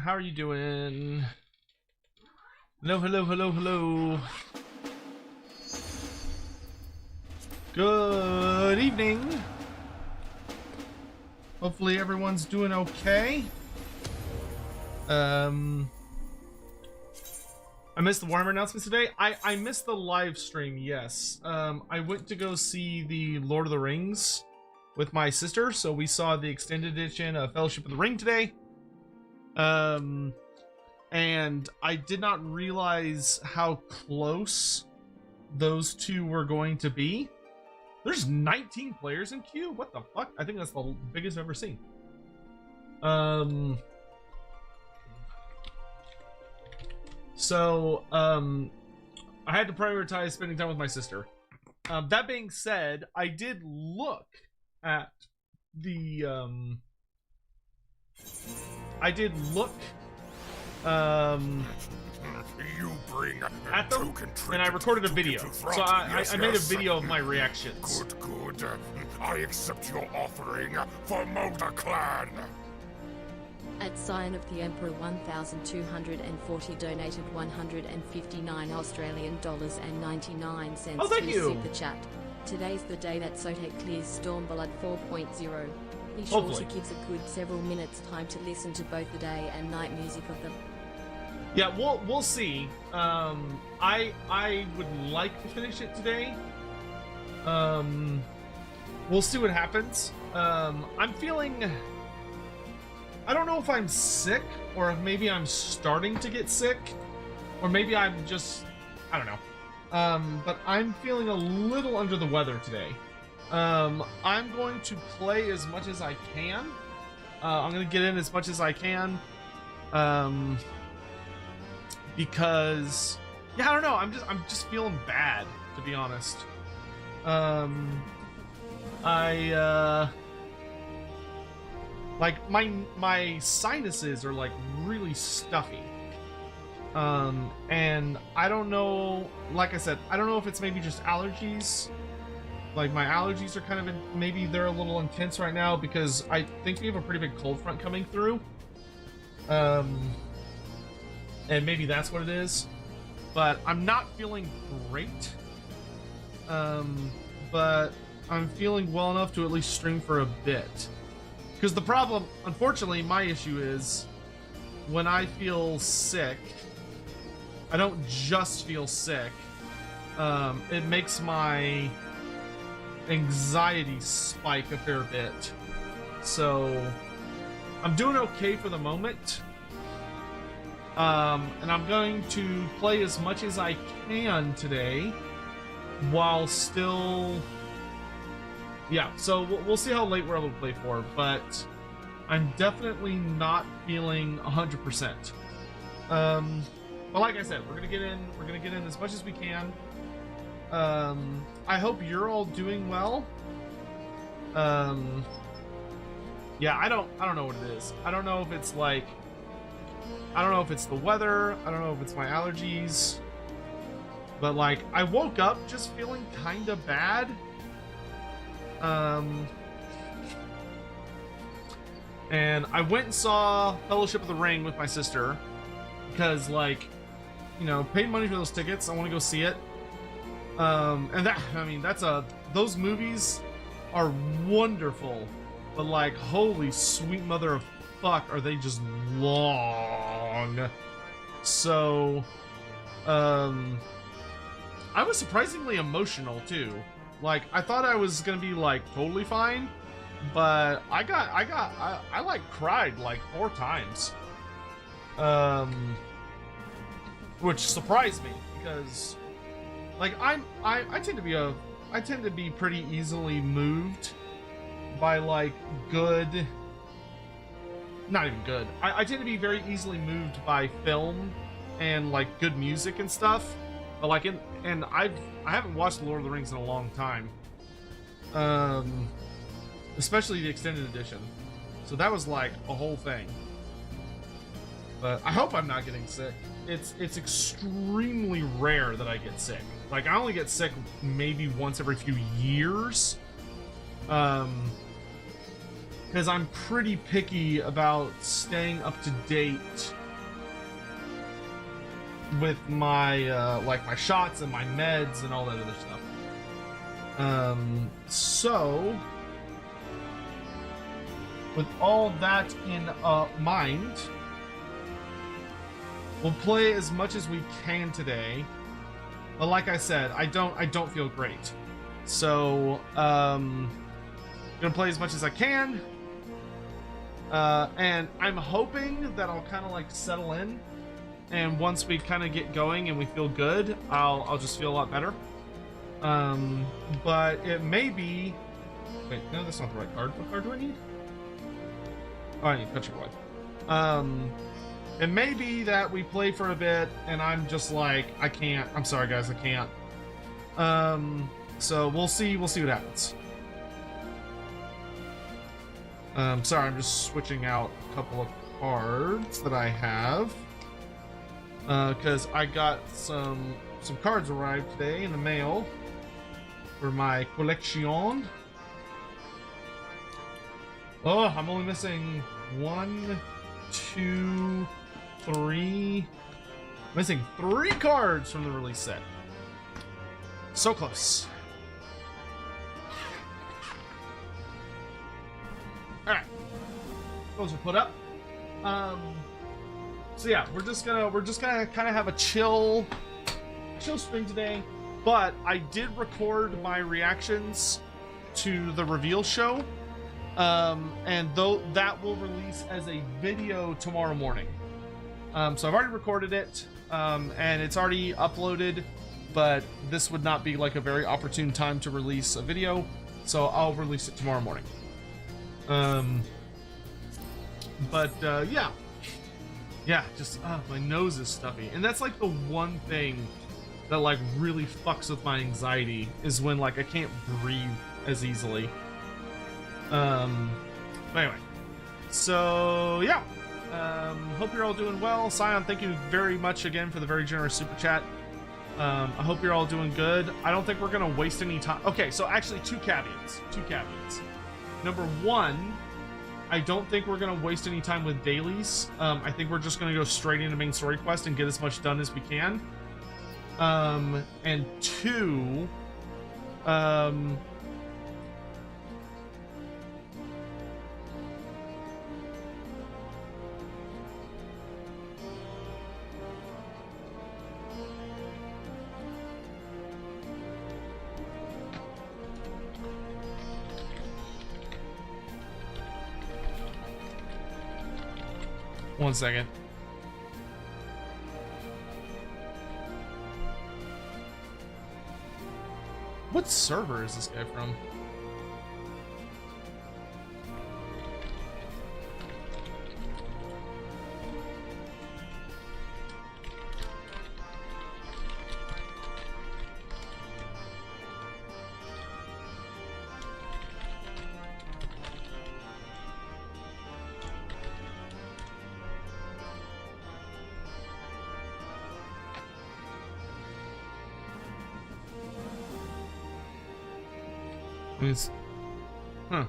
How are you doing? Hello, hello, hello, hello. Good evening. Hopefully everyone's doing okay. I missed the Warhammer announcements today. I missed the live stream, yes. I went to go see the Lord of the Rings with my sister, so we saw the extended edition of Fellowship of the Ring today. And I did not realize how close those two were going to be. There's 19 players in queue? What the fuck? I think that's the biggest I've ever seen. So, I had to prioritize spending time with my sister. That being said, I did look at the, You bring at them, and I recorded a video. So I made a video of my reactions. Good, good. I accept your offering for Motor Clan. At Sign of the Emperor 1240 donated 159 Australian dollars and 99 cents Oh, thank to you. Super Chat. Today's the day that Sotek clears Stormblood 4.0. Be sure Hopefully. to give a good several minutes time to listen to both the day and night music of them. Yeah, we'll see. I would like to finish it today. We'll see what happens. I'm feeling, I don't know if I'm sick or if maybe I'm starting to get sick, or maybe I'm just, I don't know. But I'm feeling a little under the weather today. I'm going to play as much as I can. I'm gonna get in as much as I can. Because, yeah, I don't know. I'm just feeling bad, to be honest. Like my sinuses are like really stuffy. And I don't know, like I said, I don't know if it's maybe just allergies. Like my allergies are kind of, maybe they're a little intense right now because I think we have a pretty big cold front coming through. And maybe that's what it is. But I'm not feeling great. But I'm feeling well enough to at least stream for a bit. Because the problem, unfortunately, my issue is when I feel sick, I don't just feel sick. It makes my anxiety spike a fair bit. So I'm doing okay for the moment. And I'm going to play as much as I can today while still, yeah, so we'll see how late we're able to play for, but I'm definitely not feeling 100%. But like I said, we're gonna get in as much as we can. I hope you're all doing well. Yeah, I don't know what it is. I don't know if it's like, I don't know if it's the weather, I don't know if it's my allergies, but like I woke up just feeling kind of bad. And I went and saw Fellowship of the Ring with my sister because, like, you know, paid money for those tickets. I want to go see it. And that, I mean, those movies are wonderful, but like, holy sweet mother of fuck, are they just long. So I was surprisingly emotional too. Like, I thought I was gonna be like totally fine, but I like cried like 4 times, which surprised me because like I tend to be pretty easily moved by like good, not even good. I tend to be very easily moved by film and like good music and stuff. But like I haven't watched Lord of the Rings in a long time. Especially the extended edition. So that was like a whole thing. But I hope I'm not getting sick. It's extremely rare that I get sick. Like, I only get sick maybe once every few years. Because I'm pretty picky about staying up to date with my like my shots and my meds and all that other stuff. So with all that in mind, we'll play as much as we can today. But like I said, I don't feel great. So gonna play as much as I can. And I'm hoping that I'll kind of like settle in, and once we kind of get going and we feel good, I'll just feel a lot better. But it may be, wait, no, that's not the right card. What card do I need? Oh, I need Country Boy. It may be that we play for a bit and I'm just like, I can't. I'm sorry guys, I can't. So we'll see what happens. Sorry, I'm just switching out a couple of cards that I have. Because I got some cards arrived today in the mail for my collection. Oh, I'm only missing 1, 2, 3. Missing 3 cards from the release set. So close. Alright. Those are put up. So yeah, we're just gonna kind of have a chill stream today. But I did record my reactions to the reveal show. And though that will release as a video tomorrow morning. So I've already recorded it, and it's already uploaded, but this would not be like a very opportune time to release a video, so I'll release it tomorrow morning. Yeah, just my nose is stuffy, and that's like the one thing that like really fucks with my anxiety, is when like I can't breathe as easily. But anyway, so yeah, hope you're all doing well. Scion, thank you very much again for the very generous super chat. I hope you're all doing good. I don't think we're gonna waste any time. Okay, so actually two caveats. Number one, I don't think we're gonna waste any time with dailies. I think we're just gonna go straight into main story quest and get as much done as we can. And two, one second. What server is this guy from? Huh.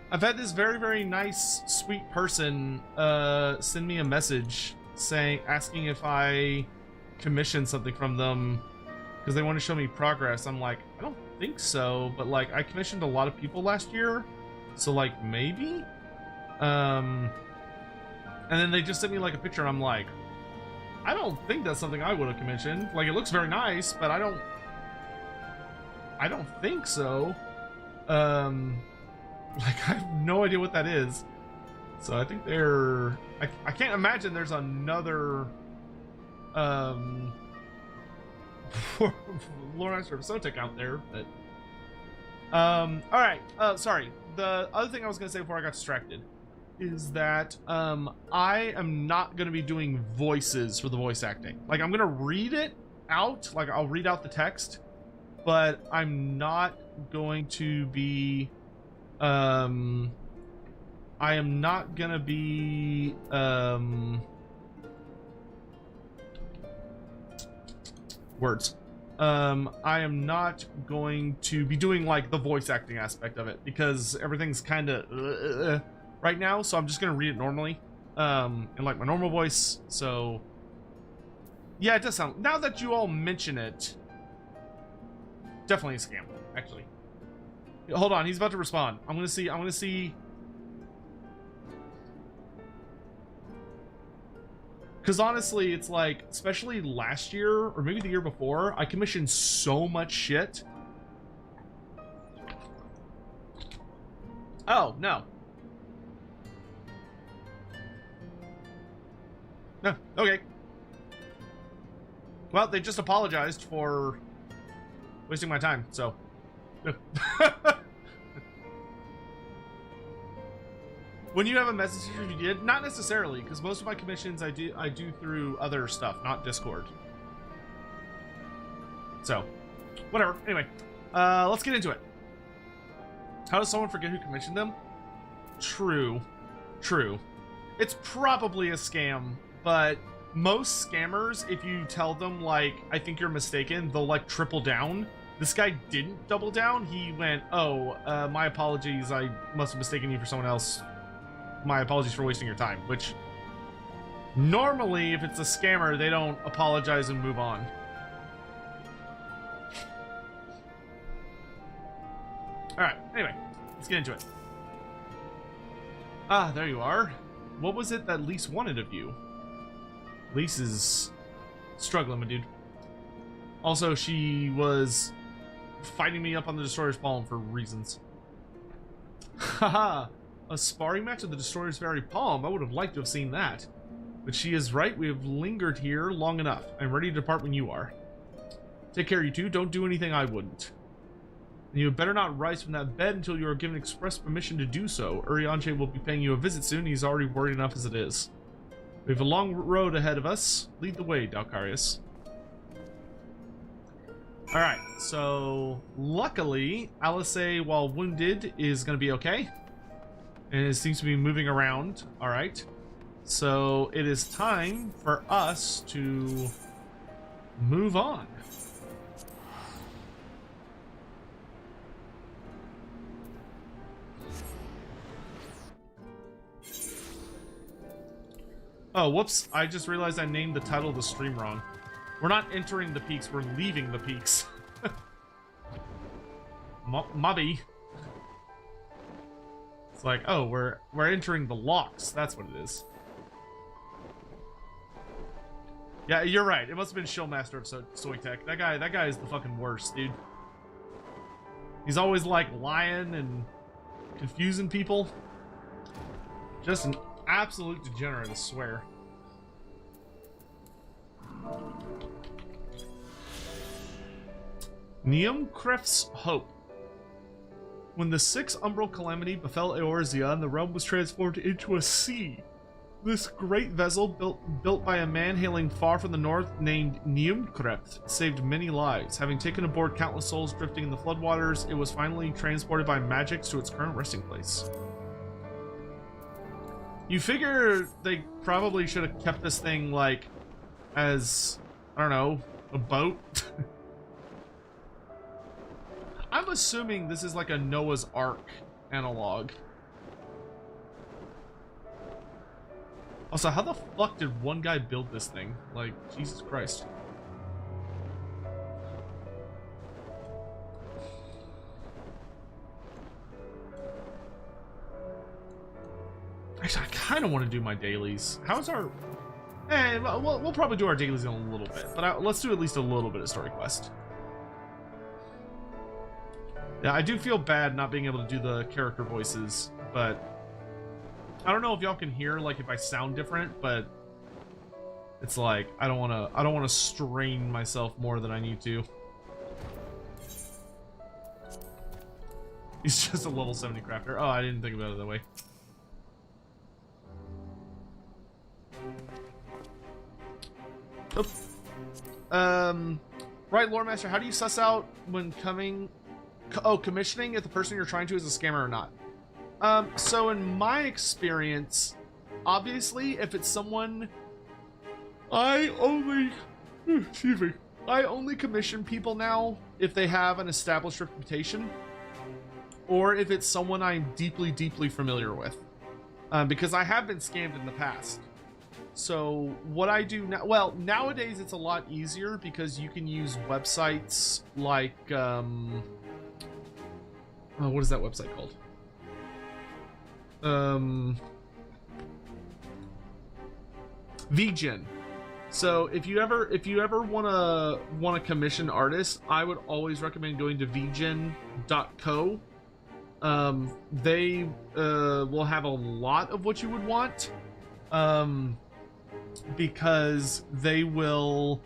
I've had this very, very nice, sweet person send me a message asking if I commissioned something from them because they want to show me progress. I'm like, I don't think so, but like I commissioned a lot of people last year, so like maybe. And then they just sent me like a picture and I'm like, I don't think that's something I would have commissioned. Like, it looks very nice, but I don't think so. Like, I have no idea what that is. So I think they're, I can't imagine there's another Lord Master of Sotek out there, but alright, sorry. The other thing I was gonna say before I got distracted is that I am not gonna be doing voices for the voice acting. Like, I'm gonna read it out, like I'll read out the text, but I'm not going to be I am not gonna be words. I am not going to be doing like the voice acting aspect of it because everything's kind of right now, so I'm just gonna read it normally in like my normal voice. So yeah, it does sound, now that you all mention it, definitely a scam, actually. Hold on, he's about to respond. I'm gonna see because honestly, it's like, especially last year, or maybe the year before, I commissioned so much shit. Oh, no. No, okay. Well, they just apologized for wasting my time, so. When you have a message you did, not necessarily, because most of my commissions I do through other stuff, not Discord. So, whatever. Anyway, let's get into it. How does someone forget who commissioned them? True. It's probably a scam, but most scammers, if you tell them, like, I think you're mistaken, they'll, like, triple down. This guy didn't double down. He went, oh, my apologies, I must have mistaken you for someone else. My apologies for wasting your time, which normally, if it's a scammer, they don't apologize and move on. Alright, anyway, let's get into it. Ah, there you are. What was it that Lise wanted of you? Lise is struggling, my dude. Also, she was fighting me up on the Destroyer's Palm for reasons. Haha. A sparring match of the Destroyer's very palm. I would have liked to have seen that. But she is right. We have lingered here long enough. I'm ready to depart when you are. Take care, you two. Don't do anything I wouldn't. And you had better not rise from that bed until you are given express permission to do so. Urianche will be paying you a visit soon. He's already worried enough as it is. We have a long road ahead of us. Lead the way, Dalcarius. Alright, so luckily, Alice, while wounded, is going to be okay. And it seems to be moving around. Alright. So it is time for us to move on. Oh, whoops. I just realized I named the title of the stream wrong. We're not entering the peaks, we're leaving the peaks. Mobby. It's like, oh, we're entering the locks. That's what it is. Yeah, you're right. It must have been Showmaster of Soytech. That guy is the fucking worst, dude. He's always like lying and confusing people. Just an absolute degenerate, I swear. Neumkref's Hope. When the sixth umbral calamity befell Eorzea and the realm was transformed into a sea, this great vessel, built by a man hailing far from the north named Neumkref, saved many lives. Having taken aboard countless souls drifting in the floodwaters, it was finally transported by magics to its current resting place. You figure they probably should have kept this thing, like, as, I don't know, a boat? I'm assuming this is like a Noah's Ark analog. Also, how the fuck did one guy build this thing? Like, Jesus Christ. Actually, I kind of want to do my dailies. How's our... we'll probably do our dailies in a little bit, but let's do at least a little bit of story quest. Yeah, I do feel bad not being able to do the character voices, but I don't know if y'all can hear, like, if I sound different, but it's like I don't want to strain myself more than I need to. He's just a level 70 crafter. Oh, I didn't think about it that way. Oh. Right, Lore Master, how do you suss out when commissioning if the person you're trying to is a scammer or not? So in my experience, obviously, if it's someone I only, excuse me, I only commission people now if they have an established reputation, or if it's someone I'm deeply, deeply familiar with, because I have been scammed in the past. So what I do now, well, nowadays it's a lot easier because you can use websites like, what is that website called? VGen. So if you ever wanna commission artists, I would always recommend going to vgen.co. They will have a lot of what you would want, because they will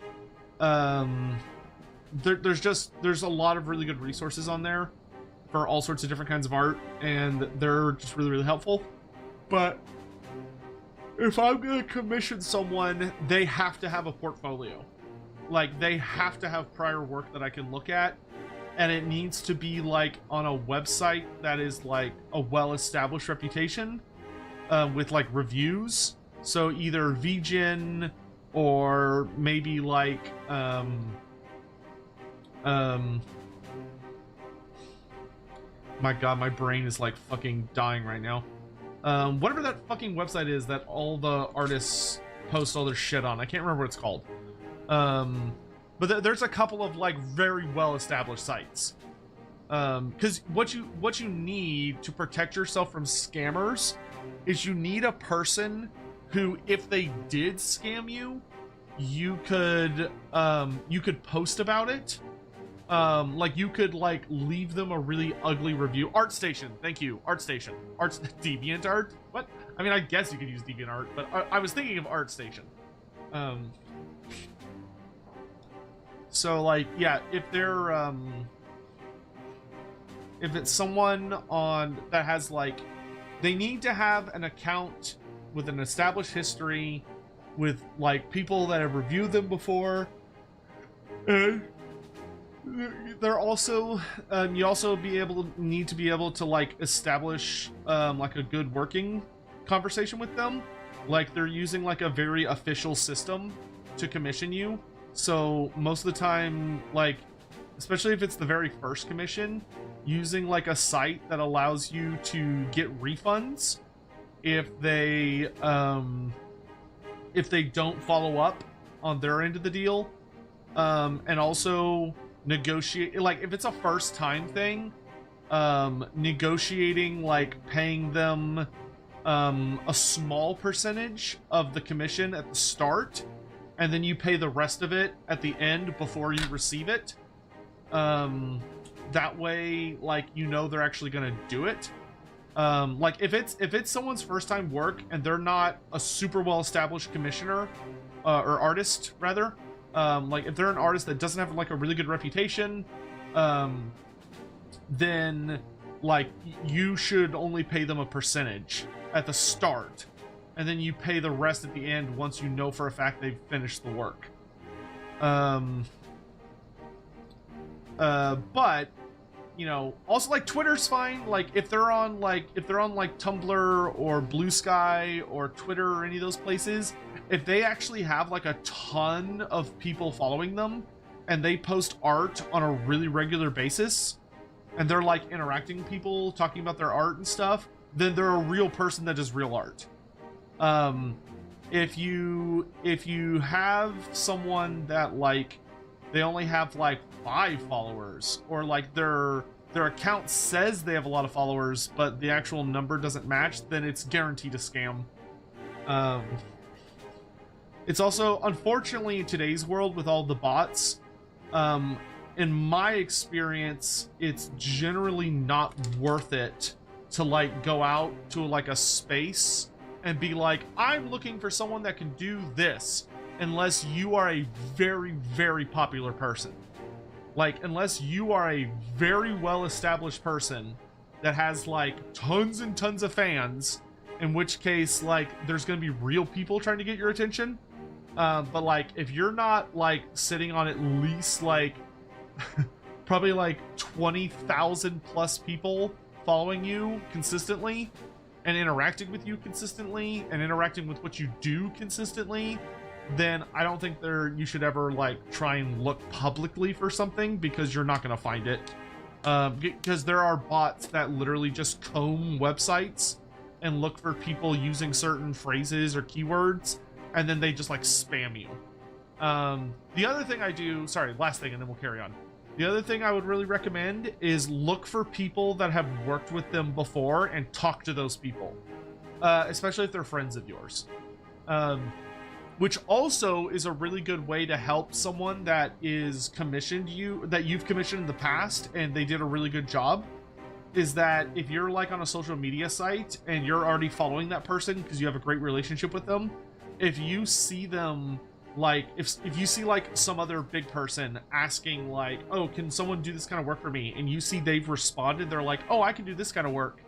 there's a lot of really good resources on there for all sorts of different kinds of art, and they're just really, really helpful. But if I'm gonna commission someone, they have to have a portfolio. Like, they have to have prior work that I can look at, and it needs to be like on a website that is like a well-established reputation, with like reviews. So either VGen or maybe like my god, my brain is like fucking dying right now. Whatever that fucking website is that all the artists post all their shit on. I can't remember what it's called. But there's a couple of like very well-established sites. Because what you need to protect yourself from scammers is you need a person who, if they did scam you, you could post about it. Like you could like leave them a really ugly review. ArtStation, thank you. ArtStation. DeviantArt? What? I mean, I guess you could use DeviantArt, but I was thinking of ArtStation. So like, yeah, if they're if it's someone on that has like, they need to have an account with an established history, with like people that have reviewed them before, and they're also you also need to be able to like establish like a good working conversation with them, like they're using like a very official system to commission you. So most of the time, like especially if it's the very first commission, using like a site that allows you to get refunds if they don't follow up on their end of the deal, and also negotiate, like if it's a first time thing, negotiating like paying them a small percentage of the commission at the start, and then you pay the rest of it at the end before you receive it. That way, like, you know they're actually gonna do it. Like if it's someone's first time work and they're not a super well established commissioner, or artist rather, like if they're an artist that doesn't have like a really good reputation, then like you should only pay them a percentage at the start, and then you pay the rest at the end once you know for a fact they've finished the work. But you know, also like Twitter's fine. Like if they're on like Tumblr or Blue Sky or Twitter or any of those places, if they actually have like a ton of people following them and they post art on a really regular basis and they're like interacting with people, talking about their art and stuff, then they're a real person that does real art. If you have someone that like they only have like 5 followers, or like their account says they have a lot of followers but the actual number doesn't match, then it's guaranteed a scam. It's also, unfortunately, in today's world with all the bots, in my experience, it's generally not worth it to like go out to like a space and be like, I'm looking for someone that can do this, unless you are a very, very popular person. Like, unless you are a very well-established person that has like tons and tons of fans, in which case like there's gonna be real people trying to get your attention. But like if you're not like sitting on at least like probably like 20,000 plus people following you consistently and interacting with you consistently and interacting with what you do consistently, then I don't think you should ever like try and look publicly for something, because you're not going to find it. Because there are bots that literally just comb websites and look for people using certain phrases or keywords, and then they just like spam you. The other thing I do, sorry, last thing, and then we'll carry on. The other thing I would really recommend is look for people that have worked with them before and talk to those people, especially if they're friends of yours. Which also is a really good way to help someone that is commissioned you, that you've commissioned in the past and they did a really good job, is that if you're like on a social media site and you're already following that person because you have a great relationship with them, if you see them, like if you see like some other big person asking like, oh, can someone do this kind of work for me, and you see they've responded, they're like, oh, I can do this kind of work.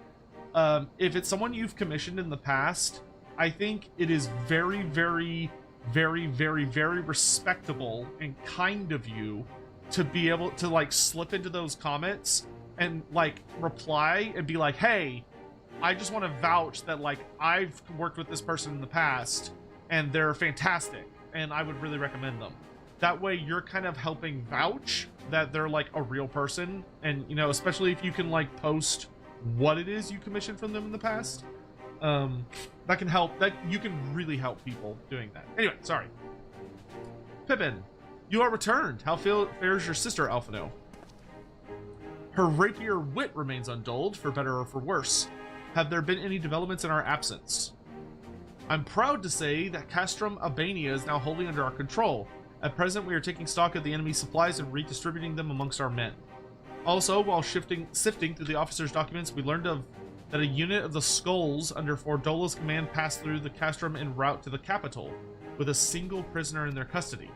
If it's someone you've commissioned in the past, I think it is very, very, very, very, very respectable and kind of you to be able to like slip into those comments and like reply and be like, hey, I just want to vouch that like I've worked with this person in the past and they're fantastic and I would really recommend them. That way you're kind of helping vouch that they're like a real person, and you know, especially if you can like post what it is you commissioned from them in the past. That can help. That you can really help people doing that. Anyway, sorry. Pippin, you are returned. How fares your sister, Alphino? Her rapier wit remains undulled, for better or for worse. Have there been any developments in our absence? I'm proud to say that Castrum Albania is now wholly under our control. At present, we are taking stock of the enemy's supplies and redistributing them amongst our men. Also, while sifting through the officer's documents, we learned that a unit of the Skulls under Fordola's command passed through the Castrum en route to the capital, with a single prisoner in their custody.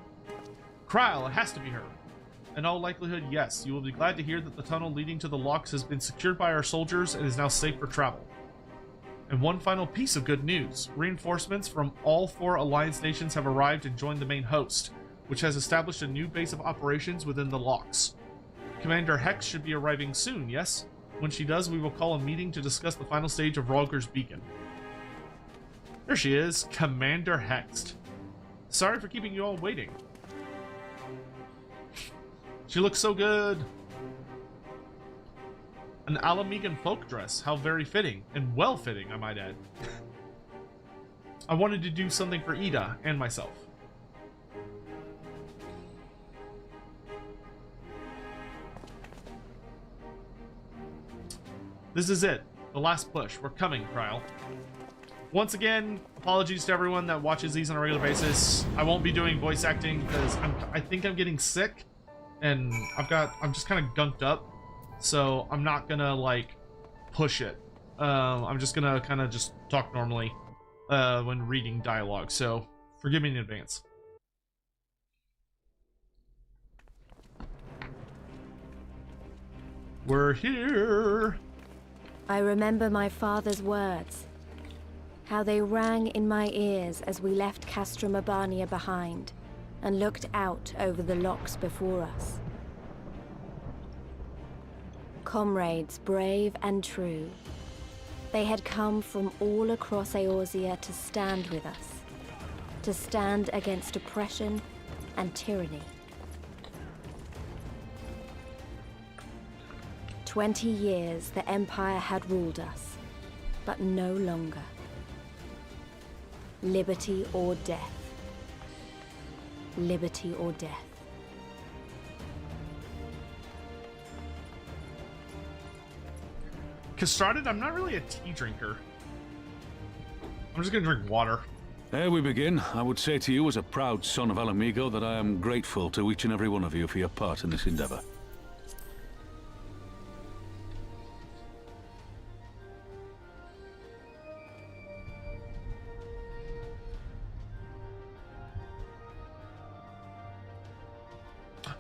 Krile, it has to be her. In all likelihood, yes. You will be glad to hear that the tunnel leading to the locks has been secured by our soldiers and is now safe for travel. And one final piece of good news. Reinforcements from all 4 Alliance nations have arrived and joined the main host, which has established a new base of operations within the locks. Commander Hex should be arriving soon, yes? When she does, we will call a meeting to discuss the final stage of Ralger's Beacon. There she is, Commander Hext. Sorry for keeping you all waiting. She looks so good. An Alamegan folk dress, how very fitting, and well fitting, I might add. I wanted to do something for Ida and myself. This is it. The last push. We're coming, Krile. Once again, apologies to everyone that watches these on a regular basis. I won't be doing voice acting because I think I'm getting sick, and I'm just kind of gunked up, so I'm not gonna like push it. I'm just gonna kind of just talk normally when reading dialogue, so forgive me in advance. We're here. I remember my father's words, how they rang in my ears as we left Castrum Albania behind and looked out over the locks before us. Comrades brave and true, they had come from all across Eorzea to stand with us, to stand against oppression and tyranny. 20 years the Empire had ruled us, but no longer. Liberty or death. Liberty or death. Castrated, I'm not really a tea drinker. I'm just gonna drink water. Ere we begin, I would say to you as a proud son of Alamigo that I am grateful to each and every one of you for your part in this endeavor.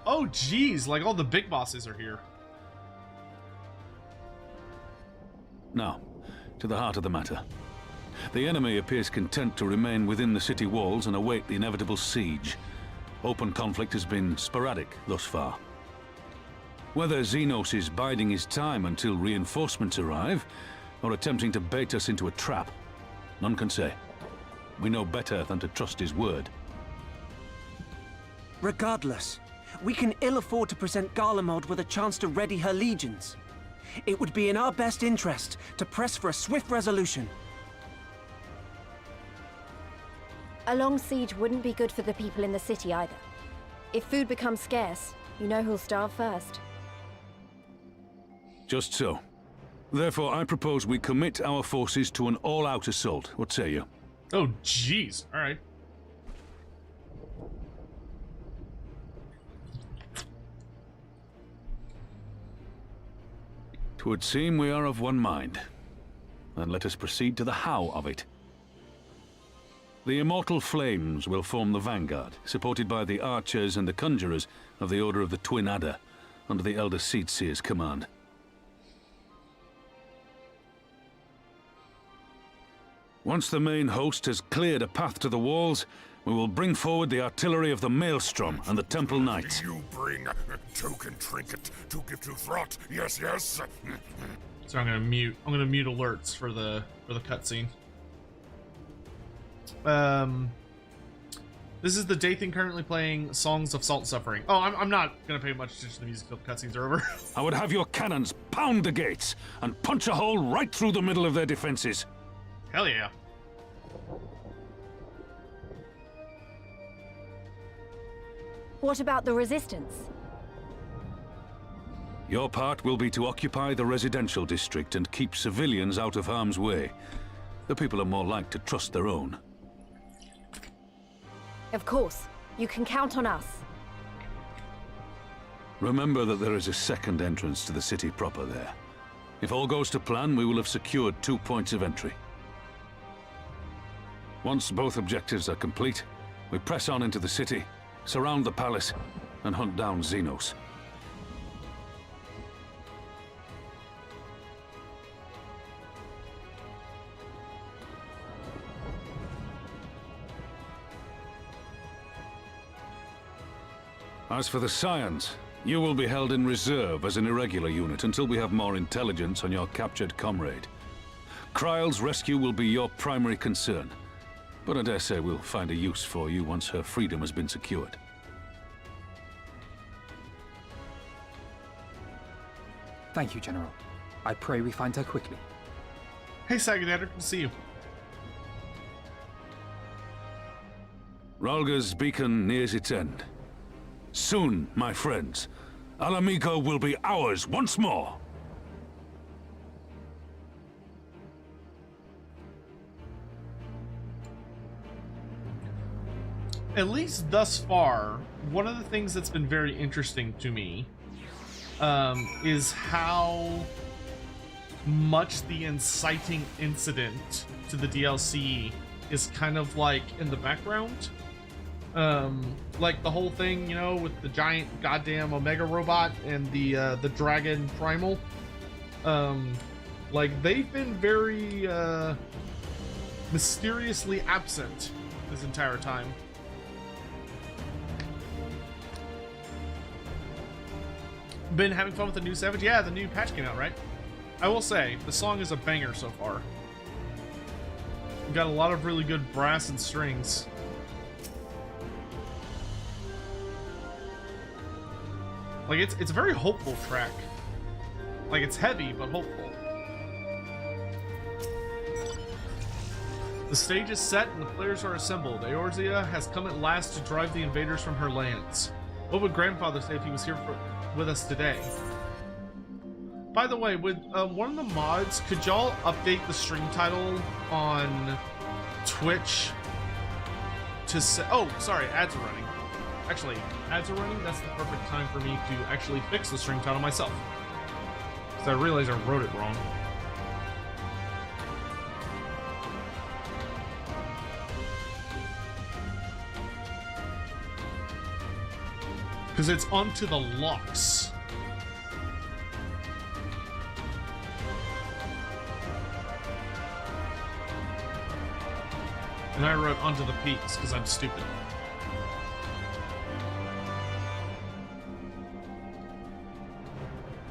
Oh, geez, like all the big bosses are here. Now, to the heart of the matter. The enemy appears content to remain within the city walls and await the inevitable siege. Open conflict has been sporadic thus far. Whether Zenos is biding his time until reinforcements arrive, or attempting to bait us into a trap, none can say. We know better than to trust his word. Regardless, we can ill afford to present Garlemald with a chance to ready her legions. It would be in our best interest to press for a swift resolution. A long siege wouldn't be good for the people in the city either. If food becomes scarce, you know who'll starve first. Just so. Therefore, I propose we commit our forces to an all-out assault. What say you? Oh, jeez. All right. Twould seem we are of one mind. Then let us proceed to the how of it. The immortal flames will form the vanguard, supported by the archers and the conjurers of the Order of the Twin Adder, under the Elder Seedseer's command. Once the main host has cleared a path to the walls, we will bring forward the artillery of the Maelstrom and the Temple Knights. You bring token trinket to give to Throt. Yes, yes. So I'm gonna mute alerts for the cutscene. This is the Dathan currently playing Songs of Salt and Suffering. Oh, I'm not gonna pay much attention to the music till the cutscenes are over. I would have your cannons pound the gates and punch a hole right through the middle of their defenses. Hell yeah. What about the resistance? Your part will be to occupy the residential district and keep civilians out of harm's way. The people are more like to trust their own. Of course. You can count on us. Remember that there is a second entrance to the city proper there. If all goes to plan, we will have secured 2 points of entry. Once both objectives are complete, we press on into the city, surround the palace, and hunt down Zenos. As for the Scions, you will be held in reserve as an irregular unit until we have more intelligence on your captured comrade. Krile's rescue will be your primary concern, but I dare say we'll find a use for you once her freedom has been secured. Thank you, General. I pray we find her quickly. Hey, Sagadatter, good to see you. Ralga's beacon nears its end. Soon, my friends, Alamigo will be ours once more! At least thus far, one of the things that's been very interesting to me is how much the inciting incident to the DLC is kind of like in the background. Like the whole thing, you know, with the giant goddamn Omega robot and the dragon primal. Like they've been very mysteriously absent this entire time. Been having fun with the new Savage? Yeah, the new patch came out, right? I will say, the song is a banger so far. Got a lot of really good brass and strings. Like, it's a very hopeful track. Like, it's heavy, but hopeful. The stage is set and the players are assembled. Eorzea has come at last to drive the invaders from her lands. What would Grandfather say if he was here with us today? By the way, with one of the mods, could y'all update the stream title on Twitch to say... Oh, sorry, ads are running. Actually, ads are running? That's the perfect time for me to actually fix the stream title myself. Because I realized I wrote it wrong. Because it's onto the locks. And I wrote onto the peaks because I'm stupid.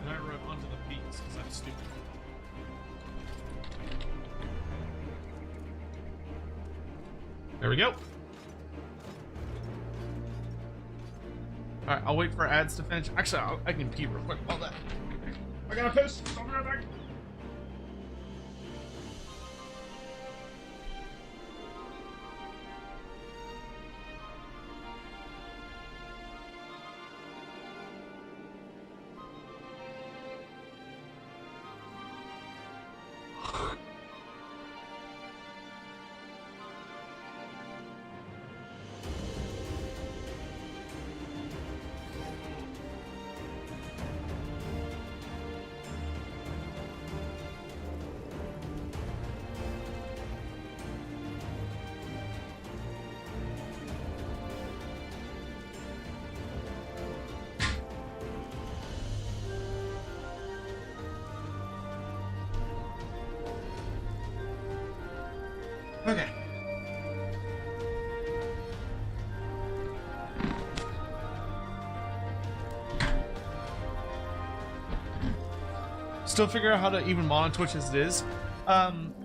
And I wrote onto the peaks because I'm stupid. There we go. right, I'll wait for ads to finish. Actually, I can pee real quick. Hold that. I gotta piss. I'll be right back. Okay. Still figure out how to even mod on Twitch as it is.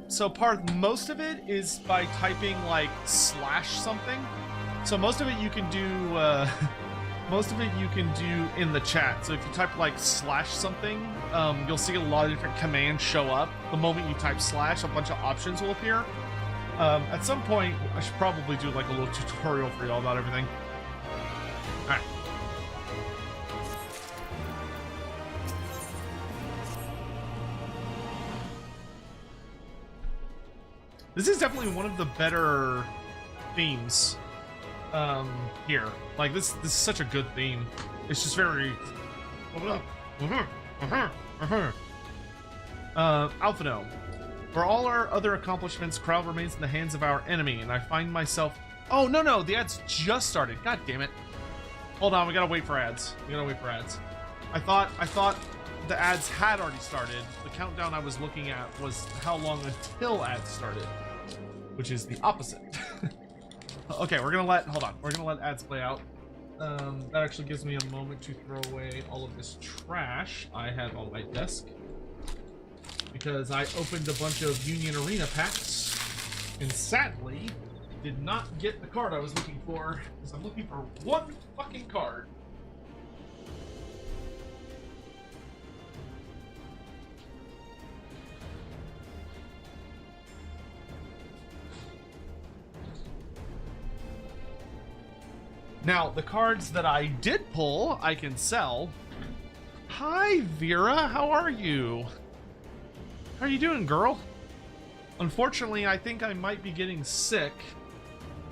So most of it is by typing like slash something. So most of it you can do most of it you can do in the chat. So if you type like slash something, you'll see a lot of different commands show up. The moment you type slash, a bunch of options will appear. At some point, I should probably do like a little tutorial for y'all about everything. Alright. This is definitely one of the better themes here. Like this is such a good theme. It's just very Alphino. For all our other accomplishments, Krile remains in the hands of our enemy, and I find myself... Oh, no, the ads just started. God damn it. Hold on, we gotta wait for ads. I thought the ads had already started. The countdown I was looking at was how long until ads started, which is the opposite. Okay, we're gonna let ads play out. That actually gives me a moment to throw away all of this trash I have on my desk, because I opened a bunch of Union Arena packs and sadly did not get the card I was looking for, because I'm looking for one fucking card. Now, the cards that I did pull, I can sell. Hi, Vera, how are you? How are you doing, girl? Unfortunately, I think I might be getting sick,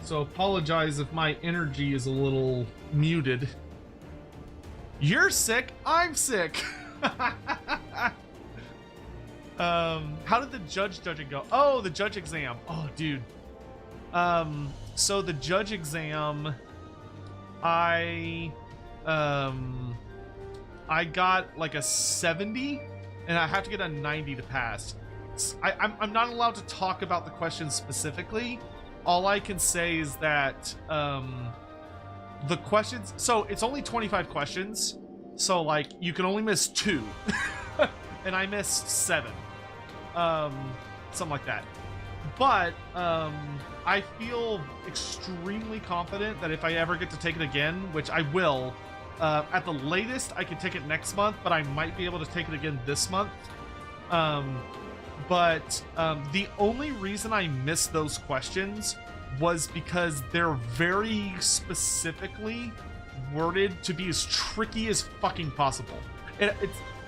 so apologize if my energy is a little muted. You're sick, I'm sick. How did the judging go? Oh, the judge exam. Oh, dude. So the judge exam, I got like a 70. And I have to get a 90 to pass. I'm not allowed to talk about the questions specifically. All I can say is that the questions... So it's only 25 questions. So like you can only miss 2. And I missed 7. Something like that. But I feel extremely confident that if I ever get to take it again, which I will... at the latest, I can take it next month, but I might be able to take it again this month. The only reason I missed those questions was because they're very specifically worded to be as tricky as fucking possible.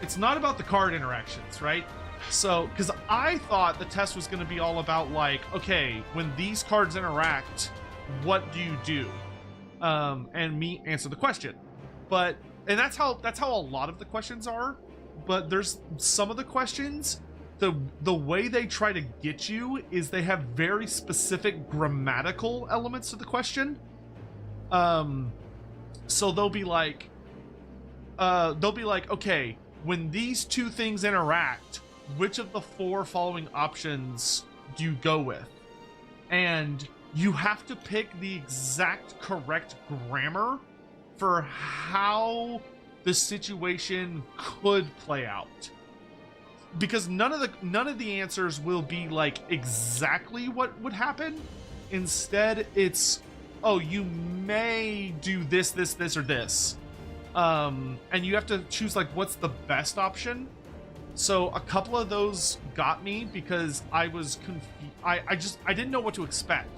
It's not about the card interactions, right? So, because I thought the test was going to be all about like, okay, when these cards interact, what do you do? And me answer the question. And that's how a lot of the questions are. But there's some of the questions, the way they try to get you is they have very specific grammatical elements to the question. So they'll be like, okay, when these two things interact, which of the 4 following options do you go with? And you have to pick the exact correct grammar for how the situation could play out, because none of the answers will be like exactly what would happen. Instead, it's, oh, you may do this, or this, And you have to choose like what's the best option. So a couple of those got me because I was confused. I didn't know what to expect,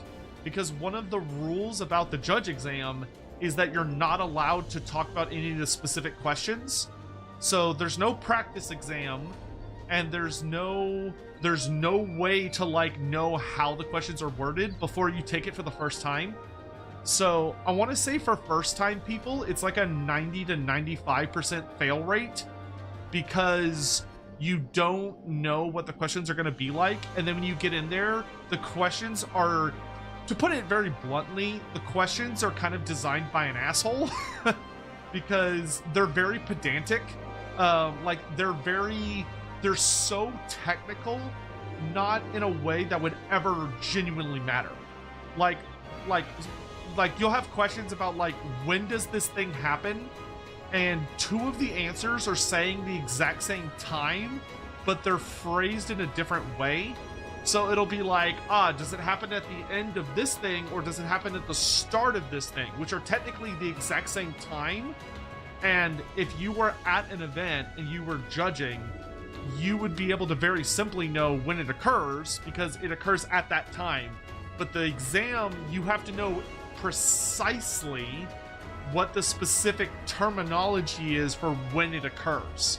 because one of the rules about the judge exam is that you're not allowed to talk about any of the specific questions. So there's no practice exam, and there's no way to like know how the questions are worded before you take it for the first time. So I want to say for first time people, it's like a 90 to 95% fail rate, because you don't know what the questions are going to be like. And then when you get in there, the questions are, to put it very bluntly, the questions are kind of designed by an asshole because they're very pedantic. Like they're so technical, not in a way that would ever genuinely matter. Like you'll have questions about like, when does this thing happen? And two of the answers are saying the exact same time, but they're phrased in a different way. So it'll be like, does it happen at the end of this thing, or does it happen at the start of this thing, which are technically the exact same time. And if you were at an event and you were judging, you would be able to very simply know when it occurs, because it occurs at that time. But the exam, you have to know precisely what the specific terminology is for when it occurs,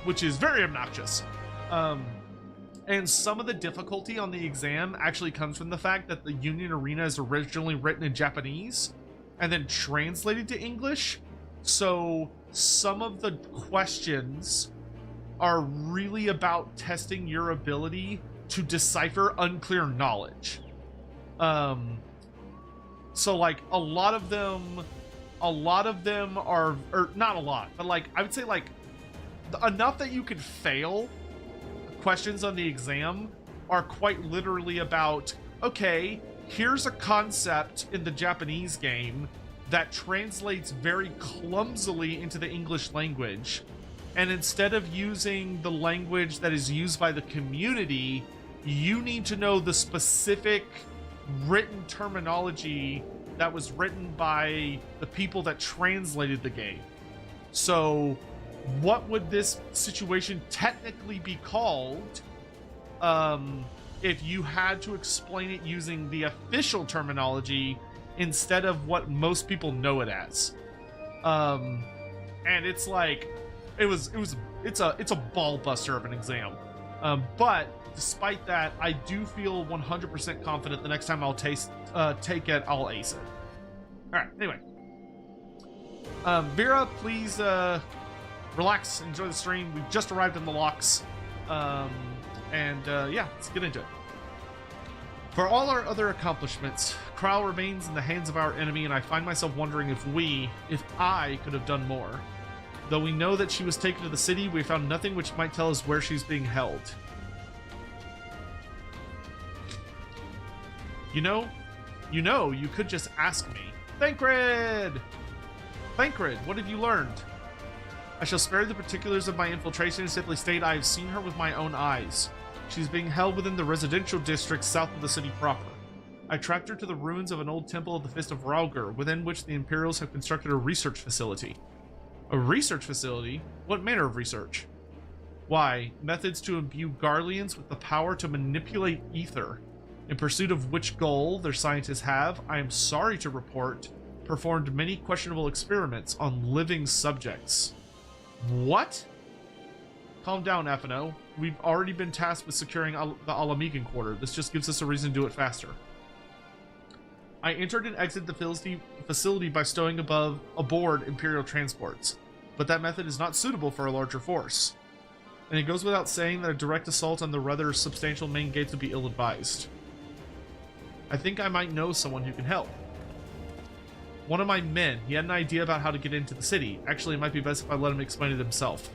which is very obnoxious. And some of the difficulty on the exam actually comes from the fact that the Union Arena is originally written in Japanese and then translated to English. So some of the questions are really about testing your ability to decipher unclear knowledge. So like a lot of them are, or not a lot, but like I would say like enough that you could fail questions on the exam are quite literally about, okay, here's a concept in the Japanese game that translates very clumsily into the English language. And instead of using the language that is used by the community, you need to know the specific written terminology that was written by the people that translated the game. So what would this situation technically be called if you had to explain it using the official terminology instead of what most people know it as? And it's like, it's a ball buster of an exam. But despite that, I do feel 100% confident the next time I'll take it, I'll ace it. All right, anyway. Vera, please relax, enjoy the stream. We've just arrived in the locks. Yeah, let's get into it. For all our other accomplishments, Krile remains in the hands of our enemy, and I find myself wondering if I could have done more. Though we know that she was taken to the city, we found nothing which might tell us where she's being held. You know, you could just ask me. Thancred, what have you learned? I shall spare the particulars of my infiltration and simply state I have seen her with my own eyes. She's being held within the residential district south of the city proper. I tracked her to the ruins of an old temple of the Fist of Raugr, within which the Imperials have constructed a research facility. A research facility? What manner of research? Why, methods to imbue Garleans with the power to manipulate ether, in pursuit of which goal their scientists have, I am sorry to report, performed many questionable experiments on living subjects. What? Calm down, Afino. We've already been tasked with securing the Alamigan quarter. This just gives us a reason to do it faster. I entered and exited the facility by stowing aboard Imperial transports, but that method is not suitable for a larger force. And it goes without saying that a direct assault on the rather substantial main gates would be ill-advised. I think I might know someone who can help. One of my men, he had an idea about how to get into the city. Actually, it might be best if I let him explain it himself.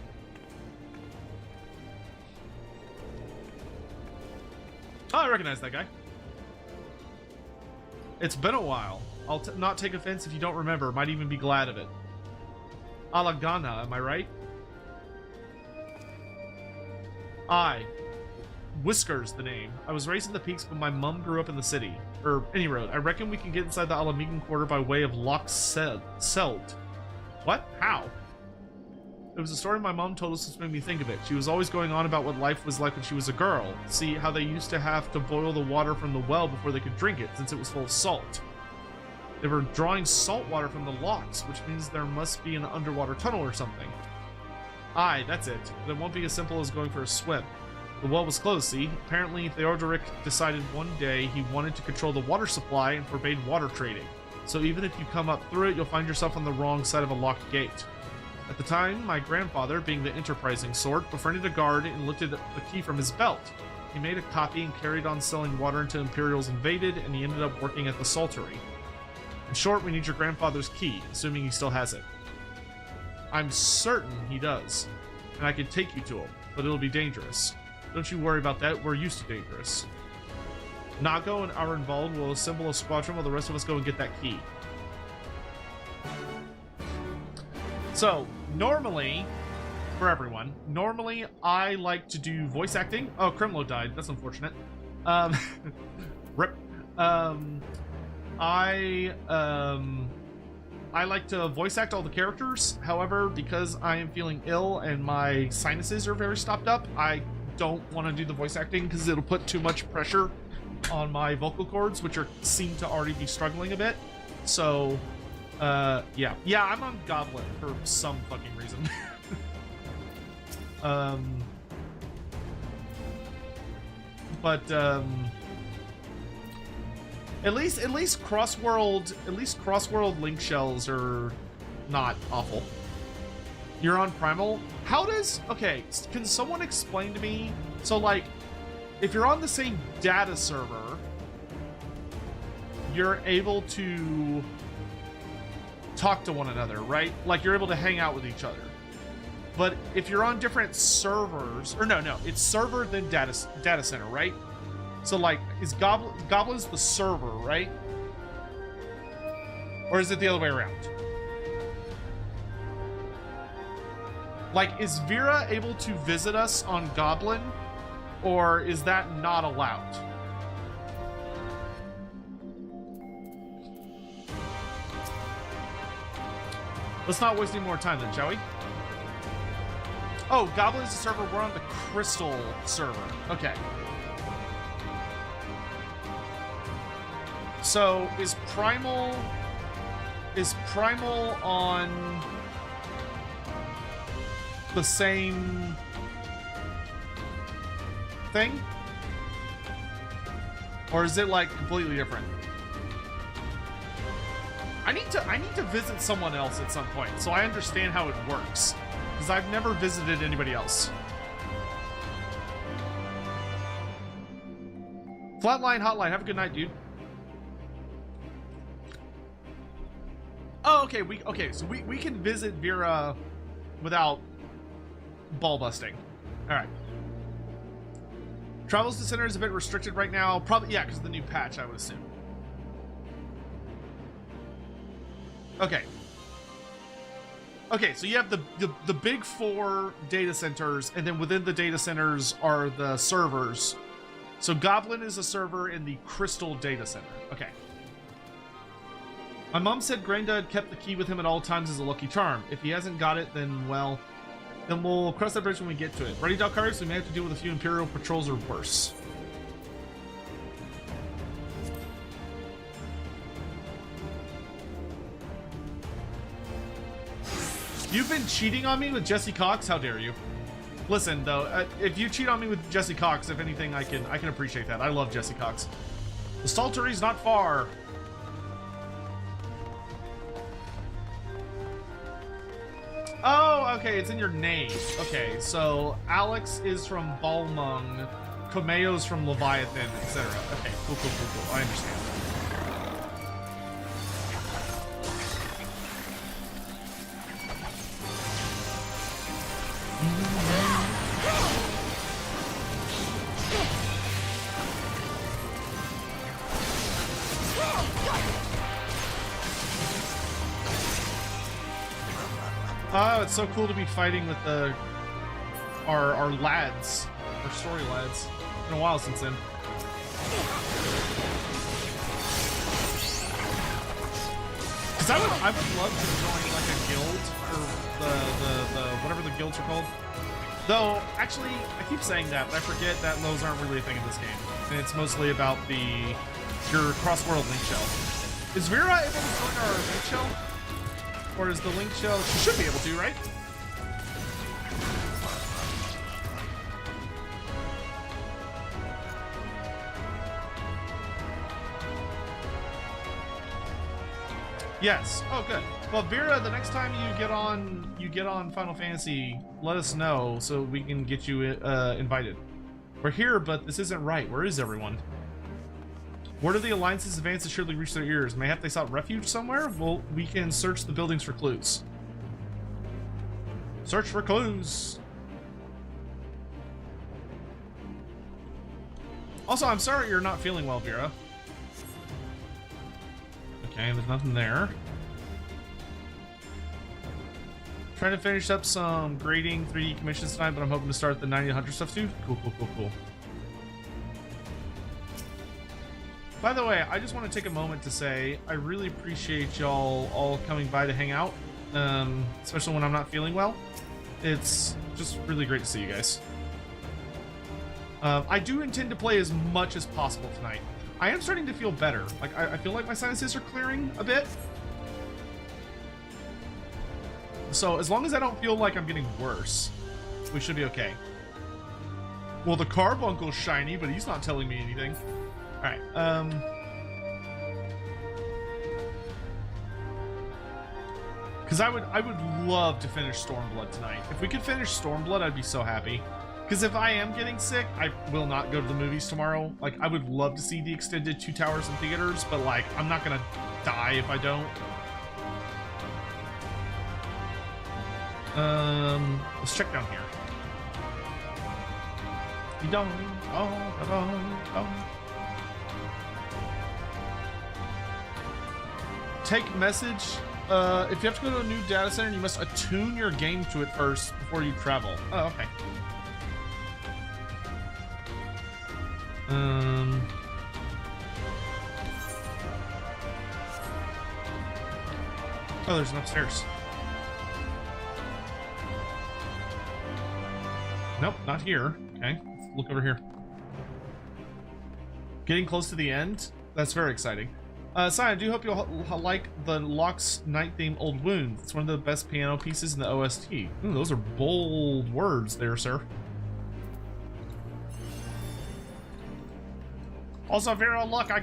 Oh, I recognize that guy. It's been a while. I'll not take offense if you don't remember. Might even be glad of it. Alagana, am I right? Aye. Whiskers, the name. I was raised in the peaks, but my mum grew up in the city. Any road. I reckon we can get inside the Alamigan quarter by way of Loch Seld. What? How? It was a story my mom told us, which made me think of it. She was always going on about what life was like when she was a girl. See how they used to have to boil the water from the well before they could drink it, since it was full of salt. They were drawing salt water from the locks, which means there must be an underwater tunnel or something. Aye, that's it. But it won't be as simple as going for a swim. The well was closed, see? Apparently, Theodoric decided one day he wanted to control the water supply and forbade water trading. So even if you come up through it, you'll find yourself on the wrong side of a locked gate. At the time, my grandfather, being the enterprising sort, befriended a guard and lifted the key from his belt. He made a copy and carried on selling water until Imperials invaded, and he ended up working at the saltery. In short, we need your grandfather's key, assuming he still has it. I'm certain he does, and I could take you to him, but it'll be dangerous. Don't you worry about that, we're used to dangerous. Nago and Arenvald will assemble a squadron while the rest of us go and get that key. So, normally, for everyone, normally I like to do voice acting. Oh, Krimlo died. That's unfortunate. Rip. I like to voice act all the characters. However, because I am feeling ill and my sinuses are very stopped up, I don't want to do the voice acting because it'll put too much pressure on my vocal cords, which seem to already be struggling a bit. So, yeah, I'm on Goblin for some fucking reason. At least cross-world link shells are not awful. You're on Primal. How does... Okay, can someone explain to me? So, like, if you're on the same data server, you're able to talk to one another, right? Like, you're able to hang out with each other. But if you're on different servers... Or no, it's server then data center, right? So, like, is Goblin's the server, right? Or is it the other way around? Like, is Vera able to visit us on Goblin? Or is that not allowed? Let's not waste any more time then, shall we? Oh, Goblin is the server. We're on the Crystal server. Okay. So, is Primal on the same thing? Or is it like completely different? I need to visit someone else at some point so I understand how it works, because I've never visited anybody else. Flatline Hotline, have a good night, dude. Oh, okay, so we can visit Vera without ball busting. All right. Travels to center is a bit restricted right now. Probably, yeah, because of the new patch, I would assume. Okay. Okay, so you have the big four data centers, and then within the data centers are the servers. So Goblin is a server in the Crystal data center. Okay. My mom said Granddad kept the key with him at all times as a lucky charm. If he hasn't got it, then, well, then we'll cross that bridge when we get to it. Ready, Dalkarius? We may have to deal with a few Imperial patrols or worse. You've been cheating on me with Jesse Cox? How dare you? Listen, though, if you cheat on me with Jesse Cox, if anything, I can appreciate that. I love Jesse Cox. The Staltery's not far. Oh, okay, it's in your name. Okay, so Alex is from Balmung, Komeo's from Leviathan, etc. Okay, cool. I understand. Oh, it's so cool to be fighting with our lads, our story lads. It's been a while since then. Because I would love to join like a guild or the whatever the guilds are called. Though, actually, I keep saying that, but I forget that those aren't really a thing in this game. And it's mostly about your cross-world link shell. Is Vera able to join our link shell? Or is the link shell... She should be able to, right? Yes. Oh, good. Well, Vera, the next time you get on Final Fantasy, let us know so we can get you invited. We're here, but this isn't right. Where is everyone? Word of the Alliance's advance has surely reached their ears. Mayhap they sought refuge somewhere? Well, we can search the buildings for clues. Search for clues. Also, I'm sorry you're not feeling well, Vera. Okay, there's nothing there. Trying to finish up some grading 3D commissions tonight, but I'm hoping to start the 90-100 stuff too. Cool, cool, cool, cool. By the way, I just want to take a moment to say I really appreciate y'all all coming by to hang out, especially when I'm not feeling well. It's just really great to see you guys. I do intend to play as much as possible tonight. I am starting to feel better. Like, I feel like my sinuses are clearing a bit. So as long as I don't feel like I'm getting worse, we should be okay. Well, the carbuncle's shiny, but he's not telling me anything. Alright, because I would love to finish Stormblood tonight. If we could finish Stormblood, I'd be so happy. Because if I am getting sick, I will not go to the movies tomorrow. Like, I would love to see the extended 2 Towers in theaters, but like, I'm not gonna die if I don't. Let's check down here. Take message. If you have to go to a new data center, you must attune your game to it first before you travel. Oh, okay. Oh, there's an upstairs. Nope, not here. Okay, let's look over here. Getting close to the end? That's very exciting. Sion, I do hope you'll like the Locke's Night theme Old Wounds. It's one of the best piano pieces in the OST. Ooh, those are bold words there, sir. Also, Vera, look, I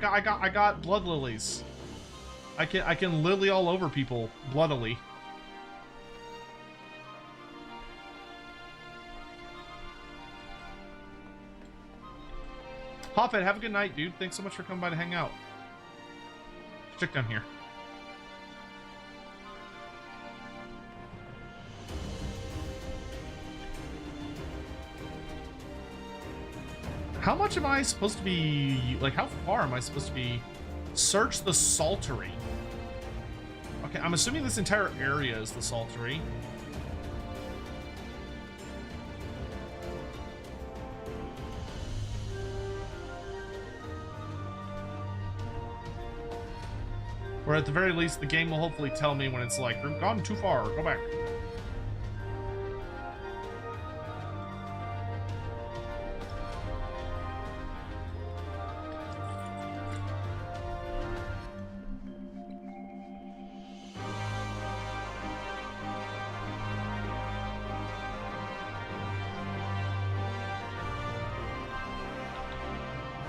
got blood lilies. I can lily all over people bloodily. Hoppet, have a good night, dude. Thanks so much for coming by to hang out. Let's check down here. How much am I supposed to be, like, how far am I supposed to be? Search the Saltery. Okay, I'm assuming this entire area is the Saltery. Or at the very least, the game will hopefully tell me when it's like, you've gone too far, go back.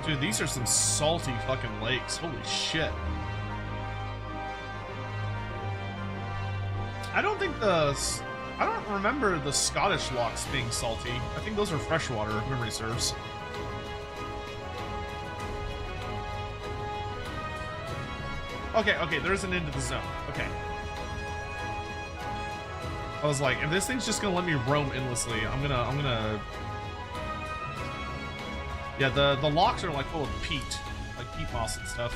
Dude, these are some salty fucking lakes. Holy shit. I don't remember the Scottish locks being salty. I think those are freshwater, if memory serves. Okay, there's an end to the zone. Okay. I was like, if this thing's just gonna let me roam endlessly, I'm gonna... Yeah, the locks are like full of peat. Like peat moss and stuff.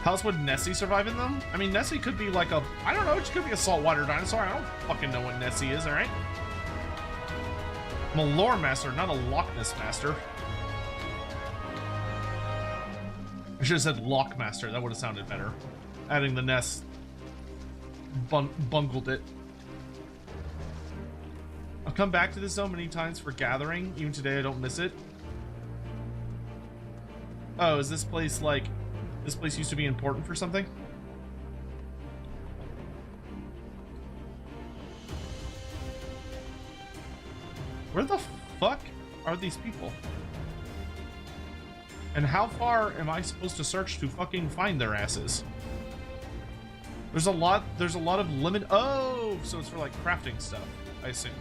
How else would Nessie survive in them? I mean, Nessie could be like a... I don't know, she could be a saltwater dinosaur. I don't fucking know what Nessie is, alright? I'm a lore master, not a Loch Ness master. I should have said Lockmaster. That would have sounded better. Adding the nest bungled it. I've come back to this zone many times for gathering. Even today, I don't miss it. Oh, is this place like... This place used to be important for something? Where the fuck are these people? And how far am I supposed to search to fucking find their asses? There's a lot of limit. Oh, so it's for like crafting stuff, I assume.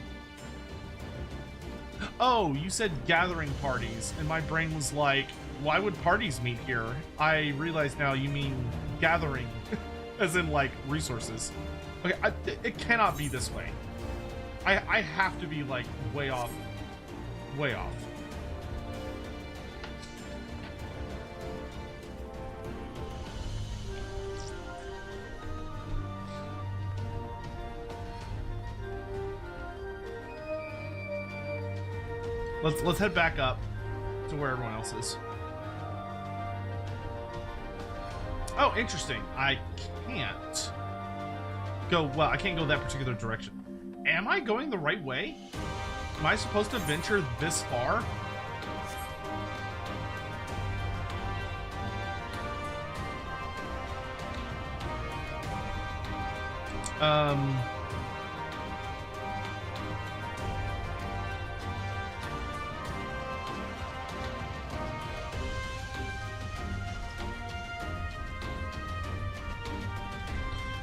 Oh, you said gathering parties, and my brain was like, why would parties meet here? I realize now you mean gathering, as in like resources. Okay, it cannot be this way. I have to be like way off. Way off. Let's head back up to where everyone else is. Oh, interesting. I can't go. Well, I can't go that particular direction. Am I going the right way? Am I supposed to venture this far?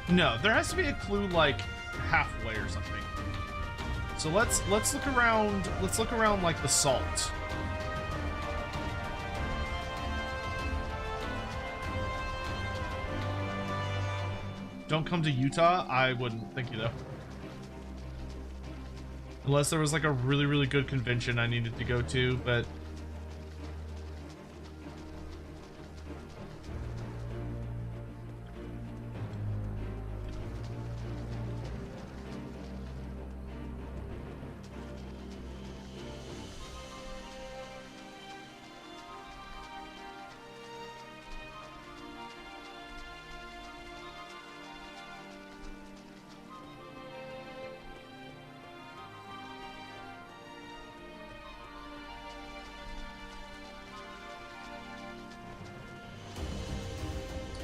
No, there has to be a clue like halfway or something. So let's look around. Let's look around like the salt. Don't come to Utah. I wouldn't. Thank you though. Unless there was like a really, really good convention I needed to go to, but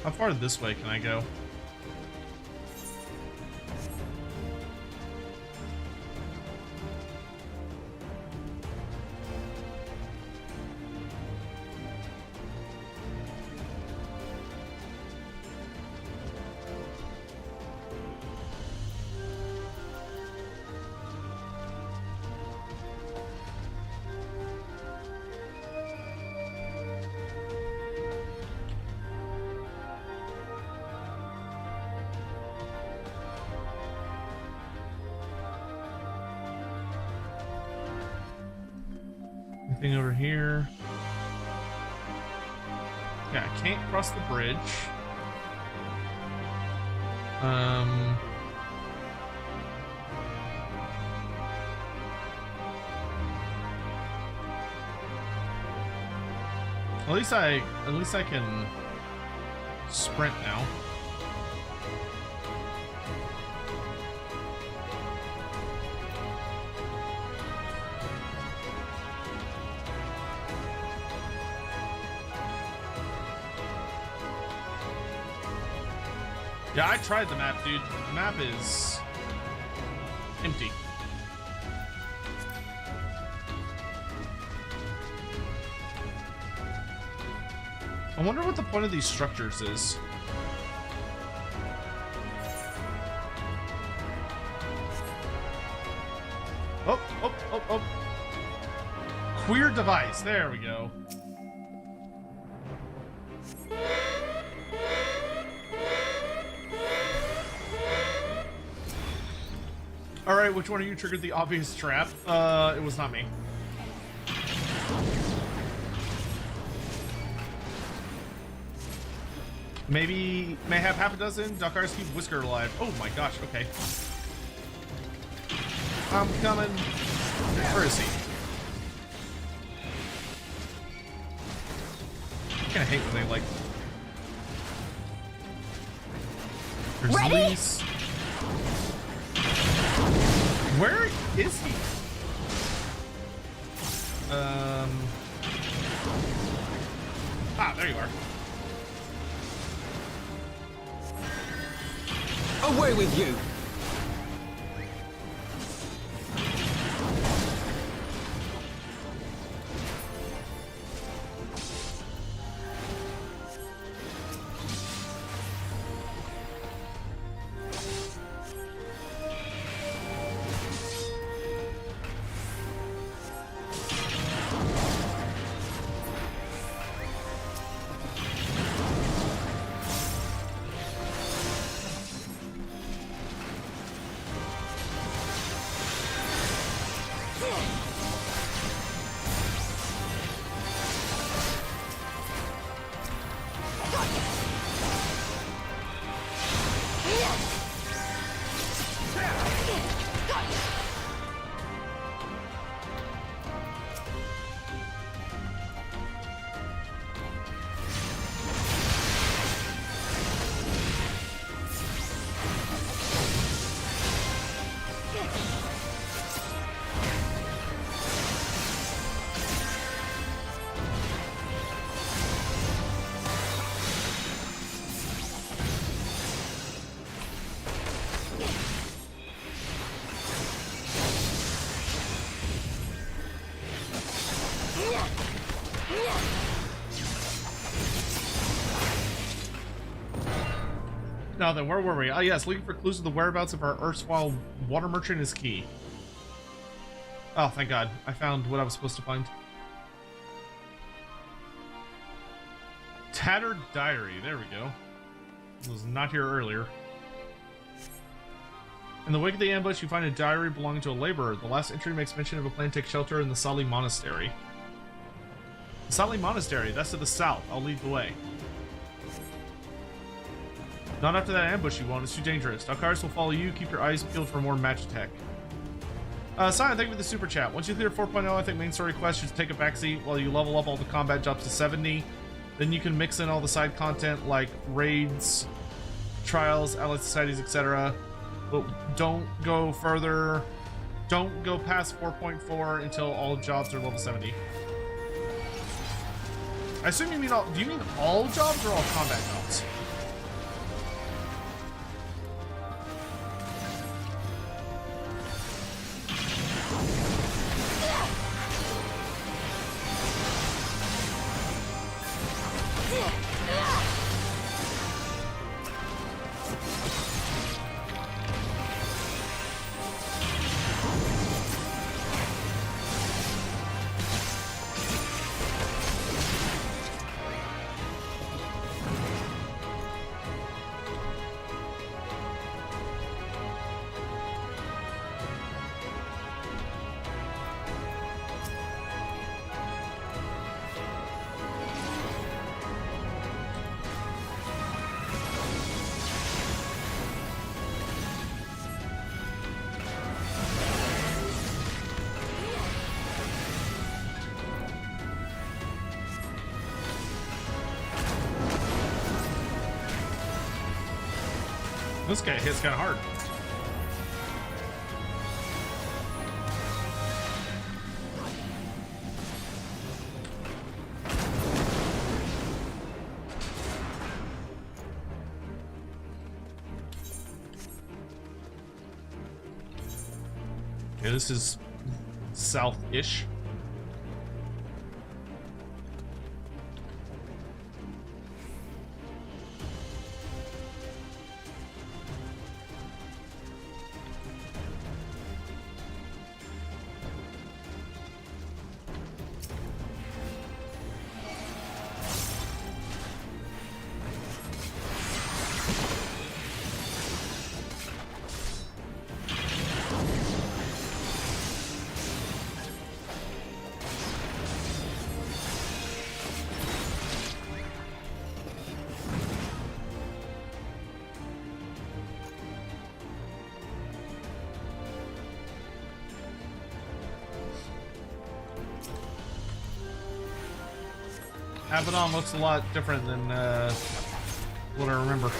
how far this way can I go? Anything over here? Yeah, I can't cross the bridge. At least I can sprint now. Yeah, I tried the map, dude. The map is empty. I wonder what the point of these structures is. Oh, oh, oh, oh. Queer device. There we go. Alright, which one of you triggered the obvious trap? It was not me. Maybe, may have half a dozen. Dakars keep Whisker alive. Oh my gosh, okay. I'm coming. Where is he? I kinda hate when they like There's Ready? Lise. Where is he? Ah, there you are. Away with you! Now then, where were we? Ah, yes, looking for clues of the whereabouts of our erstwhile water merchant is key. Oh, thank God. I found what I was supposed to find. Tattered diary. There we go. It was not here earlier. In the wake of the ambush, you find a diary belonging to a laborer. The last entry makes mention of a plan to take shelter in the Sali Monastery. The Sali Monastery, that's to the south. I'll lead the way. Not after that ambush you won't. It's too dangerous. Dalkaris will follow you. Keep your eyes peeled for more match tech. Simon, thank you for the super chat. Once you clear 4.0, I think main story quests should take a backseat while you level up all the combat jobs to 70. Then you can mix in all the side content like raids, trials, allied societies, etc. But don't go further. Don't go past 4.4 until all jobs are level 70. I assume you mean all. Do you mean all jobs or all combat jobs? This guy hits kind of hard. Okay, this is south-ish. Abaddon looks a lot different than what I remember.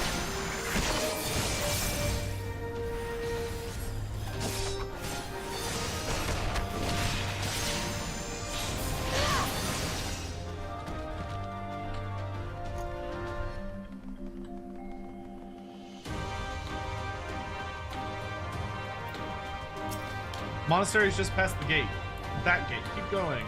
Monastery's just past the gate. That gate. Keep going.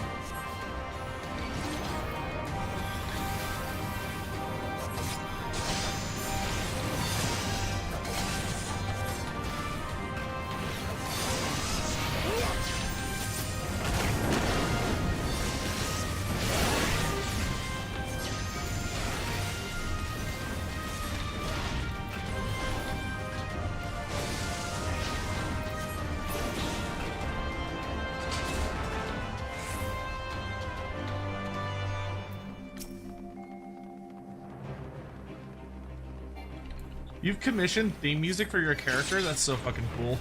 You've commissioned theme music for your character? That's so fucking cool.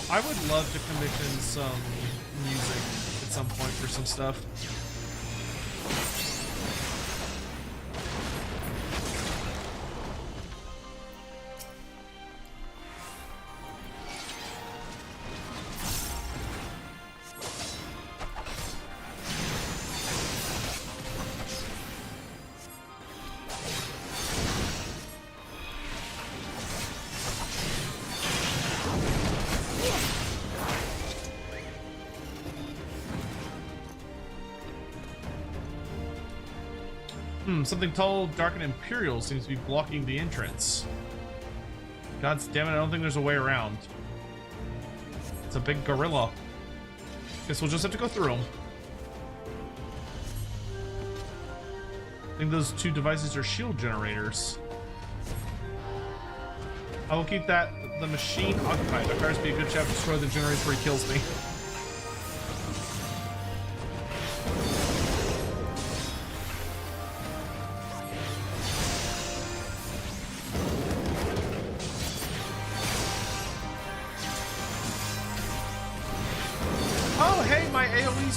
I would love to commission some music at some point for some stuff. Something tall, dark, and imperial seems to be blocking the entrance. God damn it, I don't think there's a way around. It's a big gorilla. Guess we'll just have to go through them. I think those two devices are shield generators. I will keep the machine occupied. That cars be a good shot to destroy the generators before he kills me.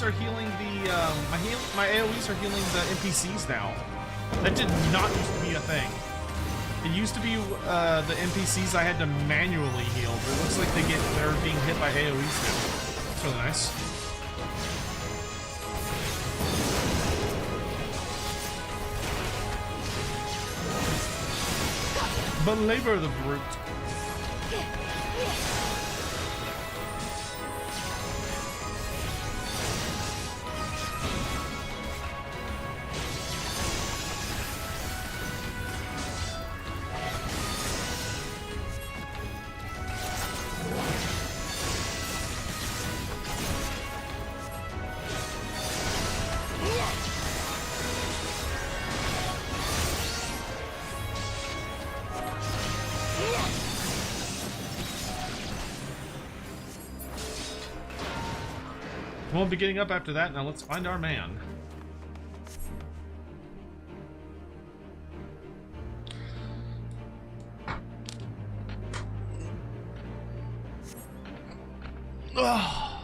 Are healing the my AoEs are healing the NPCs now. That did not used to be a thing. It used to be the NPCs I had to manually heal, but it looks like they're being hit by AoEs now. That's really nice. Belabor the brute. Won't be getting up after that. Now let's find our man. Ugh.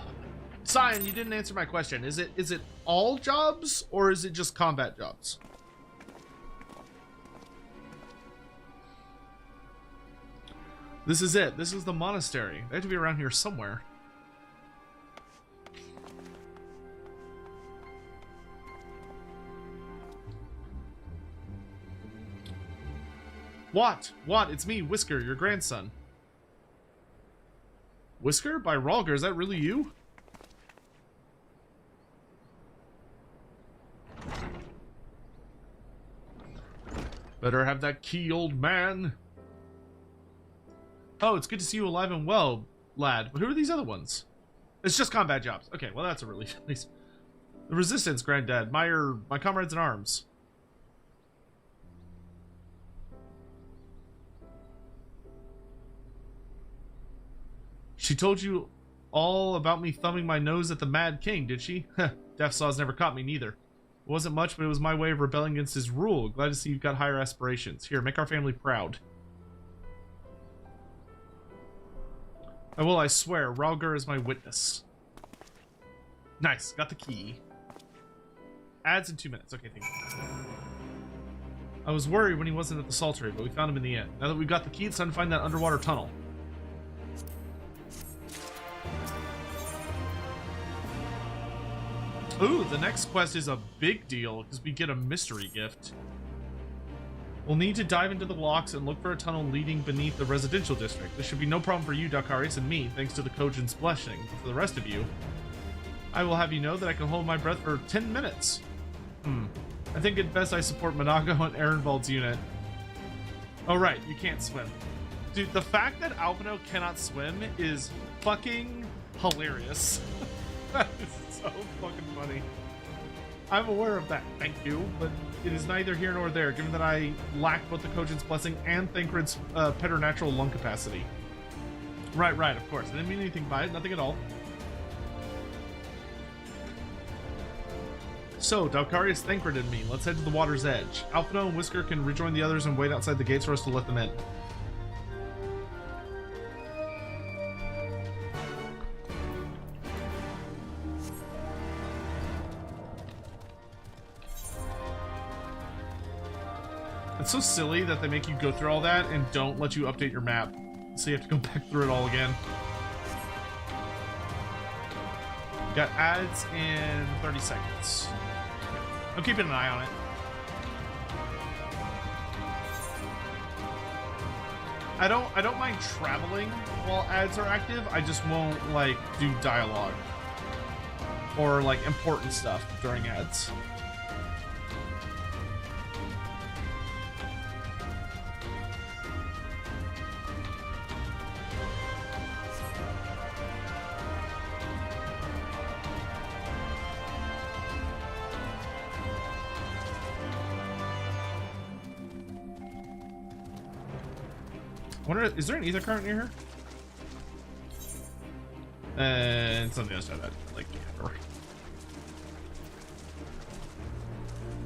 Cyan, you didn't answer my question. Is it all jobs or is it just combat jobs? This is it. This is the monastery. They have to be around here somewhere. What? It's me, Whisker, your grandson. Whisker? By Ralger, is that really you? Better have that key, old man. Oh, it's good to see you alive and well, lad. But who are these other ones? It's just combat jobs. Okay, well that's a relief at least. The Resistance, Granddad. My comrades in arms. She told you all about me thumbing my nose at the Mad King, did she? Death Saws never caught me neither. It wasn't much, but it was my way of rebelling against his rule. Glad to see you've got higher aspirations. Here, make our family proud. I will, I swear. Ralger is my witness. Nice, got the key. Ads in 2 minutes. Okay, thank you. I was worried when he wasn't at the Saltery, but we found him in the end. Now that we've got the key, it's time to find that underwater tunnel. – 'Ooh, the next quest is a big deal, because we get a mystery gift. We'll need to dive into the locks and look for a tunnel leading beneath the residential district. This should be no problem for you, Dalkarius, and me, thanks to the Kojin's blessing. But for the rest of you, I will have you know that I can hold my breath for 10 minutes. I think it best I support Monago and Ehrenwald's unit. Oh, right, you can't swim. Dude, the fact that Alpino cannot swim is fucking hilarious. That is so fucking funny. I'm aware of that, thank you, but it is neither here nor there, given that I lack both the Kojin's blessing and Thancred's preternatural lung capacity. Right, of course. I didn't mean anything by it, nothing at all. So, Dalkarius, Thancred, and me, let's head to the water's edge. Alphino and Whisker can rejoin the others and wait outside the gates for us to let them in. It's so silly that they make you go through all that and don't let you update your map. So you have to go back through it all again. Got ads in 30 seconds. I'm keeping an eye on it. I don't mind traveling while ads are active. I just won't like do dialogue or like important stuff during ads. Is there an ether current near here? And something else like that. Like, yeah,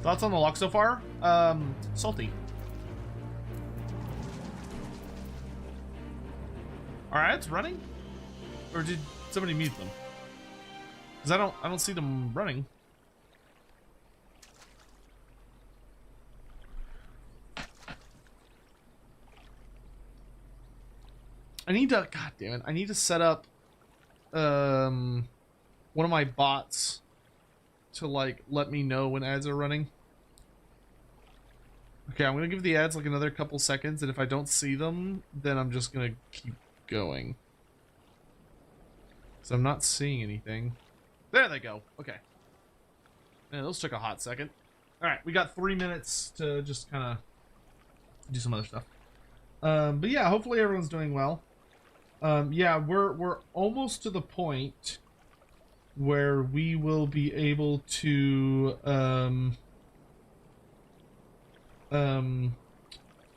thoughts on the lock so far? Salty. Alright, it's running? Or did somebody mute them? Because I don't see them running. I need to, god damn it, I need to set up one of my bots to like let me know when ads are running. Okay, I'm gonna give the ads like another couple seconds, and if I don't see them, then I'm just gonna keep going. So I'm not seeing anything. There they go. Okay. Yeah, those took a hot second. Alright, we got 3 minutes to just kind of do some other stuff. But yeah, hopefully everyone's doing well. Yeah, we're almost to the point where we will be able to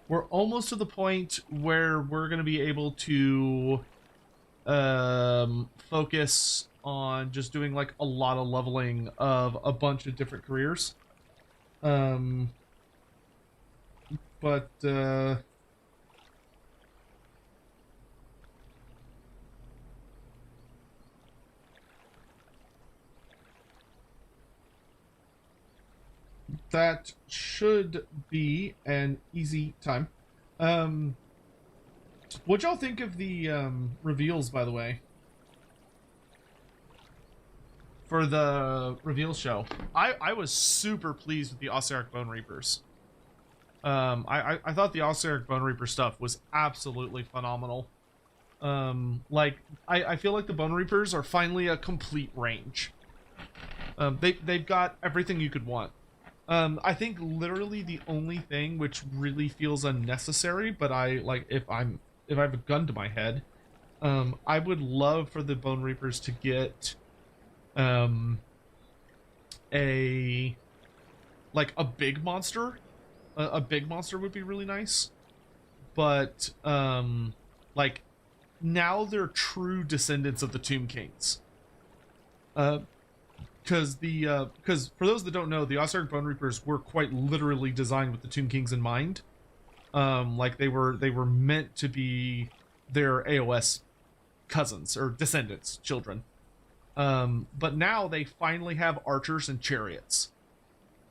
we're almost to the point where we're going to be able to focus on just doing like a lot of leveling of a bunch of different careers. But that should be an easy time. What'd y'all think of the reveals, by the way? For the reveal show. I was super pleased with the Ossiarch Bone Reapers. I thought the Ossiarch Bone Reaper stuff was absolutely phenomenal. Like, I feel like the Bone Reapers are finally a complete range. They've got everything you could want. I think literally the only thing which really feels unnecessary, but if I have a gun to my head, I would love for the Bone Reapers to get a big monster. A big monster would be really nice. But like now they're true descendants of the Tomb Kings. Because for those that don't know, the Ossiarch Bone Reapers were quite literally designed with the Tomb Kings in mind. Like they were meant to be their AOS cousins or descendants, children. But now they finally have archers and chariots.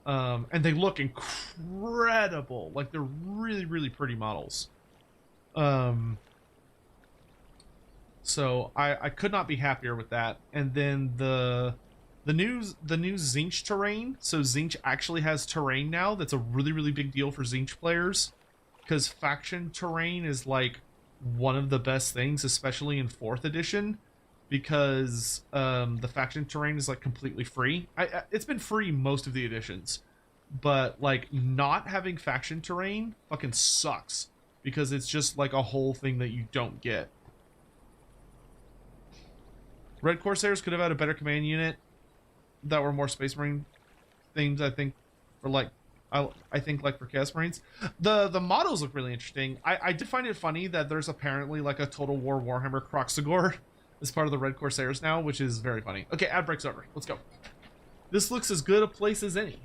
And they look incredible. Like they're really, really pretty models. So I could not be happier with that. And then the The new Zinch terrain. So Zinch actually has terrain now. That's a really big deal for Zinch players, because faction terrain is like one of the best things, especially in 4th edition, because the faction terrain is like completely free. It's been free most of the editions, but like not having faction terrain fucking sucks, because it's just like a whole thing that you don't get. Red Corsairs could have had a better command unit that were more Space Marine themes, I think, for like, I think like for Chaos Marines. The models look really interesting. I did find it funny that there's apparently like a Total War Warhammer Kroxigor as part of the Red Corsairs now, which is very funny. Okay, ad break's over. Let's go. This looks as good a place as any.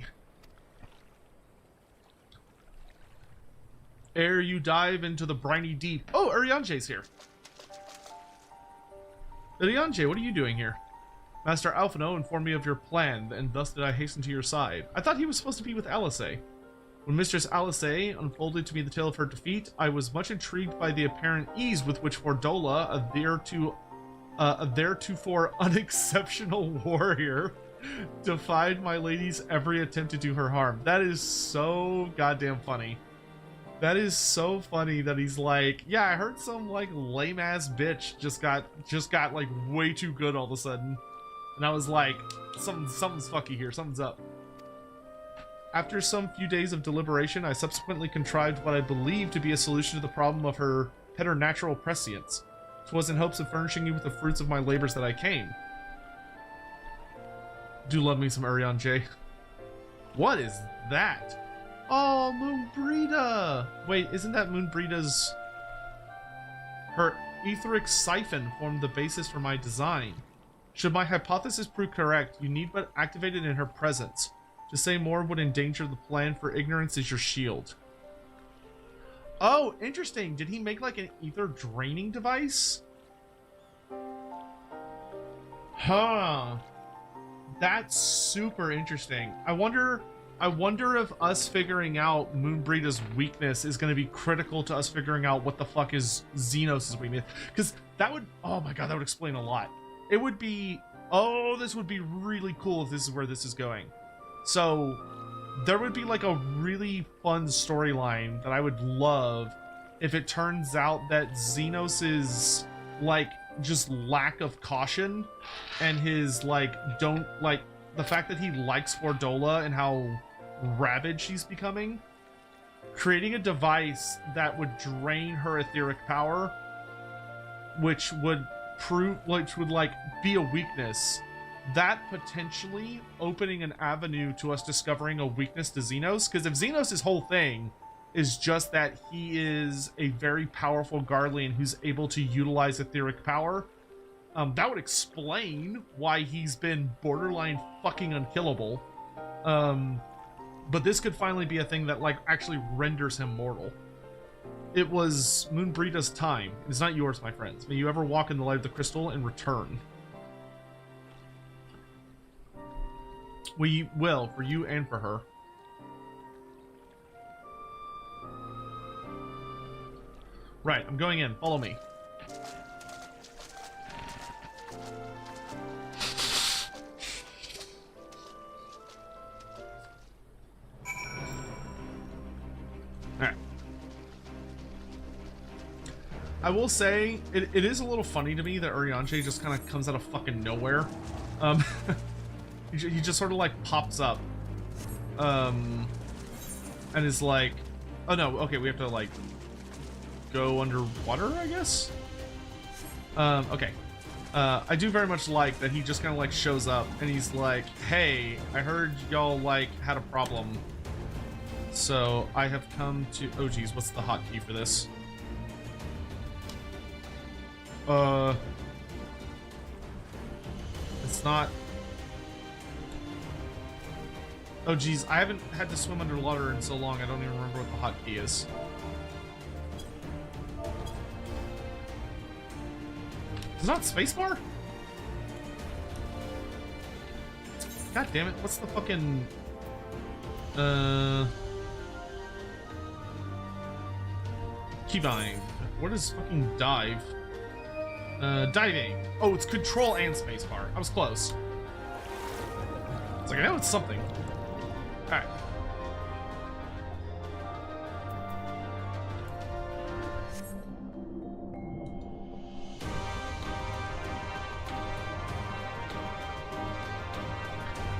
Ere you dive into the briny deep. Oh, Urianger's here. Urianger, what are you doing here? Master Alphino informed me of your plan, and thus did I hasten to your side. I thought he was supposed to be with Alice. When Mistress Alice unfolded to me the tale of her defeat, I was much intrigued by the apparent ease with which Fordola, a theretofore unexceptional warrior, defied my lady's every attempt to do her harm. That is so goddamn funny. That is so funny that he's like, yeah, I heard some like lame ass bitch just got like way too good all of a sudden. And I was like, something's fucky here, something's up. After some few days of deliberation, I subsequently contrived what I believed to be a solution to the problem of her preternatural prescience. 'Twas in hopes of furnishing you with the fruits of my labors that I came. Do love me some Urianger. What is that? Oh, Moonbrita! Wait, isn't that Moonbrita's... Her etheric siphon formed the basis for my design. Should my hypothesis prove correct, you need but activate it in her presence. To say more would endanger the plan, for ignorance is your shield. Oh, interesting. Did he make like an ether draining device? Huh. That's super interesting. I wonder if us figuring out Moonbrita's weakness is going to be critical to us figuring out what the fuck is Zenos' weakness. Because that would, oh my god, that would explain a lot. It would be, oh, this would be really cool if this is where this is going. So there would be like a really fun storyline that I would love if it turns out that Zenos' like just lack of caution and his like the fact that he likes Fordola and how rabid she's becoming, creating a device that would drain her etheric power, which would like be a weakness, that potentially opening an avenue to us discovering a weakness to Zenos. Because if Zenos' whole thing is just that he is a very powerful Garlean who's able to utilize etheric power, that would explain why he's been borderline fucking unkillable. But this could finally be a thing that like actually renders him mortal. It was Moonbrita's time. It's not yours, my friends. May you ever walk in the light of the crystal and return. We will, for you and for her. Right, I'm going in. Follow me. Alright. I will say, it is a little funny to me that Urianger just kind of comes out of fucking nowhere. He just sort of like pops up. And is like, oh no, okay, we have to like go underwater, I guess? Okay. I do very much like that he just kind of like shows up and he's like, hey, I heard y'all like had a problem. So I have come to, oh geez, what's the hotkey for this? It's not, oh geez, I haven't had to swim underwater in so long I don't even remember what the hotkey is. It's not spacebar? God damn it, what's the fucking... Keybind. What is fucking dive? Diving. Oh, it's control and spacebar. I was close. It's like, I know it's something. Alright.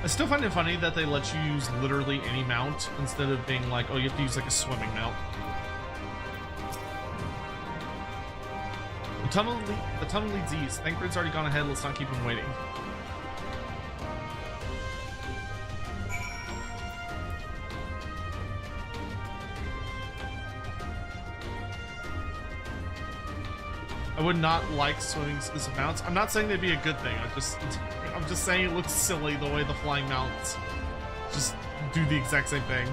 I still find it funny that they let you use literally any mount instead of being like, oh, you have to use like a swimming mount. The tunnel leads east. Thancred's already gone ahead. Let's not keep him waiting. I would not like swimming as mounts. I'm not saying they'd be a good thing. I'm just saying it looks silly the way the flying mounts just do the exact same thing.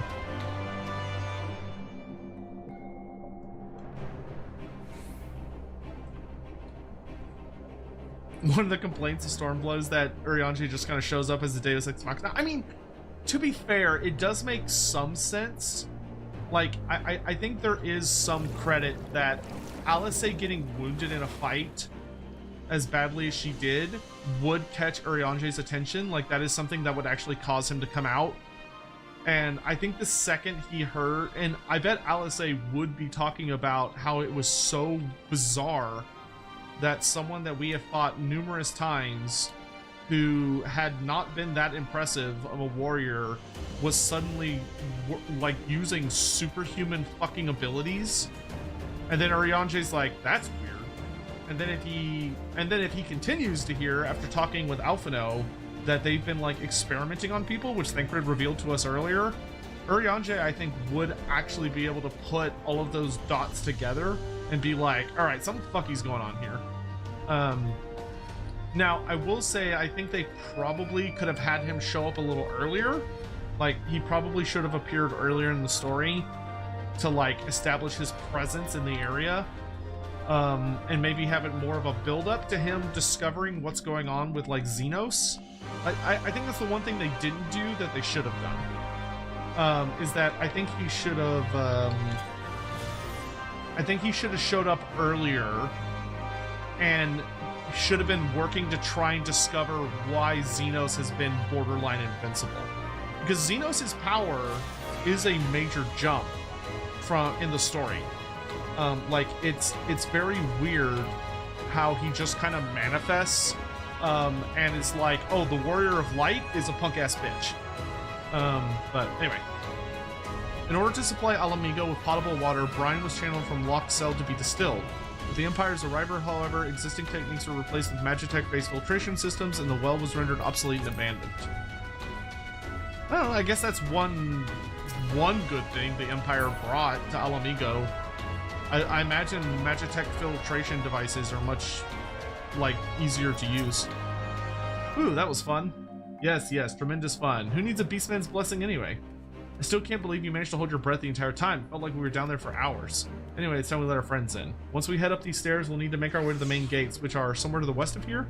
One of the complaints of Stormblood is that Urianger just kind of shows up as a Deus Ex Machina. I mean, to be fair, it does make some sense. Like, I think there is some credit that Alice getting wounded in a fight as badly as she did would catch Urianger's attention. Like, that is something that would actually cause him to come out. And I think the second he heard, and I bet Alice would be talking about how it was so bizarre that someone that we have fought numerous times who had not been that impressive of a warrior was suddenly like using superhuman fucking abilities. And then Urianger's like, that's weird. And then if he continues to hear after talking with Alphino that they've been like experimenting on people, which Thancred revealed to us earlier, Urianger, I think, would actually be able to put all of those dots together and be like, all right, something fucky's going on here. Now, I will say, I think they probably could have had him show up a little earlier. Like, he probably should have appeared earlier in the story to, like, establish his presence in the area. And maybe have it more of a build-up to him discovering what's going on with, like, Zenos. I think that's the one thing they didn't do that they should have done. Is that I think he should have... I think he should have showed up earlier and should have been working to try and discover why Zenos has been borderline invincible. Because Zenos' power is a major jump in the story. Like, it's very weird how he just kind of manifests and is like, oh, the Warrior of Light is a punk-ass bitch. But anyway. In order to supply Alamigo with potable water, brine was channeled from locked cell to be distilled. With the Empire's arrival, however, existing techniques were replaced with Magitech-based filtration systems, and the well was rendered obsolete and abandoned. I don't know, I guess that's one good thing the Empire brought to Alamigo. I imagine Magitech filtration devices are much, like, easier to use. Ooh, that was fun. Yes, tremendous fun. Who needs a Beastman's blessing anyway? I still can't believe you managed to hold your breath the entire time. Felt like we were down there for hours. Anyway, it's time we let our friends in. Once we head up these stairs, we'll need to make our way to the main gates, which are somewhere to the west of here.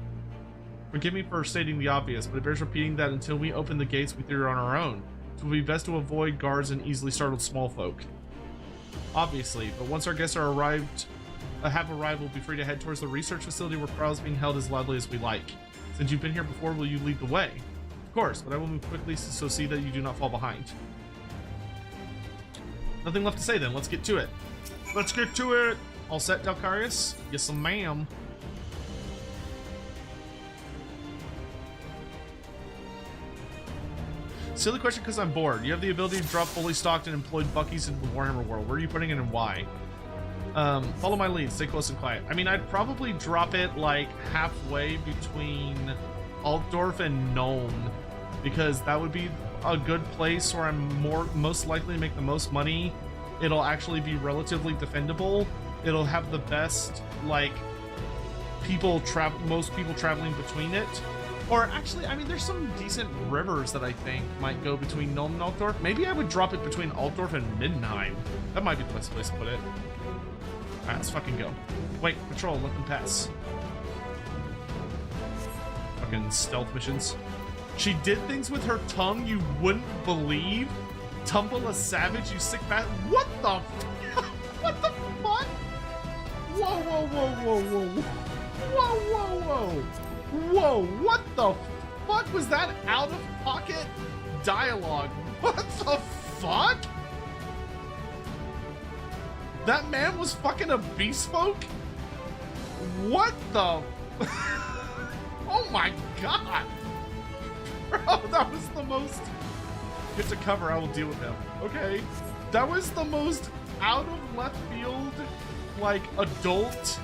Forgive me for stating the obvious, but it bears repeating that until we open the gates, we through on our own. So it will be best to avoid guards and easily startled small folk. Obviously, but once our guests have arrived, we'll be free to head towards the research facility where trials being held as loudly as we like. Since you've been here before, will you lead the way? Of course, but I will move quickly so see that you do not fall behind. Nothing left to say then, let's get to it. Let's get to it! All set, Delcarius? Yes, ma'am. Silly question because I'm bored. You have the ability to drop fully stocked and employed Buckies into the Warhammer world. Where are you putting it and why? Follow my lead, stay close and quiet. I mean, I'd probably drop it like halfway between Altdorf and Nuln, because that would be a good place where I'm most likely to make the most money. It'll actually be relatively defendable. It'll have the best, like, most people traveling between it. Or actually, I mean, there's some decent rivers that I think might go between Nuln and Altdorf. Maybe I would drop it between Altdorf and Middenheim. That might be the best place to put it. Alright, let's fucking go. Wait, patrol, let them pass. Fucking stealth missions. She did things with her tongue you wouldn't believe. Tumble a savage, you sick bat. What the? What the fuck? Whoa, whoa, whoa, whoa, whoa, whoa, whoa, whoa, whoa! What the fuck was that out of pocket dialogue? What the fuck? That man was fucking a beast folk? What the? Oh my god. Bro, that was the most... Get to cover, I will deal with him. Okay. That was the most out of left field, like, adult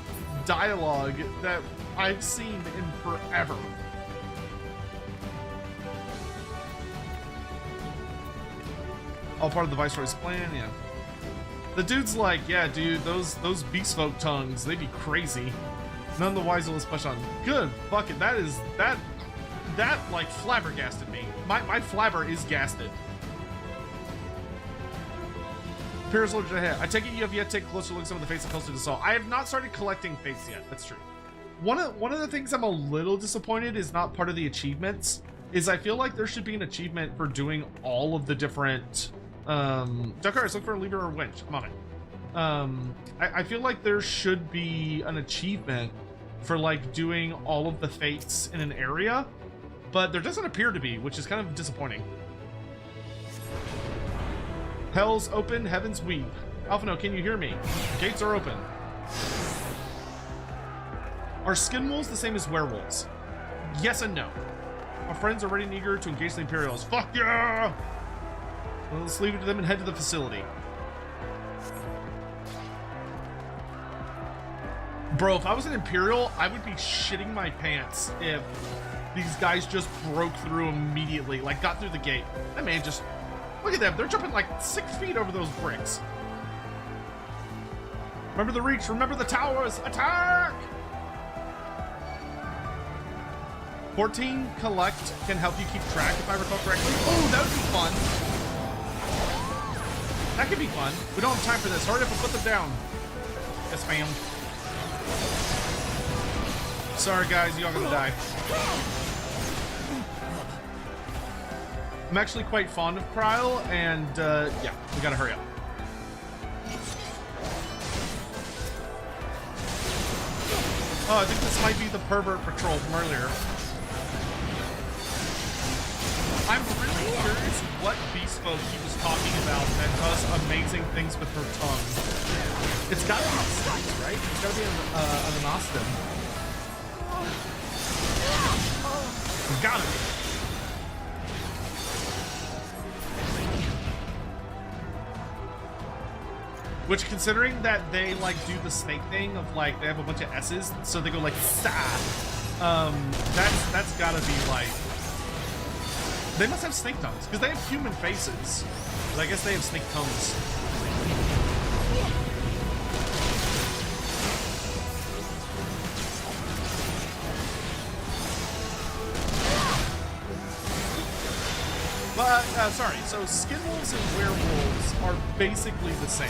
dialogue that I've seen in forever. All part of the Viceroy's plan, yeah. The dude's like, yeah, dude, those beast folk tongues, they be crazy. None of the wise will push on. Good fucking, that like flabbergasted me. My flabber is gasted. Imperial's looked ahead. I take it you have yet to take a closer look at some of the fates that close to the soul. I have not started collecting fates yet. That's true. One of the things I'm a little disappointed is not part of the achievements. Is I feel like there should be an achievement for doing all of the different Duckers, look for a lever or winch. I'm on it. I feel like there should be an achievement for like doing all of the fates in an area, but there doesn't appear to be, which is kind of disappointing. Hell's open, heavens weep. Alphino, can you hear me? Gates are open. Are skin wolves the same as werewolves? Yes and no. Our friends are ready and eager to engage the Imperials. Fuck yeah! Well, let's leave it to them and head to the facility. Bro, if I was an Imperial, I would be shitting my pants if these guys just broke through immediately, like got through the gate. That man just... Look at them, they're jumping like 6 feet over those bricks. Remember the reach, remember the towers, attack! 14 collect can help you keep track, if I recall correctly. Oh, that would be fun. That could be fun. We don't have time for this. Hurry up and put them down. Yes, ma'am. Sorry, guys, y'all gonna die. I'm actually quite fond of Krile, and yeah, we gotta hurry up. Oh, I think this might be the pervert patrol from earlier. I'm really curious what beast folk he was talking about that does amazing things with her tongue. It's gotta be Slice, right? It's gotta be an Anostin. It's gotta be. Which, considering that they like do the snake thing of like they have a bunch of S's, so they go like sa. That's gotta be like. They must have snake tongues because they have human faces, but I guess they have snake tongues. But, sorry, so skinwolves and werewolves are basically the same.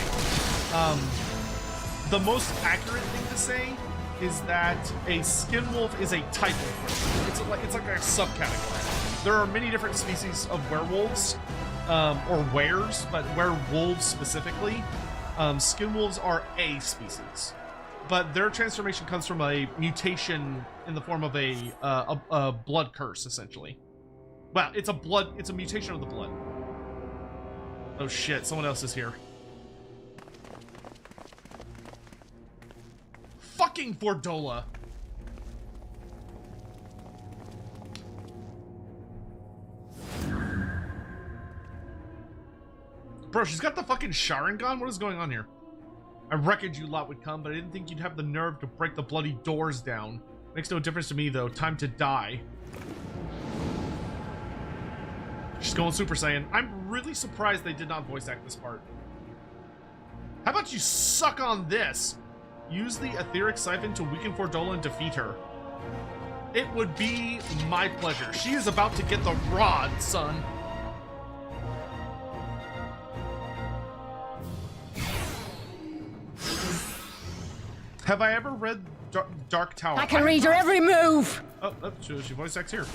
The most accurate thing to say is that a skinwolf is a type of werewolf. It's like a subcategory. There are many different species of werewolves, or weres, but werewolves specifically. Skinwolves are a species. But their transformation comes from a mutation in the form of a blood curse, essentially. Well, it's a mutation of the blood. Oh shit, someone else is here. Fucking Fordola. Bro, she's got the fucking Sharingan? What is going on here? I reckoned you lot would come, but I didn't think you'd have the nerve to break the bloody doors down. Makes no difference to me, though. Time to die. She's going Super Saiyan. I'm really surprised they did not voice act this part. How about you suck on this? Use the etheric siphon to weaken Fordola and defeat her. It would be my pleasure. She is about to get the rod, son. Have I ever read Dark Tower? I can read your every move! Oh, she voice acts here.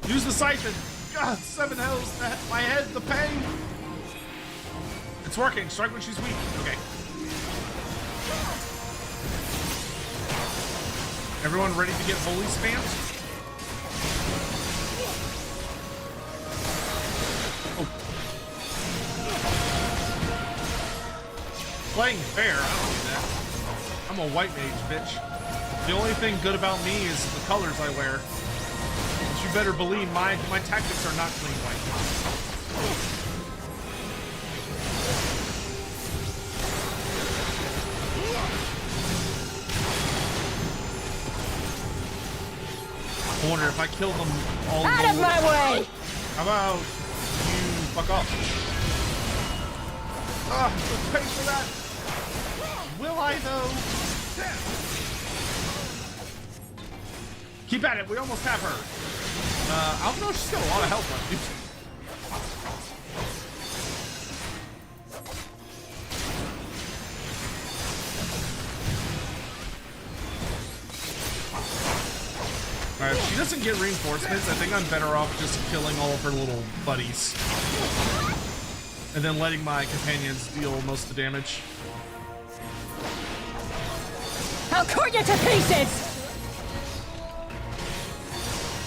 Use the siphon! God, 7 hells, my head, the pain! It's working, strike when she's weak. Okay. Everyone ready to get holy spammed? Oh. Playing fair, I don't do that. I'm a white mage, bitch. The only thing good about me is the colors I wear. But you better believe my tactics are not clean white. I wonder if I kill them all. Out of my way! How about you fuck off? Ah, let's pay for that. Will I though? Keep at it. We almost have her. I don't know. She's got a lot of health left, dude. Alright, if she doesn't get reinforcements, I think I'm better off just killing all of her little buddies. And then letting my companions deal most of the damage. I'll cut you to pieces!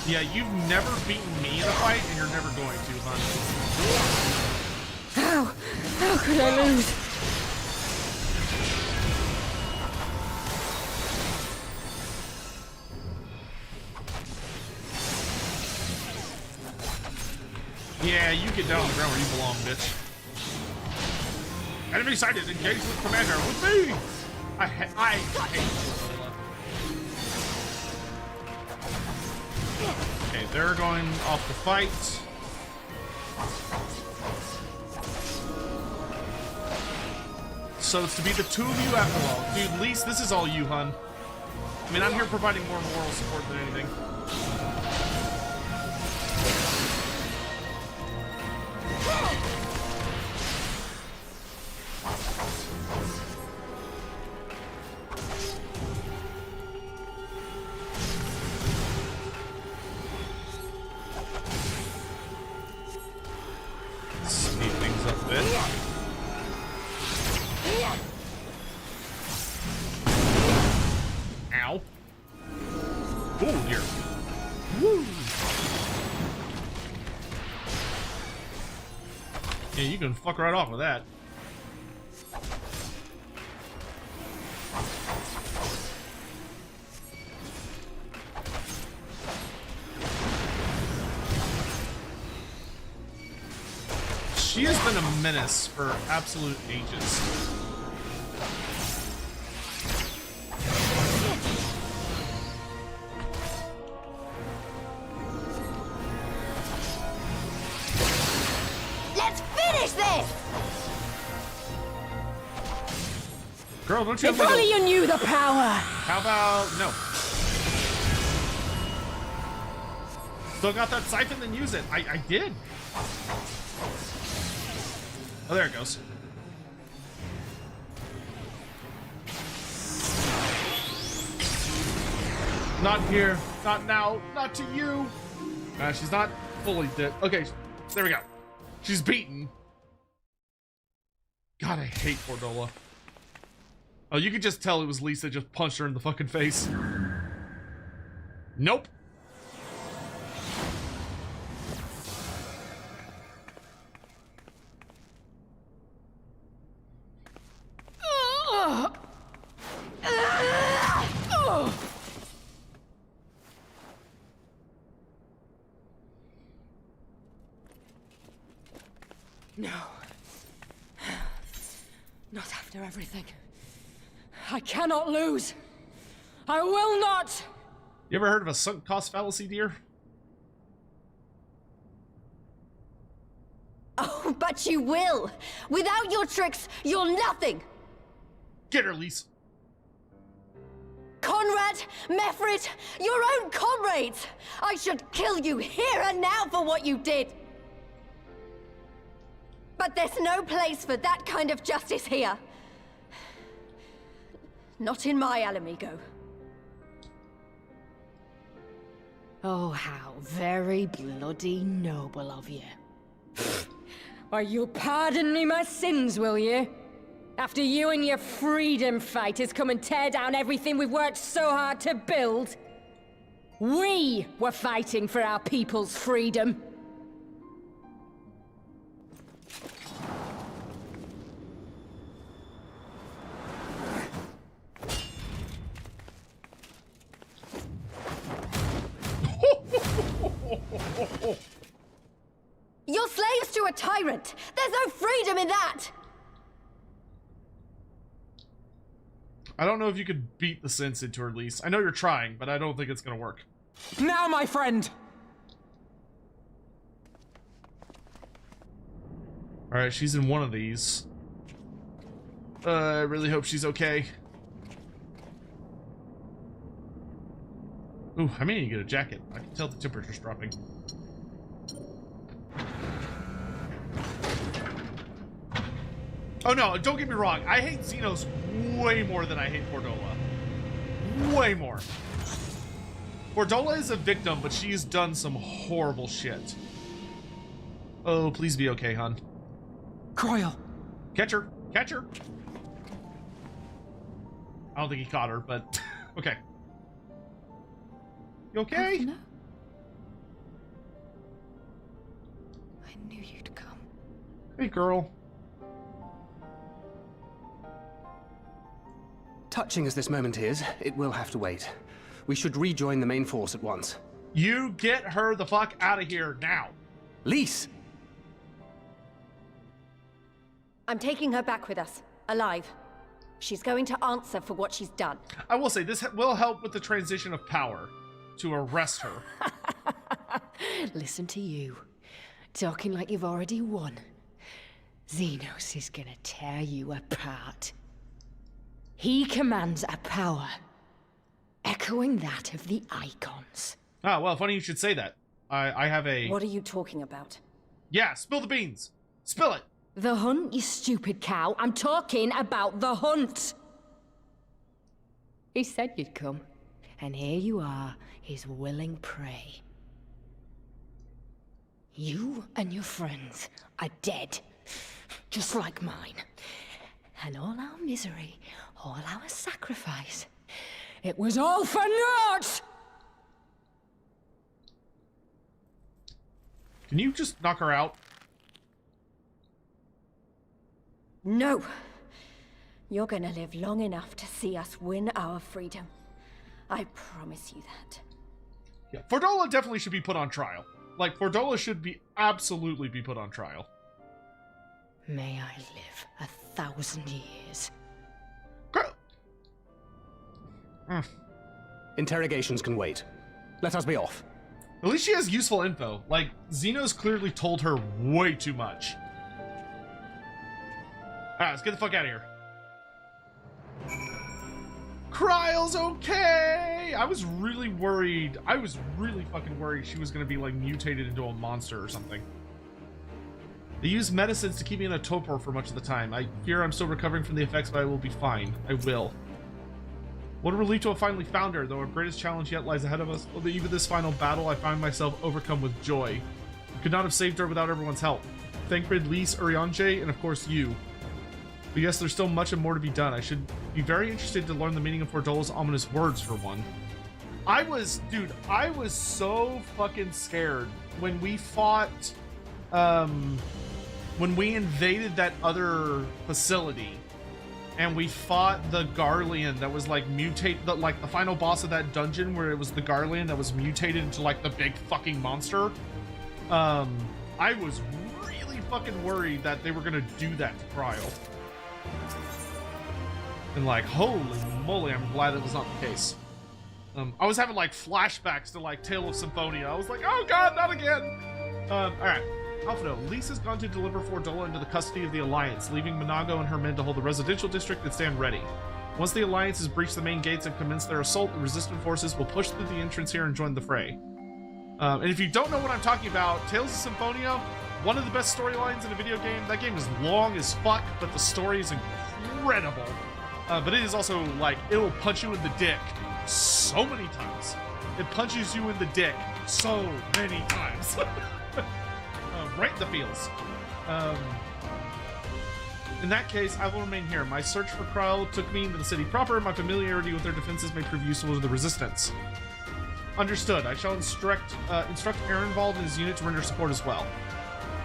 Yeah, you've never beaten me in a fight, and you're never going to, hon. How could I lose? Yeah, you get down on the ground where you belong, bitch. Enemy sighted, engage with commander, with me! I hate Fordola. Okay, they're going off the fight. So it's to be the two of you after all. Dude, at least this is all you, hun. I mean, I'm here providing more moral support than anything. Speed things up a bit. Ow. Oh dear. Woo. Yeah, you can fuck right off with that. She has been a menace for absolute ages. Let's finish this! Girl, don't you have If like only a... you knew the power! How about... No. Still got that siphon, then use it. I did. Oh, there it goes. Not here. Not now. Not to you. She's not fully dead. Okay, there we go. She's beaten. God, I hate Fordola. Oh, you could just tell it was Lisa just punched her in the fucking face. Nope. No. Not after everything. I cannot lose. I will not! You ever heard of a sunk cost fallacy, dear? Oh, but you will! Without your tricks, you're nothing! Get her, Lise. Conrad, Mefrit, your own comrades! I should kill you here and now for what you did! But there's no place for that kind of justice here. Not in my Alamigo. Oh, how very bloody noble of you. Why, you'll pardon me my sins, will you? After you and your freedom fighters come and tear down everything we've worked so hard to build, we were fighting for our people's freedom. You're slaves to a tyrant! There's no freedom in that! I don't know if you could beat the sense into her lease. I know you're trying, but I don't think it's gonna work. Now, my friend! Alright, she's in one of these. I really hope she's okay. Ooh, I may need to get a jacket. I can tell the temperature's dropping. Oh no, don't get me wrong. I hate Zenos way more than I hate Fordola. Way more. Fordola is a victim, but she's done some horrible shit. Oh, please be okay, hon. Krile! Catch her! Catch her! I don't think he caught her, but okay. You okay? No. I knew you'd come. Hey, girl. Touching as this moment is, it will have to wait. We should rejoin the main force at once. You get her the fuck out of here now. Lise! I'm taking her back with us, alive. She's going to answer for what she's done. I will say, this will help with the transition of power to arrest her. Listen to you, talking like you've already won. Zenos is gonna tear you apart. He commands a power, echoing that of the Icons. Ah, well, funny you should say that. I have a... What are you talking about? Yeah, spill the beans. Spill it. The hunt, you stupid cow. I'm talking about the hunt. He said you'd come, and here you are, his willing prey. You and your friends are dead, just like mine. And all our misery, all our sacrifice, it was all for naught! Can you just knock her out? No! You're gonna live long enough to see us win our freedom. I promise you that. Yeah, Fordola definitely should be put on trial. Like, Fordola should be absolutely be put on trial. May I live 1,000 years. Girl. Interrogations can wait. Let us be off. At least she has useful info. Like, Zenos clearly told her way too much. Alright, let's get the fuck out of here. Krile's okay! I was really worried. I was really fucking worried she was gonna be, like, mutated into a monster or something. They use medicines to keep me in a torpor for much of the time. I fear I'm still recovering from the effects, but I will be fine. I will. What a relief to have finally found her, though our greatest challenge yet lies ahead of us. Although even this final battle, I find myself overcome with joy. I could not have saved her without everyone's help. Thancred, Lise, Urianger, and of course you. But yes, there's still much and more to be done. I should be very interested to learn the meaning of Fordola's ominous words, for one. Dude, I was so fucking scared when we fought, when we invaded that other facility and we fought the Garlean that was like like the final boss of that dungeon where it was the Garlean that was mutated into like the big fucking monster. I was really fucking worried that they were gonna do that to Krile. And like, holy moly, I'm glad that was not the case. I was having like flashbacks to like Tale of Symphonia. I was like, oh god, not again. Alright. Alfredo, Lise has gone to deliver Fordola into the custody of the Alliance, leaving Minago and her men to hold the residential district and stand ready. Once the Alliance has breached the main gates and commenced their assault, the resistant forces will push through the entrance here and join the fray. And if you don't know what I'm talking about, Tales of Symphonia, one of the best storylines in a video game. That game is long as fuck, but the story is incredible. But it is also, like, it'll punch you in the dick so many times. It punches you in the dick so many times. Right in the feels. In that case, I will remain here. My search for Krile took me into the city proper. My familiarity with their defenses may prove useful to the resistance. Understood. I shall instruct Ehrenwald and his unit to render support as well.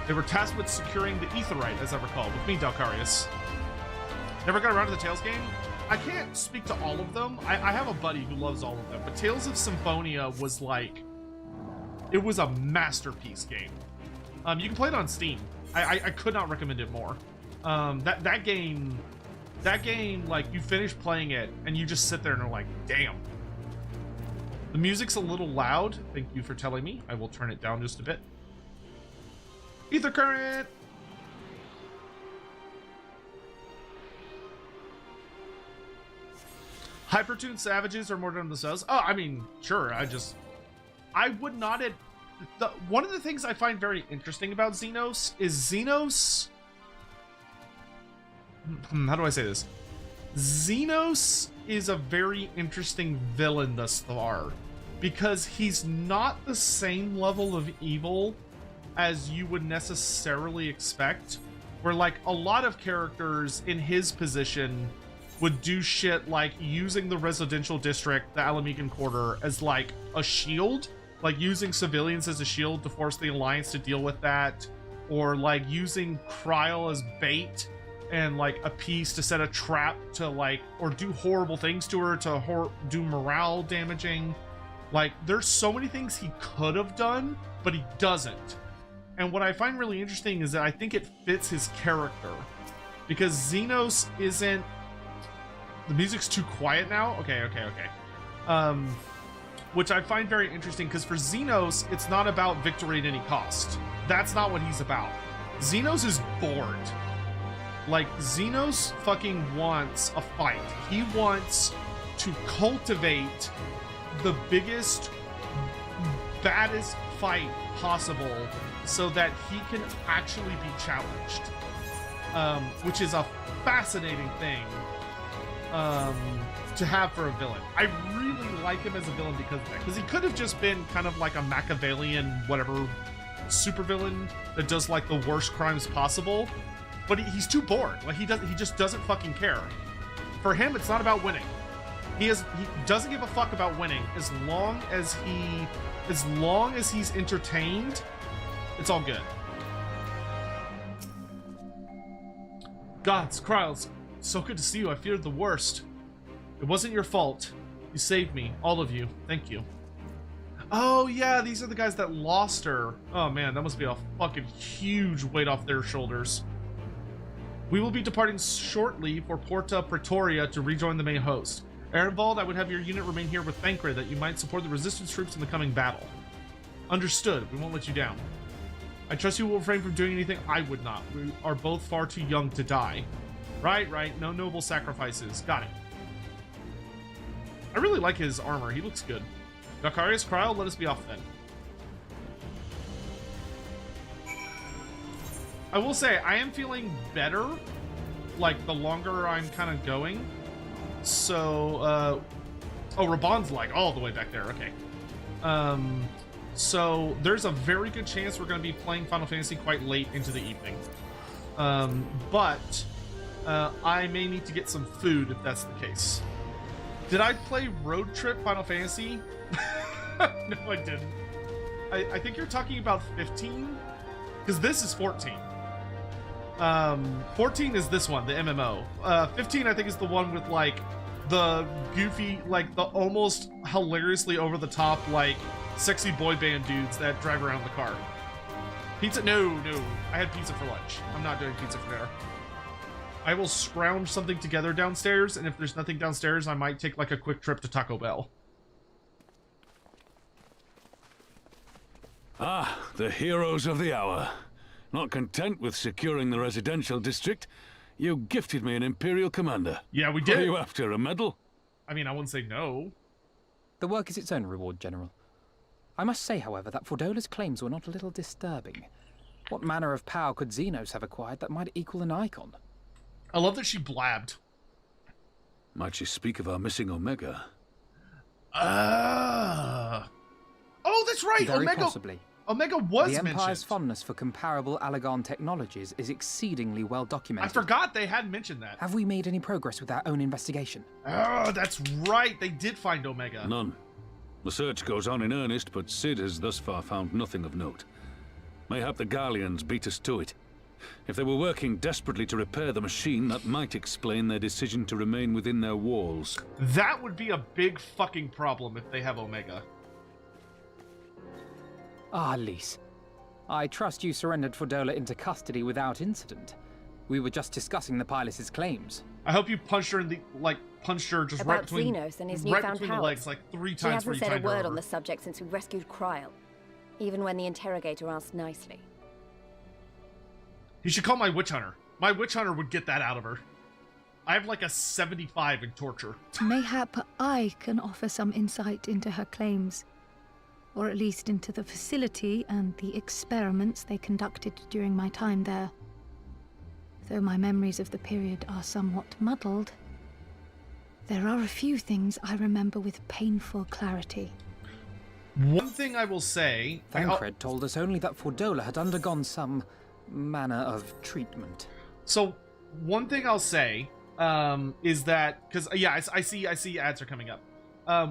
They were tasked with securing the Aetheryte, as I recall, with me, Dalcarius. Never got around to the Tales game? I can't speak to all of them. I have a buddy who loves all of them, but Tales of Symphonia was like... It was a masterpiece game. You can play it on Steam. I could not recommend it more. That game, like, you finish playing it, and you just sit there and are like, damn. The music's a little loud. Thank you for telling me. I will turn it down just a bit. Ether current! Hypertuned savages are more than themselves. Oh, I mean, sure. I would not have... One of the things I find very interesting about Zenos is Zenos... How do I say this? Zenos is a very interesting villain thus far, because he's not the same level of evil as you would necessarily expect, where like a lot of characters in his position would do shit like using the residential district, the Alamican Quarter, as like a shield, like using civilians as a shield to force the Alliance to deal with that, or like using Krile as bait and like a piece to set a trap to like, or do horrible things to her to do morale damaging. Like, there's so many things he could have done, but he doesn't. And what I find really interesting is that I think it fits his character, because Zenos isn't... The music's too quiet now? Okay. Which I find very interesting, because for Zenos, it's not about victory at any cost. That's not what he's about. Zenos is bored. Like, Zenos fucking wants a fight. He wants to cultivate the biggest, baddest fight possible so that he can actually be challenged. Which is a fascinating thing to have for a villain. I really like him as a villain because of that. Because he could have just been kind of like a Machiavellian, whatever, supervillain that does like the worst crimes possible. But he's too bored. Like, he just doesn't fucking care. For him, it's not about winning. He doesn't give a fuck about winning. As long as he's entertained, it's all good. Gods, Kriles, so good to see you. I feared the worst. It wasn't your fault. You saved me, all of you. Thank you. Oh yeah, these are the guys that lost her. Oh man, that must be a fucking huge weight off their shoulders. We will be departing shortly for Porta Pretoria to rejoin the main host. Ehrenwald, I would have your unit remain here with Thancred that you might support the resistance troops in the coming battle. Understood. We won't let you down. I trust you will refrain from doing anything I would not. We are both far too young to die. Right. No noble sacrifices. Got it. I really like his armor. He looks good. Dalcarius, Krile, let us be off then. I will say, I am feeling better, like, the longer I'm kind of going. So, oh, Raban's, like, all the way back there. Okay. So, there's a very good chance we're going to be playing Final Fantasy quite late into the evening. But I may need to get some food if that's the case. Did I play Road Trip Final Fantasy? No, I didn't. I think you're talking about 15? Because this is 14. 14 is this one, the MMO. 15, I think, is the one with, like, the goofy, like, the almost hilariously over-the-top, like, sexy boy band dudes that drive around the car. Pizza? No. I had pizza for lunch. I'm not doing pizza for dinner. I will scrounge something together downstairs, and if there's nothing downstairs, I might take, like, a quick trip to Taco Bell. Ah, the heroes of the hour. Not content with securing the residential district, you gifted me an Imperial commander. Yeah, we What did. are you after, a medal? I mean, I wouldn't say no. The work is its own reward, General. I must say, however, that Fordola's claims were not a little disturbing. What manner of power could Zenos have acquired that might equal an icon? I love that she blabbed. Might she speak of our missing Omega? Oh, that's right. Very Omega. possibly. Omega was The Empire's mentioned. fondness for comparable Allagan technologies is exceedingly well I documented. forgot they had mentioned that. Have we made any progress with our own investigation? Oh, that's right. They did find Omega. None. The search goes on in earnest, but Sid has thus far found nothing of note. Mayhap the Garleans beat us to it. If they were working desperately to repair the machine, that might explain their decision to remain within their walls. That would be a big fucking problem if they have Omega. Ah, Lise. I trust you surrendered Fordola into custody without incident. We were just discussing the pilot's claims. I hope you punched her in the, punched her just right About between, Zenos and his right newfound between the powers. legs, like 3 She times hasn't where you said a tied her word over. on the subject since we rescued Krile, even when the interrogator asked nicely. You should call my witch hunter. My witch hunter would get that out of her. I have like a 75 in torture. Mayhap I can offer some insight into her claims, or at least into the facility and the experiments they conducted during my time there. Though my memories of the period are somewhat muddled, there are a few things I remember with painful clarity. One thing I will say... Thancred told us only that Fordola had undergone some manner of treatment. So, one thing I'll say is that... Because, yeah, I see ads are coming up.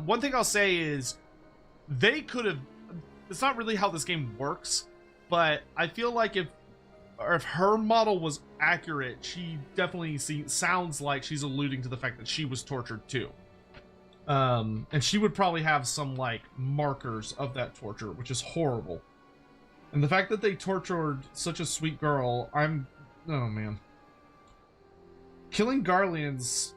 One thing I'll say is... They could have... It's not really how this game works, but I feel like if her model was accurate, she definitely sounds like she's alluding to the fact that she was tortured too. And she would probably have some, markers of that torture, which is horrible. And the fact that they tortured such a sweet girl, oh man. Killing Garleans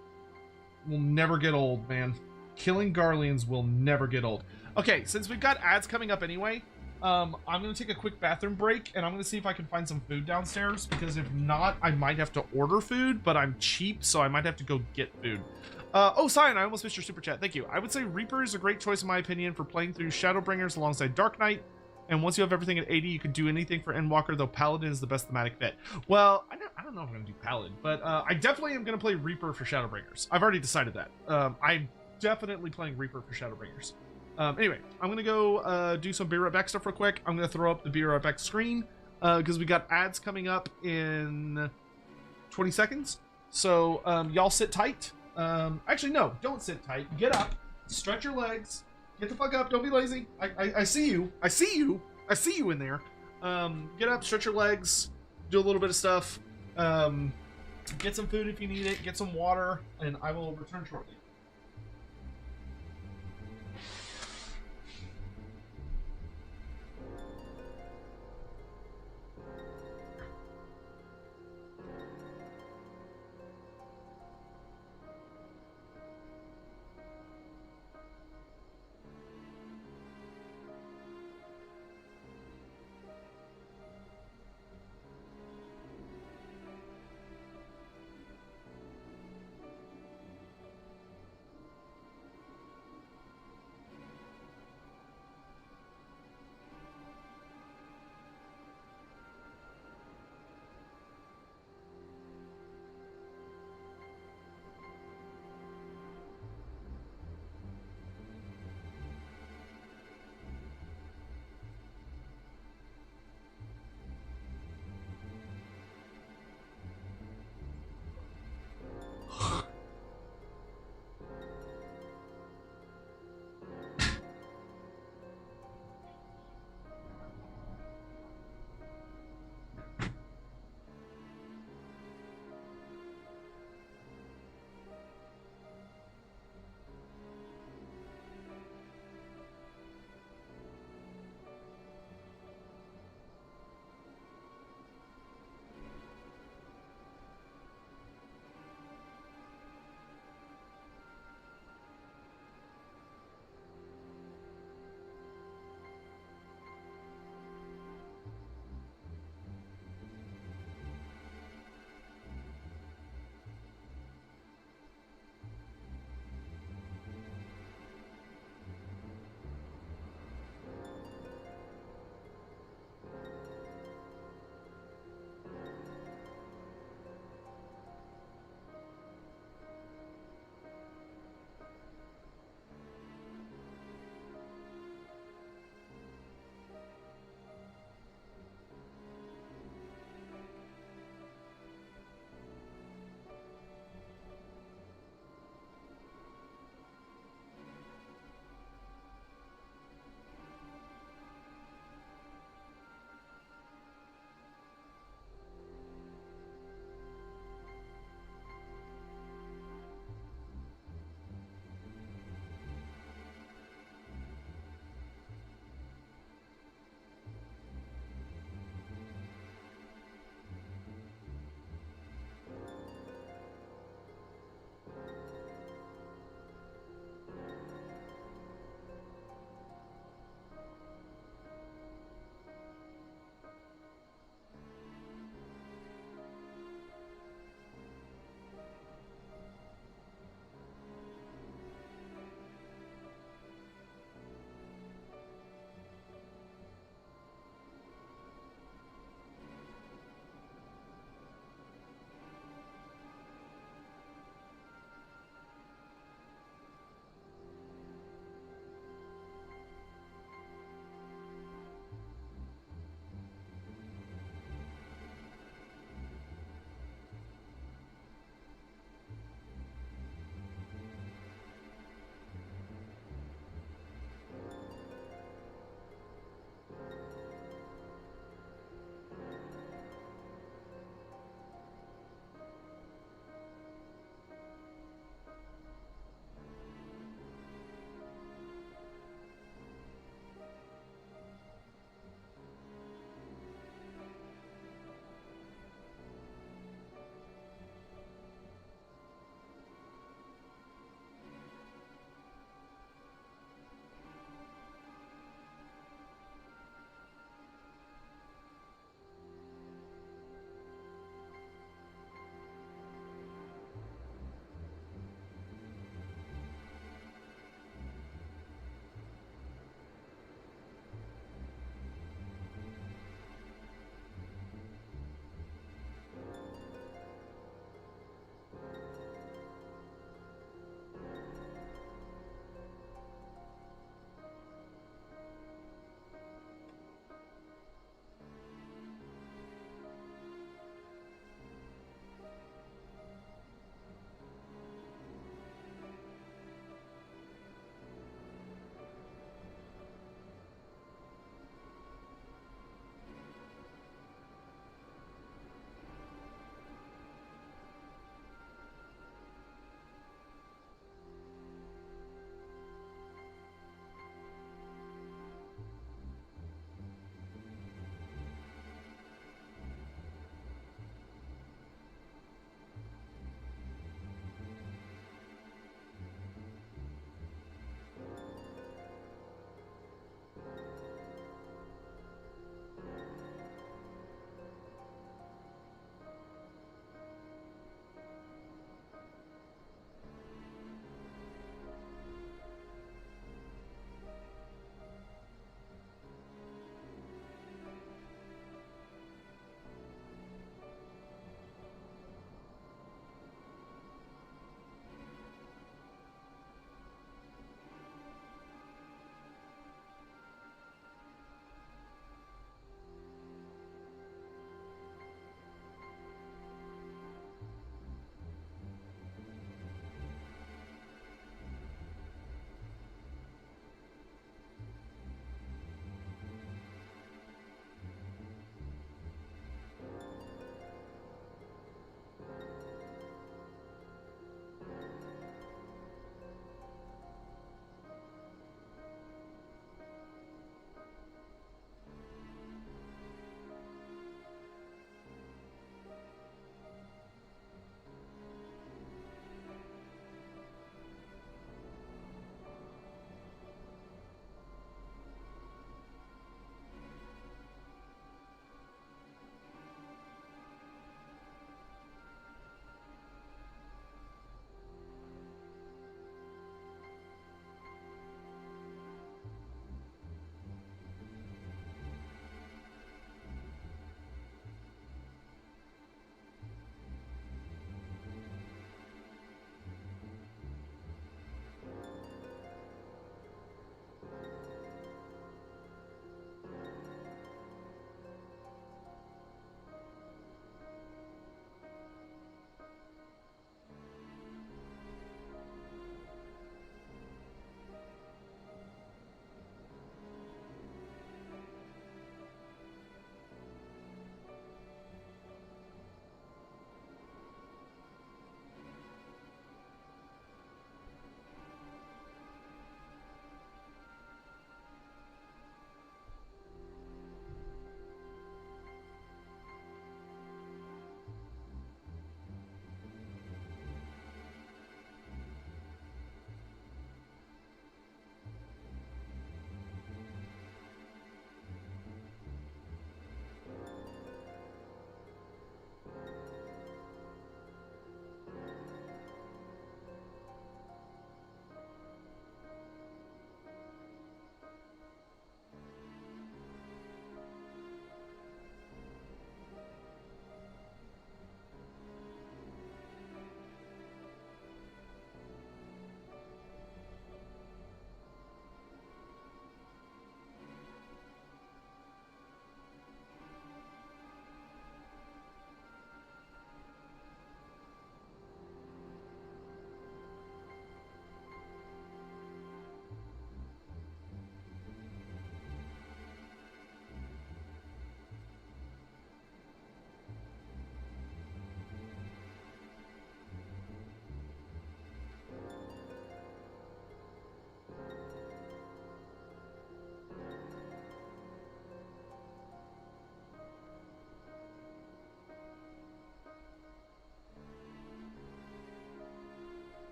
will never get old, man. Killing Garleans will never get old. Okay, since we've got ads coming up anyway, I'm going to take a quick bathroom break, and I'm going to see if I can find some food downstairs, because if not, I might have to order food, but I'm cheap, so I might have to go get food. Oh, Cyan, I almost missed your super chat. Thank you. I would say Reaper is a great choice, in my opinion, for playing through Shadowbringers alongside Dark Knight, and once you have everything at 80, you can do anything for Endwalker, though Paladin is the best thematic fit. Well, I don't know if I'm going to do Paladin, but I definitely am going to play Reaper for Shadowbringers. I've already decided that. I'm definitely playing Reaper for Shadowbringers. Anyway, I'm gonna go do some Be Right Back stuff real quick. I'm gonna throw up the Be Right Back screen because we got ads coming up in 20 seconds. So y'all sit tight. Actually, no, don't sit tight. Get up, stretch your legs, get the fuck up. Don't be lazy. I see you. I see you. I see you in there. Get up, stretch your legs, do a little bit of stuff. Get some food if you need it. Get some water, and I will return shortly.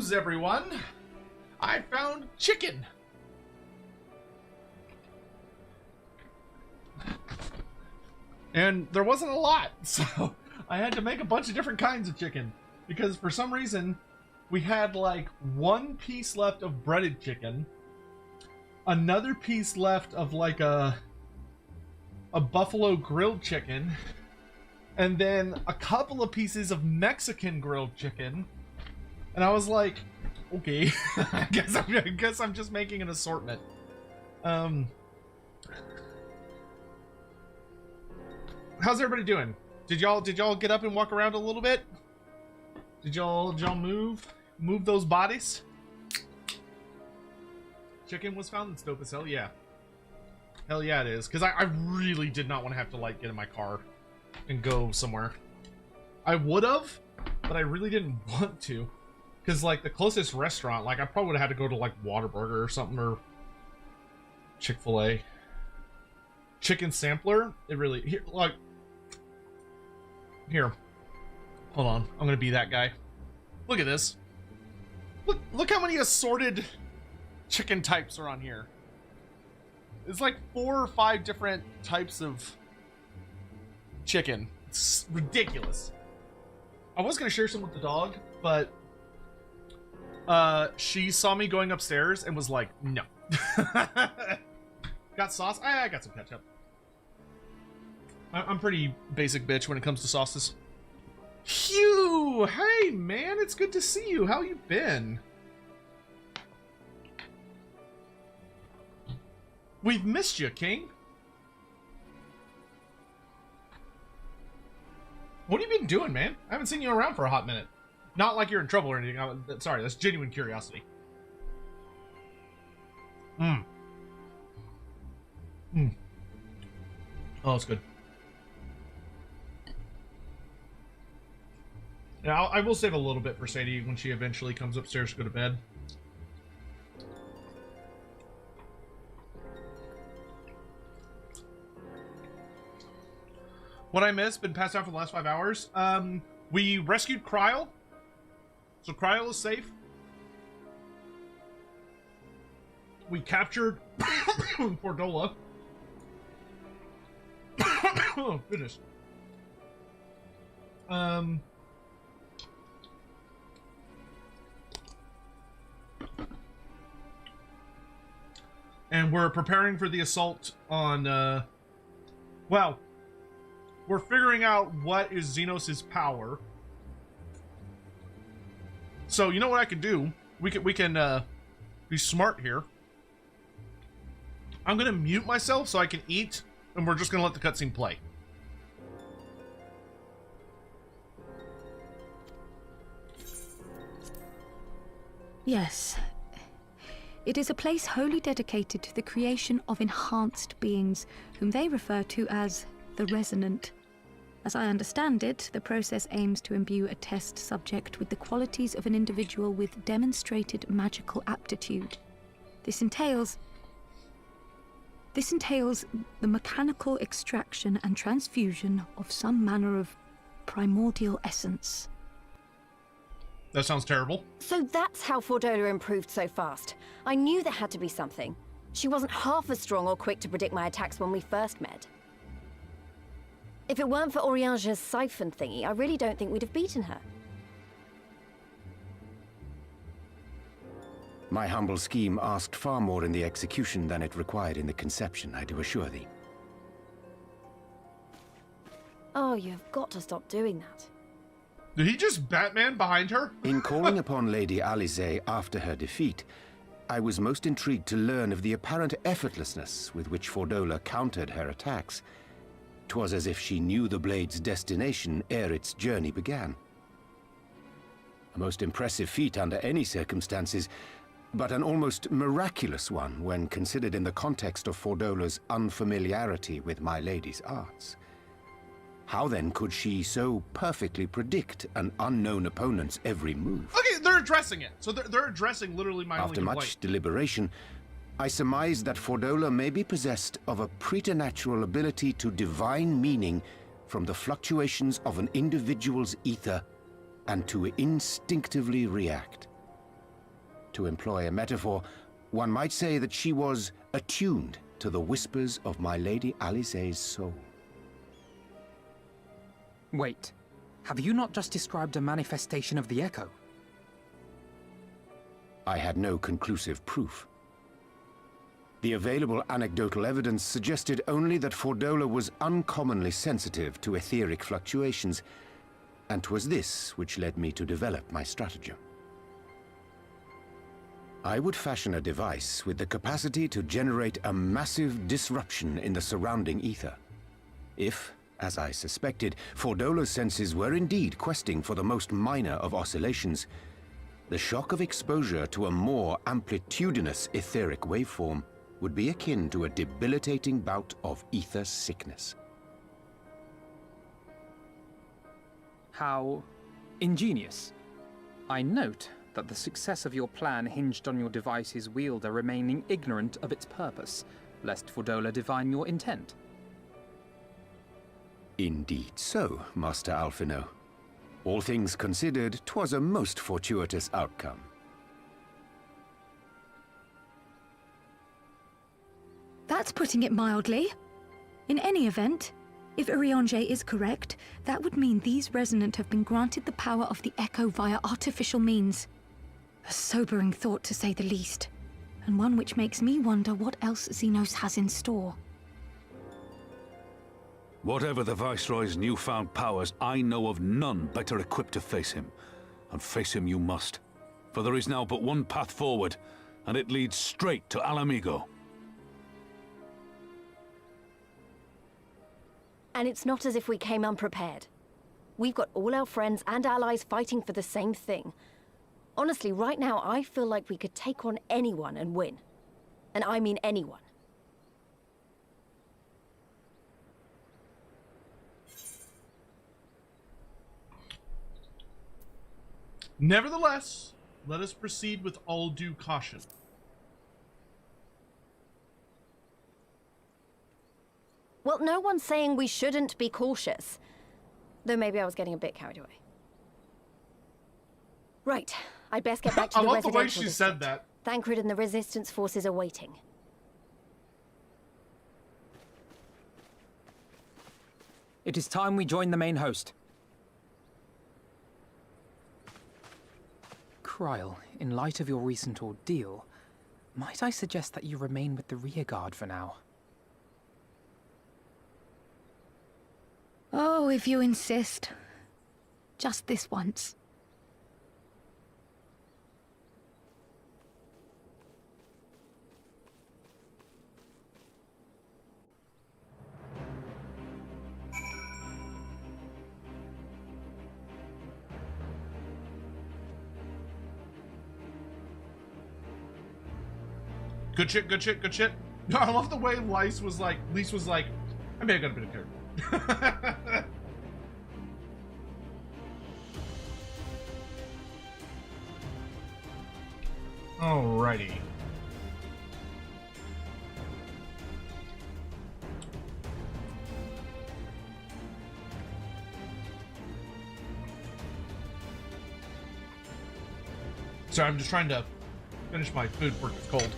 news, everyone! I found chicken! And there wasn't a lot, so I had to make a bunch of different kinds of chicken. Because for some reason, we had like one piece left of breaded chicken, another piece left of like a buffalo grilled chicken, and then a couple of pieces of Mexican grilled chicken. And I was like, okay, I guess I'm just making an assortment. How's everybody doing? Did y'all get up and walk around a little bit? Did y'all move those bodies? Chicken was found. It's dope as hell. Yeah, hell yeah it is. Because I really did not want to have to like get in my car and go somewhere. I would have, but I really didn't want to. Because like the closest restaurant, like I probably would have had to go to like Whataburger or something, or Chick-fil-A. Chicken sampler. It really here. Hold on. I'm gonna be that guy. Look at this. Look how many assorted chicken types are on here. It's like 4 or 5 different types of chicken. It's ridiculous. I was gonna share some with the dog, but she saw me going upstairs and was like, no. Got sauce? I got some ketchup. I'm pretty basic bitch when it comes to sauces. Hugh! Hey, man, it's good to see you. How you been? We've missed you, King. What have you been doing, man? I haven't seen you around for a hot minute. Not like you're in trouble or anything. Sorry, that's genuine curiosity. Oh, that's good. Yeah, I will save a little bit for Sadie when she eventually comes upstairs to go to bed. What I missed, been passed out for the last 5 hours. We rescued Krile. So Krile is safe. We captured Fordola. Oh, goodness. And we're preparing for the assault on, well, we're figuring out what is Zenos' power. So, you know what I can do? We can be smart here. I'm gonna mute myself so I can eat, and we're just gonna let the cutscene play. Yes. It is a place wholly dedicated to the creation of enhanced beings, whom they refer to as the Resonant. As I understand it, the process aims to imbue a test subject with the qualities of an individual with demonstrated magical aptitude. This entails the mechanical extraction and transfusion of some manner of primordial essence. That sounds terrible. So that's how Fordola improved so fast. I knew there had to be something. She wasn't half as strong or quick to predict my attacks when we first met. If it weren't for Oriange's siphon thingy, I really don't think we'd have beaten her. My humble scheme asked far more in the execution than it required in the conception, I do assure thee. Oh, you've got to stop doing that. Did he just Batman behind her? In calling upon Lady Alisaie after her defeat, I was most intrigued to learn of the apparent effortlessness with which Fordola countered her attacks. 'Twas as if she knew the blade's destination ere its journey began. A most impressive feat under any circumstances, but an almost miraculous one when considered in the context of Fordola's unfamiliarity with my lady's arts. How then could she so perfectly predict an unknown opponent's every move? Okay, they're addressing it. So they're addressing literally my only After complaint. much deliberation, I surmise that Fordola may be possessed of a preternatural ability to divine meaning from the fluctuations of an individual's ether and to instinctively react. To employ a metaphor, one might say that she was attuned to the whispers of my Lady Alize's soul. Wait, have you not just described a manifestation of the Echo? I had no conclusive proof. The available anecdotal evidence suggested only that Fordola was uncommonly sensitive to etheric fluctuations, and 'twas this which led me to develop my stratagem. I would fashion a device with the capacity to generate a massive disruption in the surrounding ether. If, as I suspected, Fordola's senses were indeed questing for the most minor of oscillations, the shock of exposure to a more amplitudinous etheric waveform would be akin to a debilitating bout of ether sickness. How ingenious. I note that the success of your plan hinged on your device's wielder remaining ignorant of its purpose, lest Fordola divine your intent. Indeed so, Master Alphino. All things considered, 'twas a most fortuitous outcome. That's putting it mildly. In any event, if Urianger is correct, that would mean these Resonant have been granted the power of the Echo via artificial means. A sobering thought, to say the least, and one which makes me wonder what else Zenos has in store. Whatever the Viceroy's newfound powers, I know of none better equipped to face him. And face him you must. For there is now but one path forward, and it leads straight to Alamigo. And it's not as if we came unprepared. We've got all our friends and allies fighting for the same thing. Honestly, right now, I feel like we could take on anyone and win. And I mean anyone. Nevertheless, let us proceed with all due caution. Well, no one's saying we shouldn't be cautious. Though maybe I was getting a bit carried away. Right, I'd best get back to I the love the residential way she district. said that. Thancred and the Resistance forces are waiting. It is time we join the main host. Krile, in light of your recent ordeal, might I suggest that you remain with the rearguard for now? Oh, if you insist. Just this once. Good shit, good shit, good shit. I love the way Lise was like, I may have got a bit of character. Alrighty. Sorry, I'm just trying to finish my food before it gets cold.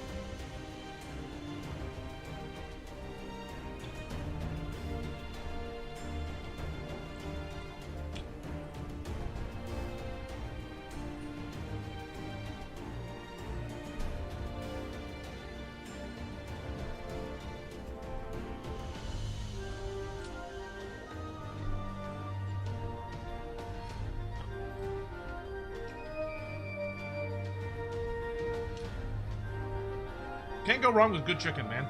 Can't go wrong with good chicken, man.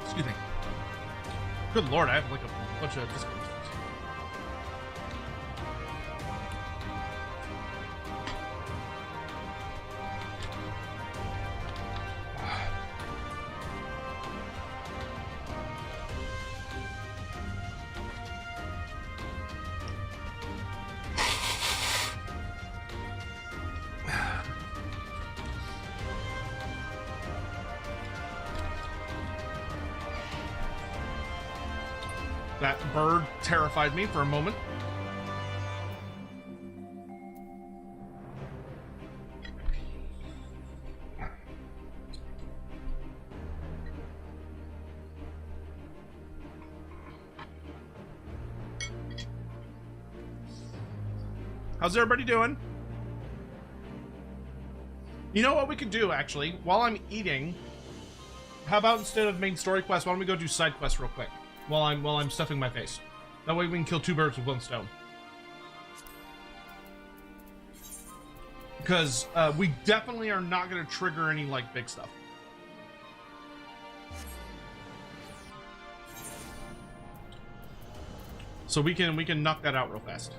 Excuse me. Good lord, I have like a bunch of Discord. That bird terrified me for a moment. How's everybody doing? You know what we could do, actually? While I'm eating, how about instead of main story quest, why don't we go do side quests real quick? While I'm stuffing my face. That way we can kill 2 birds with 1 stone. Because we definitely are not going to trigger any, like, big stuff. So we can knock that out real fast.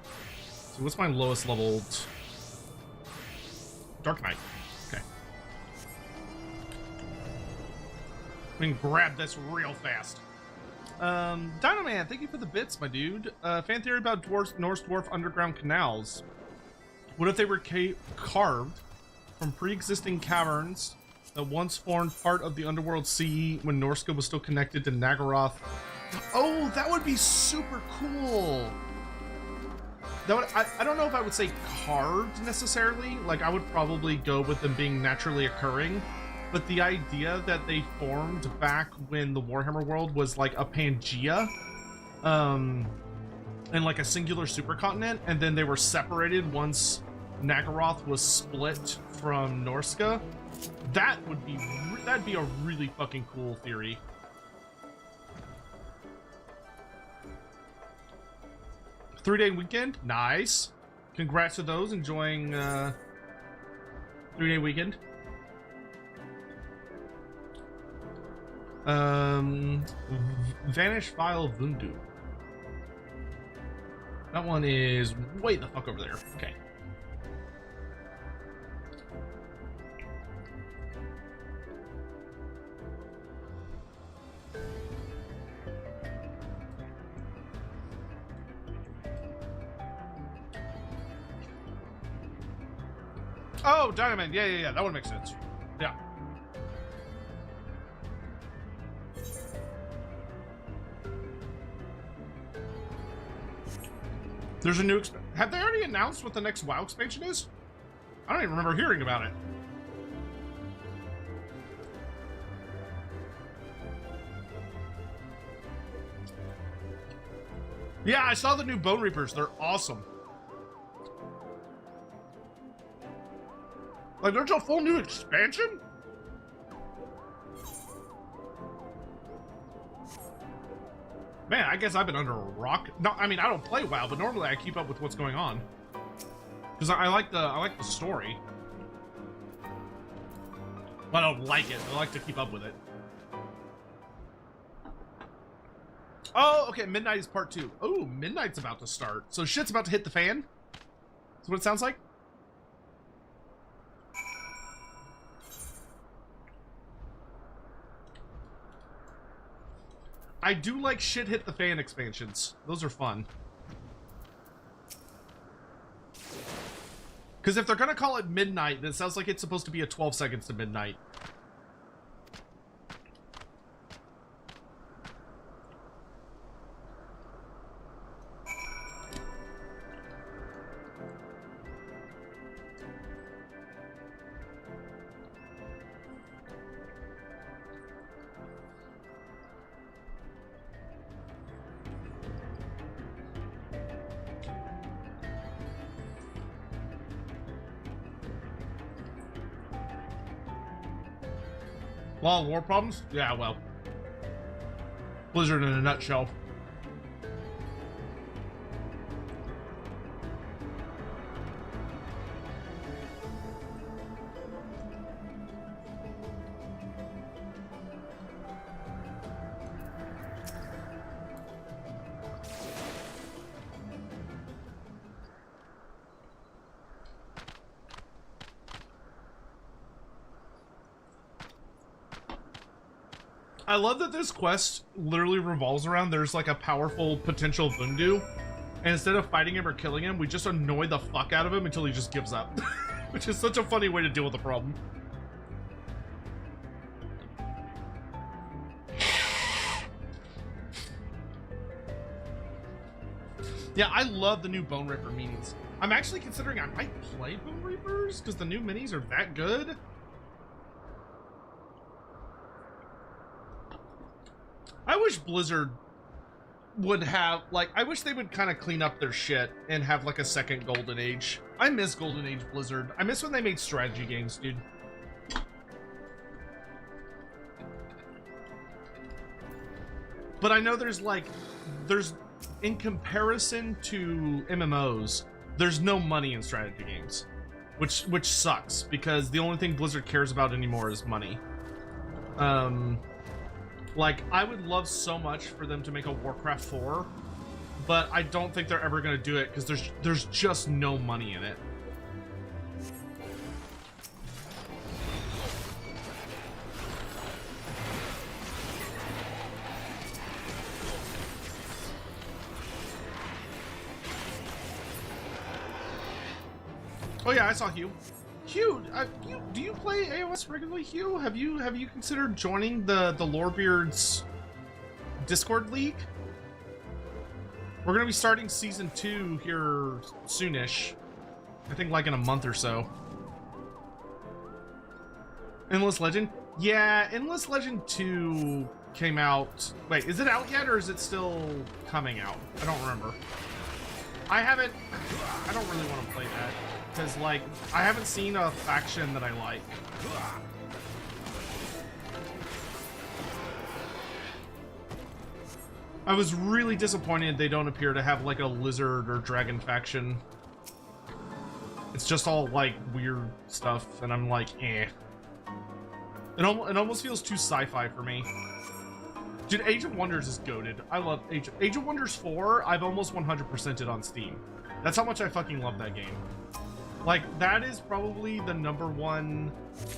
So what's my lowest leveled? Dark Knight. Okay. We can grab this real fast. Dino Man, thank you for the bits, my dude. Fan theory about Norse dwarf underground canals. What if they were carved from pre-existing caverns that once formed part of the underworld sea when Norska was still connected to Nagaroth? Oh, that would be super cool. That would, I don't know if I would say carved necessarily. Like, I would probably go with them being naturally occurring. But the idea that they formed back when the Warhammer world was like a Pangea, and like a singular supercontinent, and then they were separated once Nagaroth was split from Norska, that'd be a really fucking cool theory. Three-day weekend, nice. Congrats to those enjoying 3-day weekend. Vanish File Vundu. That one is way the fuck over there. Okay. Oh, Diamond. Yeah. That would make sense. Yeah. There's a new have they already announced what the next WoW expansion is? I don't even remember hearing about it. Yeah, I saw the new Bone Reapers. They're awesome. Like, there's a full new expansion? Man, I guess I've been under a rock. No, I mean, I don't play WoW, but normally I keep up with what's going on. Because I like the story. But I don't like it. I like to keep up with it. Oh, okay, Midnight is part 2. Oh, Midnight's about to start. So shit's about to hit the fan? That's what it sounds like? I do like shit hit the fan expansions. Those are fun. Because if they're gonna call it Midnight, then it sounds like it's supposed to be a 12 seconds to midnight. Law of War problems? Yeah, well. Blizzard in a nutshell. I love that this quest literally revolves around there's like a powerful potential Vundu, and instead of fighting him or killing him, we just annoy the fuck out of him until he just gives up. Which is such a funny way to deal with the problem. Yeah, I love the new Bone Ripper minis. I'm actually considering I might play Bone Reapers because the new minis are that good. I wish Blizzard would have, like, I wish they would kind of clean up their shit and have like a second Golden Age. I miss Golden Age Blizzard. I miss when they made strategy games, dude. But I know there's in comparison to MMOs, there's no money in strategy games, which sucks because the only thing Blizzard cares about anymore is money. Like, I would love so much for them to make a Warcraft 4, but I don't think they're ever going to do it because there's just no money in it. Oh yeah, I saw Hugh. Hugh, do you play AOS regularly, Hugh? Have you considered joining the Lorebeards Discord League? We're gonna be starting season 2 here soonish. I think like in a month or so. Endless Legend? Yeah, Endless Legend 2 came out. Wait, is it out yet or is it still coming out? I don't remember. I don't really want to play that. Because, like, I haven't seen a faction that I like. I was really disappointed they don't appear to have, like, a lizard or dragon faction. It's just all, like, weird stuff, and I'm like, eh. It almost feels too sci-fi for me. Dude, Age of Wonders is goated. I love Age of Wonders 4, I've almost 100%ed on Steam. That's how much I fucking love that game. Like, that is probably the #1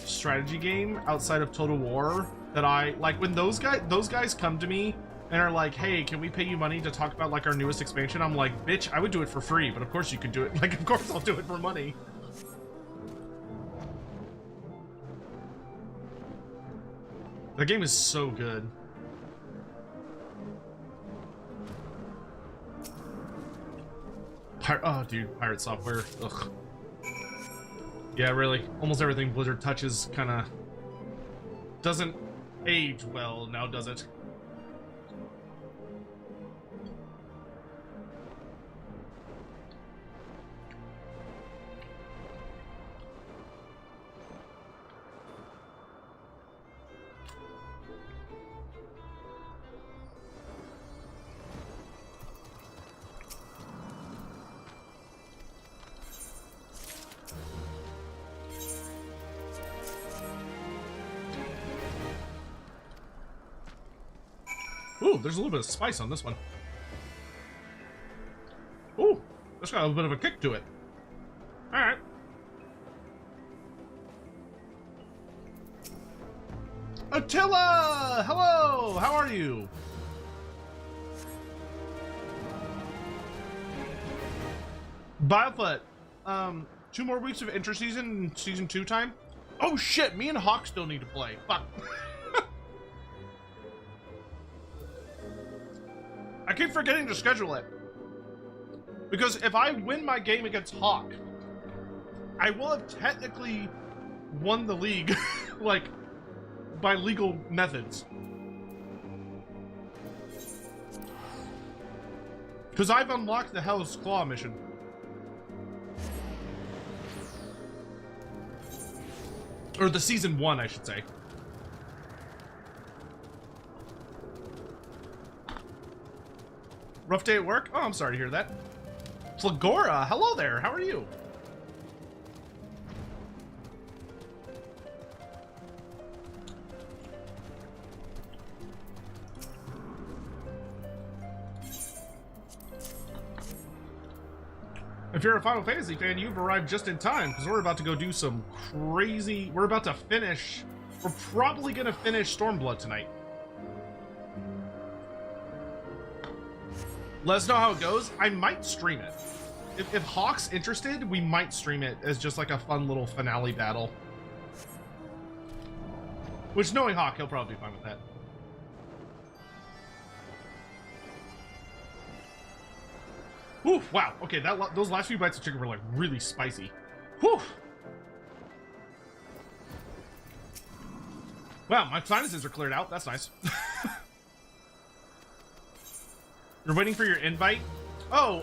strategy game outside of Total War that I like. When those guys come to me and are like, hey, can we pay you money to talk about like our newest expansion? I'm like, bitch, I would do it for free, but of course you could do it. Like, of course I'll do it for money. The game is so good. Oh, dude, Pirate Software. Ugh. Yeah, really. Almost everything Blizzard touches kind of doesn't age well now, does it? Ooh, there's a little bit of spice on this one. Ooh, this got a little bit of a kick to it. Alright. Attila! Hello! How are you? Biofoot. 2 more weeks of inter-season and season 2 time? Oh shit, me and Hawk still need to play. Fuck. I keep forgetting to schedule it. Because if I win my game against Hawk, I will have technically won the league, like, by legal methods. Because I've unlocked the Hell's Claw mission. Or the season 1, I should say. Rough day at work? Oh, I'm sorry to hear that. Flagora, hello there. How are you? If you're a Final Fantasy fan, you've arrived just in time, because we're about to go do some crazy... We're about to finish... We're probably going to finish Stormblood tonight. Let us know how it goes. I might stream it. If Hawk's interested, we might stream it as just like a fun little finale battle. Which, knowing Hawk, he'll probably be fine with that. Whew, wow. Okay, those last few bites of chicken were like really spicy. Whew. Wow, my sinuses are cleared out. That's nice. You're waiting for your invite? Oh,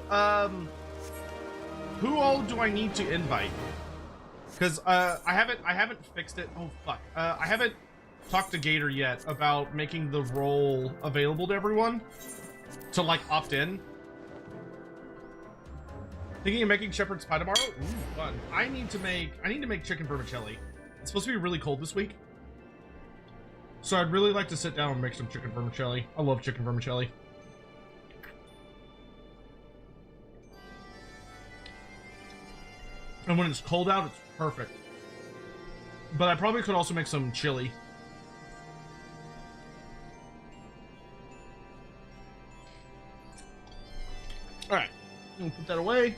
who all do I need to invite? Because I haven't fixed it. Oh fuck. I haven't talked to Gator yet about making the role available to everyone to like opt in. Thinking of making shepherd's pie tomorrow? Ooh, fun. I need to make chicken vermicelli. It's supposed to be really cold this week. So I'd really like to sit down and make some chicken vermicelli. I love chicken vermicelli. And when it's cold out, it's perfect. But I probably could also make some chili. Alright, I'm gonna put that away.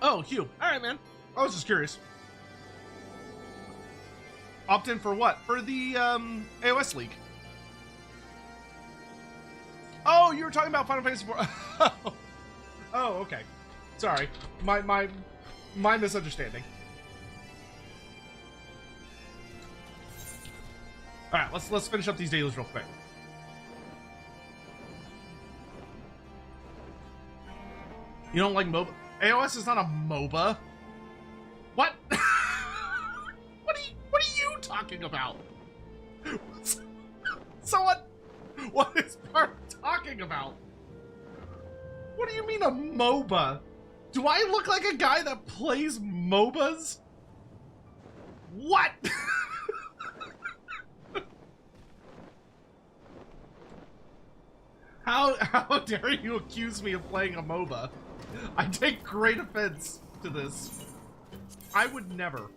Oh, Hugh. Alright, man. I was just curious. Opt in for what? For the AOS League. Oh, you were talking about Final Fantasy IV. Oh, okay. Sorry. My misunderstanding. Alright, let's finish up these dailies real quick. You don't like MOBA? AOS is not a MOBA. What? What are you talking about? So what is Parth talking about? What do you mean a MOBA? Do I look like a guy that plays MOBAs? What? How dare you accuse me of playing a MOBA? I take great offense to this. I would never.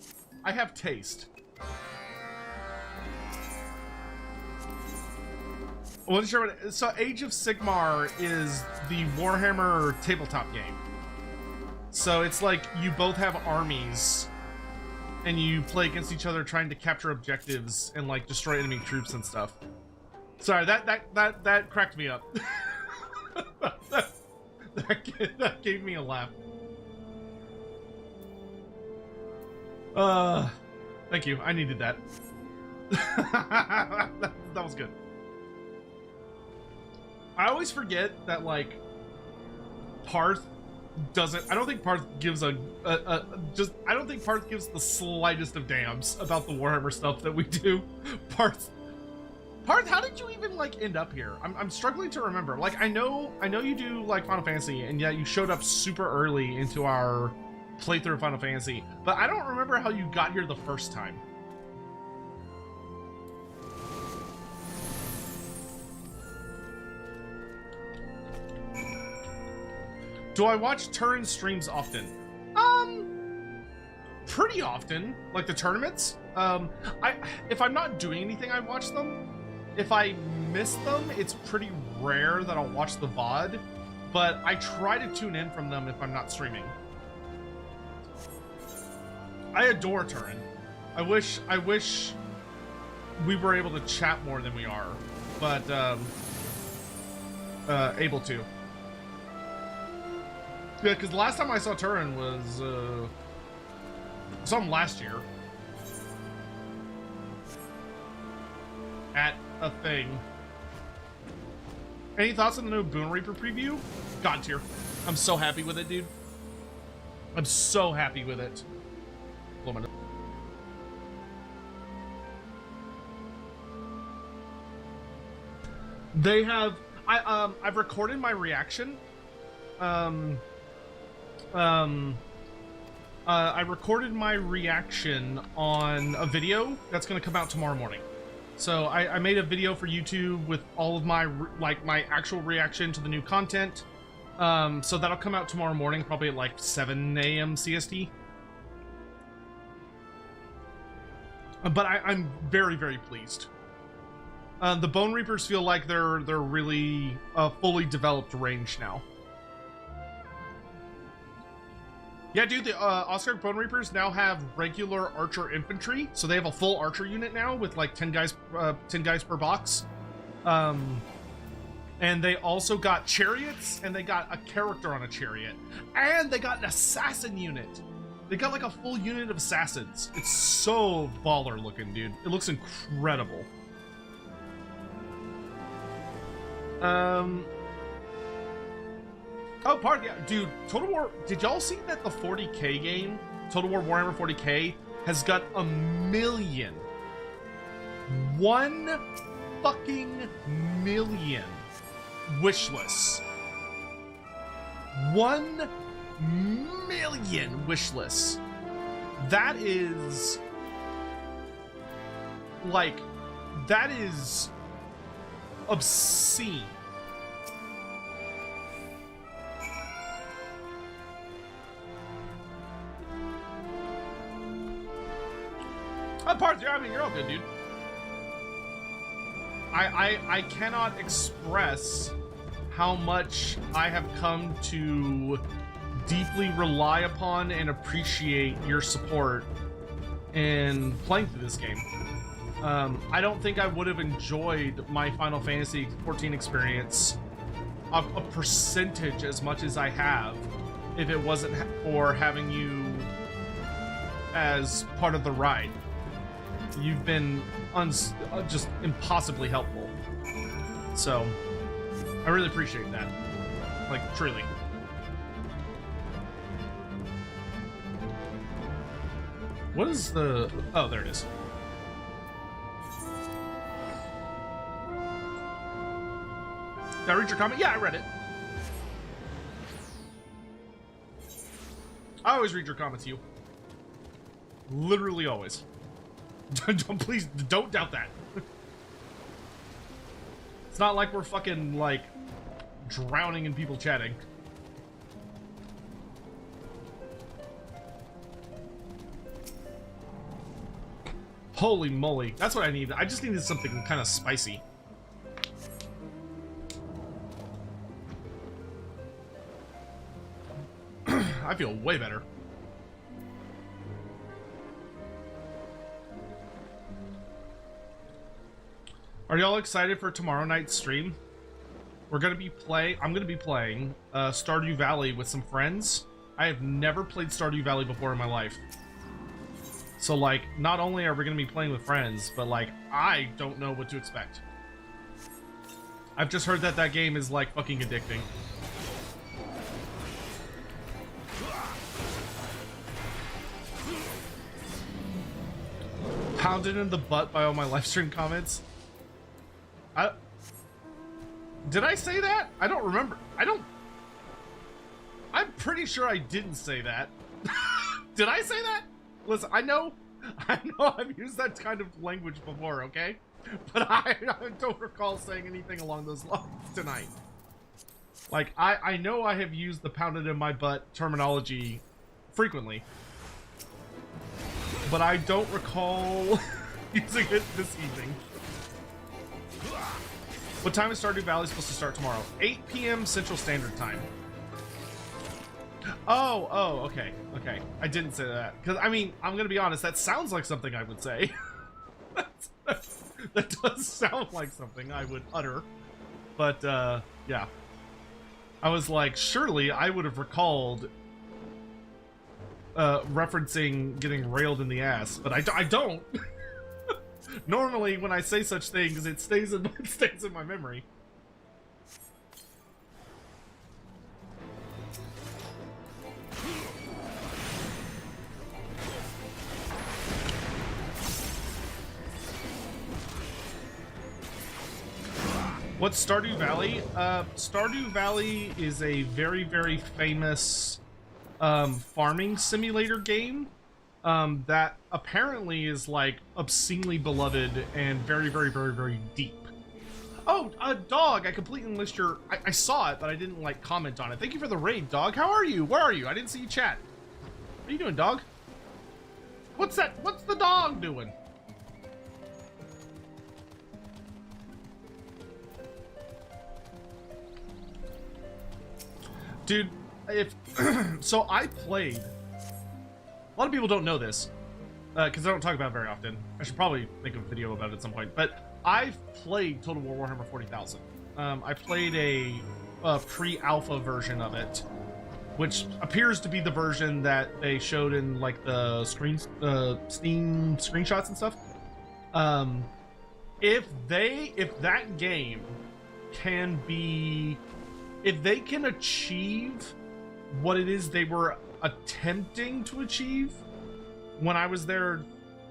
I have taste. I wasn't sure what. So Age of Sigmar is the Warhammer tabletop game. So it's like you both have armies and you play against each other trying to capture objectives and like destroy enemy troops and stuff. Sorry, that cracked me up. that gave me a laugh. Thank you. I needed that. that was good. I always forget that like Parth doesn't. I don't think Parth gives I don't think Parth gives the slightest of damns about the Warhammer stuff that we do. Parth, how did you even like end up here? I'm struggling to remember. Like I know you do like Final Fantasy, and yet you showed up super early into our playthrough of Final Fantasy, but I don't remember how you got here the first time. Do I watch Turin streams often? Pretty often, like the tournaments. If I'm not doing anything, I watch them. If I miss them, it's pretty rare that I'll watch the VOD, but I try to tune in from them if I'm not streaming. I adore Turin. I wish we were able to chat more than we are, but able to. Yeah, because the last time I saw Turin was I saw him last year at a thing. Any thoughts on the new Boon Reaper preview? God tier. I'm so happy with it, dude. I'm so happy with it. They have. I've recorded my reaction. I recorded my reaction on a video that's going to come out tomorrow morning. So I made a video for YouTube with all of my actual reaction to the new content. So that'll come out tomorrow morning, probably at like 7 a.m. CST. But I'm very, very pleased. The Bone Reapers feel like they're really fully developed range now. Yeah, dude, the Oscar Bone Reapers now have regular archer infantry, so they have a full archer unit now with like 10 guys per box. And they also got chariots, and they got a character on a chariot, and they got an assassin unit. They got like a full unit of assassins. It's so baller looking, dude. It looks incredible. Oh, yeah, dude, Total War, did y'all see that the 40k game, Total War Warhammer 40k, has got 1 million, 1 fucking million wish lists. 1 million wish lists. That is, like, that is obscene. I mean, you're all good, dude. I cannot express how much I have come to deeply rely upon and appreciate your support in playing through this game. I don't think I would have enjoyed my Final Fantasy XIV experience a percentage as much as I have if it wasn't for having you as part of the ride. You've been just impossibly helpful. So, I really appreciate that. Like, truly. What is the... Oh, there it is. Did I read your comment? Yeah, I read it. I always read your comments, you. Literally always. Please, don't doubt that. It's not like we're fucking, like, drowning in people chatting. Holy moly. That's what I need. I just needed something kind of spicy. I feel way better. Are y'all excited for tomorrow night's stream? I'm gonna be playing Stardew Valley with some friends. I have never played Stardew Valley before in my life. So, like, not only are we gonna be playing with friends, but, like, I don't know what to expect. I've just heard that that game is, like, fucking addicting. Pounded in the butt by all my live stream comments. Did I say that? I don't remember. I'm pretty sure I didn't say that. Did I say that? Listen, I know I've used that kind of language before, okay? But I don't recall saying anything along those lines tonight. Like, I know I have used the pounded in my butt terminology frequently. But I don't recall using it this evening. What time is Stardew Valley supposed to start tomorrow? 8 p.m. Central Standard Time. Oh, okay. I didn't say that. Because, I mean, I'm going to be honest, that sounds like something I would say. That does sound like something I would utter. But, yeah. I was like, surely I would have recalled referencing getting railed in the ass, but I don't. Normally, when I say such things, it stays in my memory. What's Stardew Valley? Stardew Valley is a very, very famous farming simulator game that apparently is like obscenely beloved and very, very, very, very deep. Oh, Dog, I completely missed your... I saw it, but I didn't like comment on it. Thank you for the raid, Dog. How are you? Where are you? I didn't see you chat. What are you doing, Dog? What's that? What's the dog doing? Dude, if... So I played A lot of people don't know this, because I don't talk about it very often. I should probably make a video about it at some point, but I've played Total War Warhammer 40,000. I played a pre-alpha version of it, which appears to be the version that they showed in like the Steam screenshots and stuff. If that game can be, if they can achieve what it is they were attempting to achieve when I was there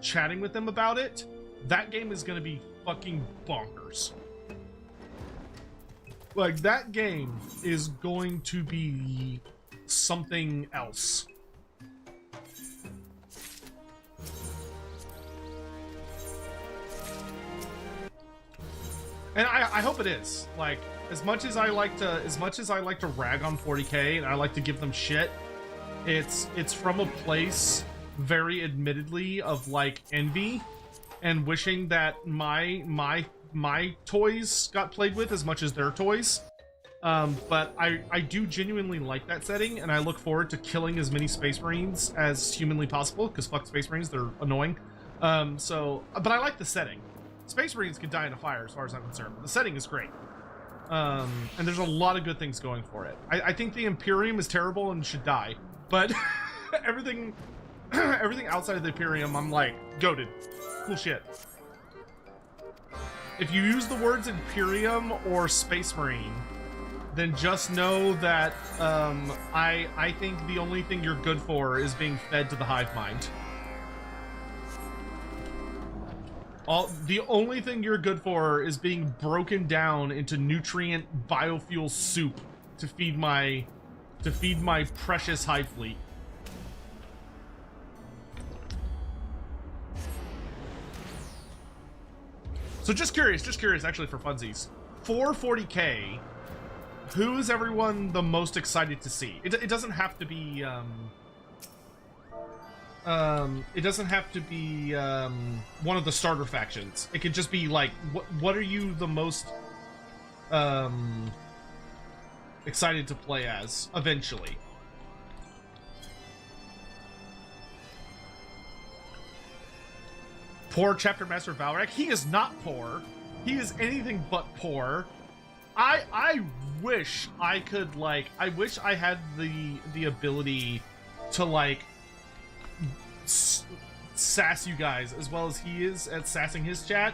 chatting with them about it, that game is going to be fucking bonkers. Like, that game is going to be something else. And I hope it is. Like, as much as I like to rag on 40K and I like to give them shit, it's from a place very admittedly of like envy and wishing that my toys got played with as much as their toys. But I do genuinely like that setting, and I look forward to killing as many Space Marines as humanly possible, because fuck Space Marines, they're annoying. But I like the setting. Space Marines can die in a fire as far as I'm concerned. The setting is great. And there's a lot of good things going for it. I think the Imperium is terrible and should die, but everything outside of the Imperium, I'm like, goated. Cool shit. If you use the words Imperium or Space Marine, then just know that I think the only thing you're good for is being fed to the hive mind. The only thing you're good for is being broken down into nutrient biofuel soup to feed my precious hive fleet. So just curious actually, for funsies. For 40K, who is everyone the most excited to see? It doesn't have to be one of the starter factions. It could just be like, what are you the most excited to play as eventually? Poor Chapter Master Valrak. He is not poor. He is anything but poor. I wish I could, like, I wish I had the ability to, like, sass you guys as well as he is at sassing his chat.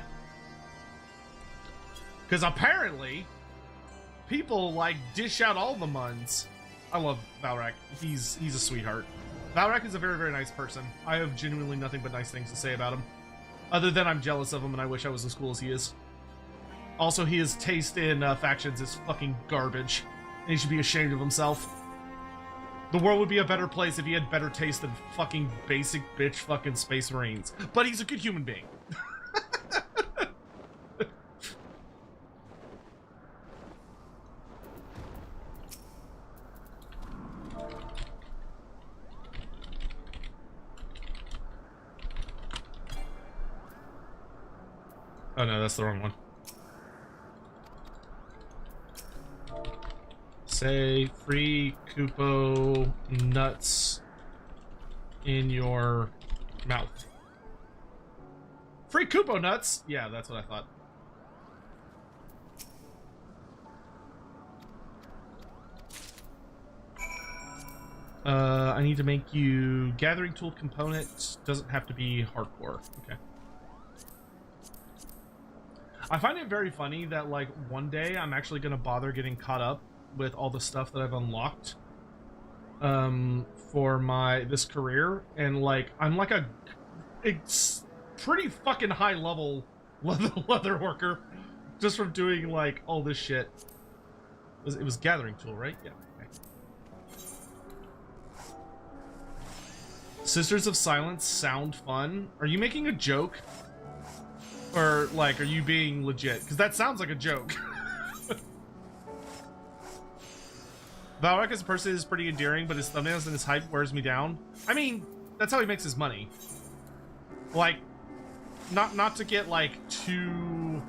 Because apparently, people, like, dish out all the muns. I love Valrak. He's a sweetheart. Valrak is a very, very nice person. I have genuinely nothing but nice things to say about him. Other than I'm jealous of him and I wish I was as cool as he is. Also, his taste in factions is fucking garbage. And he should be ashamed of himself. The world would be a better place if he had better taste than fucking basic bitch fucking Space Marines. But he's a good human being. Oh no, that's the wrong one. Say free Kupo nuts in your mouth. Free Kupo nuts? Yeah, that's what I thought. I need to make you gathering tool component. Doesn't have to be hardcore. Okay. I find it very funny that, like, one day I'm actually gonna bother getting caught up with all the stuff that I've unlocked for this career, and like I'm like it's pretty fucking high level leather worker just from doing like all this shit. It was gathering tool, right? Yeah. Okay. Sisters of Silence sound fun. Are you making a joke? Or, like, are you being legit? Because that sounds like a joke. Valrak as a person is pretty endearing, but his thumbnails and his hype wears me down. I mean, that's how he makes his money. Like, not to get, like, too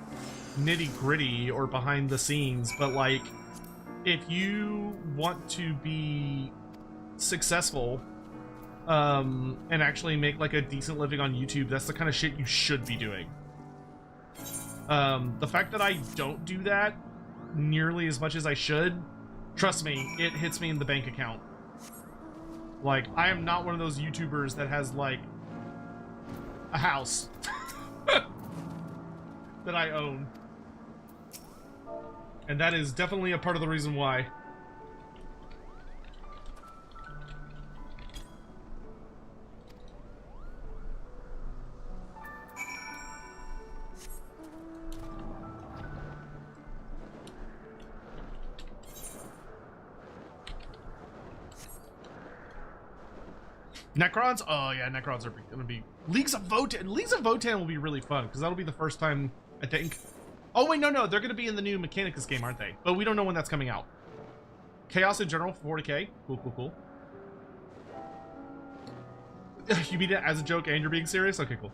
nitty-gritty or behind the scenes, but, like, if you want to be successful and actually make like a decent living on YouTube. That's the kind of shit you should be doing. The fact that I don't do that nearly as much as I should, trust me, it hits me in the bank account. Like, I am not one of those YouTubers that has like a house that I own. And that is definitely a part of the reason why. Necrons? Oh yeah, Necrons are gonna be... Leagues of Votan! Leagues of Votan will be really fun, because that'll be the first time, I think... Oh wait, no, they're gonna be in the new Mechanicus game, aren't they? But we don't know when that's coming out. Chaos in general, 40k. Cool. You mean it as a joke and you're being serious? Okay, cool.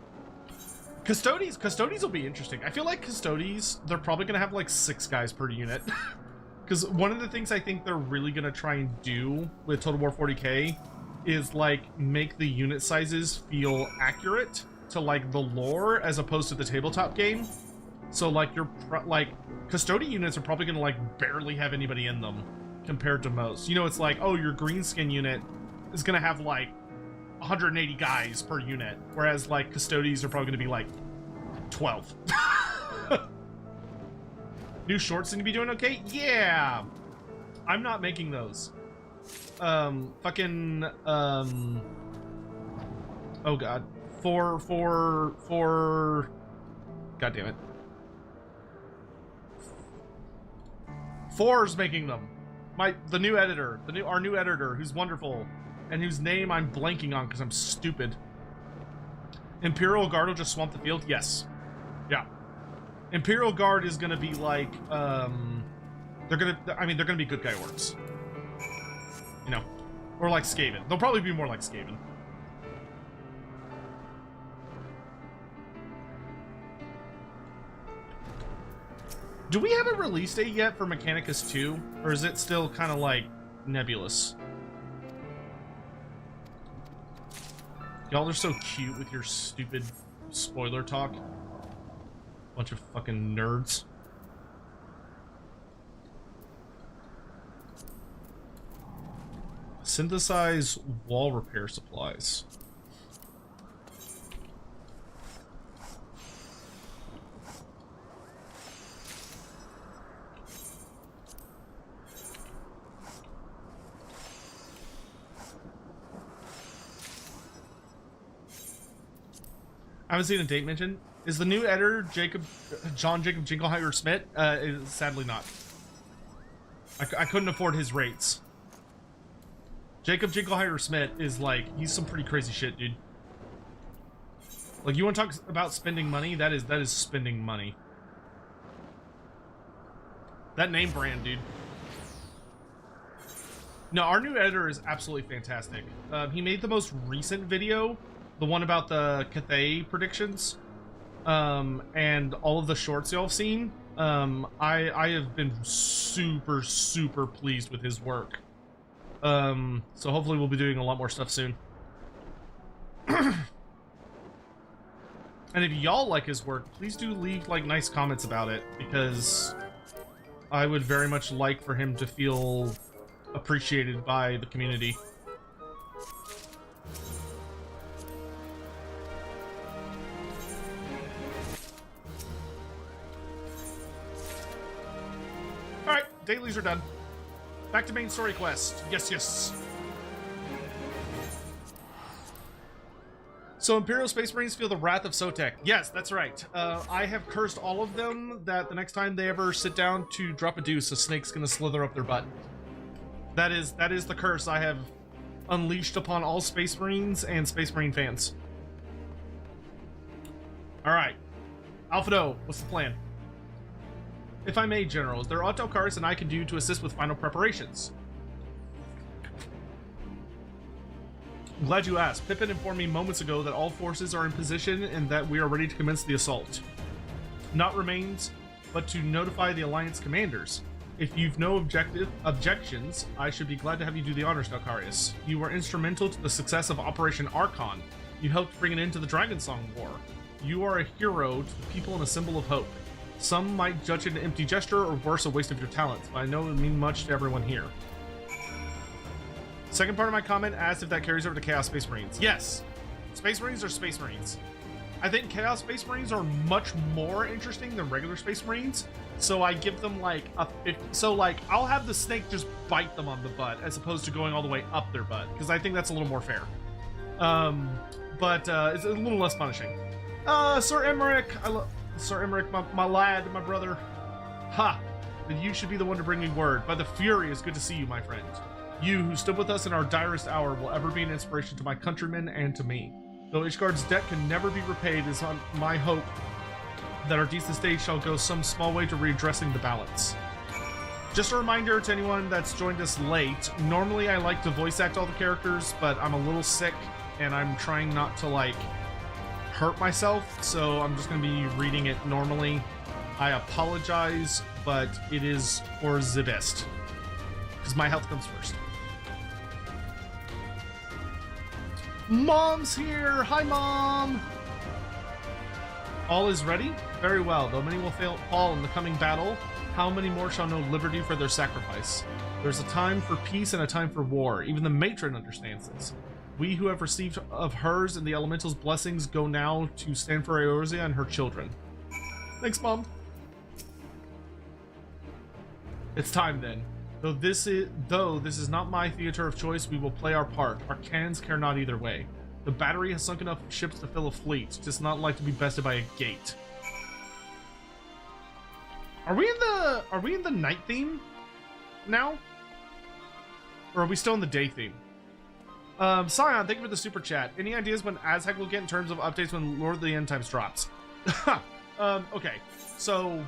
Custodes will be interesting. I feel like Custodes, they're probably gonna have like 6 guys per unit. Because one of the things I think they're really gonna try and do with Total War 40k is like make the unit sizes feel accurate to like the lore as opposed to the tabletop game. So like your custodian units are probably gonna like barely have anybody in them compared to most. You know, it's like, oh, your greenskin unit is gonna have like 180 guys per unit, whereas like custodians are probably gonna be like 12. New shorts seem to be doing okay. Yeah, I'm not making those. Oh god, god damn it, 4's making them. Our new editor, who's wonderful and whose name I'm blanking on because I'm stupid. Imperial Guard will just swamp the field. Yes, yeah. Imperial Guard is gonna be like they're gonna be good guy orcs. You know, or like Skaven. They'll probably be more like Skaven. Do we have a release date yet for Mechanicus 2? Or is it still kind of like nebulous? Y'all are so cute with your stupid spoiler talk. Bunch of fucking nerds. Synthesize wall repair supplies. I haven't seen a date mentioned. Is the new editor John Jacob Jingleheimer Smith? Sadly not. I couldn't afford his rates. Jacob Jingleheimer Smith is like, he's some pretty crazy shit, dude. Like, you want to talk about spending money? That is spending money. That name brand, dude. No, our new editor is absolutely fantastic. He made the most recent video, the one about the Cathay predictions, and all of the shorts y'all have seen. I have been super pleased with his work. So hopefully we'll be doing a lot more stuff soon. And if y'all like his work, please do leave like nice comments about it, because I would very much like for him to feel appreciated by the community. Alright, dailies are done. Back to main story quest. Yes. So Imperial Space Marines feel the wrath of Sotek. Yes, that's right. I have cursed all of them that the next time they ever sit down to drop a deuce, a snake's gonna slither up their butt. That is the curse I have unleashed upon all Space Marines and Space Marine fans. Alright. Alpha, what's the plan? If I may, General, is there aught Delcaris and I can do to assist with final preparations? I'm glad you asked. Pippin informed me moments ago that all forces are in position and that we are ready to commence the assault. Naught remains but to notify the Alliance commanders. If you've no objections, I should be glad to have you do the honors, Dalkarius. You were instrumental to the success of Operation Archon. You helped bring an end to the Dragonsong War. You are a hero to the people and a symbol of hope. Some might judge it an empty gesture or worse, a waste of your talents, but I know it would mean much to everyone here. Second part of my comment asked if that carries over to Chaos Space Marines. Yes! Space Marines are Space Marines. I think Chaos Space Marines are much more interesting than regular Space Marines, so I give them like a 50. So like, I'll have the snake just bite them on the butt as opposed to going all the way up their butt, because I think that's a little more fair. But it's a little less punishing. Sir Emmerich, Sir Emmerich, my lad, my brother. Ha! Then you should be the one to bring me word. By the Fury, it's good to see you, my friend. You, who stood with us in our direst hour, will ever be an inspiration to my countrymen and to me. Though Ishgard's debt can never be repaid, it is on my hope that our decent state shall go some small way to readdressing the balance. Just a reminder to anyone that's joined us late, normally I like to voice act all the characters, but I'm a little sick and I'm trying not to like hurt myself, so I'm just going to be reading it normally. I apologize, but it is for the best, because my health comes first. Mom's here! Hi, Mom! All is ready? Very well. Though many will fall in the coming battle, how many more shall know liberty for their sacrifice? There's a time for peace and a time for war. Even the matron understands this. We who have received of hers and the elemental's blessings go now to stand for Eorzea and her children. Thanks, Mom. It's time then. Though this is not my theater of choice, we will play our part. Our cannons care not either way. The battery has sunk enough ships to fill a fleet. Just not like to be bested by a gate. Are we in the night theme now? Or are we still in the day theme? Scion, thank you for the super chat. Any ideas when Azhag will get in terms of updates when Lord of the End Times drops? Okay, so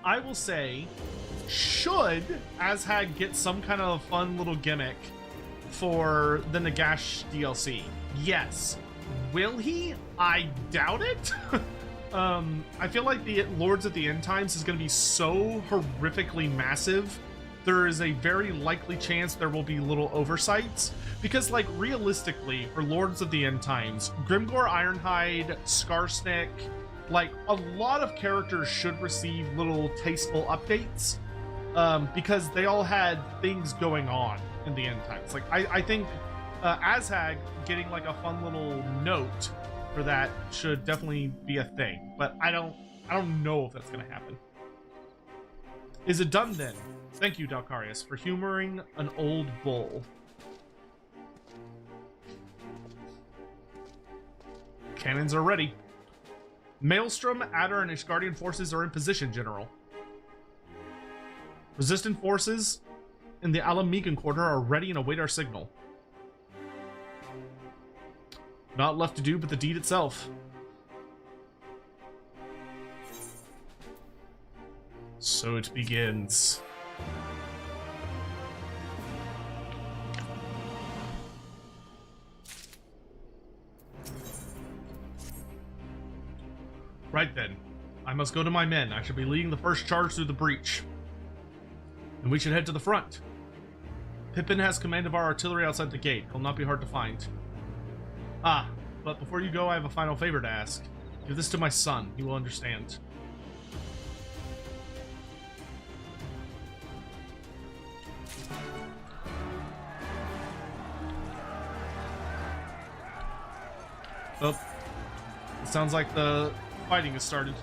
I will say, should Azhag get some kind of fun little gimmick for the Nagash DLC? Yes. Will he? I doubt it. I feel like the Lords of the End Times is going to be so horrifically massive. There is a very likely chance there will be little oversights, because like realistically for Lords of the End Times, Grimgor, Ironhide, Skarsnik, like a lot of characters should receive little tasteful updates, because they all had things going on in the End Times. Like I think Azhag getting like a fun little note for that should definitely be a thing, but I don't know if that's gonna happen. Is it done then? Thank you, Dalkarius, for humoring an old bull. Cannons are ready. Maelstrom, Adder, and Ishgardian forces are in position, General. Resistant forces in the Alamigan quarter are ready and await our signal. Not left to do but the deed itself. So it begins. Right then. I must go to my men. I shall be leading the first charge through the breach. And we should head to the front. Pippin has command of our artillery outside the gate. He'll not be hard to find. Ah, but before you go, I have a final favor to ask. Give this to my son. He will understand. Oh, it sounds like the fighting has started.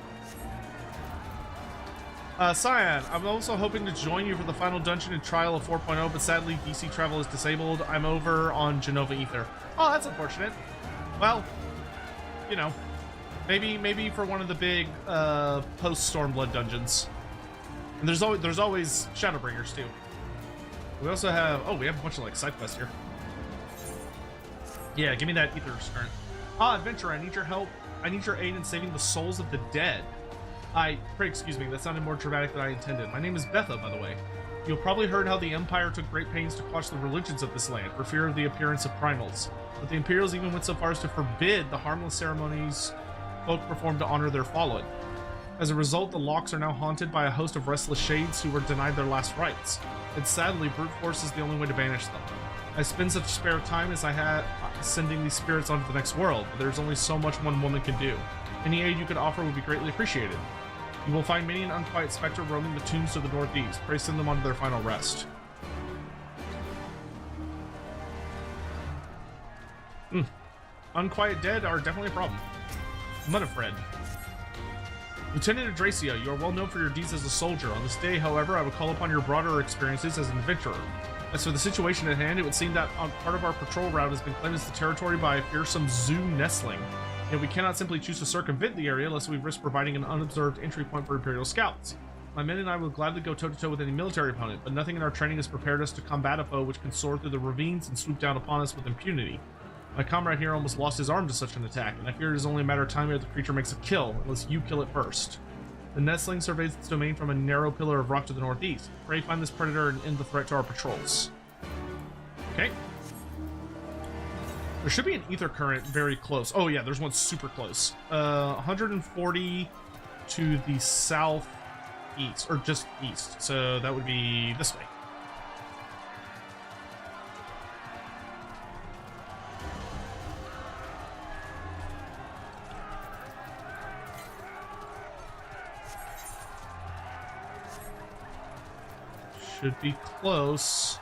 Cyan, I'm also hoping to join you for the final dungeon in Trial of 4.0, but sadly DC travel is disabled. I'm over on Genova Ether. Oh, that's unfortunate. Well, you know, maybe for one of the big post Stormblood dungeons. And there's always Shadowbringers too. We also have we have a bunch of like side quests here. Yeah, give me that Ether current. Ah, adventurer, I need your help. I need your aid in saving the souls of the dead. Pray excuse me, that sounded more dramatic than I intended. My name is Betha, by the way. You'll probably heard how the Empire took great pains to quash the religions of this land for fear of the appearance of primals. But the Imperials even went so far as to forbid the harmless ceremonies folk performed to honor their fallen. As a result, the locks are now haunted by a host of restless shades who were denied their last rites, and sadly, brute force is the only way to banish them. I spend such spare time as I had sending these spirits onto the next world, but there's only so much one woman can do. Any aid you could offer would be greatly appreciated. You will find many an unquiet specter roaming the tombs to the northeast. Pray send them on to their final rest. Unquiet dead are definitely a problem. Munifred. Lieutenant Adracia, you are well known for your deeds as a soldier. On this day, however, I would call upon your broader experiences as an adventurer. As for the situation at hand, it would seem that part of our patrol route has been claimed as the territory by a fearsome zoo nestling. Yet we cannot simply choose to circumvent the area lest we risk providing an unobserved entry point for Imperial scouts. My men and I would gladly go toe-to-toe with any military opponent, but nothing in our training has prepared us to combat a foe which can soar through the ravines and swoop down upon us with impunity. My comrade here almost lost his arm to such an attack, and I fear it is only a matter of time ere the creature makes a kill, unless you kill it first. The nestling surveys its domain from a narrow pillar of rock to the northeast. Pray find this predator and end the threat to our patrols. Okay. There should be an ether current very close. Oh yeah, there's one super close. 140 to the southeast, or just east. So that would be this way. Should be close.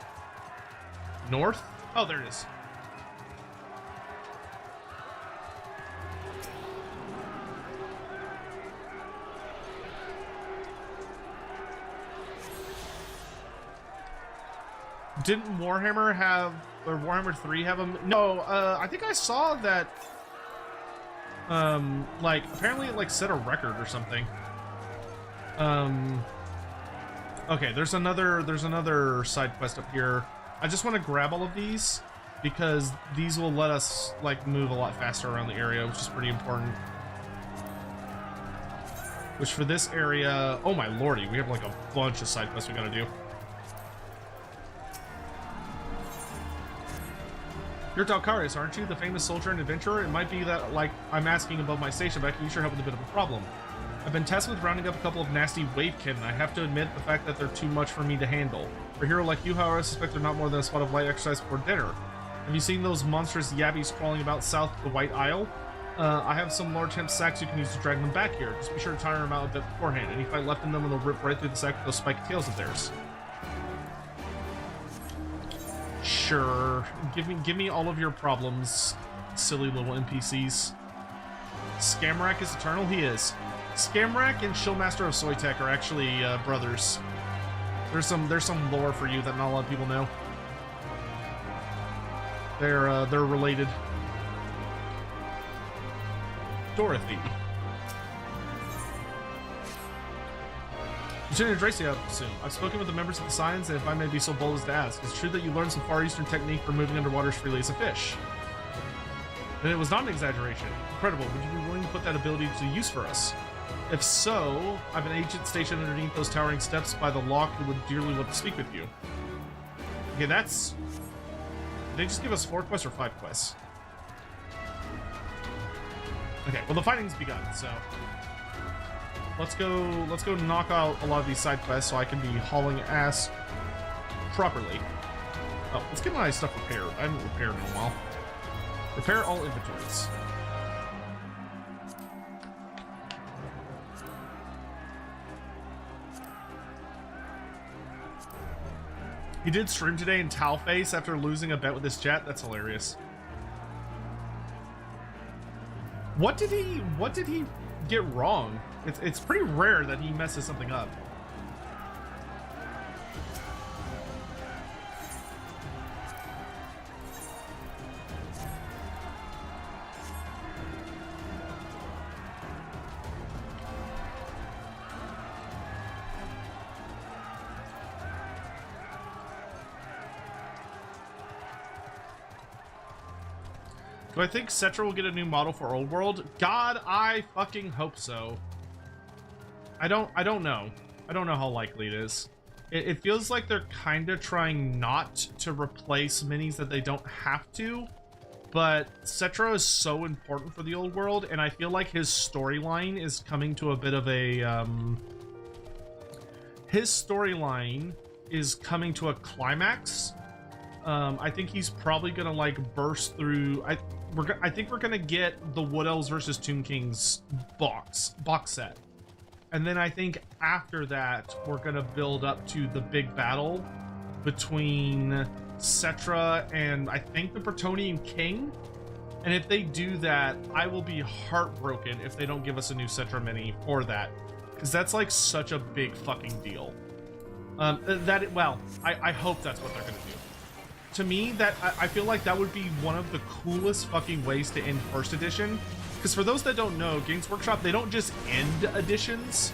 North? Oh, there it is. Didn't Warhammer have, or Warhammer 3 have a... No, I think I saw that, like, apparently it, like, set a record or something. Okay, there's another side quest up here. I just want to grab all of these because these will let us like move a lot faster around the area, which is pretty important. Which for this area, oh my lordy, we have like a bunch of side quests we gotta do. You're Dalkarius, aren't you? The famous soldier and adventurer? It might be that like I'm asking above my station, but I can use your help with a bit of a problem. I've been tasked with rounding up a couple of nasty wavekin, and I have to admit the fact that they're too much for me to handle. For a hero like you, however, I suspect they're not more than a spot of light exercise before dinner. Have you seen those monstrous yabbies crawling about south of the White Isle? I have some large hemp sacks you can use to drag them back here. Just be sure to tire them out a bit beforehand. Any fight left in them, and they'll rip right through the sack with those spiky tails of theirs. Sure. Give me all of your problems, silly little NPCs. Scamrak is eternal? He is. Scamrak and Shillmaster of Soytek are actually brothers. There's some lore for you that not a lot of people know. They're related. Dorothy. Lieutenant Adracia, soon. I've spoken with the members of the Science, and if I may be so bold as to ask, it's true that you learned some Far Eastern technique for moving underwater as freely as a fish. Then it was not an exaggeration. Incredible. Would you be willing to put that ability to use for us? If so, I have an agent stationed underneath those towering steps by the lock who would dearly want to speak with you. Okay, that's... Did they just give us 4 quests or 5 quests? Okay, well the fighting's begun, so... Let's go knock out a lot of these side quests so I can be hauling ass properly. Oh, let's get my stuff repaired. I haven't repaired in a while. Repair all inventories. He did stream today in towel face after losing a bet with his chat. That's hilarious. What did he get wrong? It's pretty rare that he messes something up. Do I think Cetra will get a new model for Old World? God, I fucking hope so. I don't know. I don't know how likely it is. It feels like they're kind of trying not to replace minis that they don't have to. but Cetra is so important for the old world, and I feel like his storyline is coming to a bit of a climax. I think he's probably gonna like burst through. I think we're gonna get the Wood Elves versus Tomb Kings box set, and then I think after that we're gonna build up to the big battle between Cetra and I think the Bretonnian King. And if they do that, I will be heartbroken if they don't give us a new Cetra mini for that, because that's like such a big fucking deal. I hope that's what they're gonna do. To me, I feel like that would be one of the coolest fucking ways to end first edition. Because for those that don't know, Games Workshop, they don't just end editions.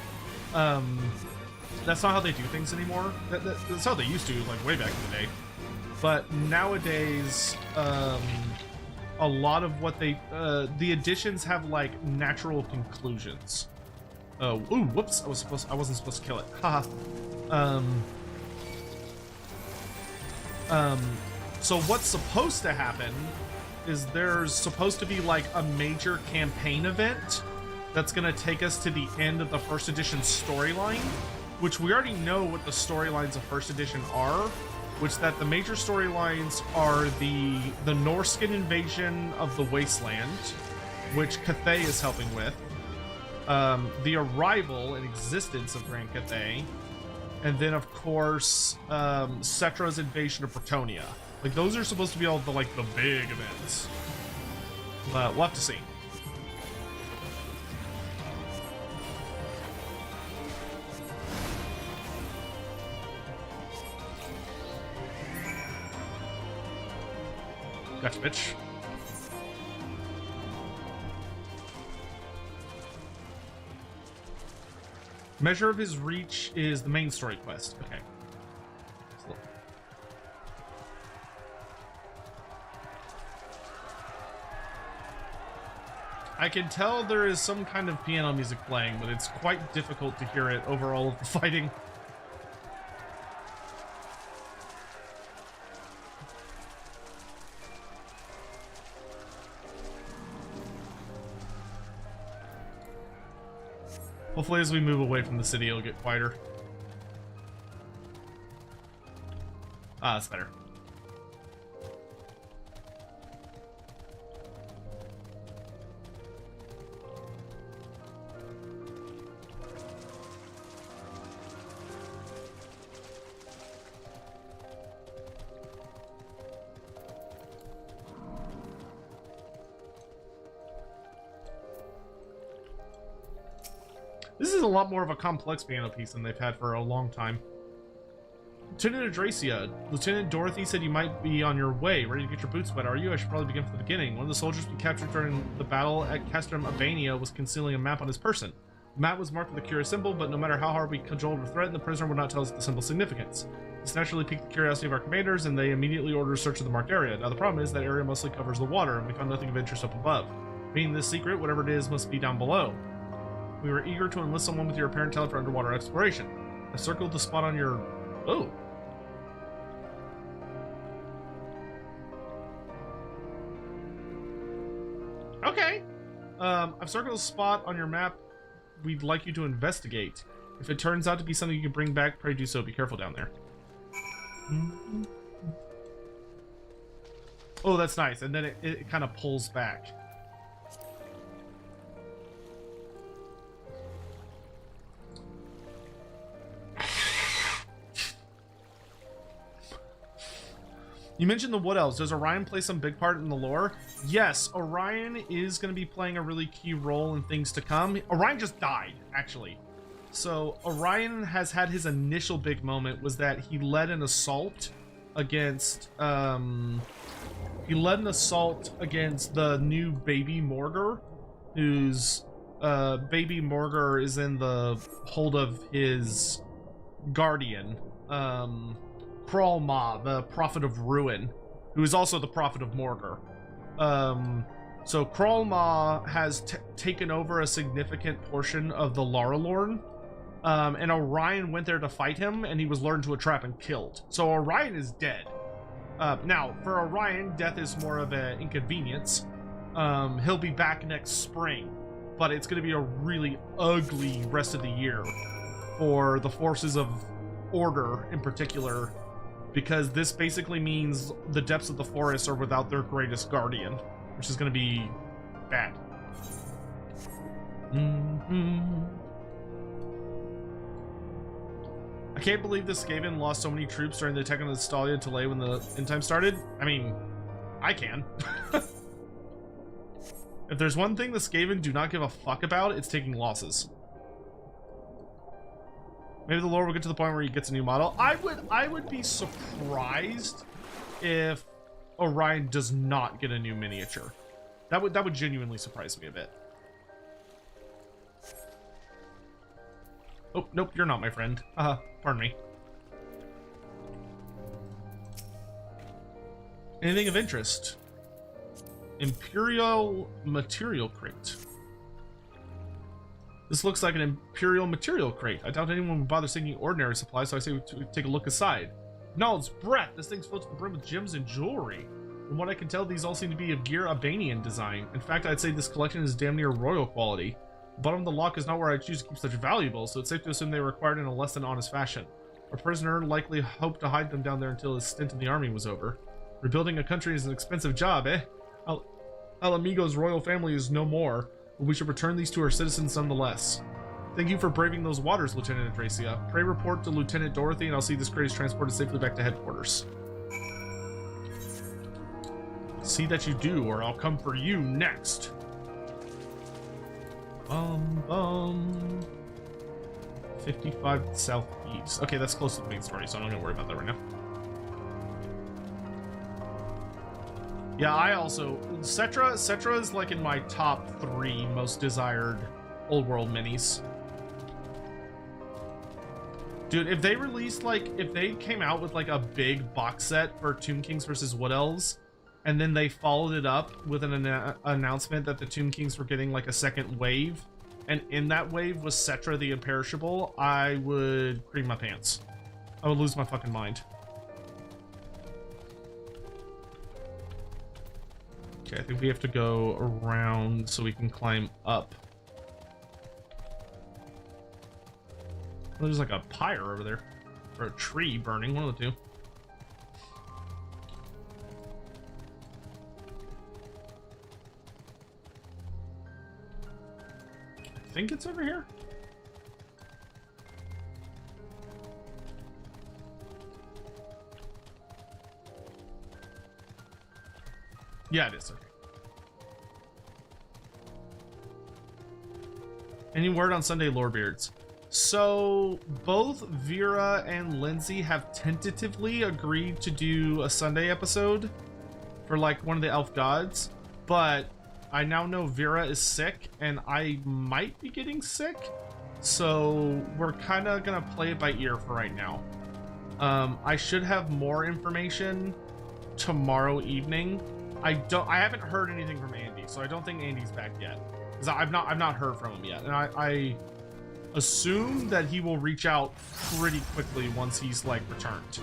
That's not how they do things anymore. That's how they used to, like way back in the day. But nowadays, a lot of what the editions have like natural conclusions. Ooh, whoops! I wasn't supposed to kill it. Haha. So what's supposed to happen is there's supposed to be like a major campaign event that's gonna take us to the end of the first edition storyline, which we already know what the storylines of first edition are, which that the major storylines are the Norskin invasion of the Wasteland, which Cathay is helping with, the arrival and existence of Grand Cathay, and then of course Cetra's invasion of Bretonnia. Like those are supposed to be all the like the big events, but we'll have to see. Gotcha, bitch. Measure of his reach is the main story quest. Okay. I can tell there is some kind of piano music playing, but it's quite difficult to hear it over all of the fighting. Hopefully as we move away from the city, it'll get quieter. Ah, that's better. This is a lot more of a complex piano piece than they've had for a long time. Lieutenant Adracia, Lieutenant Dorothy said you might be on your way, ready to get your boots wet, are you? I should probably begin from the beginning. One of the soldiers we captured during the battle at Castrum Albania was concealing a map on his person. The map was marked with a curious symbol, but no matter how hard we cajoled or threatened, the prisoner would not tell us the symbol's significance. This naturally piqued the curiosity of our commanders, and they immediately ordered a search of the marked area. Now the problem is that area mostly covers the water, and we found nothing of interest up above. Being this secret, whatever it is must be down below. We were eager to enlist someone with your apparent talent for underwater exploration. I circled the spot on your... Oh. Okay. I've circled a spot on your map we'd like you to investigate. If it turns out to be something you can bring back, pray do so. Be careful down there. Oh, that's nice. And then it kind of pulls back. You mentioned the Wood Elves. Does Orion play some big part in the lore? Yes, Orion is going to be playing a really key role in things to come. Orion just died, actually. So Orion has had his initial big moment was that he led an assault against the new Baby Morgar, whose Baby Morgar is in the hold of his guardian, Kralma, the Prophet of Ruin, who is also the Prophet of Morgar. So Kralma has taken over a significant portion of the Laralorn, and Orion went there to fight him, and he was lured into a trap and killed. So Orion is dead. Now, for Orion, death is more of an inconvenience. He'll be back next spring, but it's going to be a really ugly rest of the year for the forces of order in particular, because this basically means the depths of the forest are without their greatest guardian, which is going to be bad. I can't believe the Skaven lost so many troops during the attack on the Stalia to Lay when the end time started. I mean, I can. If there's one thing the Skaven do not give a fuck about, it's taking losses. Maybe the lore will get to the point where he gets a new model. I would be surprised if Orion does not get a new miniature. That would genuinely surprise me a bit. Oh, nope, you're not my friend. Pardon me. Anything of interest? Imperial material crate. This looks like an Imperial material crate. I doubt anyone would bother seeking ordinary supplies, so I say we take a look aside. Knowledge breath. This thing's filled to the brim with gems and jewelry. From what I can tell, these all seem to be of Gear Albanian design. In fact, I'd say this collection is damn near royal quality. The bottom of the lock is not where I choose to keep such valuables, so it's safe to assume they were acquired in a less than honest fashion. A prisoner likely hoped to hide them down there until his stint in the army was over. Rebuilding a country is an expensive job, eh? Alamigo's royal family is no more, but we should return these to our citizens nonetheless. Thank you for braving those waters, Lieutenant Adracia. Pray report to Lieutenant Dorothy, and I'll see this crate is transported safely back to headquarters. See that you do, or I'll come for you next. 55 southeast. Okay, that's close to the main story, so I'm not gonna worry about that right now. Yeah, I also... Cetra is like in my top 3 most desired old world minis. Dude, if they released, like, if they came out with, like, a big box set for Tomb Kings versus Wood Elves, and then they followed it up with an announcement that the Tomb Kings were getting, like, a second wave, and in that wave was Cetra the Imperishable, I would cream my pants. I would lose my fucking mind. Okay, I think we have to go around so we can climb up. There's like a pyre over there. Or a tree burning, one of the two. I think it's over here. Yeah, it is. Okay. Any word on Sunday Lorebeards? So both Vera and Lindsay have tentatively agreed to do a Sunday episode for like one of the elf gods, but I now know Vera is sick and I might be getting sick, so we're kind of gonna play it by ear for right now. I should have more information tomorrow evening. I haven't heard anything from Andy, so I don't think Andy's back yet, because I've not heard from him yet, and I assume that he will reach out pretty quickly once he's like returned.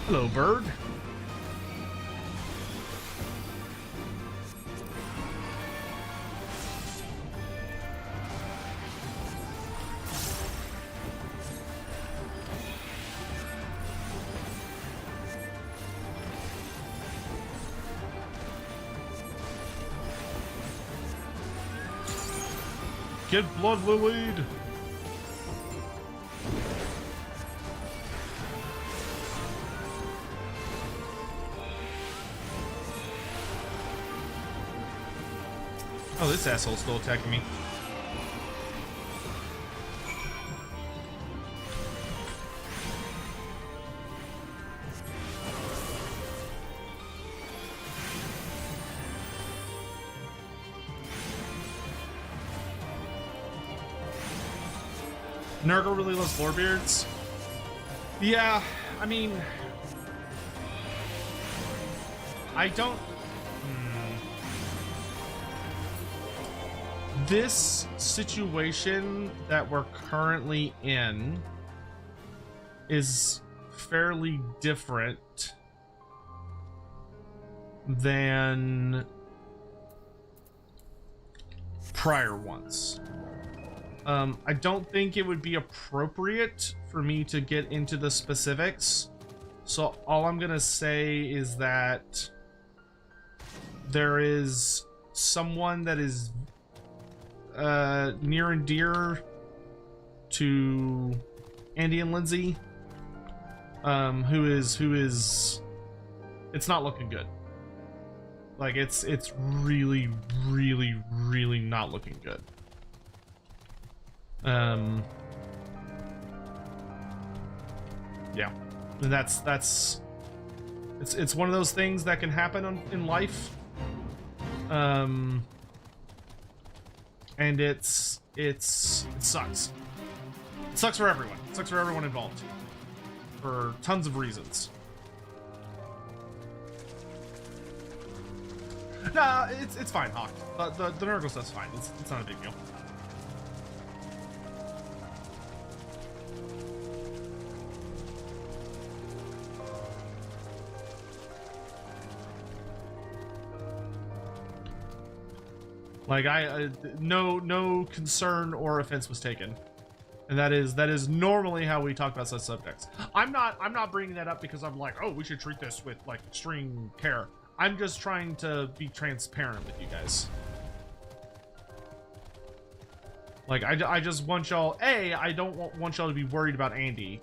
Hello, bird. Get blood lilied. Oh, this asshole's still attacking me. Nurgle really loves Lorebeards. Yeah, I mean, I don't. this situation that we're currently in is fairly different than prior ones. I don't think it would be appropriate for me to get into the specifics, so all I'm gonna say is that there is someone that is near and dear to Andy and Lindsay, who is it's not looking good. Like it's really not looking good. Yeah, and that's it's one of those things that can happen in life. And it sucks. It sucks for everyone. It sucks for everyone involved, for tons of reasons. Nah, it's fine, Hawk. The Nurgle stuff's fine. It's not a big deal. Like no concern or offense was taken, and that is normally how we talk about such subjects. I'm not bringing that up because I'm like, oh, we should treat this with like extreme care. I'm just trying to be transparent with you guys. Like I just want y'all. I don't want y'all to be worried about Andy,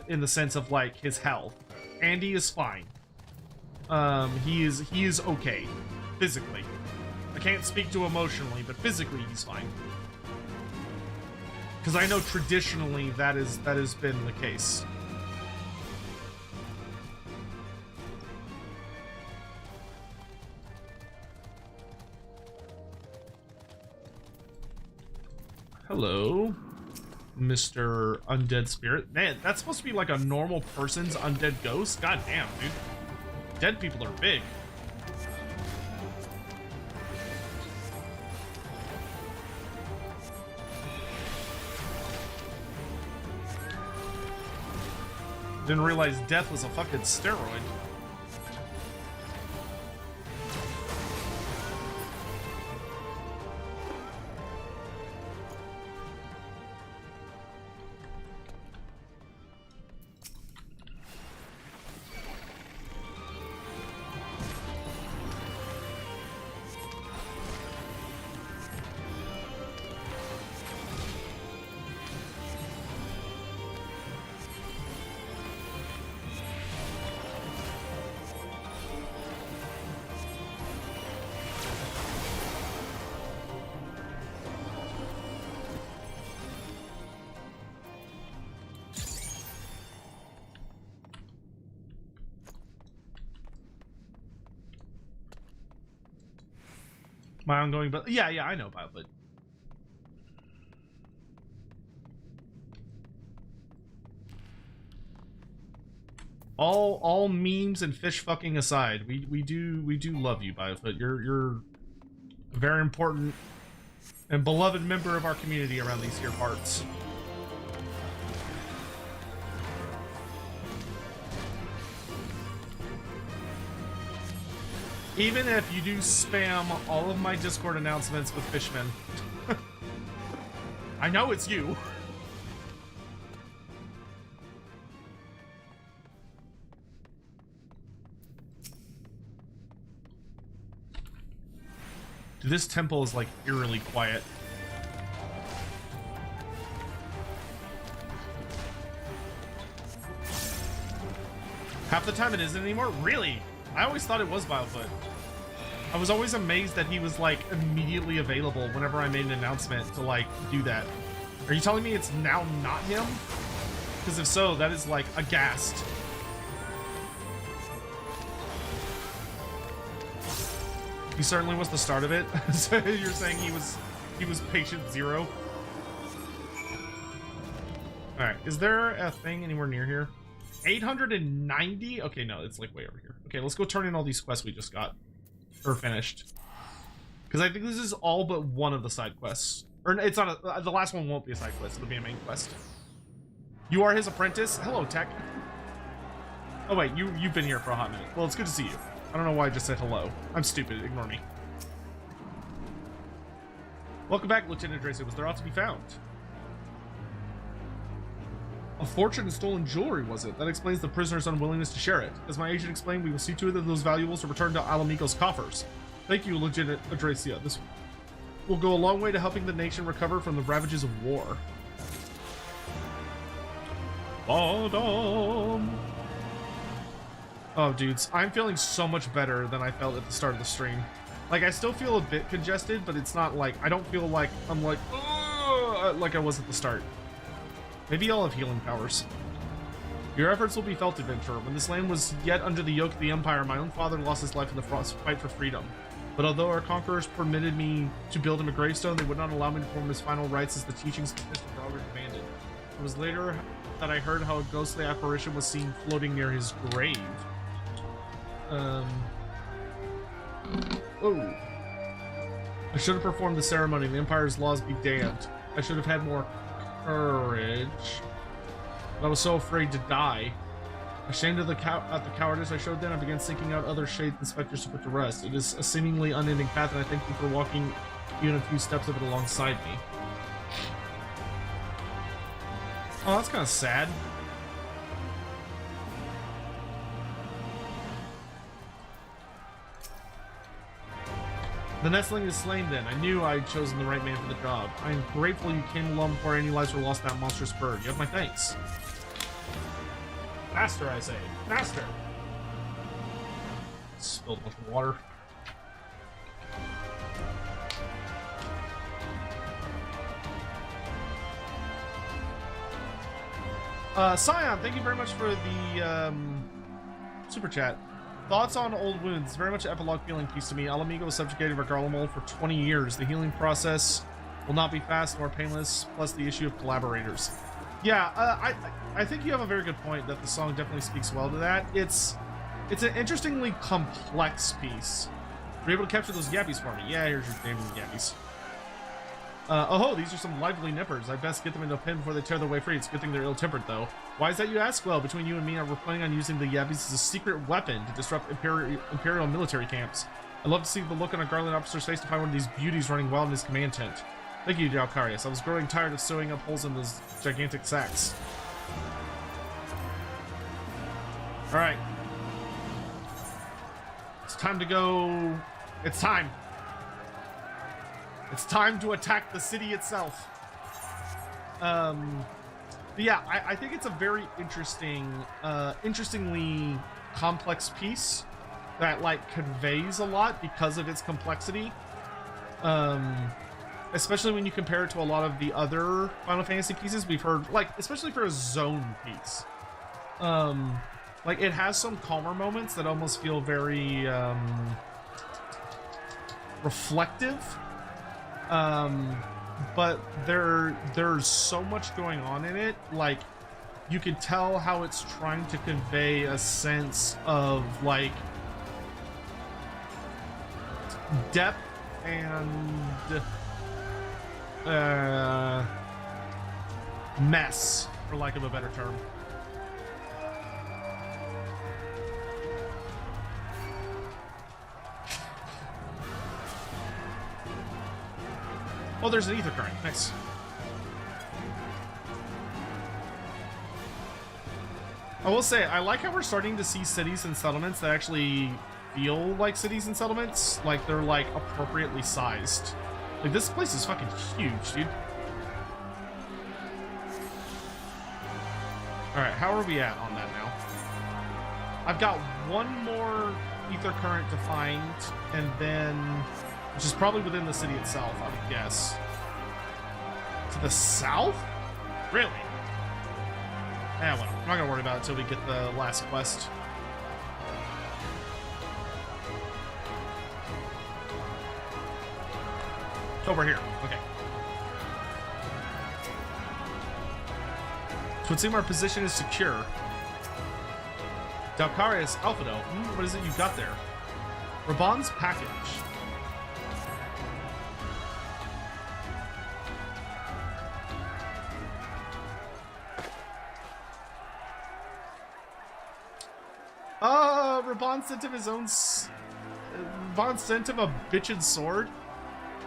in the sense of like his health. Andy is fine. He is okay, physically. I can't speak to emotionally, but physically he's fine. Because I know traditionally that has been the case. Hello, Mr. Undead Spirit. Man, that's supposed to be like a normal person's undead ghost? God damn, dude. Dead people are big. Didn't realize death was a fucking steroid. My ongoing, but yeah, I know about it. All memes and fish fucking aside, we do love you, Biofoot. You're a very important and beloved member of our community around these here parts. Even if you do spam all of my Discord announcements with Fishman. I know it's you. Dude, this temple is like eerily quiet. Half the time it isn't anymore? Really? I always thought it was Biofoot. I was always amazed that he was like immediately available whenever I made an announcement to like do that. Are you telling me it's now not him? Because if so, that is like aghast. He certainly was the start of it. So you're saying he was patient zero? Alright, is there a thing anywhere near here? 890? Okay, no, it's like way over here. Okay, let's go turn in all these quests we just got. Or finished. Because I think this is all but one of the side quests. Or it's not a, the last one won't be a side quest, it'll be a main quest. You are his apprentice? Hello, Tech. Oh wait, you've been here for a hot minute. Well, it's good to see you. I don't know why I just said hello. I'm stupid, ignore me. Welcome back, Lieutenant Dracy. Was there ought to be found? A fortune in stolen jewelry, was it? That explains the prisoner's unwillingness to share it. As my agent explained, we will see to it that those valuables are returned to Alamigo's coffers. Thank you, Lieutenant Adracia. This will go a long way to helping the nation recover from the ravages of war. Oh, dudes, I'm feeling so much better than I felt at the start of the stream. Like, I still feel a bit congested, but it's not like, I don't feel like I'm like, like I was at the start. Maybe I'll have healing powers. Your efforts will be felt, adventurer. When this land was yet under the yoke of the Empire, my own father lost his life in the fight for freedom. But although our conquerors permitted me to build him a gravestone, they would not allow me to perform his final rites as the teachings of Mr. Frogger demanded. It was later that I heard how a ghostly apparition was seen floating near his grave. Oh. I should have performed the ceremony. The Empire's laws be damned. I should have had more courage. But I was so afraid to die. Ashamed of the cowardice I showed then, I began seeking out other shade inspectors to put to rest. It is a seemingly unending path, and I thank you for walking even a few steps of it alongside me. Oh, that's kind of sad. The nestling is slain then. I knew I had chosen the right man for the job. I am grateful you came along before any lives were lost to that monstrous bird. You have my thanks. Faster, I say. Faster! Spilled a bunch of water. Scion, thank you very much for the super chat. Thoughts on Old Wounds? It's very much an epilogue feeling piece to me. Alamigo was subjugated by Garlemald for 20 years. The healing process will not be fast nor painless, plus the issue of collaborators. Yeah, I think you have a very good point that the song definitely speaks well to that. It's an interestingly complex piece. Were you able to capture those yappies for me? Yeah, here's your damn yappies. Oh, these are some lively nippers. I best get them into a pen before they tear their way free. It's a good thing they're ill-tempered, though. Why is that, you ask? Well, between you and me, we're planning on using the yappies as a secret weapon to disrupt Imperial military camps. I'd love to see the look on a Garland officer's face to find one of these beauties running wild in his command tent. Thank you, Dalcarius. I was growing tired of sewing up holes in those gigantic sacks. Alright. It's time to go... It's time! It's time to attack the city itself. But yeah, I think it's a very interesting, interestingly complex piece that like conveys a lot because of its complexity. Especially when you compare it to a lot of the other Final Fantasy pieces we've heard, like especially for a zone piece. Like it has some calmer moments that almost feel very reflective. But there's so much going on in it, like you can tell how it's trying to convey a sense of like depth and mess, for lack of a better term. Oh, there's an ether current. Nice. I will say, I like how we're starting to see cities and settlements that actually feel like cities and settlements. Like, they're, like, appropriately sized. Like, this place is fucking huge, dude. Alright, how are we at on that now? I've got one more ether current to find, and then... which is probably within the city itself, I would guess. To the south? Really? Yeah, well, I'm not gonna worry about it until we get the last quest. It's over here. Okay. So it would seem our position is secure. Dalcarius Alphado, what is it you've got there? Raban's package. Raban sent him his own... Raban sent him a bitchin' sword?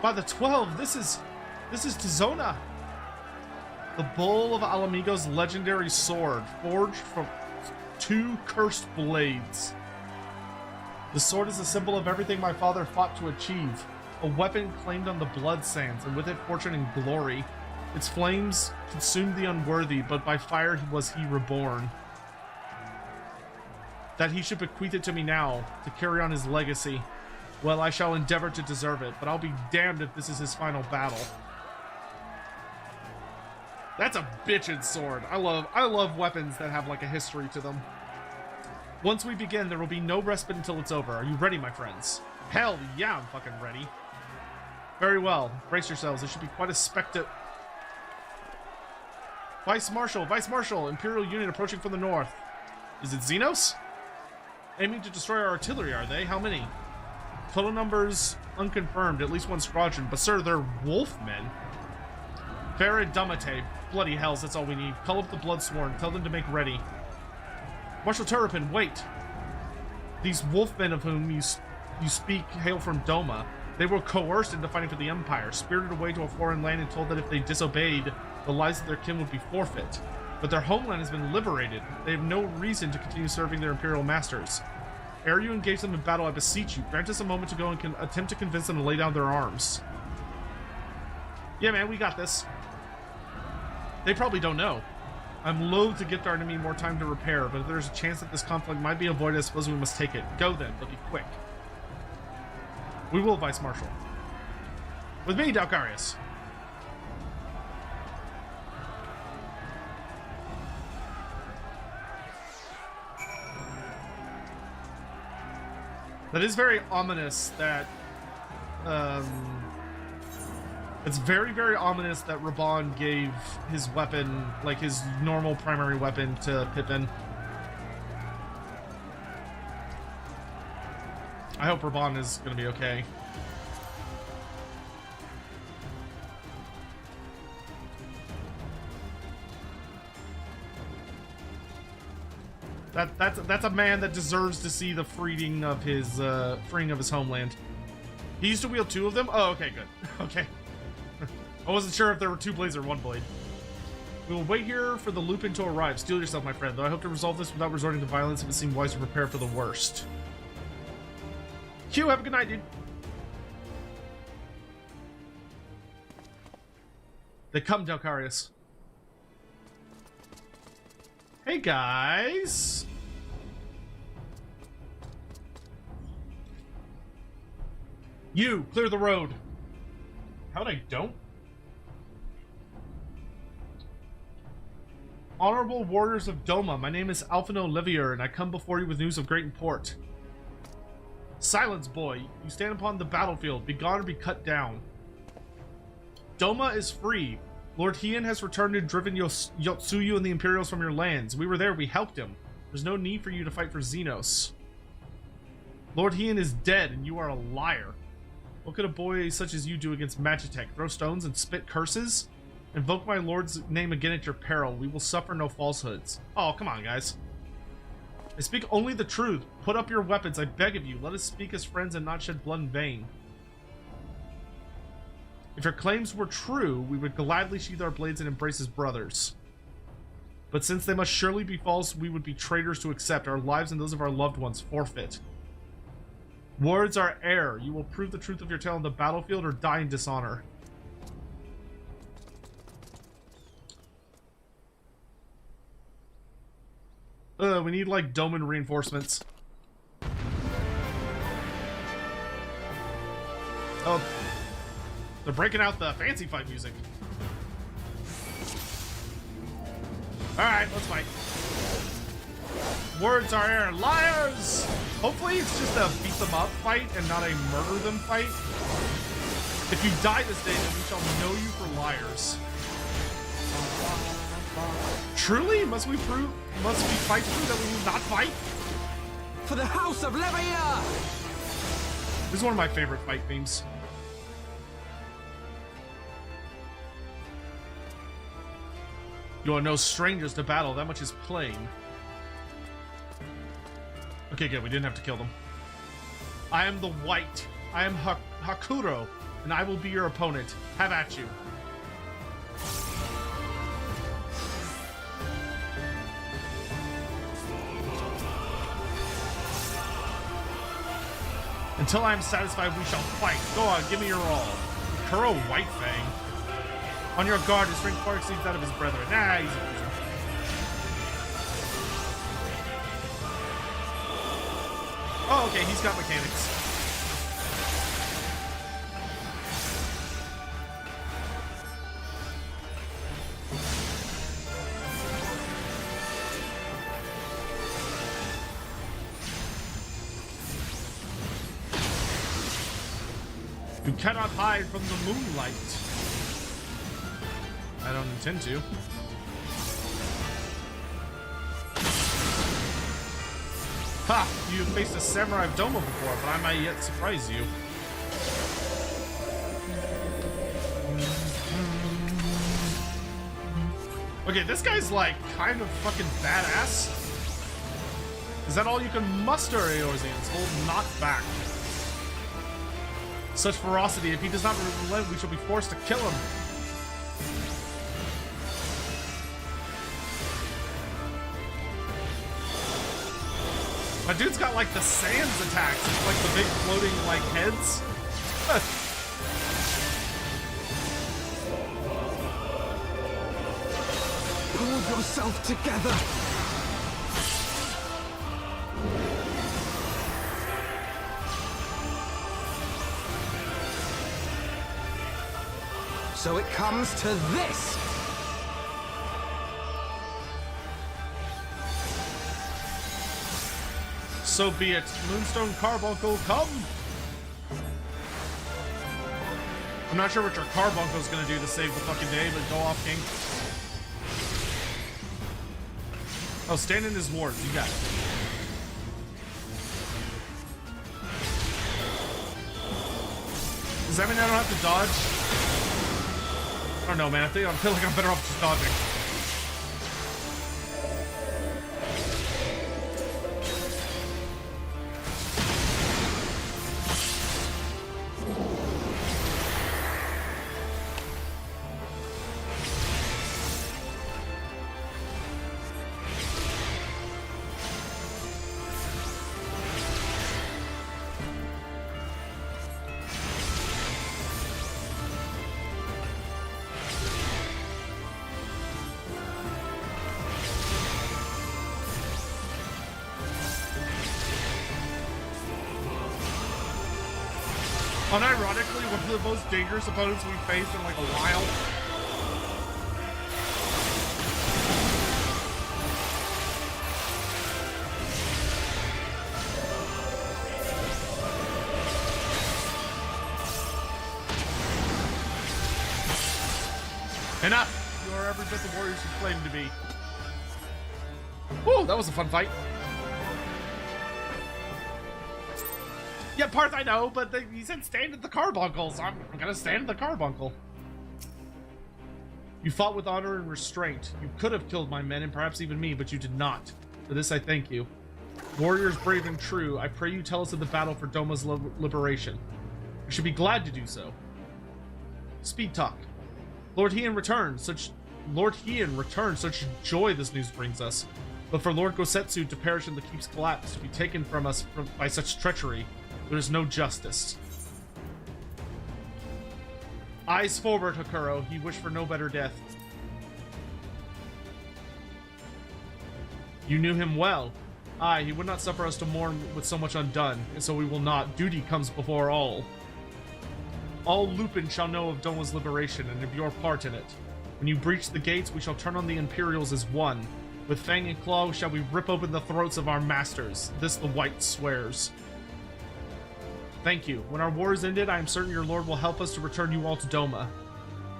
By the 12, this is Tizona. The Bull of Alamigo's legendary sword, forged from 2 cursed blades. The sword is a symbol of everything my father fought to achieve. A weapon claimed on the blood sands, and with it fortune and glory. Its flames consumed the unworthy, but by fire was he reborn. That he should bequeath it to me now, to carry on his legacy. Well, I shall endeavor to deserve it, but I'll be damned if this is his final battle. That's a bitchin' sword. I love weapons that have like a history to them. Once we begin, there will be no respite until it's over. Are you ready, my friends? Hell yeah, I'm fucking ready. Very well. Brace yourselves. It should be quite a spectacle. Vice Marshal, Imperial unit approaching from the north. Is it Zenos? Aiming to destroy our artillery, are they? How many? Total numbers unconfirmed, at least 1 squadron, but sir, they're wolfmen. Farad Damate. Bloody hells, that's all we need. Call up the Bloodsworn, tell them to make ready. Marshal Turpin, wait! These wolfmen of whom you speak hail from Doma. They were coerced into fighting for the Empire, spirited away to a foreign land and told that if they disobeyed, the lives of their kin would be forfeit. But their homeland has been liberated. They have no reason to continue serving their Imperial masters. Ere you engage them in battle, I beseech you, grant us a moment to go and attempt to convince them to lay down their arms. Yeah, man, we got this. They probably don't know. I'm loath to give our enemy more time to repair, but if there's a chance that this conflict might be avoided, I suppose we must take it. Go then, but be quick. We will, Vice Marshal. With me, Dalkarius. That is very ominous that, it's very, very ominous that Raban gave his weapon, like his normal primary weapon, to Pippin. I hope Raban is gonna be okay. That's a man that deserves to see the freeing of his homeland. He used to wield 2 of them? Oh, okay, good. Okay. I wasn't sure if there were 2 blades or 1 blade. We will wait here for the Lupin to arrive. Steel yourself, my friend, though I hope to resolve this without resorting to violence if it seemed wise to prepare for the worst. Q, have a good night, dude. They come, Delcarius. Hey, guys. You, clear the road. How'd I don't? Honorable warriors of Doma, my name is Alphino Livier, and I come before you with news of great import. Silence, boy. You stand upon the battlefield. Be gone or be cut down. Doma is free. Lord Hien has returned and driven Yotsuyu and the Imperials from your lands. We were there. We helped him. There's no need for you to fight for Zenos. Lord Hien is dead, and you are a liar. What could a boy such as you do against Magitech? Throw stones and spit curses? Invoke my lord's name again at your peril. We will suffer no falsehoods. Oh, come on, guys. I speak only the truth. Put up your weapons, I beg of you. Let us speak as friends and not shed blood in vain. If your claims were true, we would gladly sheathe our blades and embrace as brothers. But since they must surely be false, we would be traitors to accept. Our lives and those of our loved ones forfeit. Words are air. You will prove the truth of your tale on the battlefield or die in dishonor. We need, like, Doman reinforcements. Oh. They're breaking out the fancy fight music. Alright, let's fight. Words are air. Liars! Hopefully it's just a beat them up fight and not a murder them fight. If you die this day, then we shall know you for liars. Truly? Must we fight through that we will not fight? For the House of Levier! This is one of my favorite fight themes. You are no strangers to battle, that much is plain. Okay, good. We didn't have to kill them. I am the White. I am Hakuro, and I will be your opponent. Have at you. Until I am satisfied, we shall fight. Go on, give me your all. Kuro White Fang. On your guard, his strength far exceeds that of his brethren. Nah, easy peasy. Oh, okay, he's got mechanics. You cannot hide from the moonlight. I don't intend to. Ha! You faced a samurai of Doma before, but I might yet surprise you. Okay, this guy's like kind of fucking badass. Is that all you can muster, Eorzeans? Hold not back. Such ferocity, if he does not relent, we shall be forced to kill him. My dude's got like the Sans attacks, it's like the big floating like heads. Pull yourself together. So it comes to this! So be it. Moonstone Carbuncle, come! I'm not sure what your Carbuncle's gonna do to save the fucking day, but go off, King. Oh, stand in his wards, you got it. Does that mean I don't have to dodge? I don't know, man. I feel like I'm better off just dodging. Unironically, one of the most dangerous opponents we've faced in like a while. Enough! You are every bit the warriors you claim to be. Woo, that was a fun fight. Yeah, Parth, I know, but he said stand at the carbuncle, so I'm gonna stand at the carbuncle. You fought with honor and restraint. You could have killed my men and perhaps even me, but you did not. For this I thank you. Warriors brave and true, I pray you tell us of the battle for Doma's liberation. We should be glad to do so. Speed talk. Lord Heian returned, such joy this news brings us. But for Lord Gosetsu to perish in the keep's collapse, to be taken from us by such treachery, there is no justice. Eyes forward, Hakuro. He wished for no better death. You knew him well. Aye, he would not suffer us to mourn with so much undone, and so we will not. Duty comes before all. All Lupin shall know of Doma's liberation and of your part in it. When you breach the gates, we shall turn on the Imperials as one. With fang and claw shall we rip open the throats of our masters. This the White swears. Thank you. When our war is ended, I am certain your lord will help us to return you all to Doma.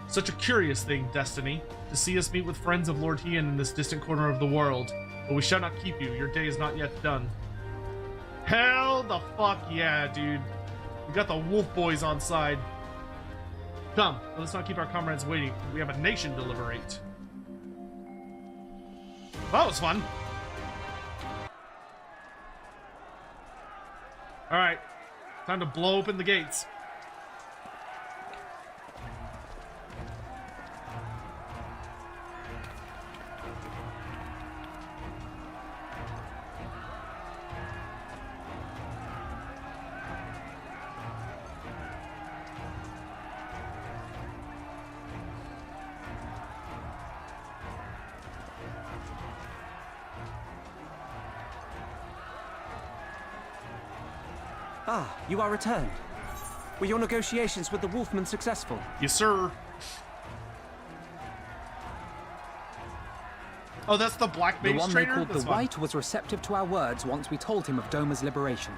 Such a curious thing, destiny, to see us meet with friends of Lord Heian in this distant corner of the world. But we shall not keep you. Your day is not yet done. Hell the fuck yeah, dude. We got the wolf boys on side. Come, let's not keep our comrades waiting. We have a nation to liberate. That was fun. All right, time to blow open the gates. Ah, you are returned. Were your negotiations with the Wolfmen successful? Yes, sir. Oh, that's the Black Mage The one trainer? they called That's the fine. White was receptive to our words once we told him of Doma's liberation.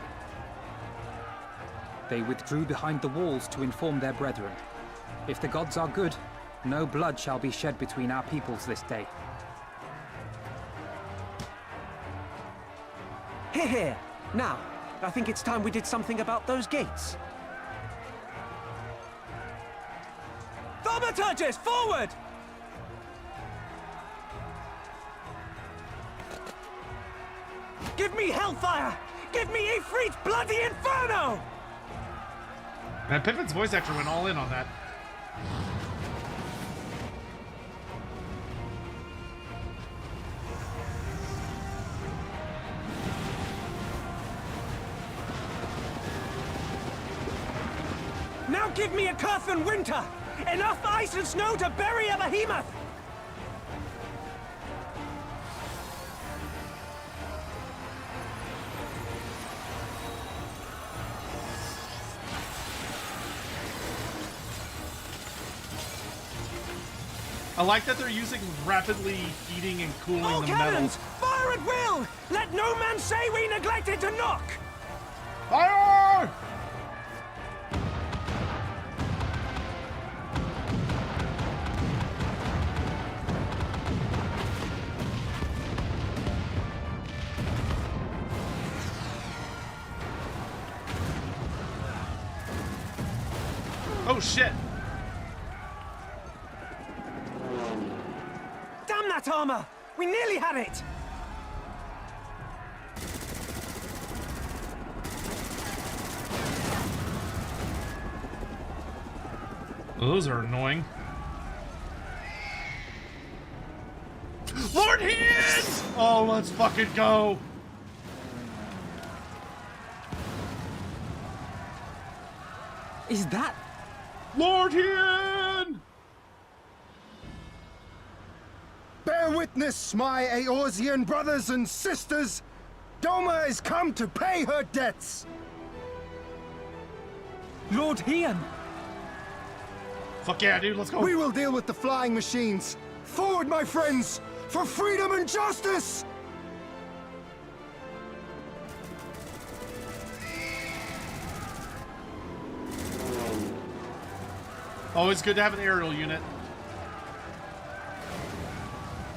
They withdrew behind the walls to inform their brethren. If the gods are good, no blood shall be shed between our peoples this day. Hear, hear. Now, I think it's time we did something about those gates. Thaumaturges, forward! Give me hellfire! Give me Ifrit's bloody inferno! Man, Pippin's voice actor went all in on that. Now give me a Curthan winter! Enough ice and snow to bury a behemoth! I like that they're using rapidly heating and cooling All the cannons! metal. Fire at will! Let no man say we neglected to knock! Fire! Oh shit! Damn that armor! We nearly had it! Those are annoying. Lord Hien! Oh, let's fucking go! Is that... Lord Hien! Bear witness, my Eorzean brothers and sisters! Doma is come to pay her debts! Lord Hien! Fuck yeah, dude, let's go! We will deal with the flying machines! Forward, my friends! For freedom and justice! Always good to have an aerial unit.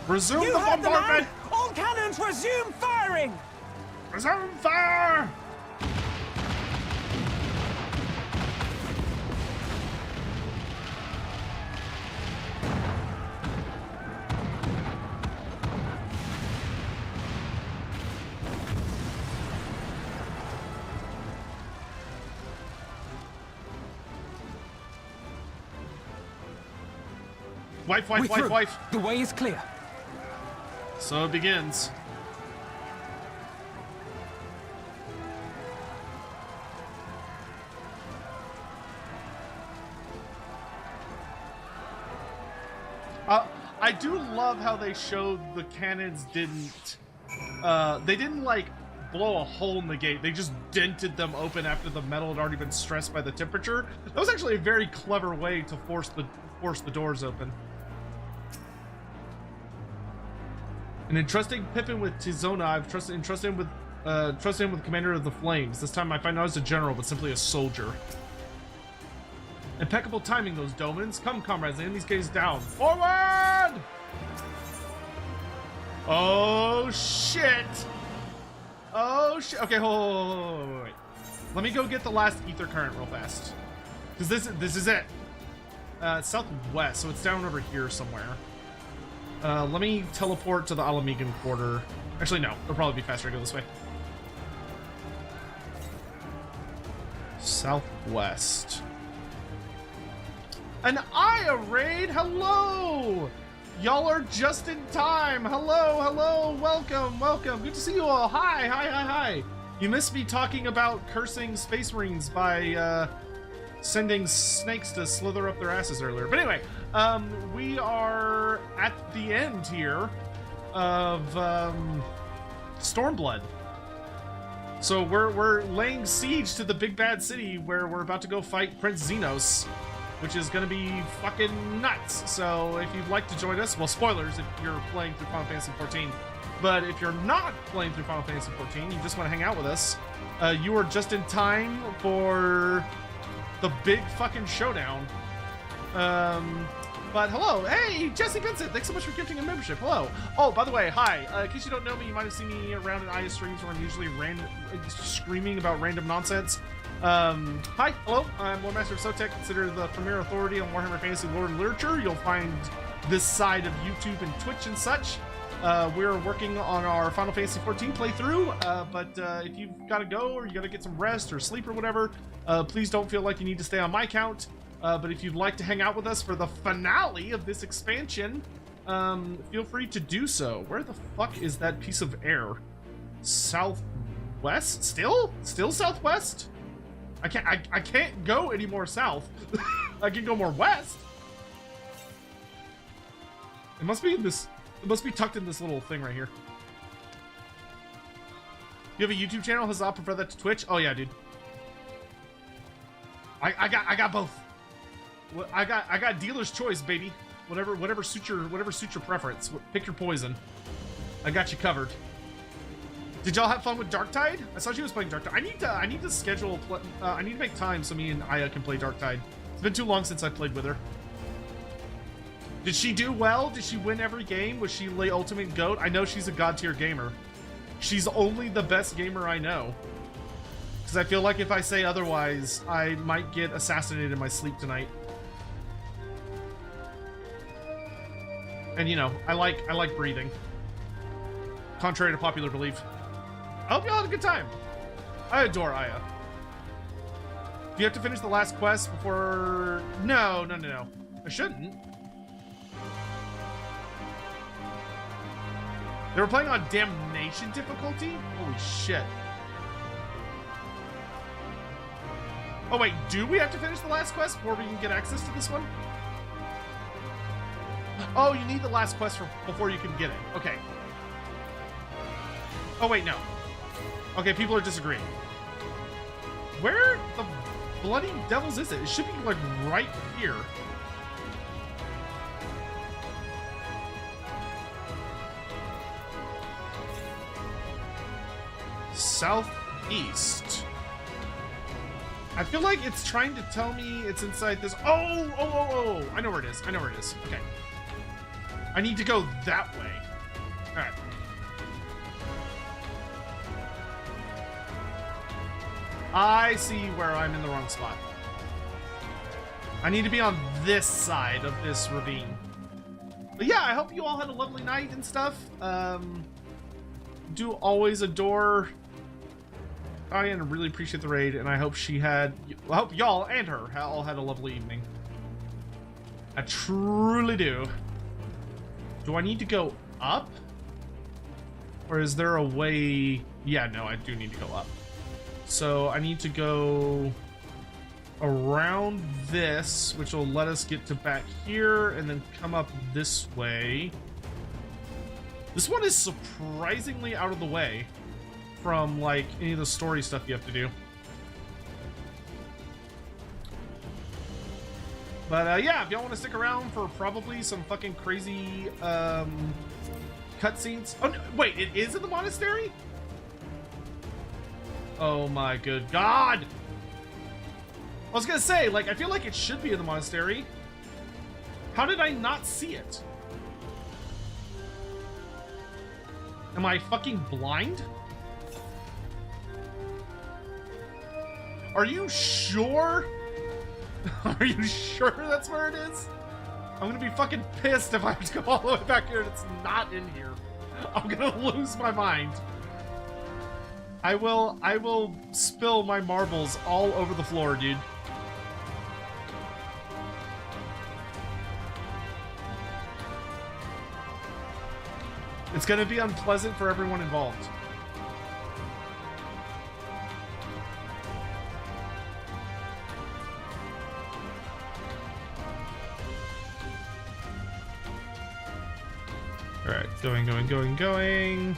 Resume You the heard the bombardment! man! All cannons resume firing! Resume fire! Wife, We're wife, wife, through. wife. The way is clear. So it begins. I do love how they showed the cannons didn't, they didn't like blow a hole in the gate. They just dented them open after the metal had already been stressed by the temperature. That was actually a very clever way to force the doors open. And entrusting Pippin with Tizona, I've entrusted him with Commander of the Flames. This time I find not as a general, but simply a soldier. Impeccable timing, those Domans. Come, comrades, the enemy's gaze down. Forward! Oh, shit! Oh, shit. Okay, hold, wait. Let me go get the last ether current real fast. Because this is it. Southwest, so it's down over here somewhere. Let me teleport to the Alamigan Quarter. Actually, no. It'll probably be faster to go this way. southwest. An Aya raid, hello! Y'all are just in time. Hello, hello, welcome, welcome. Good to see you all. Hi, hi, hi, hi. You missed me talking about cursing Space Marines by sending snakes to slither up their asses earlier. But anyway, we are at the end here of Stormblood. So we're laying siege to the big bad city where we're about to go fight Prince Zenos, which is going to be fucking nuts. So if you'd like to join us, well, spoilers if you're playing through Final Fantasy XIV, but if you're not playing through Final Fantasy XIV, you just want to hang out with us, you are just in time for the big fucking showdown. But hello, hey, Jesse Vincent, thanks so much for gifting a membership. Hello. Oh, by the way, hi. In case you don't know me, you might have seen me around in Aya streams where I'm usually screaming about random nonsense. Hi, hello, I'm Lord Master of Sotek, considered the premier authority on Warhammer Fantasy lore and literature. You'll find this side of YouTube and Twitch and such. We're working on our Final Fantasy XIV playthrough, but if you've got to go or you got to get some rest or sleep or whatever, please don't feel like you need to stay on my count. But if you'd like to hang out with us for the finale of this expansion, feel free to do so. Where the fuck is that piece of air? Southwest? Still southwest? I can't go any more south. I can go more west. It must be in this. It must be tucked in this little thing right here. You have a YouTube channel? Huzzah, prefer that to Twitch? Oh yeah, dude. I got both. I got dealer's choice, baby. Whatever suits your preference. Pick your poison. I got you covered. Did y'all have fun with Darktide? I saw she was playing Darktide. I need to schedule. I need to make time so me and Aya can play Darktide. It's been too long since I played with her. Did she do well? Did she win every game? Was she the ultimate GOAT? I know she's a god tier gamer. She's only the best gamer I know. Because I feel like if I say otherwise, I might get assassinated in my sleep tonight. And you know, I like breathing. Contrary to popular belief. I hope y'all had a good time. I adore Aya. Do you have to finish the last quest before... No. I shouldn't. They were playing on Damnation difficulty? Holy shit. Oh wait, do we have to finish the last quest before we can get access to this one? Oh, you need the last quest before you can get it. Okay. Oh wait, no. Okay, people are disagreeing. Where the bloody devils is it? It should be like right here. Southeast. I feel like it's trying to tell me it's inside this. Oh! I know where it is. Okay. I need to go that way. All right. I see where I'm in the wrong spot. I need to be on this side of this ravine. But yeah, I hope you all had a lovely night and stuff. Do always adore Aya and really appreciate the raid, and I hope I hope y'all and her all had a lovely evening. I truly do. Do I need to go up? Or is there a way... Yeah, no, I do need to go up. So I need to go around this, which will let us get to back here, and then come up this way. This one is surprisingly out of the way from, like, any of the story stuff you have to do. But, yeah, if y'all want to stick around for probably some fucking crazy, cutscenes. Oh, no, wait, it is in the monastery? Oh my good God! I was gonna say, like, I feel like it should be in the monastery. How did I not see it? Am I fucking blind? Are you sure? Are you sure that's where it is? I'm gonna be fucking pissed if I have to go all the way back here and it's not in here. I'm gonna lose my mind. I will spill my marbles all over the floor, dude. It's gonna be unpleasant for everyone involved. All right, going.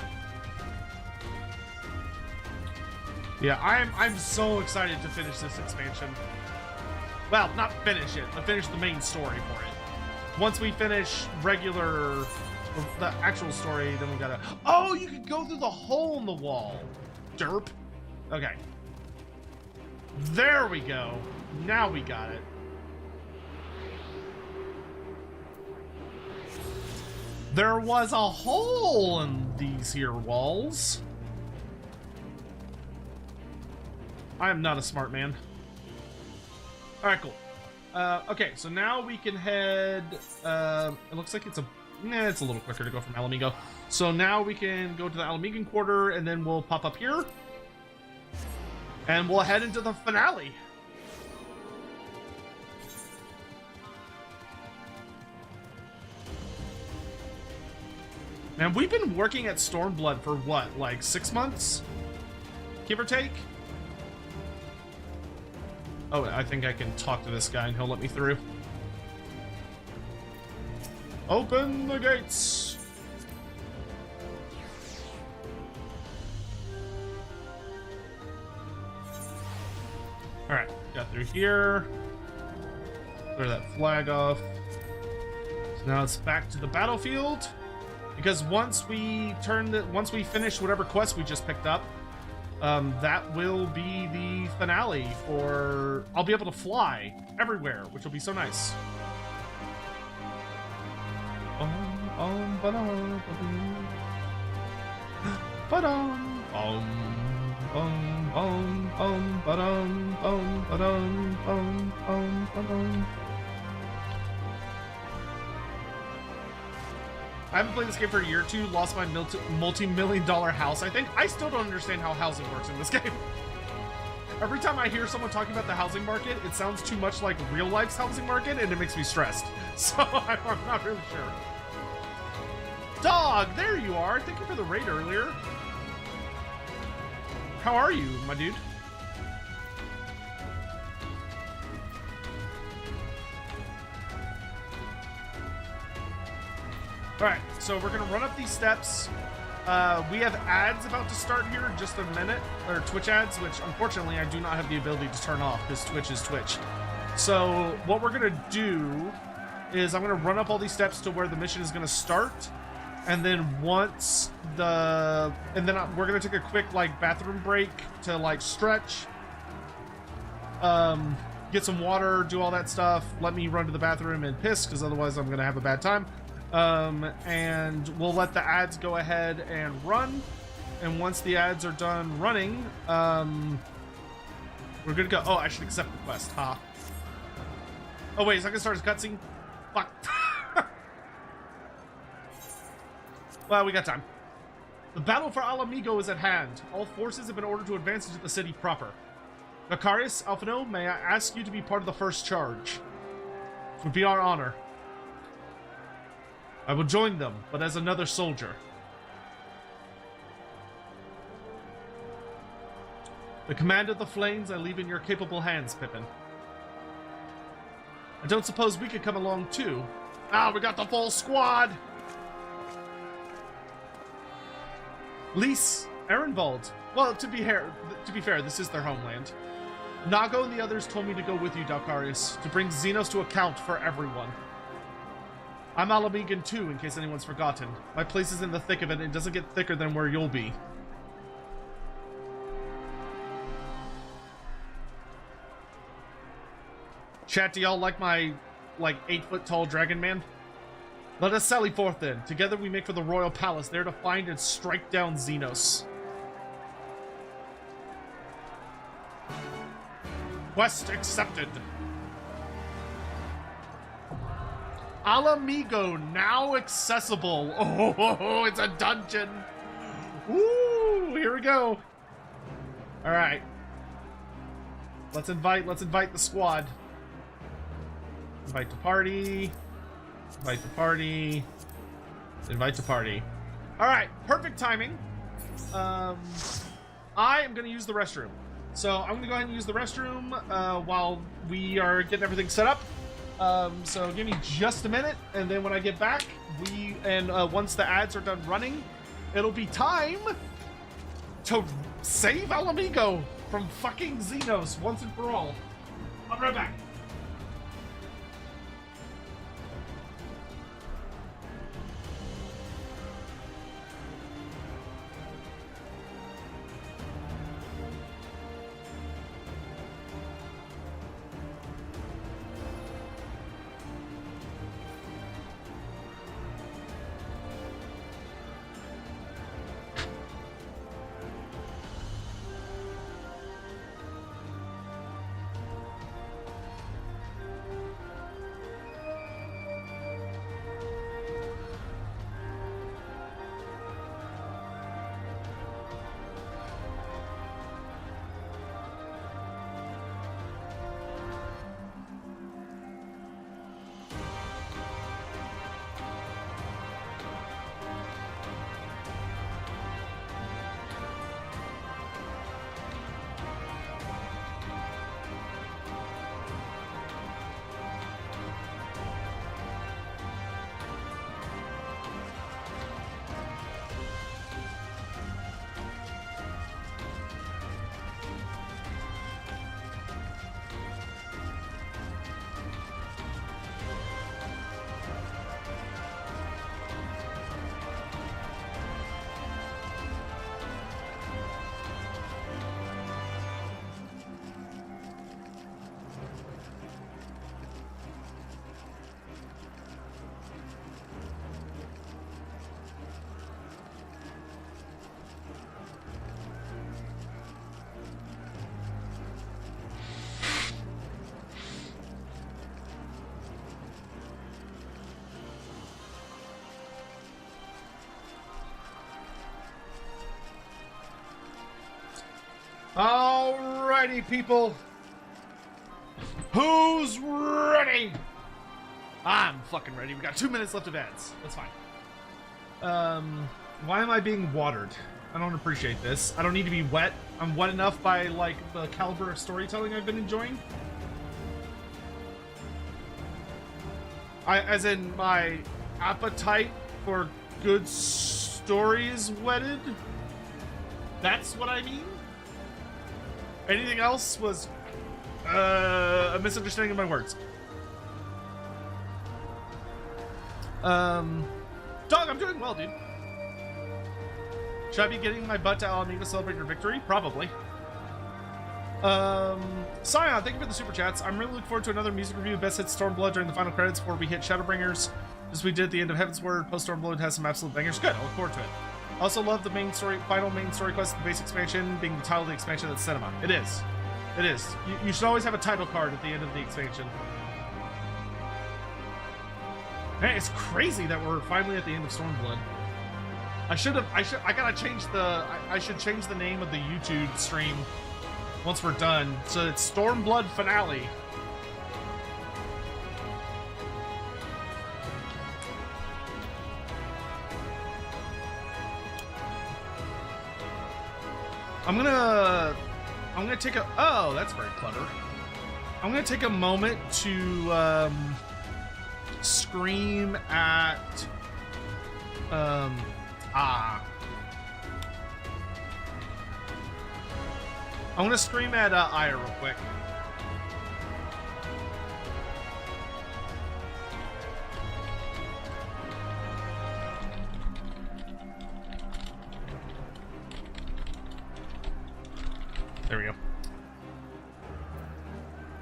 Yeah, I'm so excited to finish this expansion. Well, not finish it, but finish the main story for it. Once we finish regular, the actual story, then we gotta... Oh, you can go through the hole in the wall. Derp. Okay. There we go. Now we got it. There was a hole in these here walls. I am not a smart man. All right, cool. Okay, so now we can head... it looks like it's a... Nah, it's a little quicker to go from Alamigo. So now we can go to the Alamigan Quarter, and then we'll pop up here. And we'll head into the finale. Man, we've been working at Stormblood for what, like 6 months? Give or take? Oh, I think I can talk to this guy and he'll let me through. Open the gates! Alright, got through here. Clear that flag off. So now it's back to the battlefield. Because once we finish whatever quest we just picked up, that will be the finale for... I'll be able to fly everywhere, which will be so nice. I haven't played this game for a year or two, lost my multi-million-dollar house, I think. I still don't understand how housing works in this game. Every time I hear someone talking about the housing market, it sounds too much like real life's housing market, and it makes me stressed. So I'm not really sure. Dog, there you are. Thank you for the raid earlier. How are you, my dude? Alright, so we're gonna run up these steps. We have ads about to start here in just a minute, or Twitch ads, which unfortunately I do not have the ability to turn off because Twitch is Twitch. So what we're gonna do is I'm gonna run up all these steps to where the mission is gonna start, and then once we're gonna take a quick like bathroom break to like stretch, get some water, do all that stuff. Let me run to the bathroom and piss because otherwise I'm gonna have a bad time. And we'll let the ads go ahead and run, and once the ads are done running, we're gonna go. Oh, I should accept the quest, huh? Oh wait, is that gonna start as cutscene? Fuck. Well, we got time. The battle for Alamigo is at hand. All forces have been ordered to advance into the city proper. Macarius, Alphino, may I ask you to be part of the first charge? It would be our honor. I will join them, but as another soldier. The command of the flames I leave in your capable hands, Pippin. I don't suppose we could come along too. Ah, we got the full squad! Lys, Ehrenwald. Well, to be fair, this is their homeland. Nago and the others told me to go with you, Dalkarius, to bring Zenos to account for everyone. I'm Alamigan too, in case anyone's forgotten. My place is in the thick of it, and it doesn't get thicker than where you'll be. Chat, do y'all like my, 8-foot-tall dragon man? Let us sally forth then. Together we make for the royal palace, there to find and strike down Zenos. Quest accepted. Alamigo now accessible. Oh, it's a dungeon. Woo! Here we go. All right. Let's invite the squad. Invite to party. Invite to party. Invite to party. All right, perfect timing. I am going to use the restroom. So I'm going to go ahead and use the restroom while we are getting everything set up. So give me just a minute, and then when I get back, once the ads are done running, it'll be time to save El Amigo from fucking Zenos once and for all. I'll be right back. Alrighty, people. Who's ready? I'm fucking ready. We got 2 minutes left of ads. That's fine. Why am I being watered? I don't appreciate this. I don't need to be wet. I'm wet enough by, like, the caliber of storytelling I've been enjoying. As in, my appetite for good stories wetted? That's what I mean? Anything else was a misunderstanding of my words. Dog, I'm doing well, dude. Should I be getting my butt to Alameda to celebrate your victory? Probably. Scion, thank you for the super chats. I'm really looking forward to another music review of Best Hits Stormblood during the final credits before we hit Shadowbringers. As we did at the end of Heaven's Word, post Stormblood has some absolute bangers. Good, I look forward to it. Also love the final main story quest, the base expansion being the title of the expansion that's cinema. It is. It is. You should always have a title card at the end of the expansion. Man, it's crazy that we're finally at the end of Stormblood. I should change the name of the YouTube stream once we're done. So it's Stormblood Finale. I'm gonna take a, oh, that's very clever. I'm gonna take a moment to scream at I'm gonna scream at Aya real quick. There we go.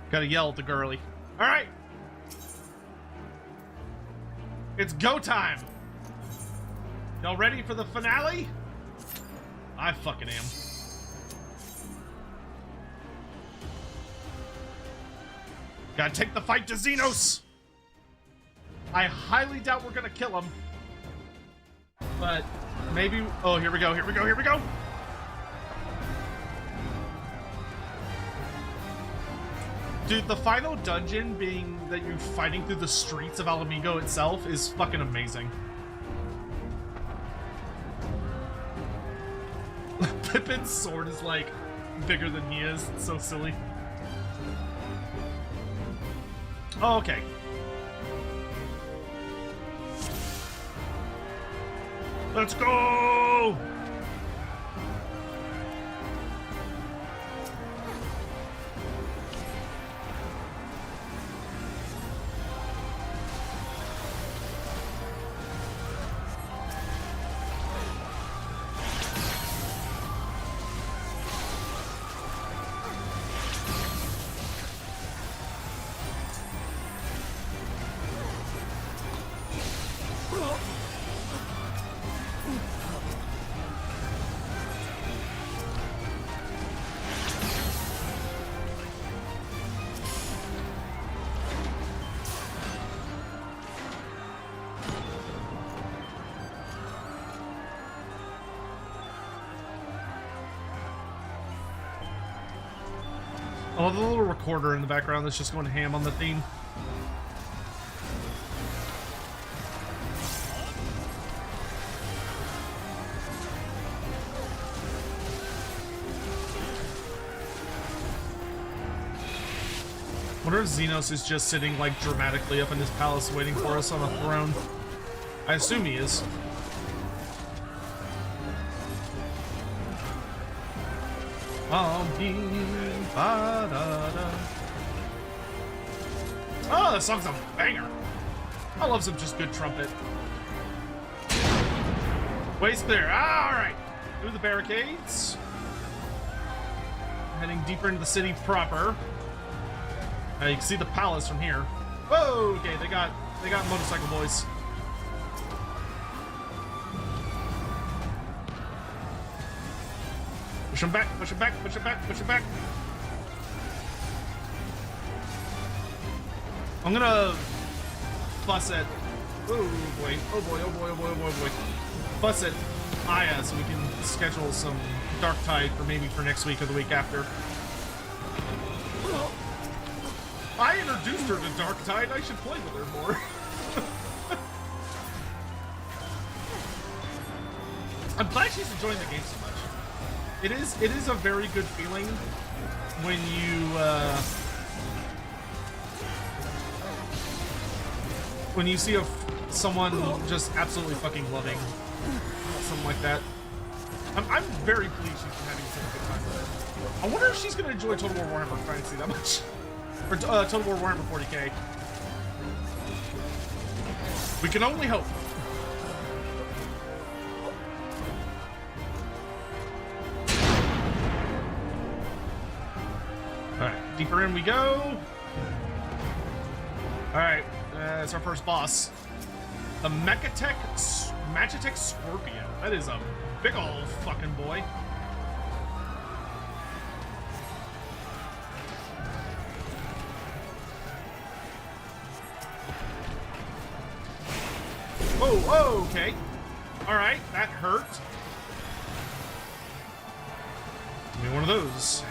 Gotta yell at the girly. All right. It's go time. Y'all ready for the finale? I fucking am. Gotta take the fight to Zenos. I highly doubt we're gonna kill him. But maybe, oh, here we go, here we go, here we go. Dude, the final dungeon being that you're fighting through the streets of Alamigo itself is fucking amazing. Pippin's sword is like bigger than he is. It's so silly. Oh, okay. Let's go! I love the little recorder in the background that's just going ham on the theme. I wonder if Zenos is just sitting like dramatically up in his palace waiting for us on a throne. I assume he is. Oh, that song's a banger. I love some just good trumpet. Way's clear. All right. Through the barricades. Heading deeper into the city proper. You can see the palace from here. Whoa, okay, they got motorcycle boys. Push him back, push him back, push him back, push him back. I'm gonna fuss at, oh boy, oh boy, oh boy, oh boy, oh boy, oh boy. Fuss at Aya so we can schedule some Dark Tide for maybe for next week or the week after. I introduced her to Dark Tide, I should play with her more. I'm glad she's enjoying the game so much. It is a very good feeling when you see someone just absolutely fucking loving something like that. I'm very pleased she's been having such a good time with it. I wonder if she's gonna enjoy Total War Warhammer Fantasy that much, or Total War Warhammer 40k. We can only hope. Alright, deeper in we go. Alright, it's our first boss. The Machatech Scorpion. That is a big old fucking boy. Whoa, whoa, okay. Alright, that hurt. Give me one of those.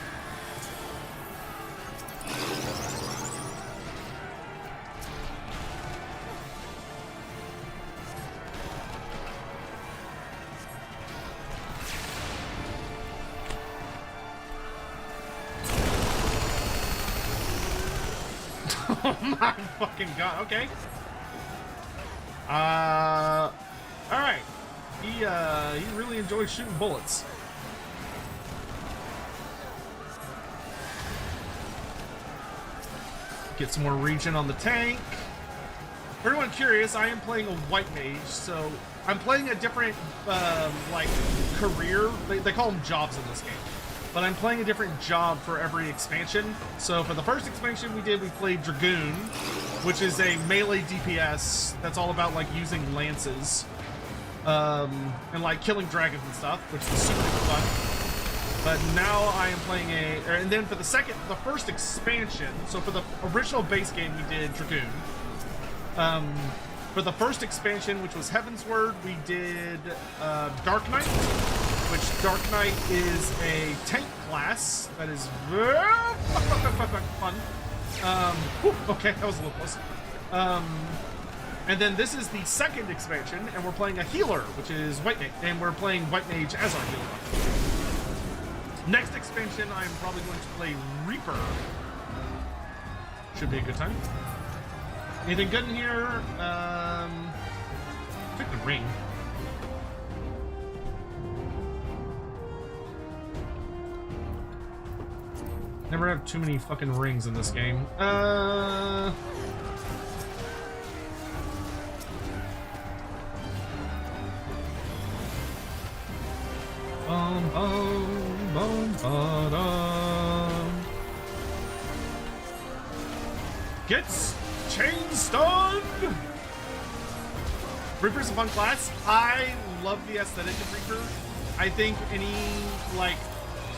Oh my fucking god, okay. Alright. He really enjoys shooting bullets. Get some more regen on the tank. For everyone curious, I am playing a white mage, so I'm playing a different, like, career. They call them jobs in this game. But I'm playing a different job for every expansion. So for the first expansion we did, we played Dragoon, which is a melee DPS that's all about, like, using lances. And, like, killing dragons and stuff, which was super fun. But now I am playing and then for the first expansion, so for the original base game we did Dragoon. For the first expansion, which was Heaven's Word, we did Dark Knight, which Dark Knight is a tank class that is very fun. Okay, that was a little close. And then this is the second expansion, and we're playing a healer, which is White Mage, and we're playing White Mage as our healer. Next expansion, I'm probably going to play Reaper. Should be a good time. Anything good in here? Pick the ring. Never have too many fucking rings in this game. Bum, bum, bum, ba-dum. Gets chain stunned! Reaper's a fun class. I love the aesthetic of Reaper. I think any, like,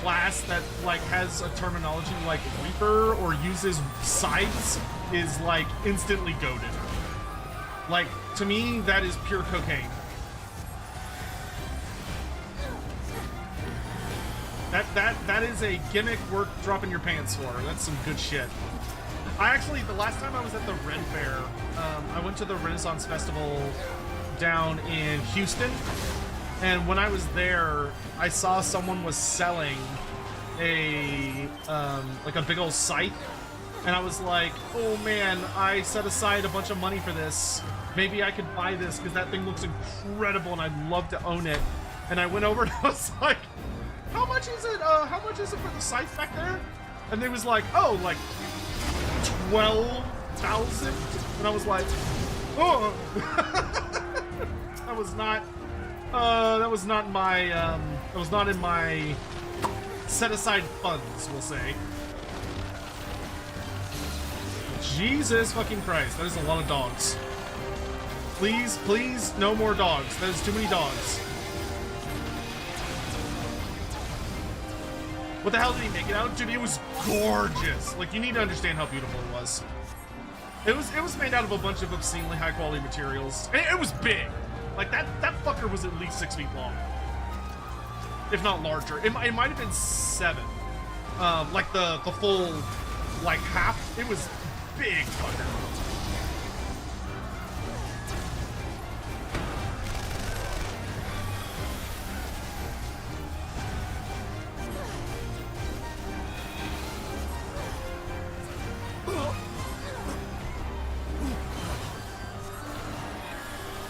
class that, like, has a terminology like Reaper or uses scythes is, like, instantly goated. Like, to me, that is pure cocaine. That is a gimmick worth dropping your pants for. That's some good shit. I actually, the last time I was at the Ren Fair, I went to the Renaissance Festival down in Houston, and when I was there, I saw someone was selling a like a big old scythe, and I was like, oh man, I set aside a bunch of money for this. Maybe I could buy this because that thing looks incredible and I'd love to own it. And I went over and I was like, how much is it? How much is it for the scythe back there? And they was like, oh, like 12,000. And I was like, oh, that was not in my set aside funds, we'll say. Jesus fucking Christ, that is a lot of dogs. Please, please, no more dogs. That is too many dogs. What the hell did he make it out? Dude, it was gorgeous. Like, you need to understand how beautiful it was. It was made out of a bunch of obscenely high quality materials. And it was big. Like, that fucker was at least 6 feet long. If not larger. It might have been 7. Like the full, like, half. It was big fucker.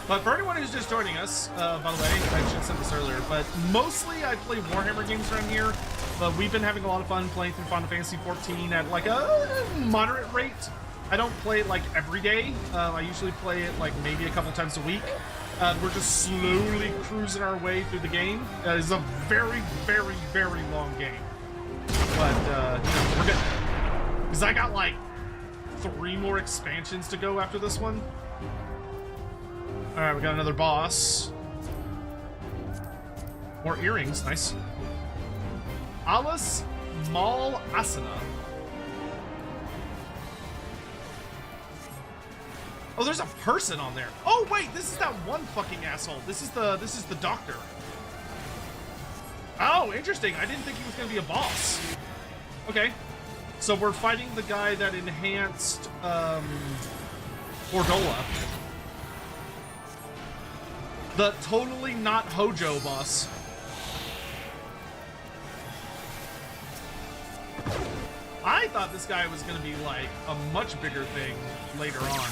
But for anyone who's just joining us, by the way, I should have said this earlier, but mostly I play Warhammer games around here, but we've been having a lot of fun playing through Final Fantasy XIV at like a moderate rate. I don't play it like every day. I usually play it like maybe a couple times a week. We're just slowly cruising our way through the game. It's a very, very, very long game. But, you know, we're good. Because I got like 3 more expansions to go after this one. Alright, we got another boss. More earrings, nice. Alas Mal Asana. Oh, there's a person on there. Oh wait, this is that one fucking asshole. This is the doctor. Oh, interesting. I didn't think he was gonna be a boss. Okay. So we're fighting the guy that enhanced Fordola. The totally not Hojo boss. I thought this guy was gonna be like a much bigger thing later on.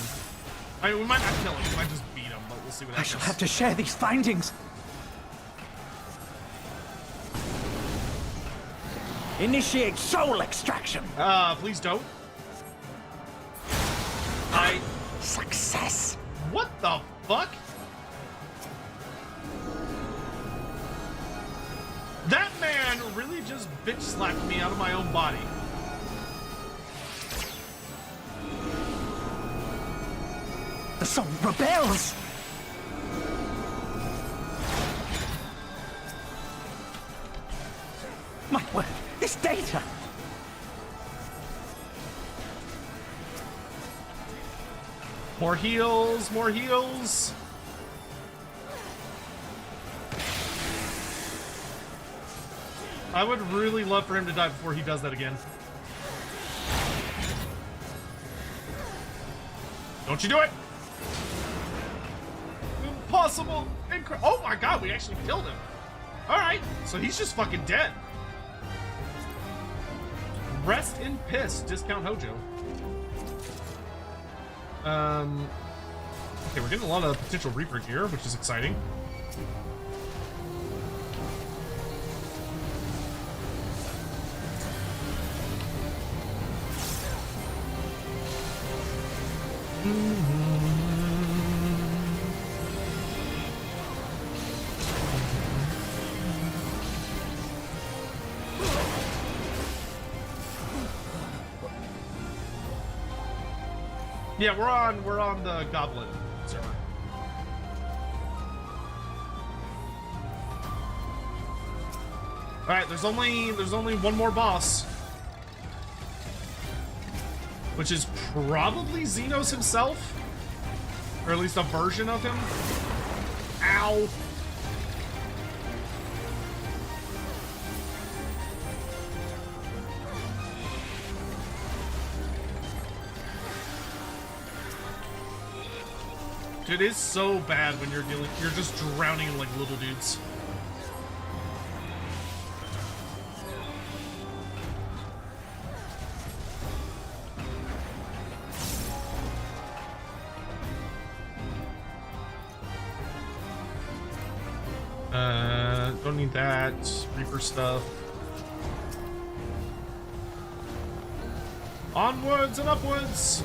I mean, we might not kill him, we might just beat him, but we'll see what happens. I shall have to share these findings. Initiate soul extraction. Please don't. Success. What the fuck? That man really just bitch slapped me out of my own body. The soul rebels. My word, this data. More heals, more heals. I would really love for him to die before he does that again. Don't you do it! Impossible! Oh my god, we actually killed him. Alright, so he's just fucking dead. Rest in piss. Discount Hojo. Okay, we're getting a lot of potential Reaper gear, which is exciting. Yeah, we're on the Goblin server. All right, there's only one more boss, which is probably Zenos himself, or at least a version of him. Ow. It is so bad when you're just drowning in like little dudes. Don't need that. Reaper stuff. Onwards and upwards!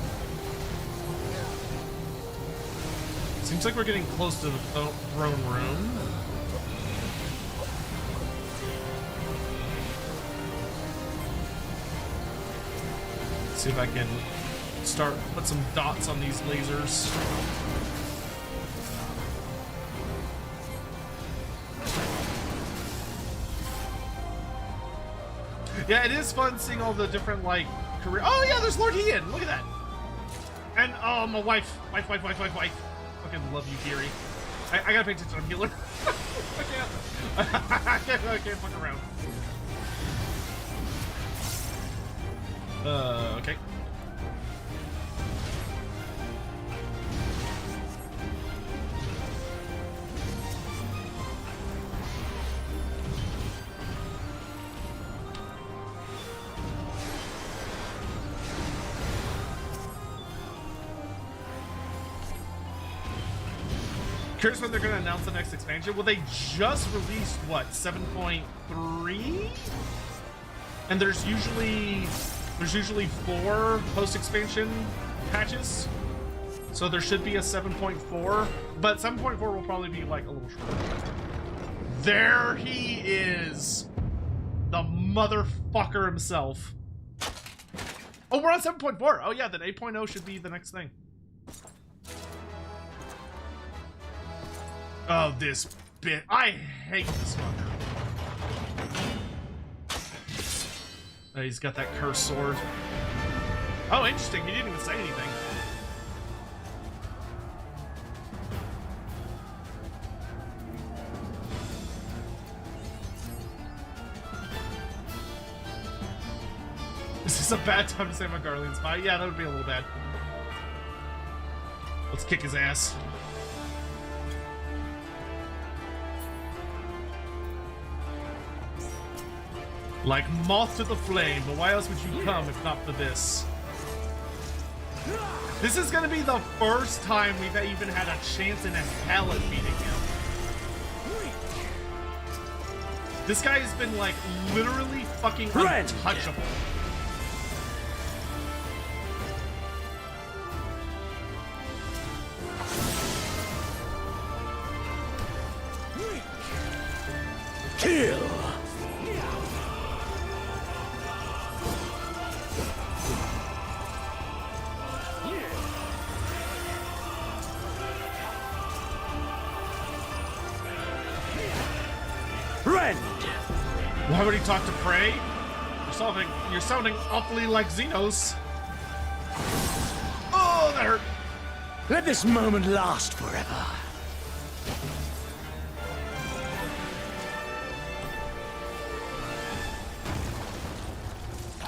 Seems like we're getting close to the throne room. Let's see if I can put some dots on these lasers. Yeah, it is fun seeing all the different, like, career. Oh, yeah, there's Lord Hean. Look at that. And, oh, my wife. Fucking love you, Geary. I gotta pay attention. I'm healer. I can't fuck around. Okay. Curious when they're going to announce the next expansion. Well, they just released, what, 7.3? And there's usually 4 post-expansion patches. So there should be a 7.4, but 7.4 will probably be like a little shorter. There he is. The motherfucker himself. Oh, we're on 7.4. Oh yeah, then 8.0 should be the next thing. Oh, this bit. I hate this fucker. Oh, he's got that cursed sword. Oh, interesting. He didn't even say anything. Is this a bad time to say my Garlean spy? Yeah, that would be a little bad. Let's kick his ass. Like moth to the flame, but why else would you come if not for this? This is gonna be the first time we've even had a chance in hell at beating him. This guy has been like literally fucking untouchable. Kill! Why would he talk to Prey? You're sounding awfully like Zenos. Oh, that hurt. Let this moment last forever.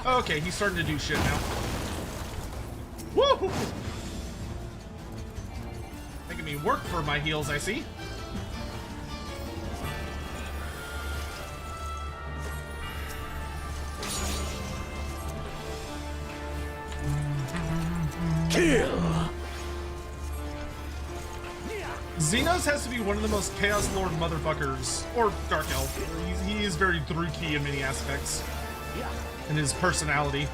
Okay, he's starting to do shit now. Woo! making me work for my heals, I see. Kill! Zenos has to be one of the most Chaos Lord motherfuckers, or Dark Elf. He is very Druki in many aspects, in his personality.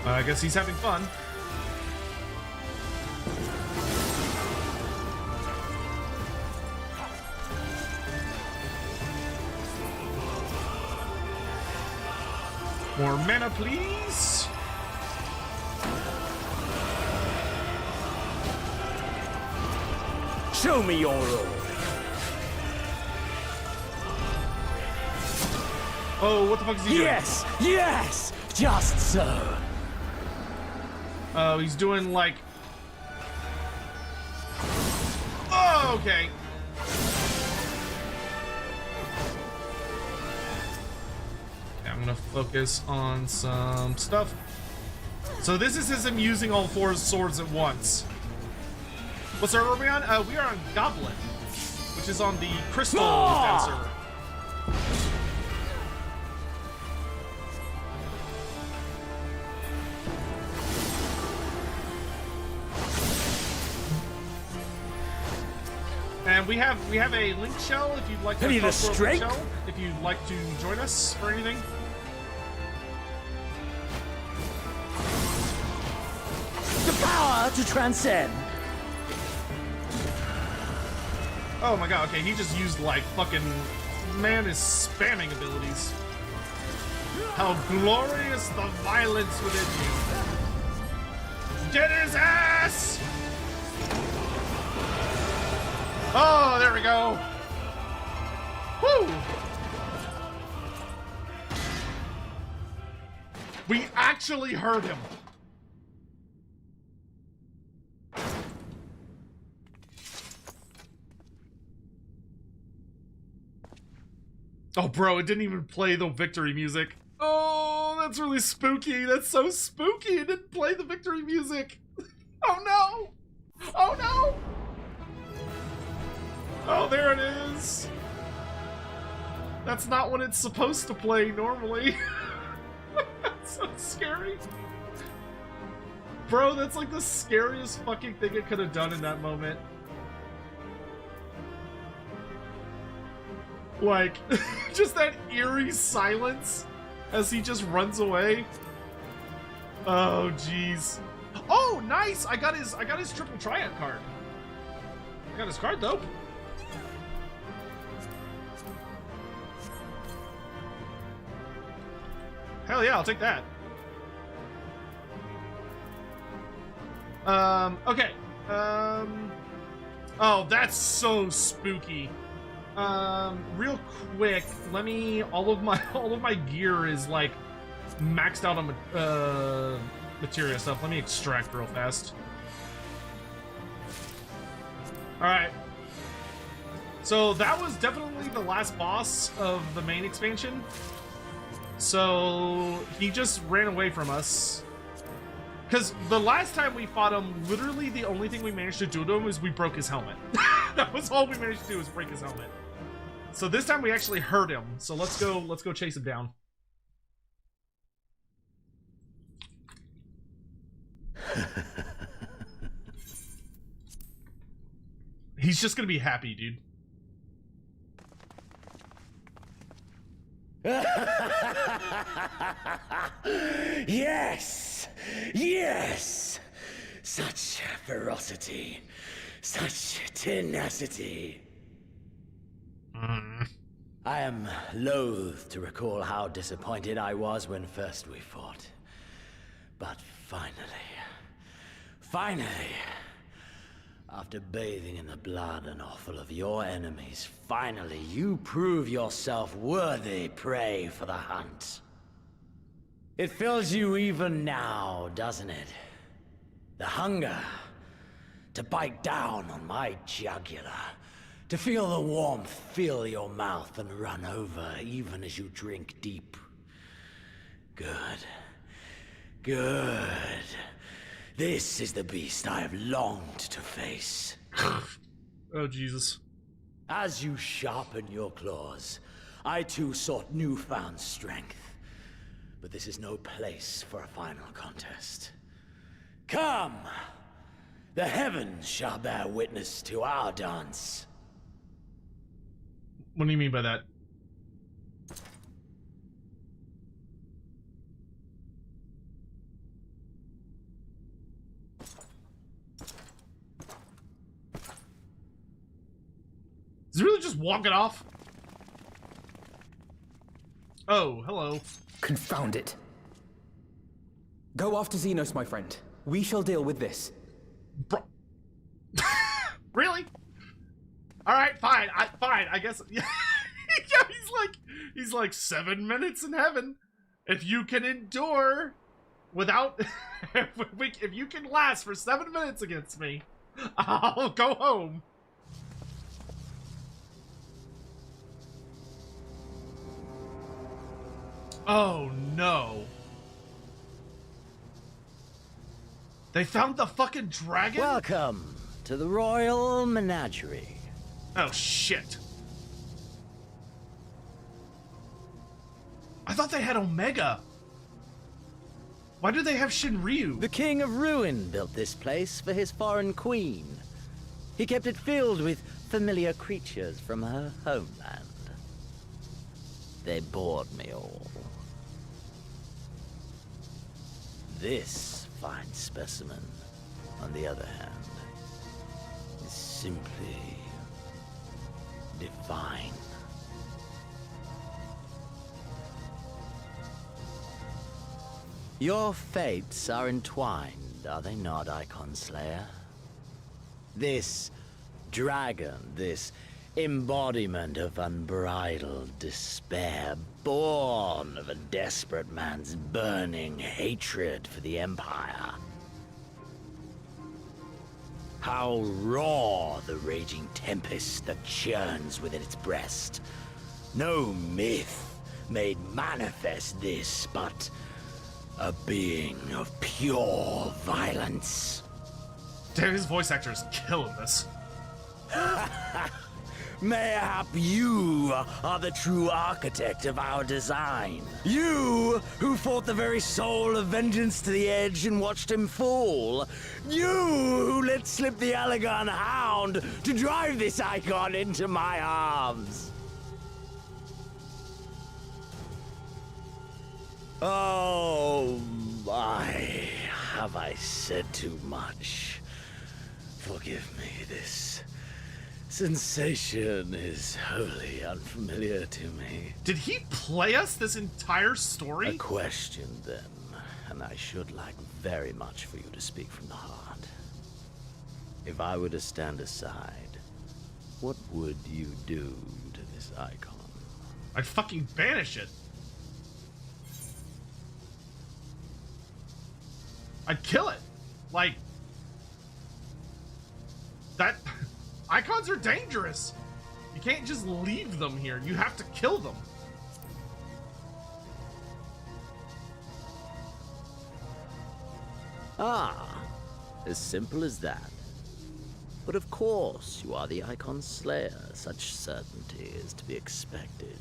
I guess he's having fun. More mana, please. Show me your role. Oh, what the fuck is he doing? Yes! Yes! Just so. Oh, he's doing like... Oh, okay. I'm gonna focus on some stuff. So this is him using all four swords at once. What server are we on? We are on Goblin, which is on the Crystal Dev server. And we have a link shell if you'd like to talk to a link shell, if you'd like to join us for anything. The power to transcend. Oh my god, okay, he just used like fucking man is spamming abilities. How glorious the violence within you. Get his ass! Oh, there we go. Woo! We actually heard him. Oh, bro, it didn't even play the victory music. Oh, that's really spooky. That's so spooky. It didn't play the victory music. Oh, no. Oh, no. Oh, there it is. That's not what it's supposed to play normally. That's so scary. Bro, that's like the scariest fucking thing it could have done in that moment. Like, just that eerie silence as he just runs away. Oh, jeez. Oh, nice! I got his triple triad card. I got his card though. Hell yeah, I'll take that. Okay. Oh, that's so spooky. Real quick, let me. All of my gear is like maxed out on materia stuff. Let me extract real fast. All right. So that was definitely the last boss of the main expansion. So he just ran away from us. Because the last time we fought him, literally the only thing we managed to do to him is we broke his helmet. That was all we managed to do was break his helmet. So this time we actually hurt him. So let's go chase him down. He's just gonna be happy, dude. Yes! Yes! Such ferocity. Such tenacity. I am loath to recall how disappointed I was when first we fought. But finally, after bathing in the blood and offal of your enemies, finally you prove yourself worthy prey for the hunt. It fills you even now, doesn't it? The hunger to bite down on my jugular, To feel the warmth fill your mouth and run over even as you drink deep. Good. Good. This is the beast I have longed to face. Oh, Jesus. As you sharpen your claws, I too sought newfound strength. But this is no place for a final contest. Come! The heavens shall bear witness to our dance. What do you mean by that? Is he really just walking off? Oh, hello. Confound it. Go after Zenos, my friend. We shall deal with this. Bro. Really? All right, fine. I guess. Yeah, he's like 7 minutes in heaven. If you can endure without, if you can last for 7 minutes against me, I'll go home. Oh no. They found the fucking dragon? Welcome to the Royal Menagerie. Oh shit. I thought they had Omega. Why do they have Shinryu? The King of Ruin built this place for his foreign queen. He kept it filled with familiar creatures from her homeland. They bored me all. This fine specimen, on the other hand, is simply divine. Your fates are entwined, are they not, Icon Slayer? This dragon, this embodiment of unbridled despair, born of a desperate man's burning hatred for the Empire. How raw the raging tempest that churns within its breast. No myth made manifest this, but a being of pure violence. Damn, his voice actor is killing this. Mayhap you are the true architect of our design. You who fought the very soul of vengeance to the edge and watched him fall. You who let slip the Allegan hound to drive this icon into my arms. Oh my, have I said too much? Forgive me, this sensation is wholly unfamiliar to me. Did he play us this entire story? A question, then, and I should like very much for you to speak from the heart. If I were to stand aside, what would you do to this icon? I'd fucking banish it. I'd kill it. Like, that... Icons are dangerous. You can't just leave them here. You have to kill them. Ah, as simple as that. But of course, you are the Icon Slayer. Such certainty is to be expected.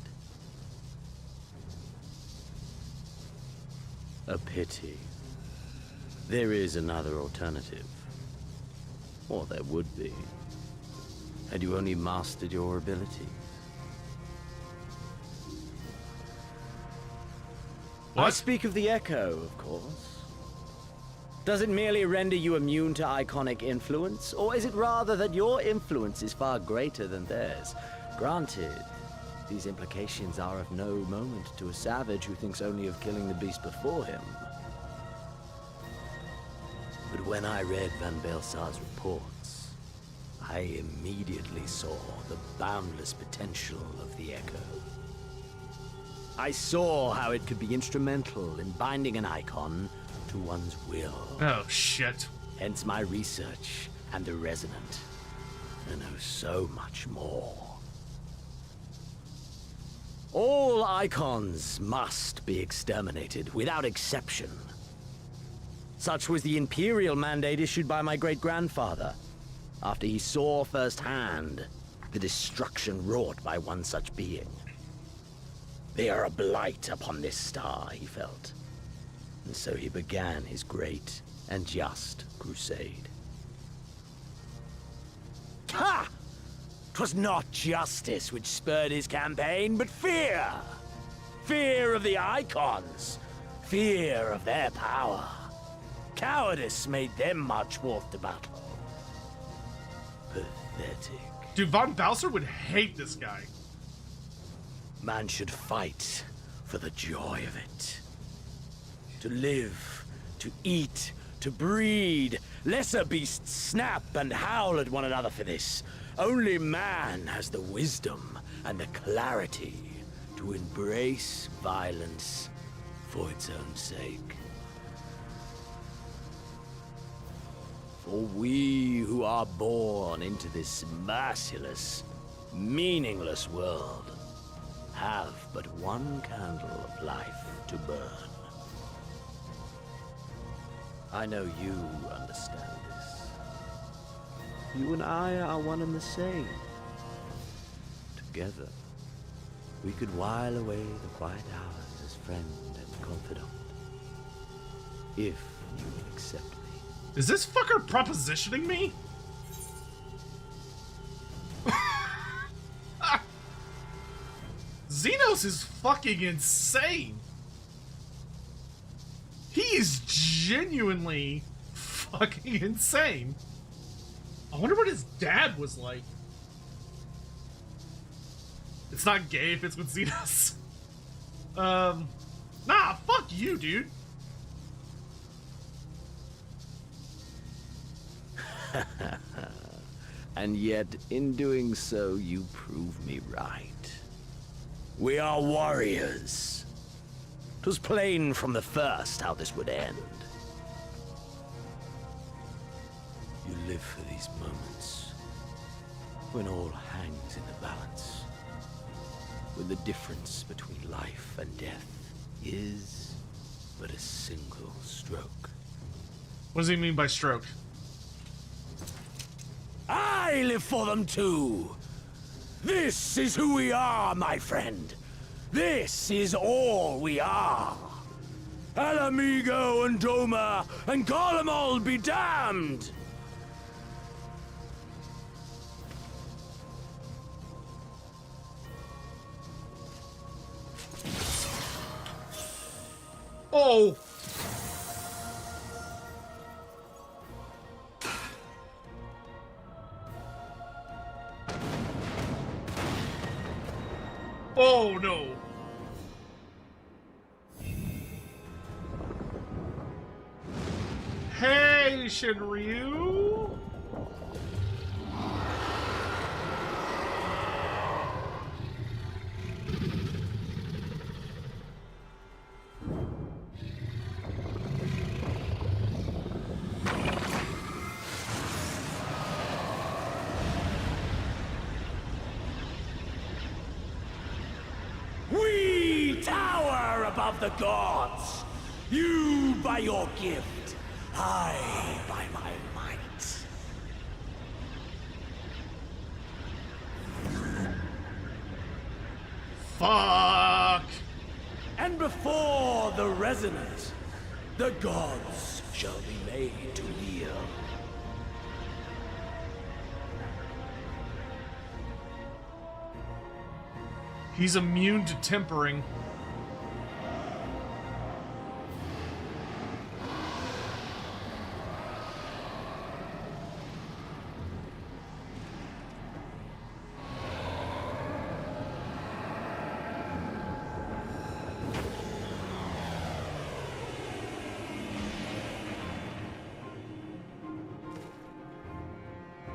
A pity. There is another alternative. Or there would be. Had you only mastered your ability. What? I speak of the Echo, of course. Does it merely render you immune to iconic influence, or is it rather that your influence is far greater than theirs? Granted, these implications are of no moment to a savage who thinks only of killing the beast before him. But when I read Van Belsar's reports, I immediately saw the boundless potential of the Echo. I saw how it could be instrumental in binding an icon to one's will. Oh, shit. Hence my research and the Resonant. and oh so much more. All icons must be exterminated, without exception. Such was the Imperial mandate issued by my great-grandfather, after he saw firsthand the destruction wrought by one such being. They are a blight upon this star, he felt. And so he began his great and just crusade. Ha! 'Twas not justice which spurred his campaign, but fear! Fear of the Icons! Fear of their power! Cowardice made them march forth to battle. Pathetic. Dude, Von Balser would hate this guy. Man should fight for the joy of it. To live, to eat, to breed. Lesser beasts snap and howl at one another for this. Only man has the wisdom and the clarity to embrace violence for its own sake. For we who are born into this merciless, meaningless world have but one candle of life to burn. I know you understand this. You and I are one and the same. Together, we could while away the quiet hours as friend and confidant. If you will accept me. Is this fucker propositioning me? Zenos is fucking insane. He is genuinely fucking insane. I wonder what his dad was like. It's not gay if it's with Zenos. Nah, fuck you, dude. And yet, in doing so, you prove me right. We are warriors. 'Twas plain from the first how this would end. You live for these moments, when all hangs in the balance, when the difference between life and death is but a single stroke. What does he mean by stroke? I live for them too! This is who we are, my friend! This is all we are! Alamigo and Doma and Garlemald be damned! Oh! Oh no! Hey, Shinryu! We tower above the gods! You by your gift, I by my might. Fuck! And before the resonance, the gods shall be made to kneel. He's immune to tempering.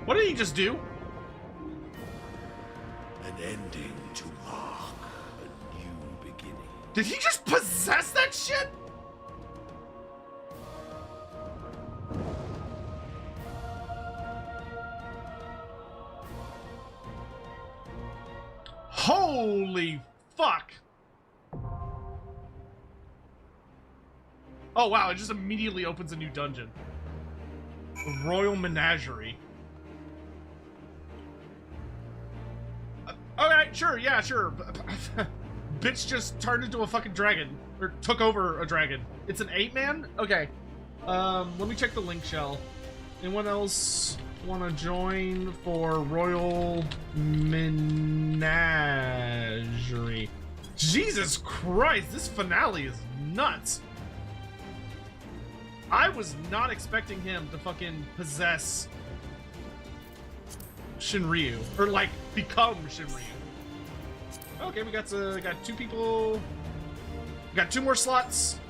What did he just do? An ending to mark a new beginning. Did he just possess that shit? Holy fuck! Oh wow, it just immediately opens a new dungeon. The Royal Menagerie. Alright, sure, yeah, sure. Bitch just turned into a fucking dragon. Or took over a dragon. It's an 8-man? Okay. Let me check the link shell. Anyone else want to join for Royal Menagerie? Jesus Christ, this finale is nuts. I was not expecting him to fucking possess Shinryu. Or, like, become Shinryu. Okay, we got 2 people. We got 2 more slots.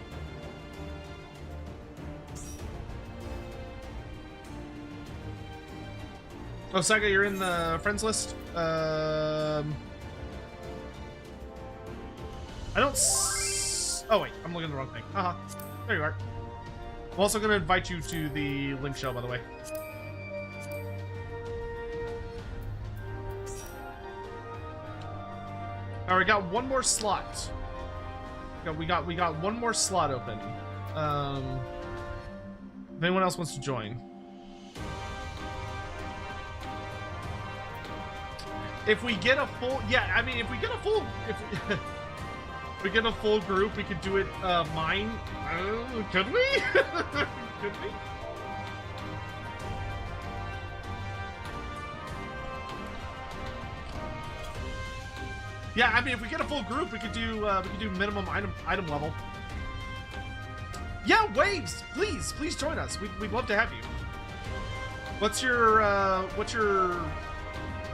Oh, Saga, you're in the friends list. I don't. Oh wait, I'm looking at the wrong thing. There you are. I'm also going to invite you to the link shell, by the way. All right, we got 1 more slot. We got 1 more slot open. If anyone else wants to join. If we get a full, yeah, I mean, if we get a full, if we get a full group, we could do it, mine. Could we? Could we? Yeah, I mean, if we get a full group, we could do minimum item level. Yeah, Waves, please join us. We'd love to have you. What's your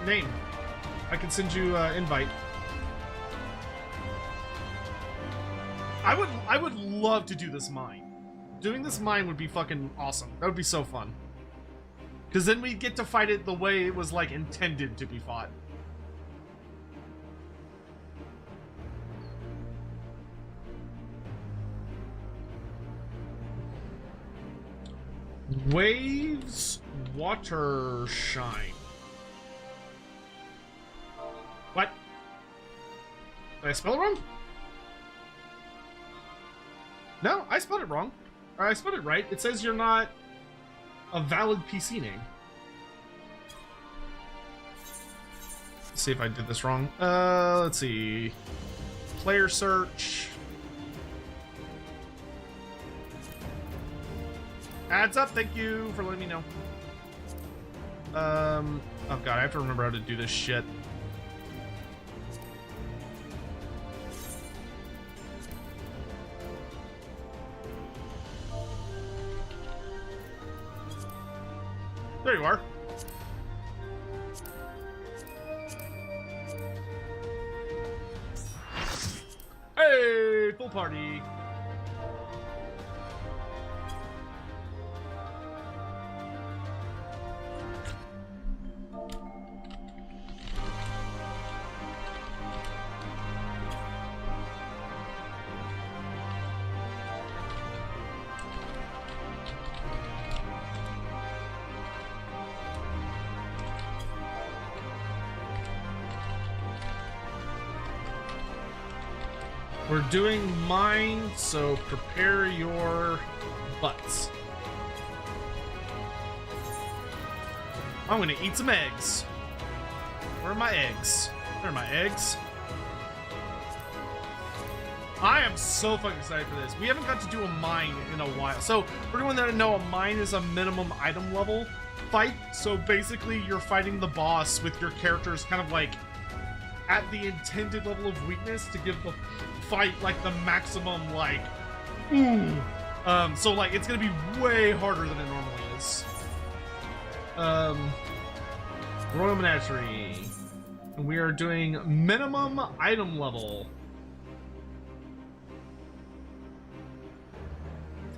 name? I can send you an invite. I would love to do this mine. Doing this mine would be fucking awesome. That would be so fun. Because then we get to fight it the way it was like intended to be fought. Waves Water Shine. What? Did I spell it wrong? No, I spelled it wrong. Or I spelled it right. It says you're not a valid PC name. Let's see if I did this wrong. Let's see. Player search. Adds up, thank you for letting me know. Oh god, I have to remember how to do this shit. There you are. Hey, full party. We're doing mine, so prepare your butts. I'm gonna eat some eggs. Where are my eggs? Where are my eggs? I am so fucking excited for this. We haven't got to do a mine in a while. So, for anyone that doesn't know, a mine is a minimum item level fight. So basically, you're fighting the boss with your characters kind of like at the intended level of weakness to give the fight like the maximum like so like it's gonna be way harder than it normally is. Royal Menagerie, and we are doing minimum item level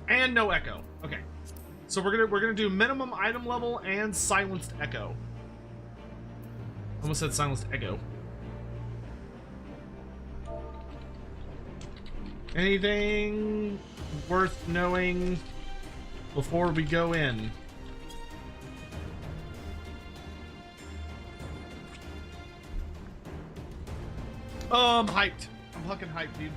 and no echo. Okay, so we're gonna do minimum item level and silenced echo. Almost said silenced echo. Anything worth knowing before we go in? Oh, I'm hyped. I'm fucking hyped, dude.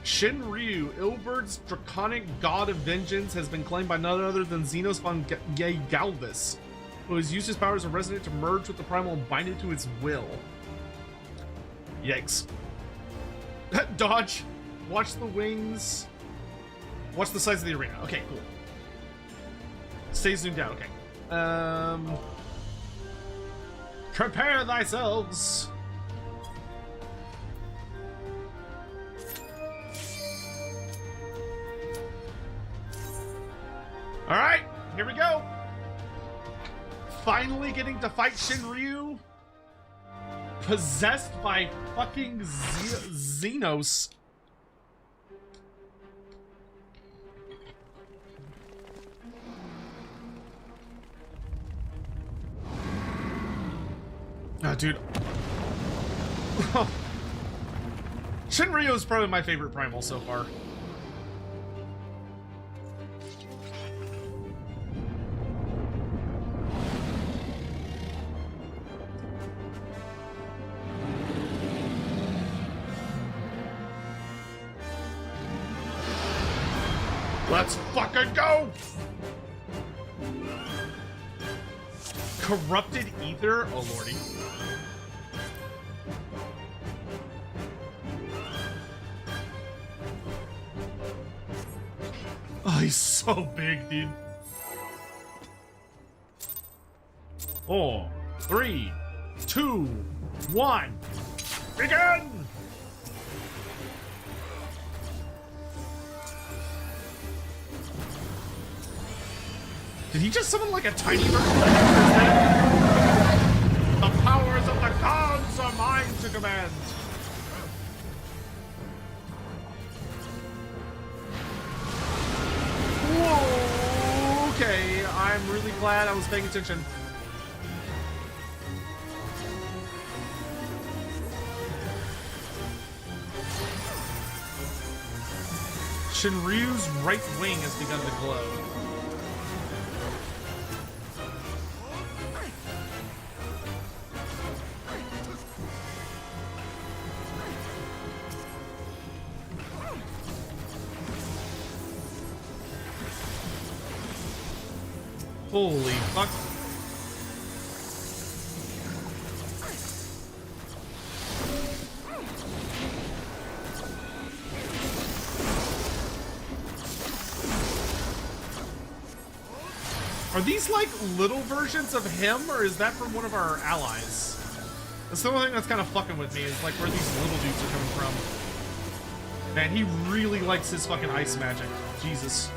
Shinryu, Ilberd's draconic god of vengeance, has been claimed by none other than Zenos von Galvis, who has used his powers of resonate to merge with the primal and bind it to its will. Yikes. Dodge. Watch the wings. Watch the size of the arena. Okay, cool. Stay zoomed out. Okay. Prepare thyselves. All right, here we go. Finally getting to fight Shinryu, possessed by fucking Zenos. Oh, dude. Shinryu is probably my favorite primal so far. Let's fucking go! Corrupted ether? Oh lordy. Oh, he's so big, dude. 4, 3, 2, 1. Begin! Did he just summon like a tiny version of that? The powers of the gods are mine to command. Whoa, okay, I'm really glad I was paying attention. Shinryu's right wing has begun to glow. Holy fuck. Are these like little versions of him, or is that from one of our allies? That's the only thing that's kind of fucking with me, is like where these little dudes are coming from. Man, he really likes his fucking ice magic. Jesus.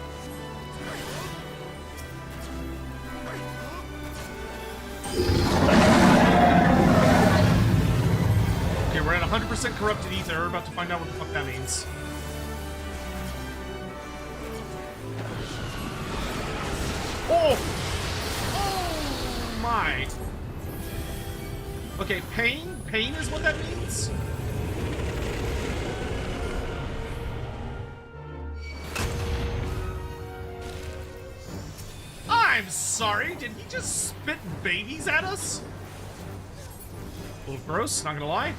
Okay, we're at 100% corrupted ether. We're about to find out what the fuck that means. Oh! Oh my! Okay, pain? Pain is what that means? I'm sorry, did he just spit babies at us? A little gross, not gonna lie.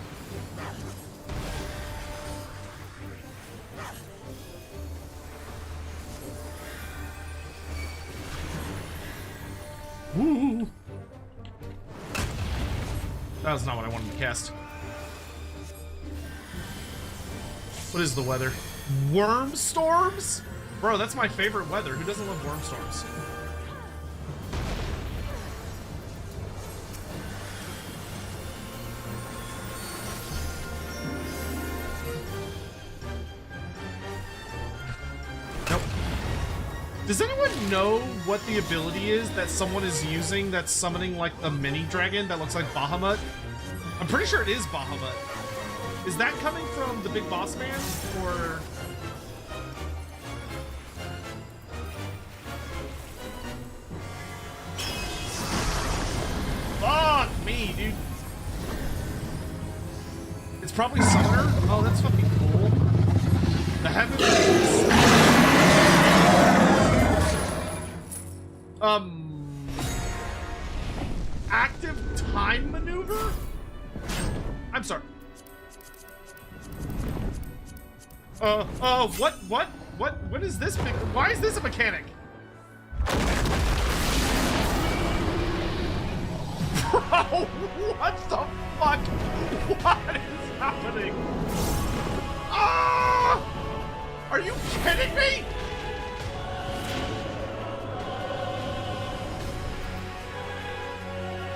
Woo! That was not what I wanted to cast. What is the weather? Worm storms? Bro, that's my favorite weather. Who doesn't love worm storms? Does anyone know what the ability is that someone is using that's summoning like a mini dragon that looks like Bahamut? I'm pretty sure it is Bahamut. Is that coming from the big boss man, or? Fuck me, dude. It's probably Summoner. Oh, that's fucking cool. The heavens. Active time maneuver? I'm sorry. What is this? Why is this a mechanic? Bro, what the fuck? What is happening? Ah! Are you kidding me?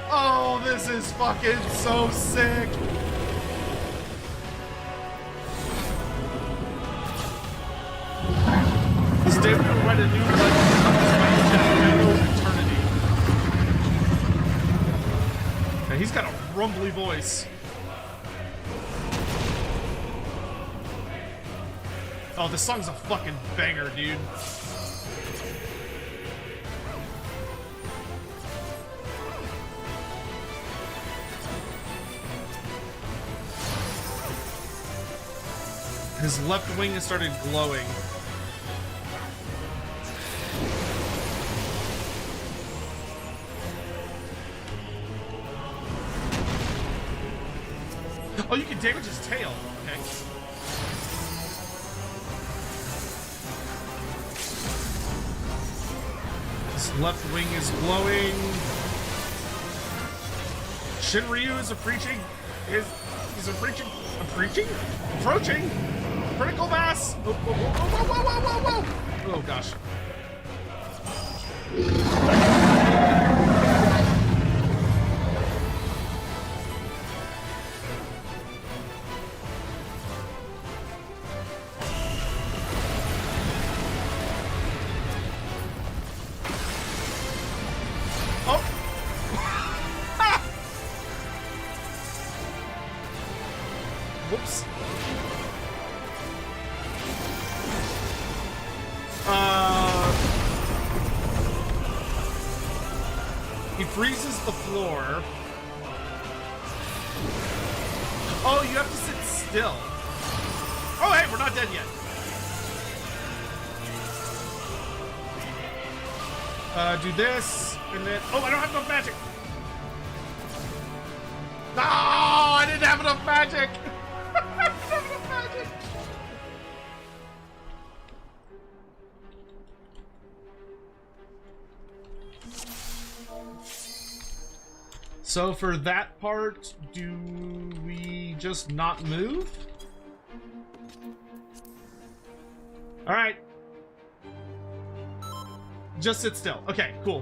Oh, this is fucking so sick. This day we will write a new legend eternity. Yeah, he's got a rumbly voice. Oh, this song's a fucking banger, dude. His left wing has started glowing. Oh, you can damage his tail. Okay. His left wing is glowing. Shinryu is approaching. Approaching. Critical mass. Whoa. Oh gosh. Whoops. He freezes the floor. Oh, you have to sit still. Oh, hey, we're not dead yet. Do this, and then... Oh, I don't have enough magic. No, I didn't have enough magic. I didn't have enough magic. So for that part, do we just not move? All right. Just sit still. Okay, cool.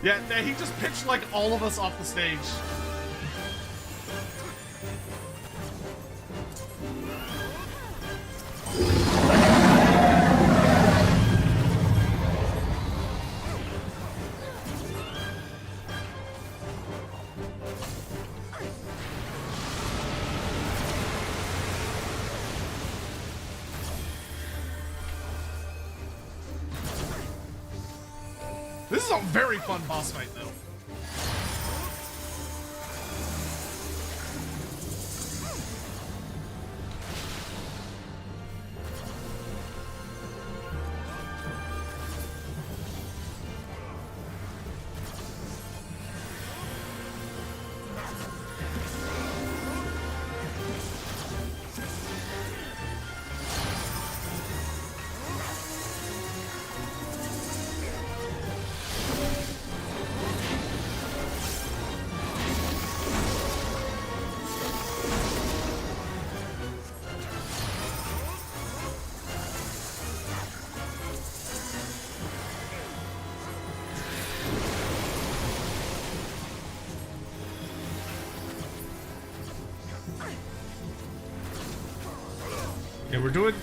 Yeah, he just pitched like all of us off the stage. This is a very fun boss fight, though. Yeah, we're doing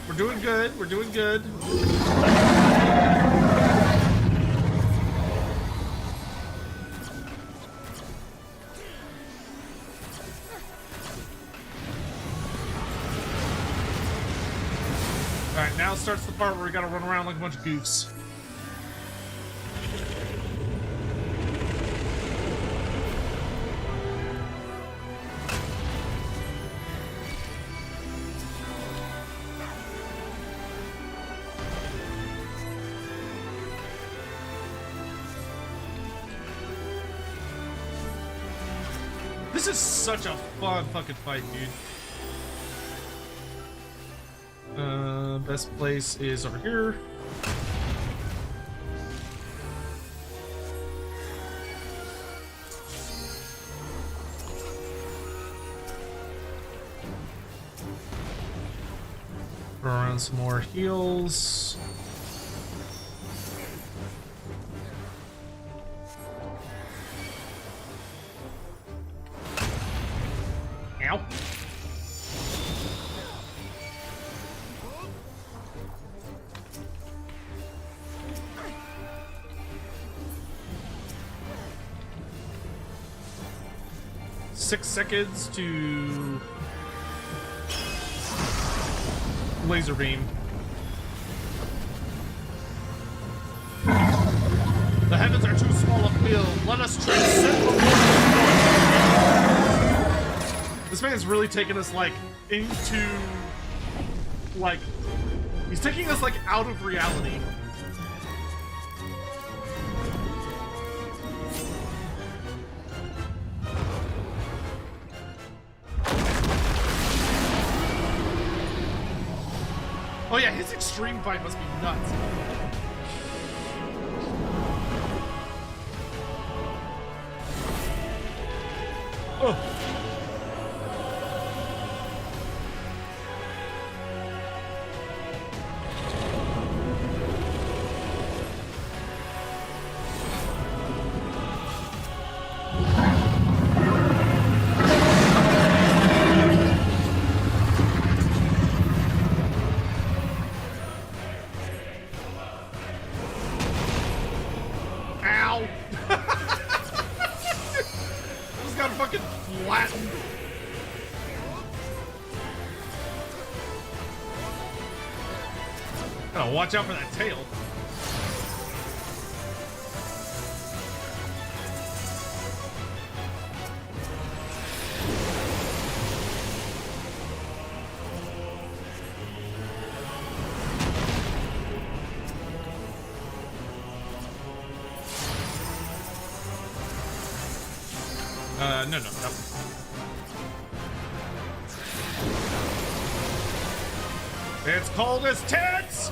good. We're doing good. All right, now starts the part where we gotta run around like a bunch of goofs. This is such a fun fucking fight, dude. Best place is over here. Throw around some more heals. Ow. Six seconds to laser beam. The heavens are too small a field. Let us transcend the world. This man's really taking us like into like he's taking us like out of reality. Oh yeah, his extreme fight must be nuts. Oh. Gotta watch out for that tail. No. It's cold as tits!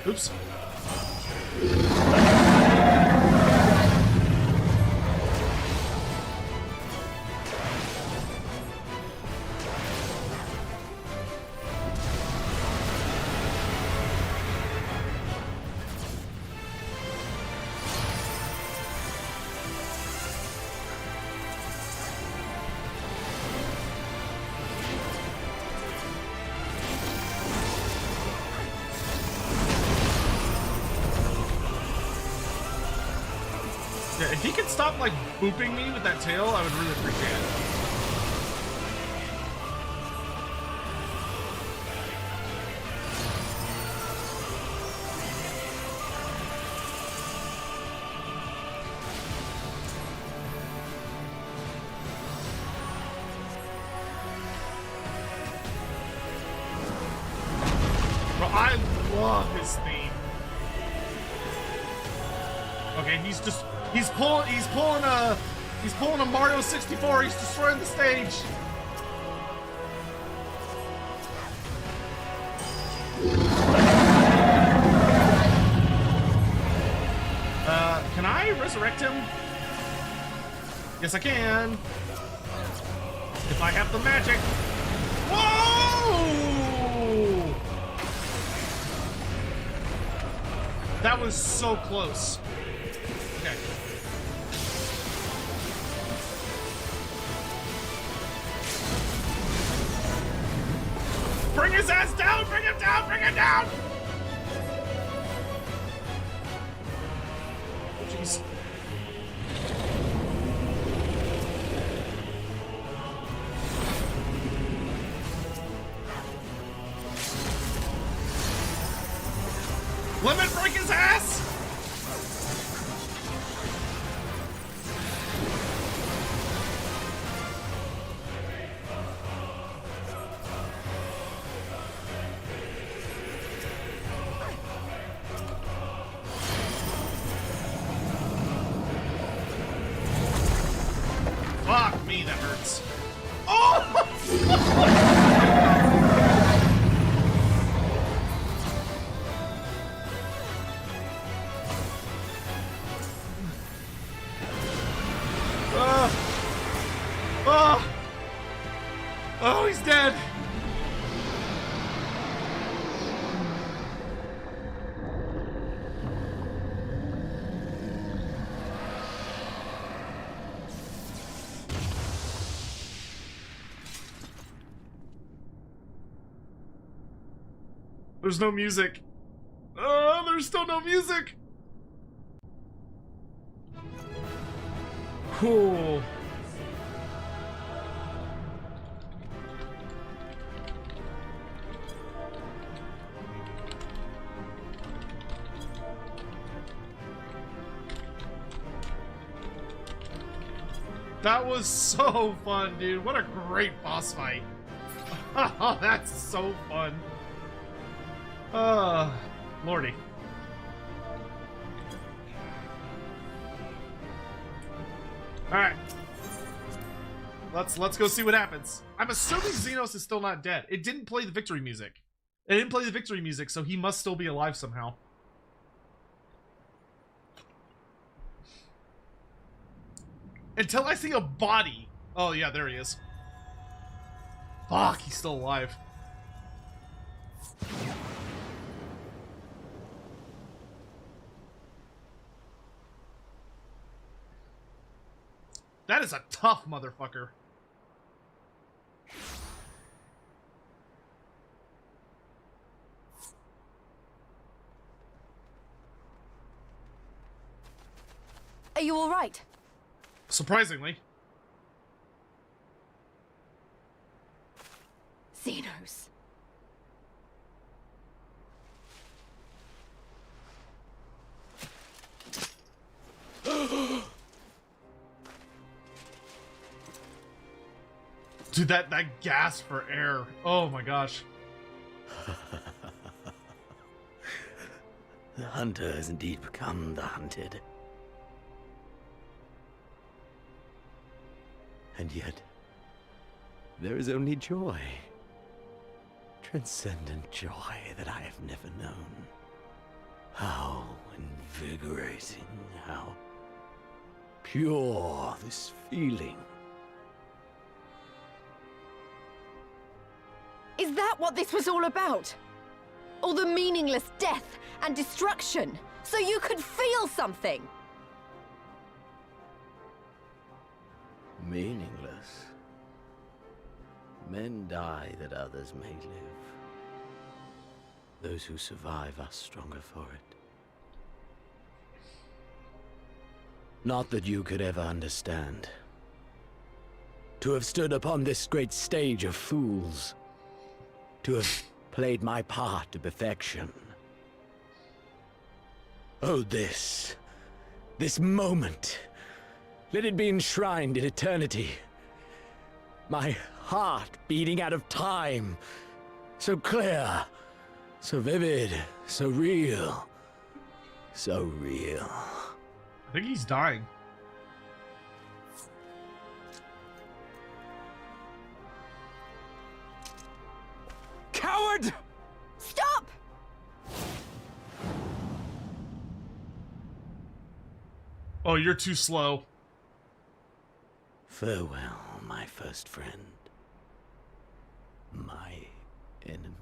Oops. Yeah, if he could stop, like, booping me with that tail, I would really appreciate it. Bro, I love his theme. Okay, he's pulling a Mario 64. He's destroying the stage. Can I resurrect him? Yes, I can. If I have the magic. Whoa! That was so close. Okay. Bring his ass down! Bring him down! Bring him down! Jeez. Lemon, break his ass! Fuck me, that hurts. Oh! Oh, he's dead. There's no music. There's still no music. Cool. That was so fun, dude. What a great boss fight. Oh, that's so fun. Lordy. Alright. Let's go see what happens. I'm assuming Zenos is still not dead. It didn't play the victory music. It didn't play the victory music, so he must still be alive somehow. Until I see a body. Oh, yeah, there he is. Fuck, he's still alive. That is a tough motherfucker. Are you all right? Surprisingly. Zenos. Dude, that gasp for air. Oh my gosh. The hunter has indeed become the hunted. And yet, there is only joy. Transcendent joy that I have never known. How invigorating, how pure this feeling. Is that what this was all about? All the meaningless death and destruction, so you could feel something? Meaningless. Men die that others may live. Those who survive are stronger for it. Not that you could ever understand. To have stood upon this great stage of fools. To have played my part to perfection. Oh, this moment. Let it be enshrined in eternity. My heart beating out of time. So clear, so vivid, so real. So real. I think he's dying. Coward! Stop! Oh, you're too slow. Farewell, my first friend. My enemy.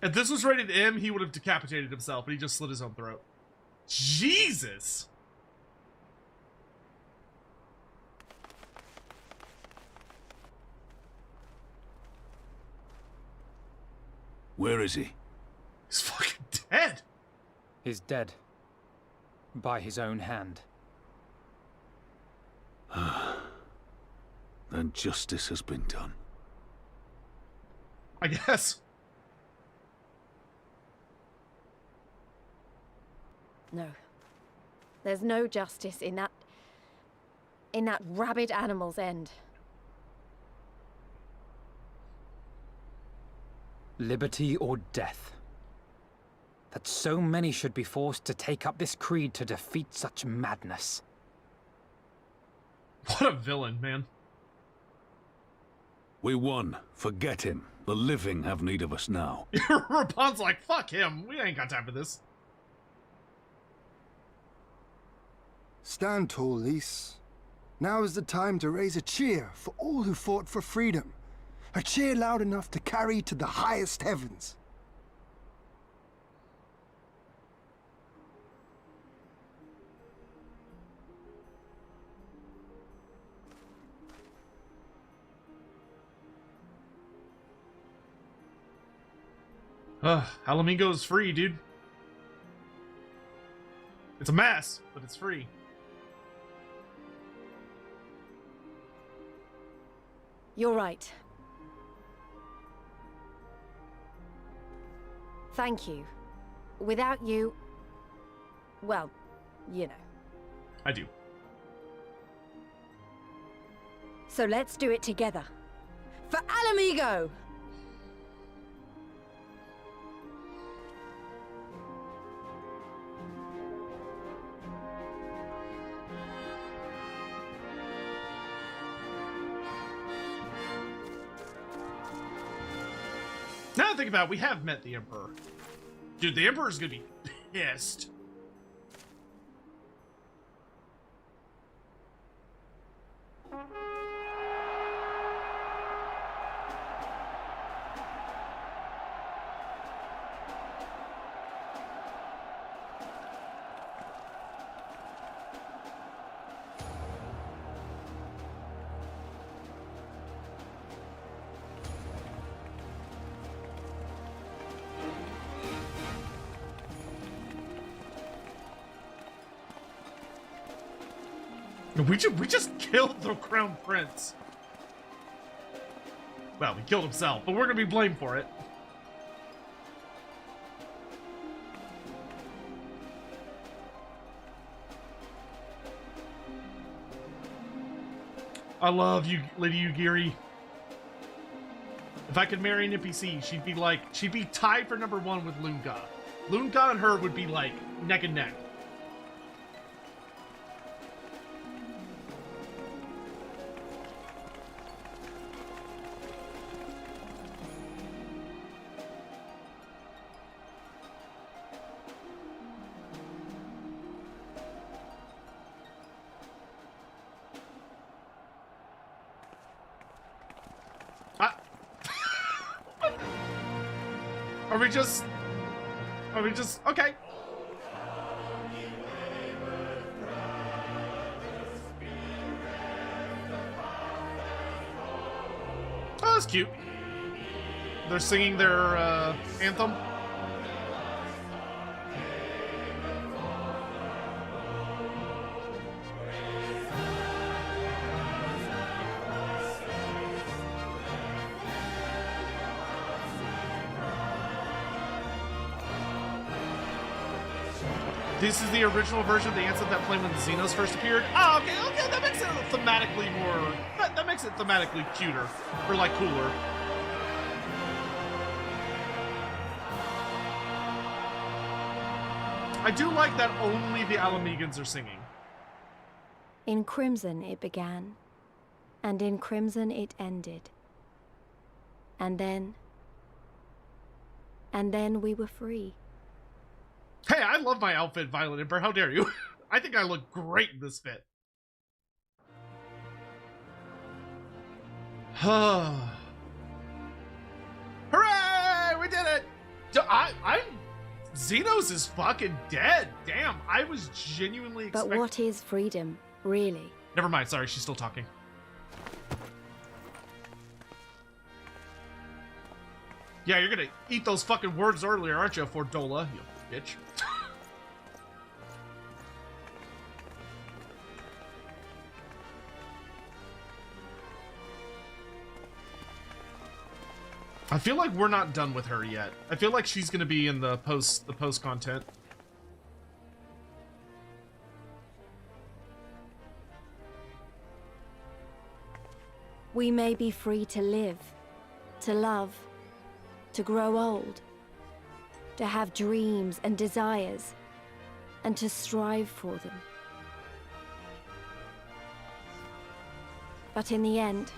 If this was rated M, he would have decapitated himself, but he just slit his own throat. Jesus! Where is he? He's fucking dead! He's dead. By his own hand. Then justice has been done. I guess. No. There's no justice in that rabid animal's end. Liberty or death. That so many should be forced to take up this creed to defeat such madness. What a villain, man. We won. Forget him. The living have need of us now. Rapun's like, fuck him. We ain't got time for this. Stand tall, Lys. Now is the time to raise a cheer for all who fought for freedom. A cheer loud enough to carry to the highest heavens. Alamingo's free, dude. It's a mess, but it's free. You're right. Thank you. Without you... well, you know. I do. So let's do it together. For Alamigo! Now that I think about it, we have met the Emperor. Dude, the Emperor's gonna be pissed. We just killed the Crown Prince. Well, he killed himself, but we're gonna be blamed for it. I love you, Lady Yugiri. If I could marry an NPC, she'd be tied for #1 with Lunga. Lunga and her would be like neck and neck. Are we just, okay. Oh, that's cute. They're singing their, anthem. This is the original version of the anthem that played when the Zenos first appeared. Oh, okay, that makes it thematically more... That makes it thematically cuter. Or, like, cooler. I do like that only the Alamegans are singing. In crimson it began, and in crimson it ended. And then we were free. Hey, I love my outfit, Violet Emperor. How dare you? I think I look great in this fit. Hooray! We did it! Zenos is fucking dead. Damn, I was genuinely expecting... But what is freedom, really? Never mind, sorry, she's still talking. Yeah, you're gonna eat those fucking words earlier, aren't you, Fordola, you bitch? I feel like we're not done with her yet. I feel like she's gonna be in the post content. We may be free to live, to love, to grow old, to have dreams and desires, and to strive for them. But in the end,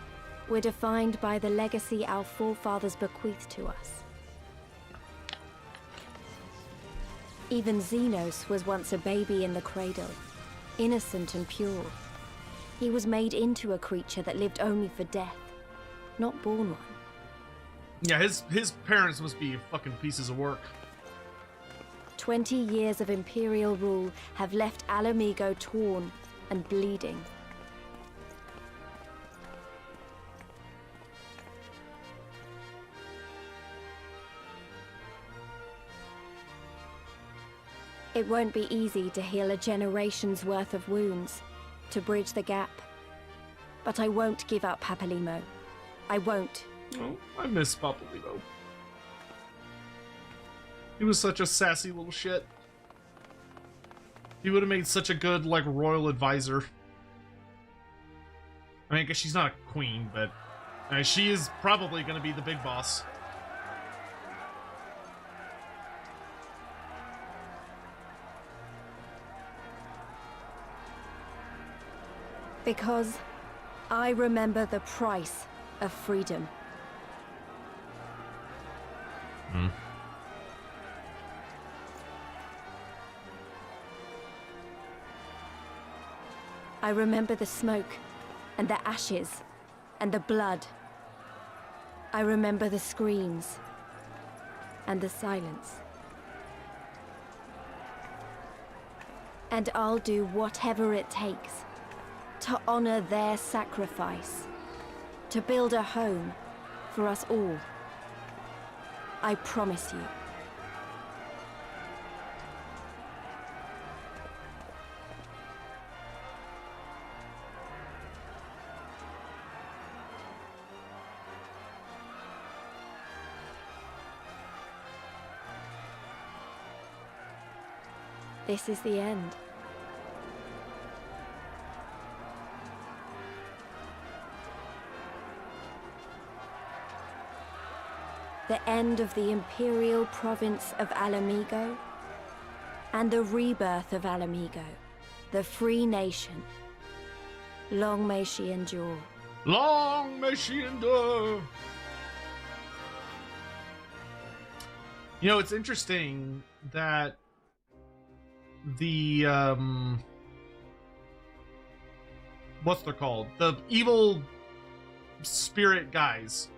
we're defined by the legacy our forefathers bequeathed to us. Even Zenos was once a baby in the cradle, innocent and pure. He was made into a creature that lived only for death, not born one. Yeah, his parents must be fucking pieces of work. 20 years of Imperial rule have left Alamigo torn and bleeding. It won't be easy to heal a generation's worth of wounds, to bridge the gap. But I won't give up Papalimo. I won't. Oh, I miss Papalimo. He was such a sassy little shit. He would have made such a good, like, royal advisor. I mean, I guess she's not a queen, but she is probably going to be the big boss. Because I remember the price of freedom. I remember the smoke, and the ashes, and the blood. I remember the screams, and the silence. And I'll do whatever it takes to honor their sacrifice, to build a home for us all. I promise you. This is the end. The end of the Imperial province of Alamigo, and the rebirth of Alamigo, the free nation. Long may she endure. Long may she endure! You know, it's interesting that the, what's they're called? The evil spirit guys.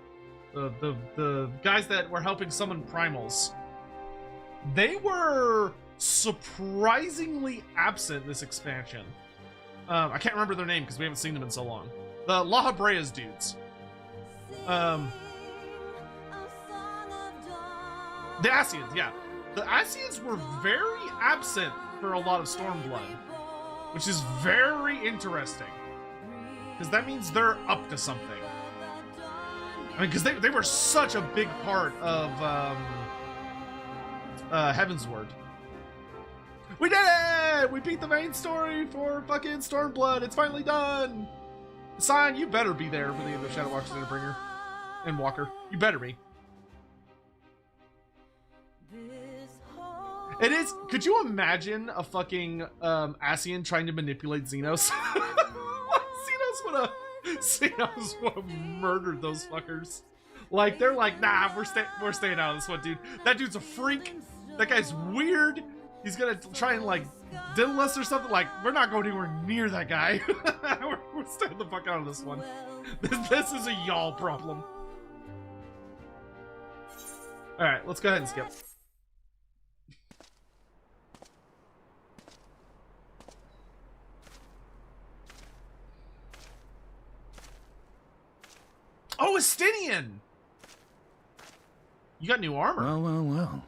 The guys that were helping summon primals, they were surprisingly absent this expansion. I can't remember their name because we haven't seen them in so long. The La Habrea's dudes. The Asians, yeah. The Asians were very absent for a lot of Stormblood, which is very interesting. Because that means they're up to something. I mean, because they were such a big part of Heavensward. We did it! We beat the main story for fucking Stormblood. It's finally done. Sion, you better be there for the end of Shadow Walker's Interbringer and Walker. You better be. It is. Could you imagine a fucking Asian trying to manipulate Zenos? Zenos would have murdered those fuckers. Like, they're like, nah, we're staying out of this one, dude. That dude's a freak. That guy's weird. He's gonna try and, like, diddle us or something. Like, we're not going anywhere near that guy. we're staying the fuck out of this one. This is a y'all problem. Alright, let's go ahead and skip. Oh, Estinian! You got new armor. Well, well, well.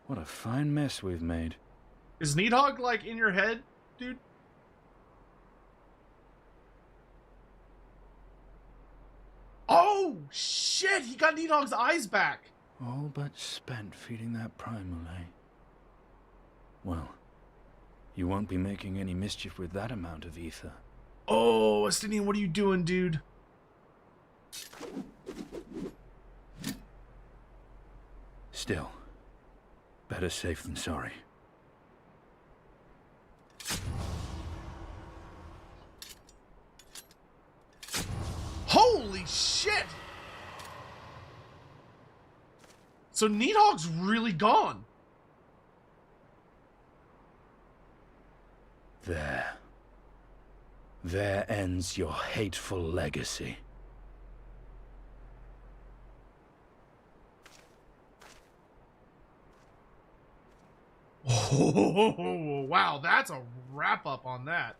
What a fine mess we've made. Is Needhog, like, in your head, dude? Oh, shit! He got Needhog's eyes back! All but spent feeding that primal, eh? Well, you won't be making any mischief with that amount of ether. Oh, Estinian, what are you doing, dude? Still, better safe than sorry. Holy shit! So Needhog's really gone. There. There ends your hateful legacy. Oh, wow, that's a wrap-up on that.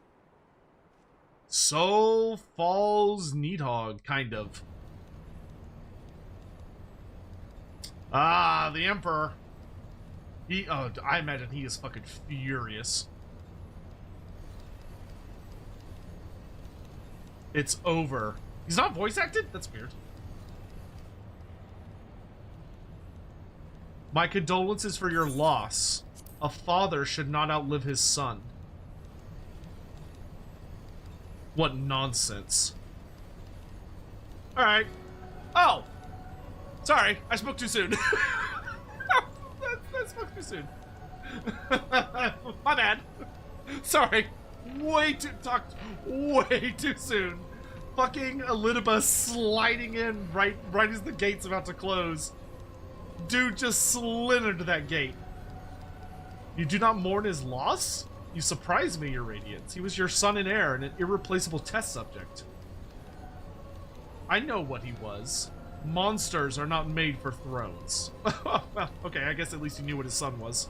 So falls Needhog, kind of. Ah, the Emperor. I imagine he is fucking furious. It's over. He's not voice acted? That's weird. My condolences for your loss. A father should not outlive his son. What nonsense. Alright. Oh! Sorry, I spoke too soon. I spoke too soon. My bad. Sorry. Talked way too soon. Fucking Elidibus sliding in right as the gate's about to close. Dude just slid into that gate. You do not mourn his loss? You surprise me, your radiance. He was your son and heir and an irreplaceable test subject. I know what he was. Monsters are not made for thrones. Well, okay, I guess at least he knew what his son was.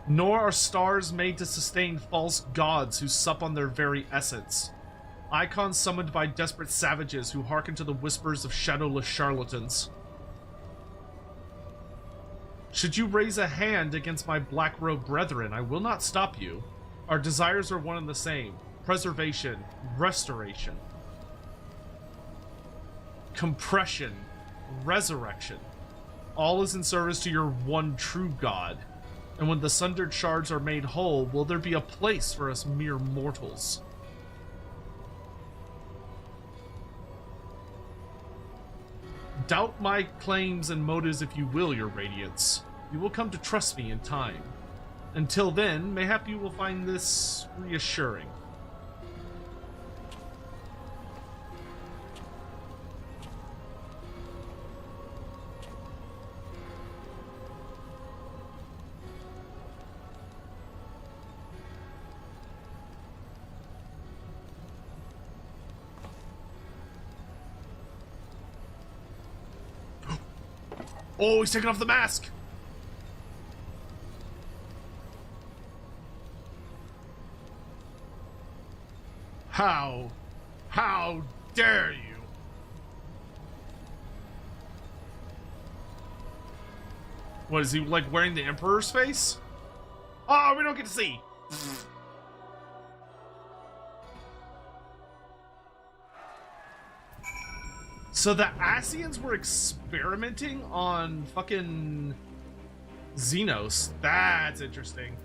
Nor are stars made to sustain false gods who sup on their very essence. Icons summoned by desperate savages who hearken to the whispers of shadowless charlatans. Should you raise a hand against my black-robed brethren, I will not stop you. Our desires are one and the same. Preservation, restoration, compression, resurrection. All is in service to your one true God. And when the sundered shards are made whole, will there be a place for us mere mortals? Doubt my claims and motives if you will, your radiance. You will come to trust me in time. Until then, mayhap you will find this reassuring. Oh, he's taking off the mask! How dare you? What, is he like wearing the Emperor's face? Oh, we don't get to see! So the Asians were experimenting on fucking Zenos. That's interesting.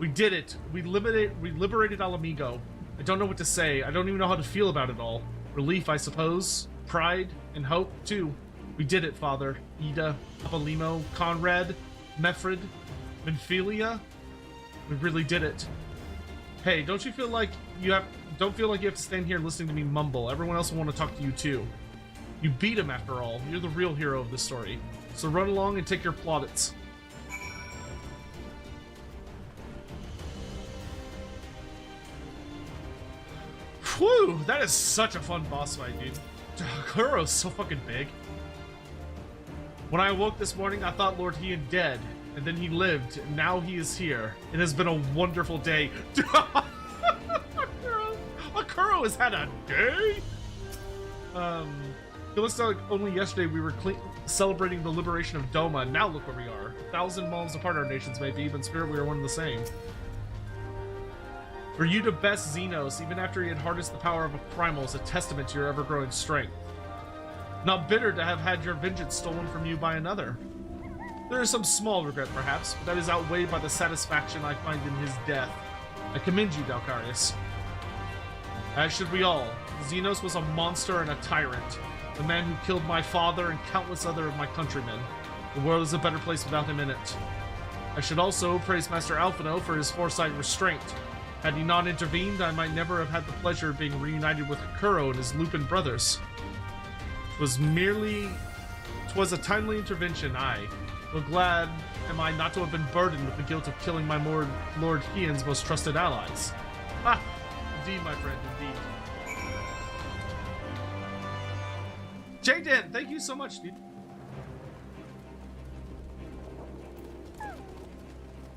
We did it. We liberated Alamigo. I don't know what to say. I don't even know how to feel about it all. Relief, I suppose. Pride and hope, too. We did it, Father. Ida, Apolimo, Conrad, Mefred, Menphilia. We really did it. Hey, don't feel like you have to stand here listening to me mumble. Everyone else will want to talk to you too. You beat him after all. You're the real hero of this story. So run along and take your plaudits. Whew, that is such a fun boss fight, dude. Kuro's so fucking big. When I awoke this morning, I thought Lord Heian dead, and then he lived, and now he is here. It has been a wonderful day. Kuro has had a day? It looks like only yesterday we were celebrating the liberation of Doma, and now look where we are. 1,000 miles apart our nations may be, but in spirit we are one and the same. For you to best Zenos, even after he had harnessed the power of a primal, is a testament to your ever-growing strength. Not bitter to have had your vengeance stolen from you by another. There is some small regret, perhaps, but that is outweighed by the satisfaction I find in his death. I commend you, Dalcarius. As should we all. Zenos was a monster and a tyrant. The man who killed my father and countless other of my countrymen. The world is a better place without him in it. I should also praise Master Alphino for his foresight and restraint. Had he not intervened, I might never have had the pleasure of being reunited with Kuro and his Lupin brothers. 'Twas a timely intervention, aye. Well, glad am I not to have been burdened with the guilt of killing my Lord Hien's most trusted allies. Ah, indeed, my friend, indeed. Jaden, thank you so much, dude.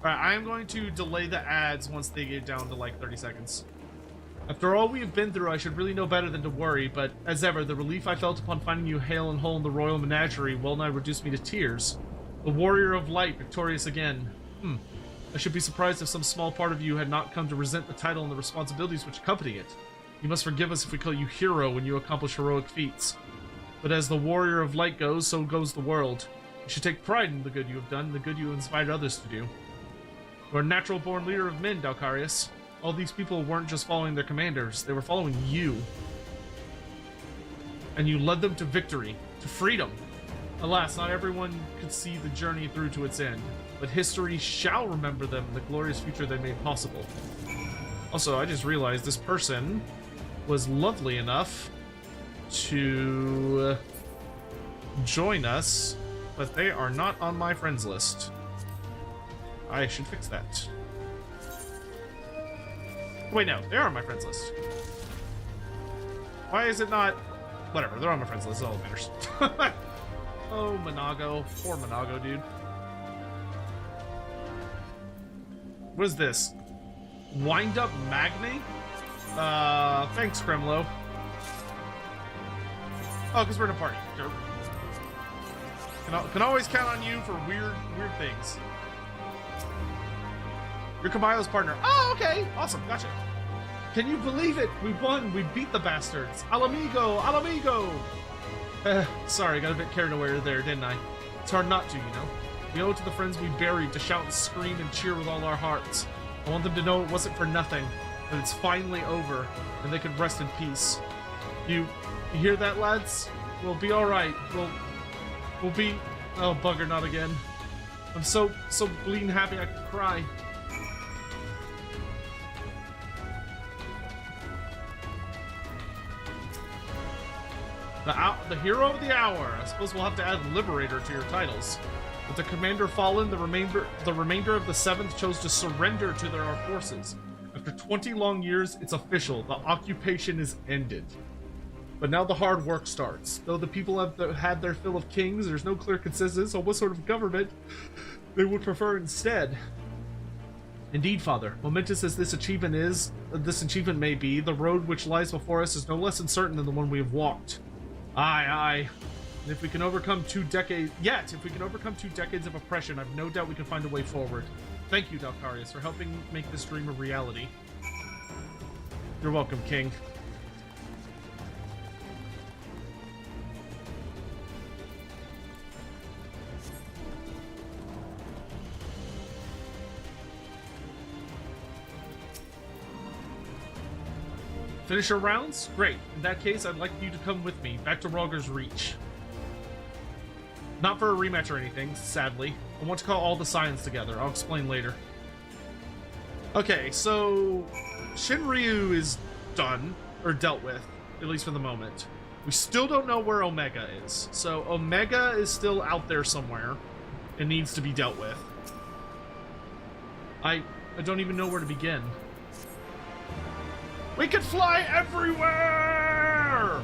Alright, I am going to delay the ads once they get down to like 30 seconds. After all we have been through, I should really know better than to worry, but as ever, the relief I felt upon finding you hale and whole in the royal menagerie well-nigh reduced me to tears. The warrior of light, victorious again. I should be surprised if some small part of you had not come to resent the title and the responsibilities which accompany it. You must forgive us if we call you hero when you accomplish heroic feats. But as the warrior of light goes, so goes the world. You should take pride in the good you have done, the good you have inspired others to do. You are a natural-born leader of men, Dalcarius. All these people weren't just following their commanders, they were following you. And you led them to victory, to freedom. Alas, not everyone could see the journey through to its end, but history shall remember them and the glorious future they made possible. Also, I just realized this person was lovely enough to join us, but they are not on my friends list. I should fix that. Wait, no, they are on my friends list. Why is it not? Whatever, they're on my friends list, all that matters. Oh, Monago. Poor Monago, dude. What is this? Wind up magnate? Thanks, Kremlo. Oh, because we're in a party. Sure. Can always count on you for weird things. You're Kamayo's partner. Oh, okay. Awesome. Gotcha. Can you believe it? We won. We beat the bastards. Al amigo. Al amigo. Sorry, got a bit carried away there, didn't I? It's hard not to, you know. We owe it to the friends we buried to shout and scream and cheer with all our hearts. I want them to know it wasn't for nothing, that it's finally over, and they can rest in peace. You hear that, lads? We'll be all right. We'll be. Oh, bugger, not again. I'm so bleeding happy I could cry. The hero of the hour. I suppose we'll have to add Liberator to your titles. With the commander fallen, the remainder of the 7th chose to surrender to their forces. After 20 long years, it's official. The occupation is ended. But now the hard work starts. Though the people have had their fill of kings, there's no clear consensus on what sort of government they would prefer instead. Indeed, Father, momentous as this achievement may be, the road which lies before us is no less uncertain than the one we have walked. Aye. And if we can overcome 2 decades of oppression, I've no doubt we can find a way forward. Thank you, Dalcarius, for helping make this dream a reality. You're welcome, King. Finish your rounds? Great. In that case, I'd like you to come with me, back to Rogger's Reach. Not for a rematch or anything, sadly. I want to call all the Scions together. I'll explain later. Okay, so Shinryu is done, or dealt with, at least for the moment. We still don't know where Omega is. So Omega is still out there somewhere and needs to be dealt with. I don't even know where to begin. We can fly everywhere!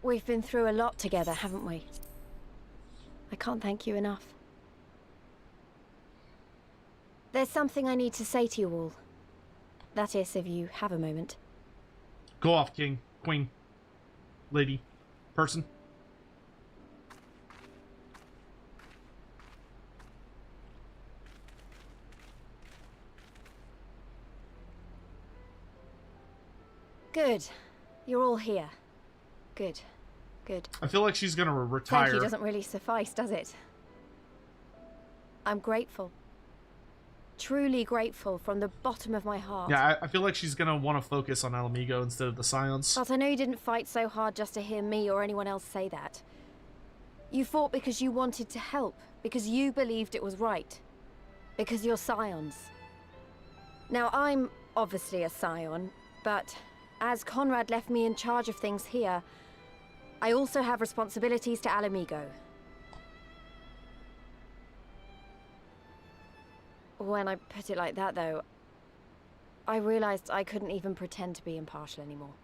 We've been through a lot together, haven't we? I can't thank you enough. There's something I need to say to you all. That is, if you have a moment. Go off, King, Queen, Lady, Person. Good. You're all here. Good. Good. I feel like she's gonna retire. Thank you doesn't really suffice, does it? I'm grateful. Truly grateful from the bottom of my heart. Yeah, I feel like she's gonna want to focus on Alamigo instead of the Scions. But I know you didn't fight so hard just to hear me or anyone else say that. You fought because you wanted to help, because you believed it was right. Because you're Scions. Now, I'm obviously a Scion, but as Conrad left me in charge of things here, I also have responsibilities to Alamigo. When I put it like that, though, I realized I couldn't even pretend to be impartial anymore.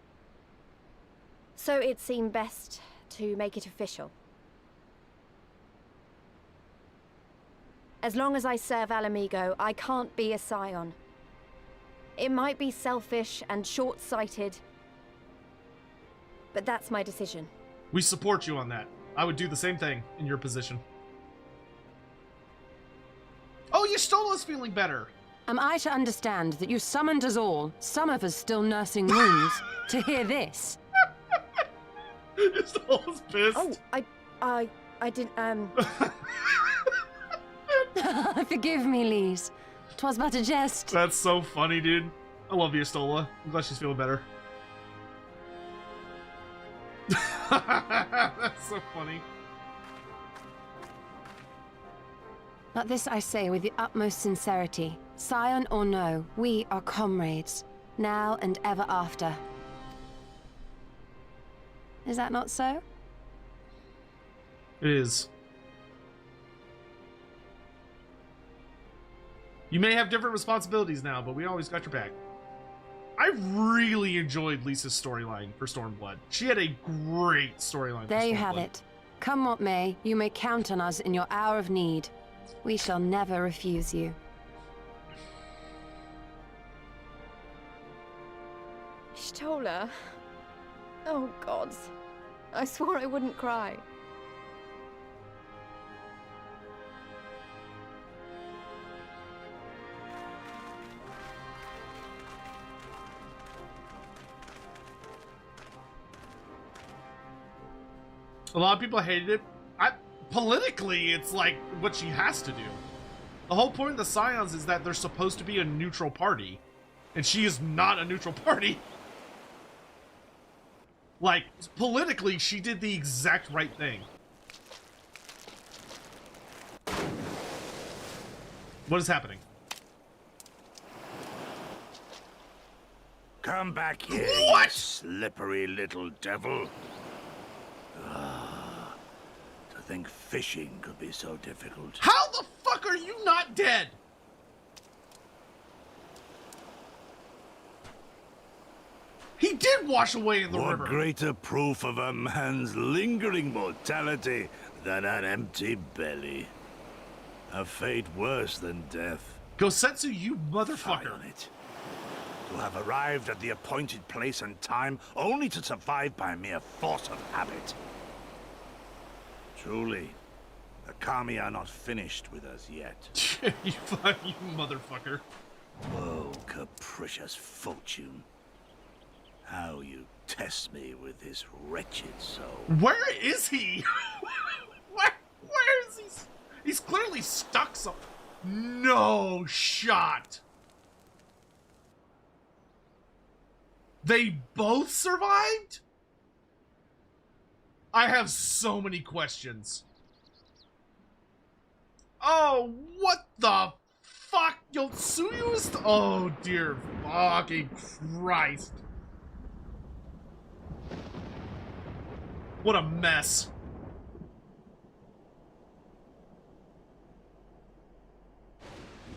So it seemed best to make it official. As long as I serve Alamigo, I can't be a Scion. It might be selfish and short-sighted, but that's my decision. We support you on that. I would do the same thing in your position. Oh, Ystola's feeling better. Am I to understand that you summoned us all, some of us still nursing wounds, to hear this? Ystola's pissed. Oh, I didn't, Forgive me, Lise. 'Twas but a jest. That's so funny, dude. I love you, Ystola. I'm glad she's feeling better. That's so funny. But this I say with the utmost sincerity. Scion or no, we are comrades, now and ever after. Is that not so? It is. You may have different responsibilities now, but we always got your back. I really enjoyed Lisa's storyline for Stormblood. She had a great storyline for There you Stormblood. have it. Come what may, you may count on us in your hour of need. We shall never refuse you. Y'stola. Oh, gods. I swore I wouldn't cry. A lot of people hated it. Politically, it's like what she has to do. The whole point of the Scions is that they're supposed to be a neutral party, and she is not a neutral party. Like, politically, she did the exact right thing. What is happening? Come back here, What? you slippery little devil. To think fishing could be so difficult. How the fuck are you not dead? He did wash away in the What river. greater proof of a man's lingering mortality than an empty belly? A fate worse than death. Gosetsu, you motherfucker. Fie on it. To have arrived at the appointed place and time only to survive by mere force of habit. Truly, the Kami are not finished with us yet. you motherfucker. Oh, capricious fortune. How you test me with this wretched soul. Where is he? where is he? He's clearly stuck some. No shot. They both survived? I have so many questions. Oh, what the fuck? Yotsuyu's? Oh, dear fucking Christ. What a mess.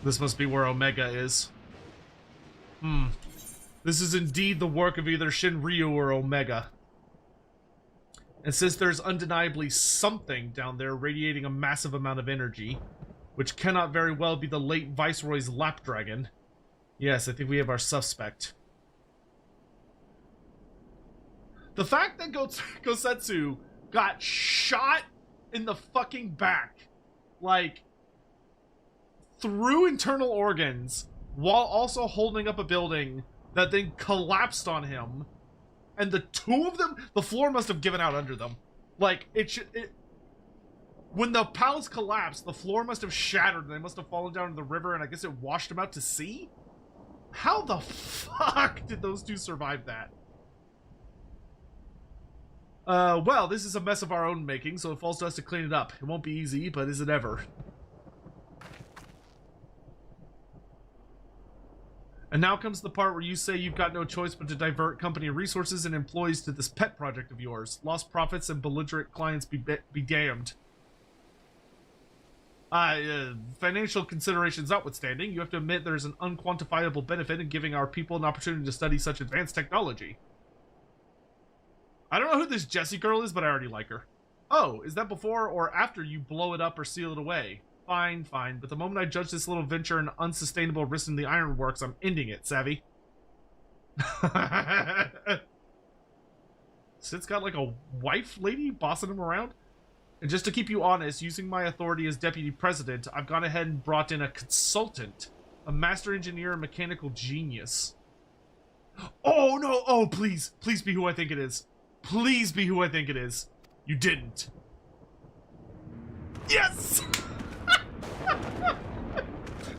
This must be where Omega is. This is indeed the work of either Shinryu or Omega. And since there's undeniably something down there radiating a massive amount of energy, which cannot very well be the late Viceroy's Lapdragon, yes, I think we have our suspect. The fact that Gosetsu got shot in the fucking back, like, through internal organs, while also holding up a building that then collapsed on him, and the two of them, the floor must have given out under them. Like, when the palace collapsed, the floor must have shattered and they must have fallen down to the river, and I guess it washed them out to sea? How the fuck did those two survive that? Well, this is a mess of our own making, so it falls to us to clean it up. It won't be easy, but is it ever? And now comes the part where you say you've got no choice but to divert company resources and employees to this pet project of yours. Lost profits and belligerent clients be damned. Financial considerations notwithstanding, you have to admit there's an unquantifiable benefit in giving our people an opportunity to study such advanced technology. I don't know who this Jessie girl is, but I already like her. Oh, is that before or after you blow it up or seal it away? Fine, fine, but the moment I judge this little venture an unsustainable risk in the ironworks, I'm ending it, savvy? Sid's got like a wife lady bossing him around? And just to keep you honest, using my authority as deputy president, I've gone ahead and brought in a consultant, a master engineer and mechanical genius. Oh no, oh please, please be who I think it is. Please be who I think it is. You didn't. Yes!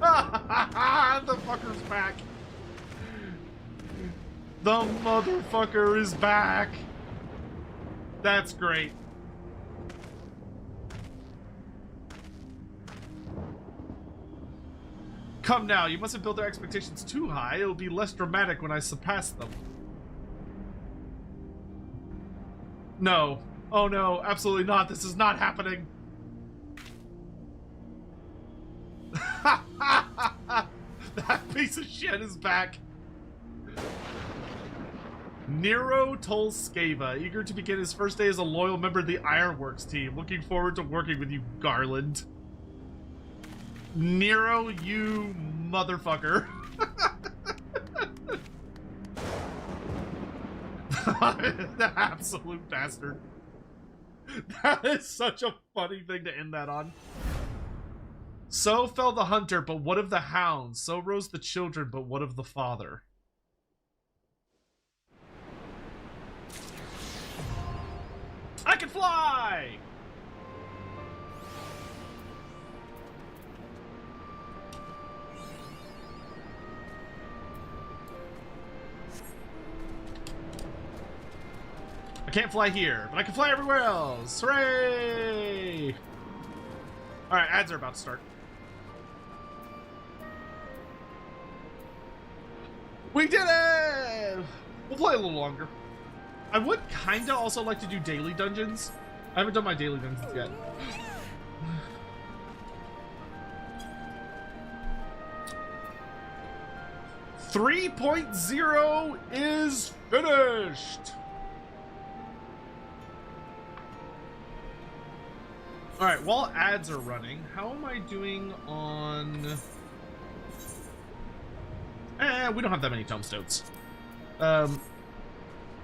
The fucker's back. The motherfucker is back. That's great. Come now, you mustn't build their expectations too high. It'll be less dramatic when I surpass them. No. Oh no, absolutely not. This is not happening. That piece of shit is back. Nero Tolskava, eager to begin his first day as a loyal member of the Ironworks team. Looking forward to working with you, Garland. Nero, you motherfucker. The absolute bastard. That is such a funny thing to end that on. So fell the hunter, but what of the hounds? So rose the children, but what of the father? I can fly! I can't fly here, but I can fly everywhere else. Hooray! Alright, ads are about to start. We did it! We'll play a little longer. I would kinda also like to do daily dungeons. I haven't done my daily dungeons yet. .0 is finished! Alright, while ads are running, how am I doing on... we don't have that many tombstones. 4.0.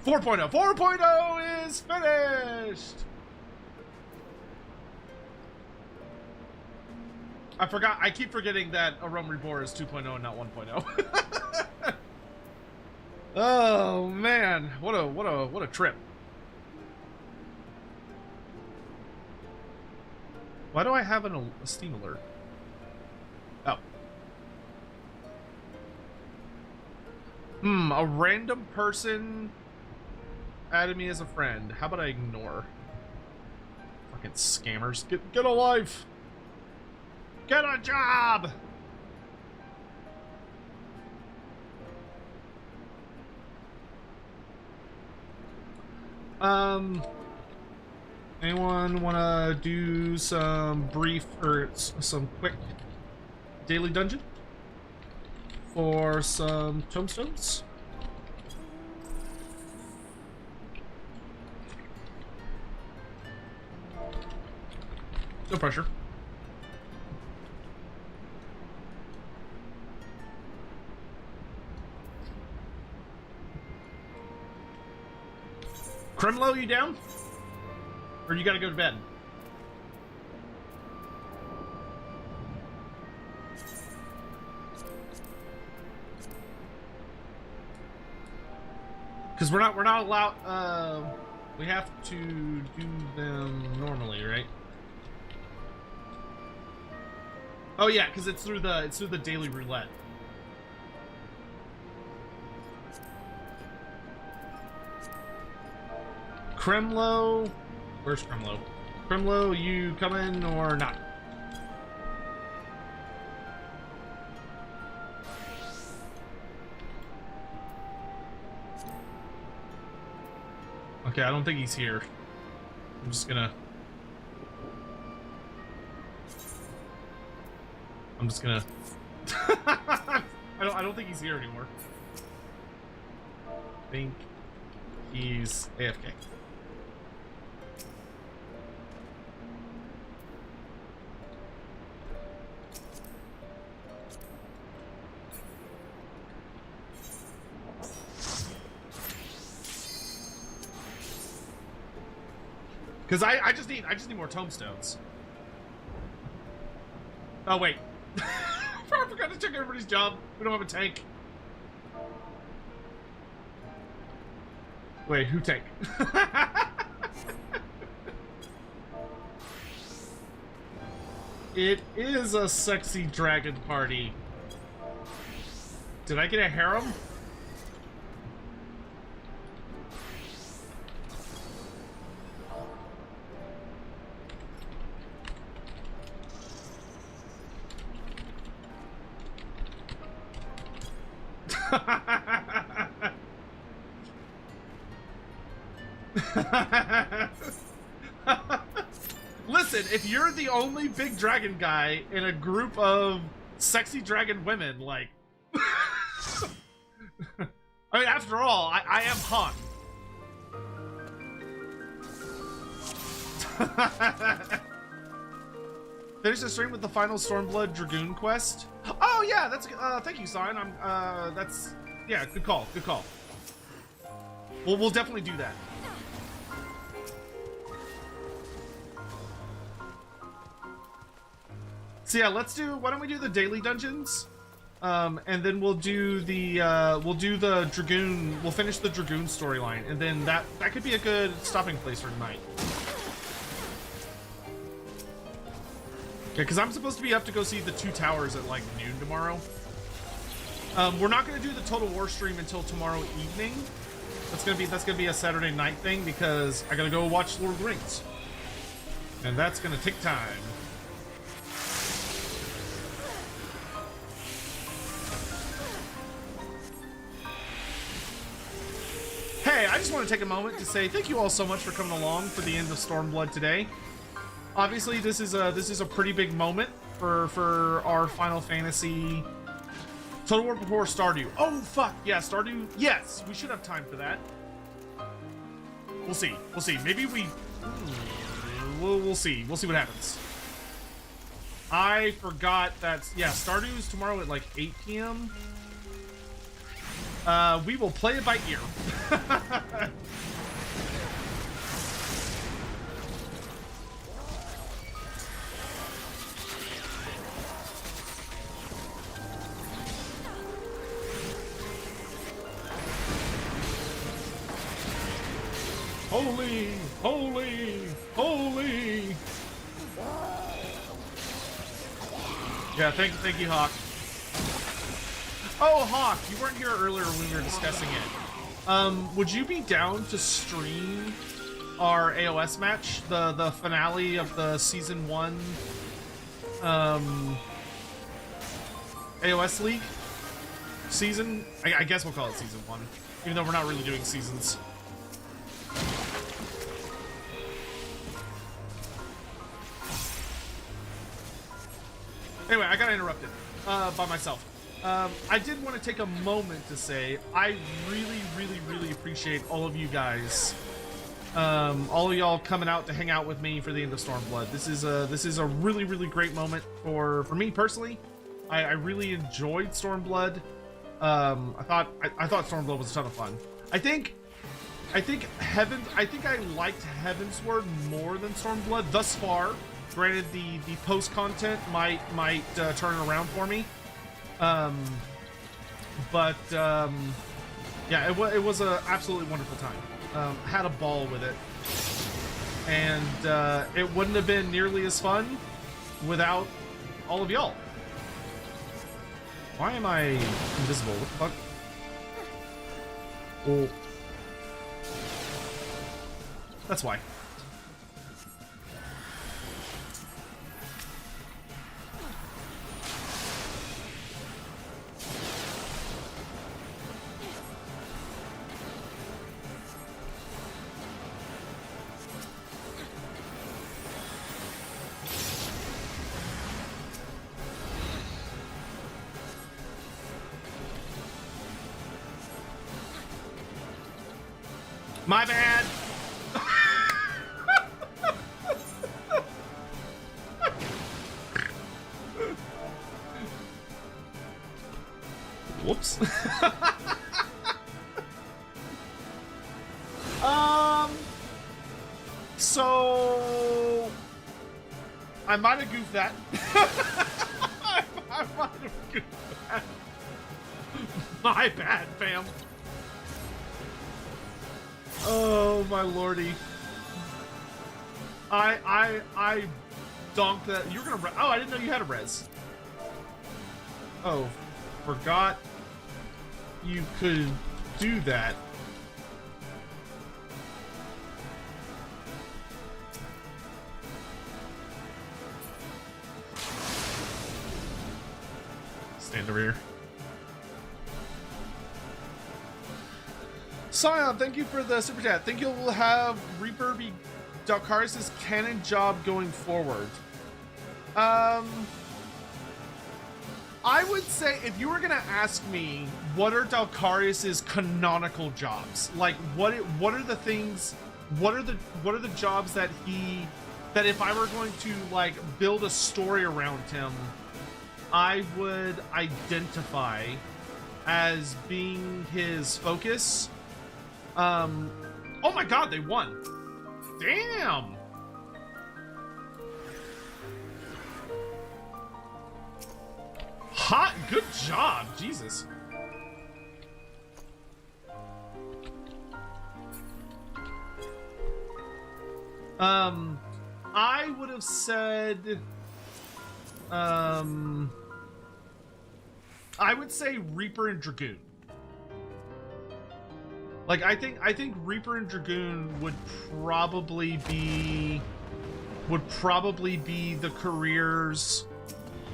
4.0 is finished! I keep forgetting that A Realm Reborn is 2.0 and not 1.0. Oh man, what a trip. Why do I have a Steam alert? Oh. A random person added me as a friend. How about I ignore? Fucking scammers. Get a life! Get a job! Anyone wanna do some brief or some quick daily dungeon for some tombstones? No pressure. Kremlo, you down? Or you gotta go to bed? Because we're not allowed We have to do them normally, right? Oh yeah, because it's through the daily roulette. Kremlo, where's Kremlo? Kremlo, you coming or not? Okay, I don't think he's here. I'm just gonna I don't think he's here anymore. I think he's AFK. Because I just need more tombstones. Oh wait. I forgot to check everybody's job. We don't have a tank. Wait, who tank? It is a sexy dragon party. Did I get a harem? Listen, if you're the only big dragon guy in a group of sexy dragon women, like... I mean, after all, I am hot. Finish the stream with the final Stormblood Dragoon quest. Oh yeah, that's thank you, Sign. That's yeah, good call, good call. We'll definitely do that. So yeah, why don't we do the daily dungeons? And then we'll do the Dragoon, we'll finish the Dragoon storyline, and then that could be a good stopping place for tonight. Yeah, because I'm supposed to be up to go see the Two Towers at like noon tomorrow. We're not gonna do the Total War stream until tomorrow evening. That's gonna be a Saturday night thing because I gotta go watch Lord of the Rings. And that's gonna take time. Hey, I just want to take a moment to say thank you all so much for coming along for the end of Stormblood today. Obviously, this is a pretty big moment for our Final Fantasy Total War before Stardew. Oh fuck yeah, Stardew. Yes, we should have time for that. We'll see. We'll see. Maybe we'll see. We'll see what happens. I forgot that yeah, Stardew is tomorrow at like 8 p.m. We will play it by ear. Holy, holy, holy. Yeah, thank you, Hawk. Oh, Hawk, you weren't here earlier when we were discussing it. Would you be down to stream our AOS match, the finale of the Season 1 AOS League season? I guess we'll call it Season 1, even though we're not really doing seasons. Anyway, I got interrupted by myself. I did want to take a moment to say I really appreciate all of you guys, all of y'all coming out to hang out with me for the end of Stormblood. This is a really great moment for me personally. I really enjoyed Stormblood. I thought Stormblood was a ton of fun. I think I liked Heavensward more than Stormblood thus far. Granted, the post content might turn around for me. Yeah, it was a absolutely wonderful time. Had a ball with it, and it wouldn't have been nearly as fun without all of y'all. Why am I invisible? What the fuck? Oh. That's why. My bad. Whoops. So I might have goofed that. I might have goofed that. My bad, fam. Oh my lordy. I donked that. You're gonna oh, I didn't know you had a res. Oh, forgot you could do that. Stand over here. Scion, thank you for the super chat. Think you'll have Reaper be Dalkarius' canon job going forward? I would say if you were gonna ask me what are Dalkarius' canonical jobs, like what are the things, what are the jobs that if I were going to like build a story around him, I would identify as being his focus. Oh my god, they won. Damn. Hot, good job, Jesus. I would have said, I would say Reaper and Dragoon. Like, I think Reaper and Dragoon would probably be the careers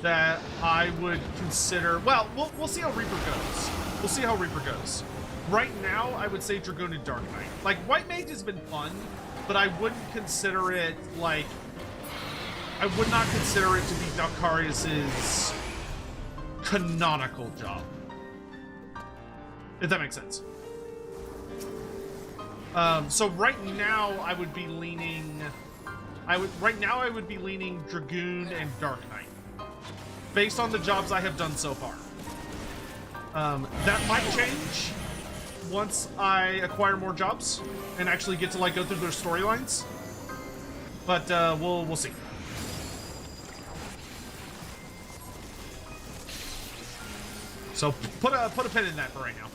that I would consider. Well, we'll see how Reaper goes. We'll see how Reaper goes. Right now, I would say Dragoon and Dark Knight. Like, White Mage has been fun, but I wouldn't consider it, like, I would not consider it to be Dalkarius' canonical job. If that makes sense. So right now I would be leaning Dragoon and Dark Knight, based on the jobs I have done so far. That might change once I acquire more jobs and actually get to like go through their storylines. But we'll see. So put a pin in that for right now.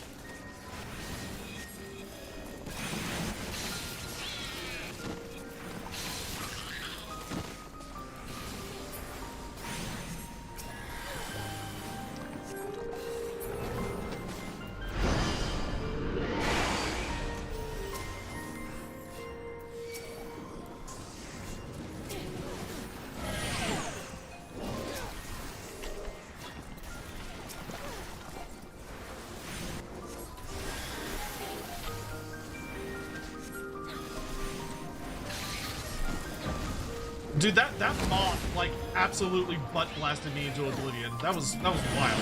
Dude, that moth like absolutely butt blasted me into oblivion. That was wild.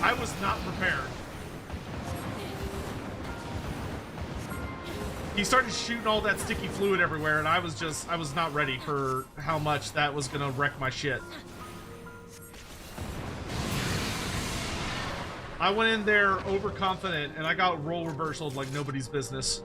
I was not prepared. He started shooting all that sticky fluid everywhere, and I was not ready for how much that was gonna wreck my shit. I went in there overconfident, and I got role reversaled like nobody's business.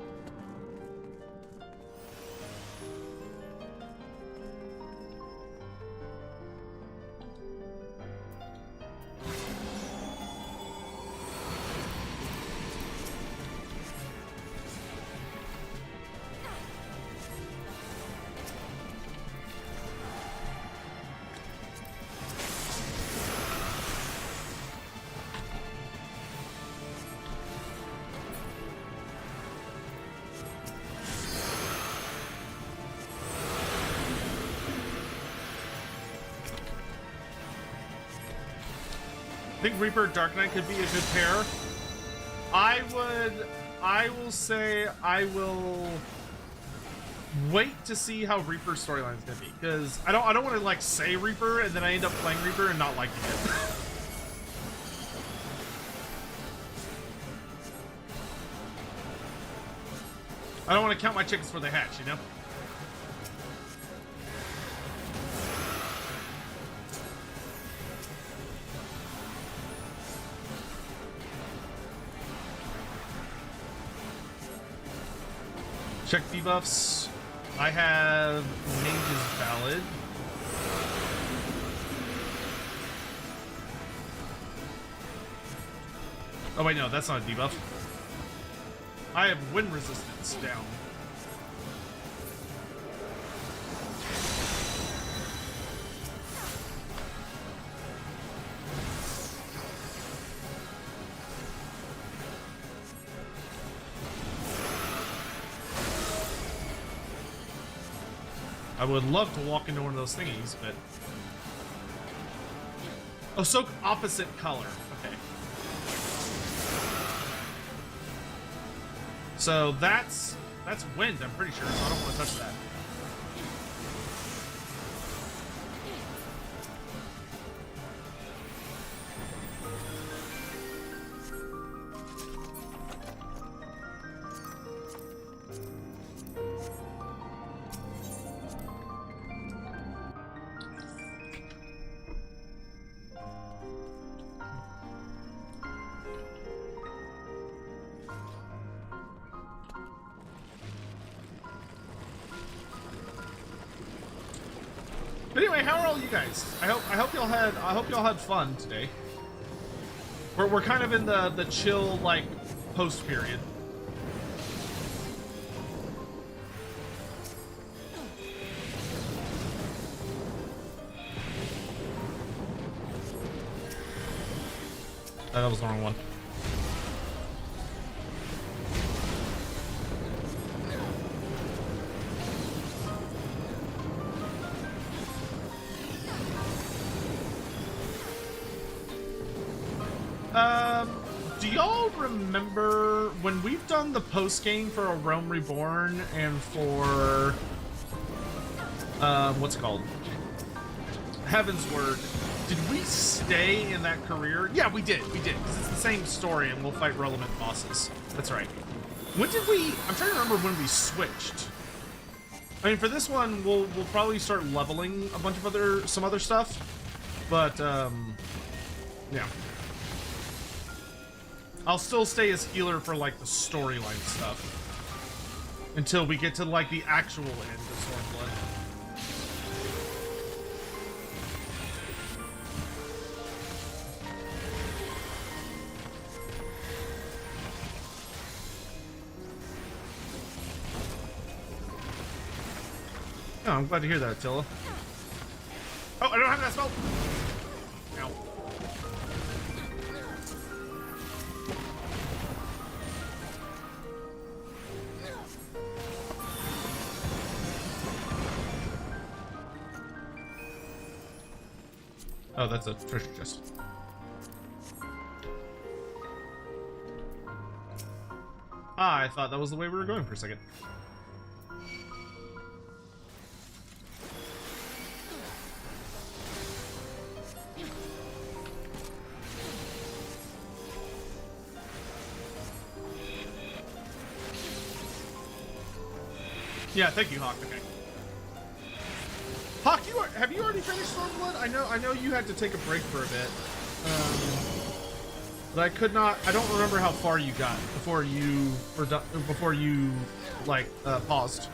think Reaper Dark Knight could be a good pair. I will say I will wait to see how Reaper's storyline is gonna be, because I don't want to like say Reaper and then I end up playing Reaper and not liking it. I don't want to count my chickens before they hatch, you know? Check debuffs. I have Mage's Ballad. Oh wait, no, that's not a debuff. I have wind resistance down. I would love to walk into one of those thingies, but... Oh, so opposite color. Okay. So that's wind, I'm pretty sure, so I don't want to touch that. But anyway, how are all you guys? I hope y'all had fun today. We're kind of in the chill like post period. That was the wrong one. Do y'all remember when we've done the post game for A Realm Reborn and for what's it called? Heaven's Word? Did we stay in that career? Yeah, we did, because it's the same story and we'll fight relevant bosses. That's right. When did we? I'm trying to remember when we switched. I mean, for this one, we'll probably start leveling a bunch of some other stuff, but yeah. I'll still stay as healer for like the storyline stuff until we get to like the actual end of Stormblood. Oh, I'm glad to hear that, Attila. Oh, I don't have that spell! Ow. Oh, that's a treasure chest. Ah, I thought that was the way we were going for a second. Yeah, thank you, Hawk. Okay. Hawk, have you already finished Stormblood? I know you had to take a break for a bit. But I could not. I don't remember how far you got before you were done. Before you like paused.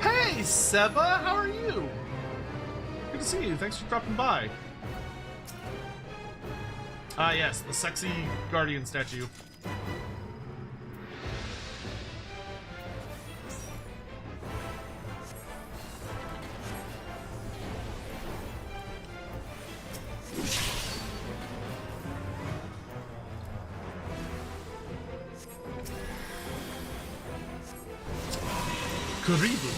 Hey, Seba, how are you? Good to see you. Thanks for dropping by. Ah, yes, the sexy guardian statue. Karibu.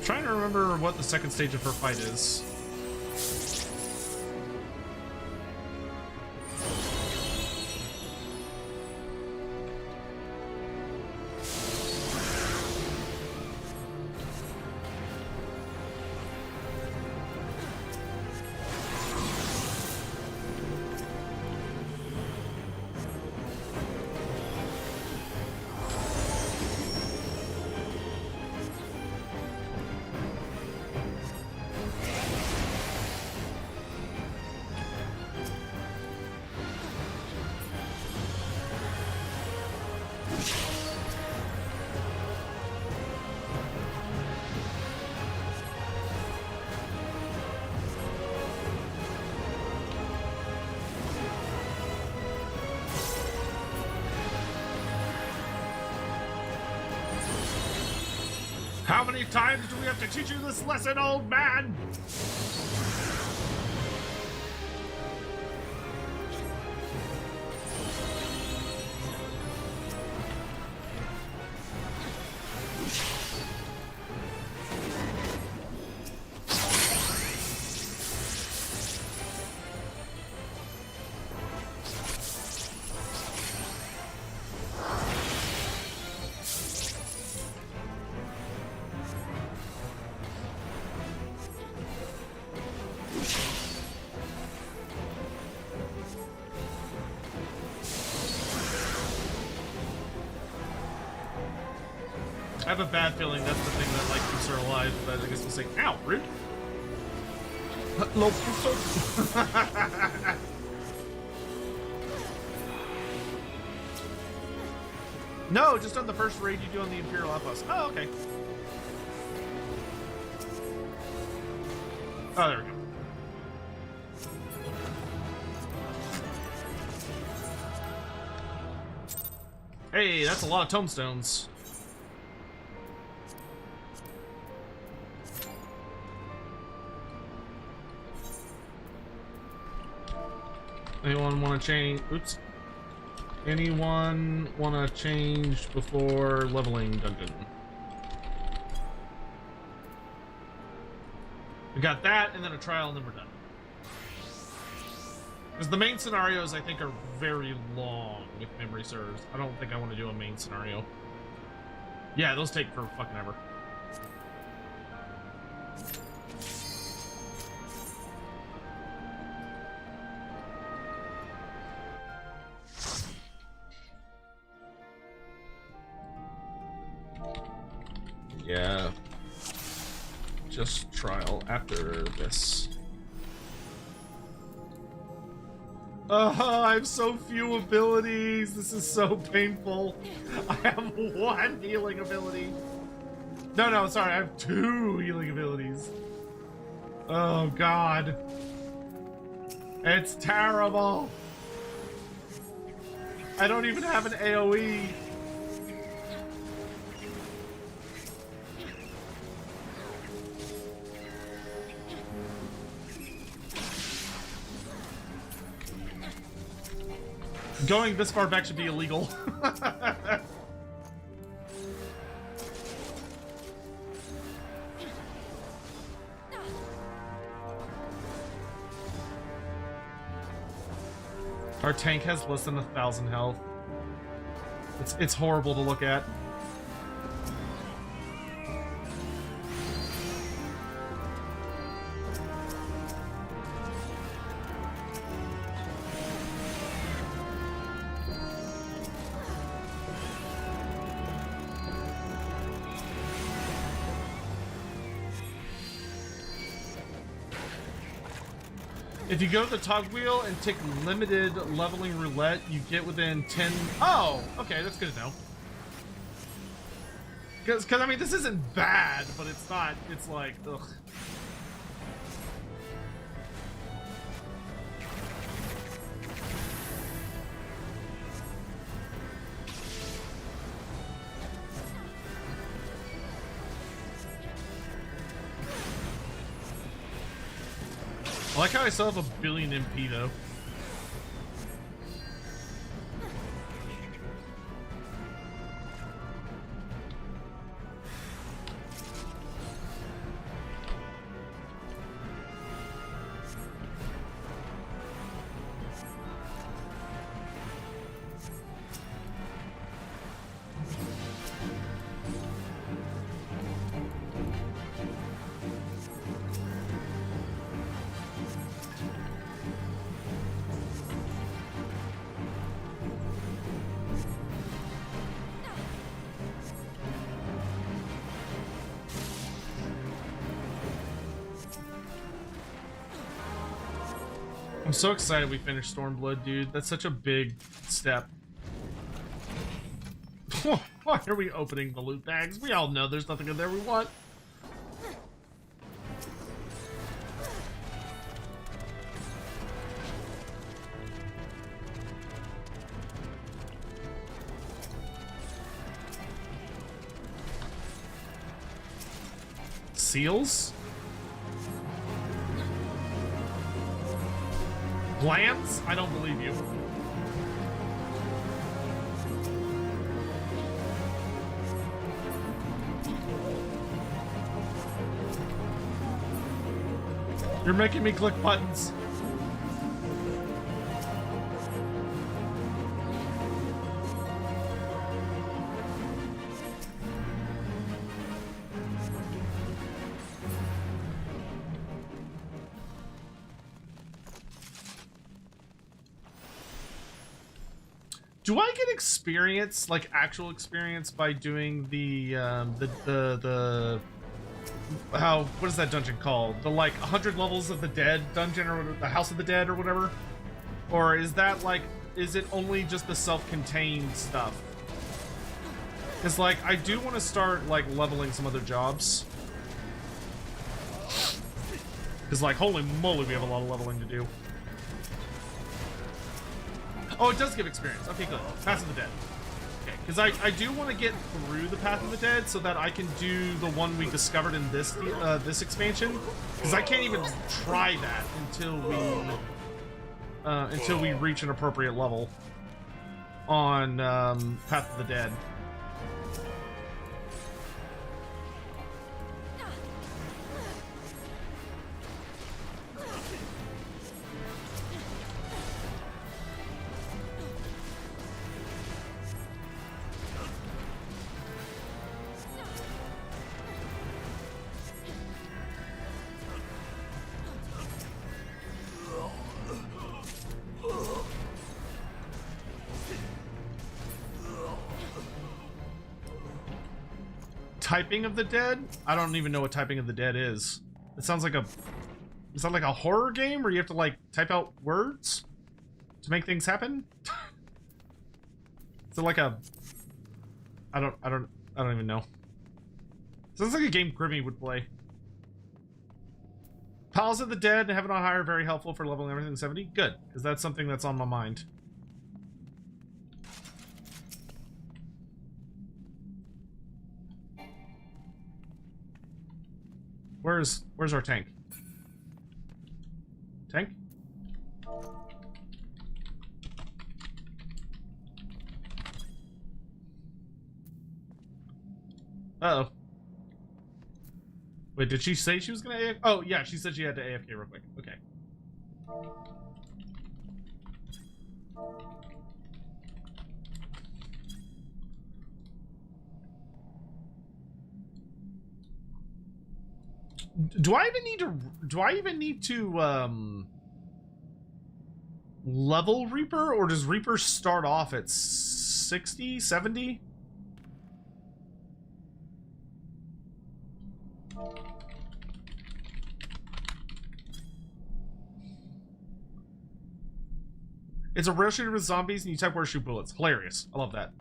Trying to remember what the second stage of her fight is. How many times do we have to teach you this lesson, old man? I have a bad feeling that's the thing that like keeps her alive, but I guess we'll say, ow, rude. No, just on the first raid you do on the Imperial Outpost. Oh, okay. Oh, there we go. Hey, that's a lot of tombstones. Anyone want to change? Oops. Anyone want to change before leveling dungeon? We got that, and then a trial, and then we're done. Because the main scenarios, I think, are very long, if memory serves. I don't think I want to do a main scenario. Yeah, those take for fucking ever. Yeah. Just trial after this. Oh, I have so few abilities. This is so painful. I have one healing ability. No, sorry. I have 2 healing abilities. Oh, God. It's terrible. I don't even have an AoE. Going this far back should be illegal. Our tank has less than 1,000 health. It's horrible to look at. If you go to the toggle wheel and tick limited leveling roulette, you get within 10... Oh! Okay, that's good to know. Because I mean, this isn't bad, but it's not... It's like, ugh. I like how I still have a billion MP though. I'm so excited we finished Stormblood, dude. That's such a big step. Why are we opening the loot bags? We all know there's nothing in there we want. Seals? Glands? I don't believe you. You're making me click buttons. Do I get experience, like actual experience, by doing the what is that dungeon called? The like 100 levels of the dead dungeon, or the House of the Dead, or whatever? Or is that like, is it only just the self-contained stuff? Because like, I do want to start like leveling some other jobs. Because like, holy moly, we have a lot of leveling to do. Oh, it does give experience. Okay, good. Path of the Dead. Okay, because I do want to get through the Path of the Dead so that I can do the one we discovered in this this expansion. Because I can't even try that until we reach an appropriate level on Path of the Dead. Typing of the Dead? I don't even know what Typing of the Dead is. It sounds like is that like a horror game where you have to like type out words to make things happen? Is it like a I don't even know. Sounds like a game Grimmy would play. Pals of the Dead and Heaven on High are very helpful for leveling everything 70. Good, because that's something that's on my mind. Where's our tank? Tank? Uh-oh. Wait, did she say she was gonna AFK? Oh, yeah, she said she had to AFK real quick. Okay. Do I even need to level Reaper, or does Reaper start off at 60, 70? It's a rail shooter with zombies and you type where to shoot bullets. Hilarious. I love that.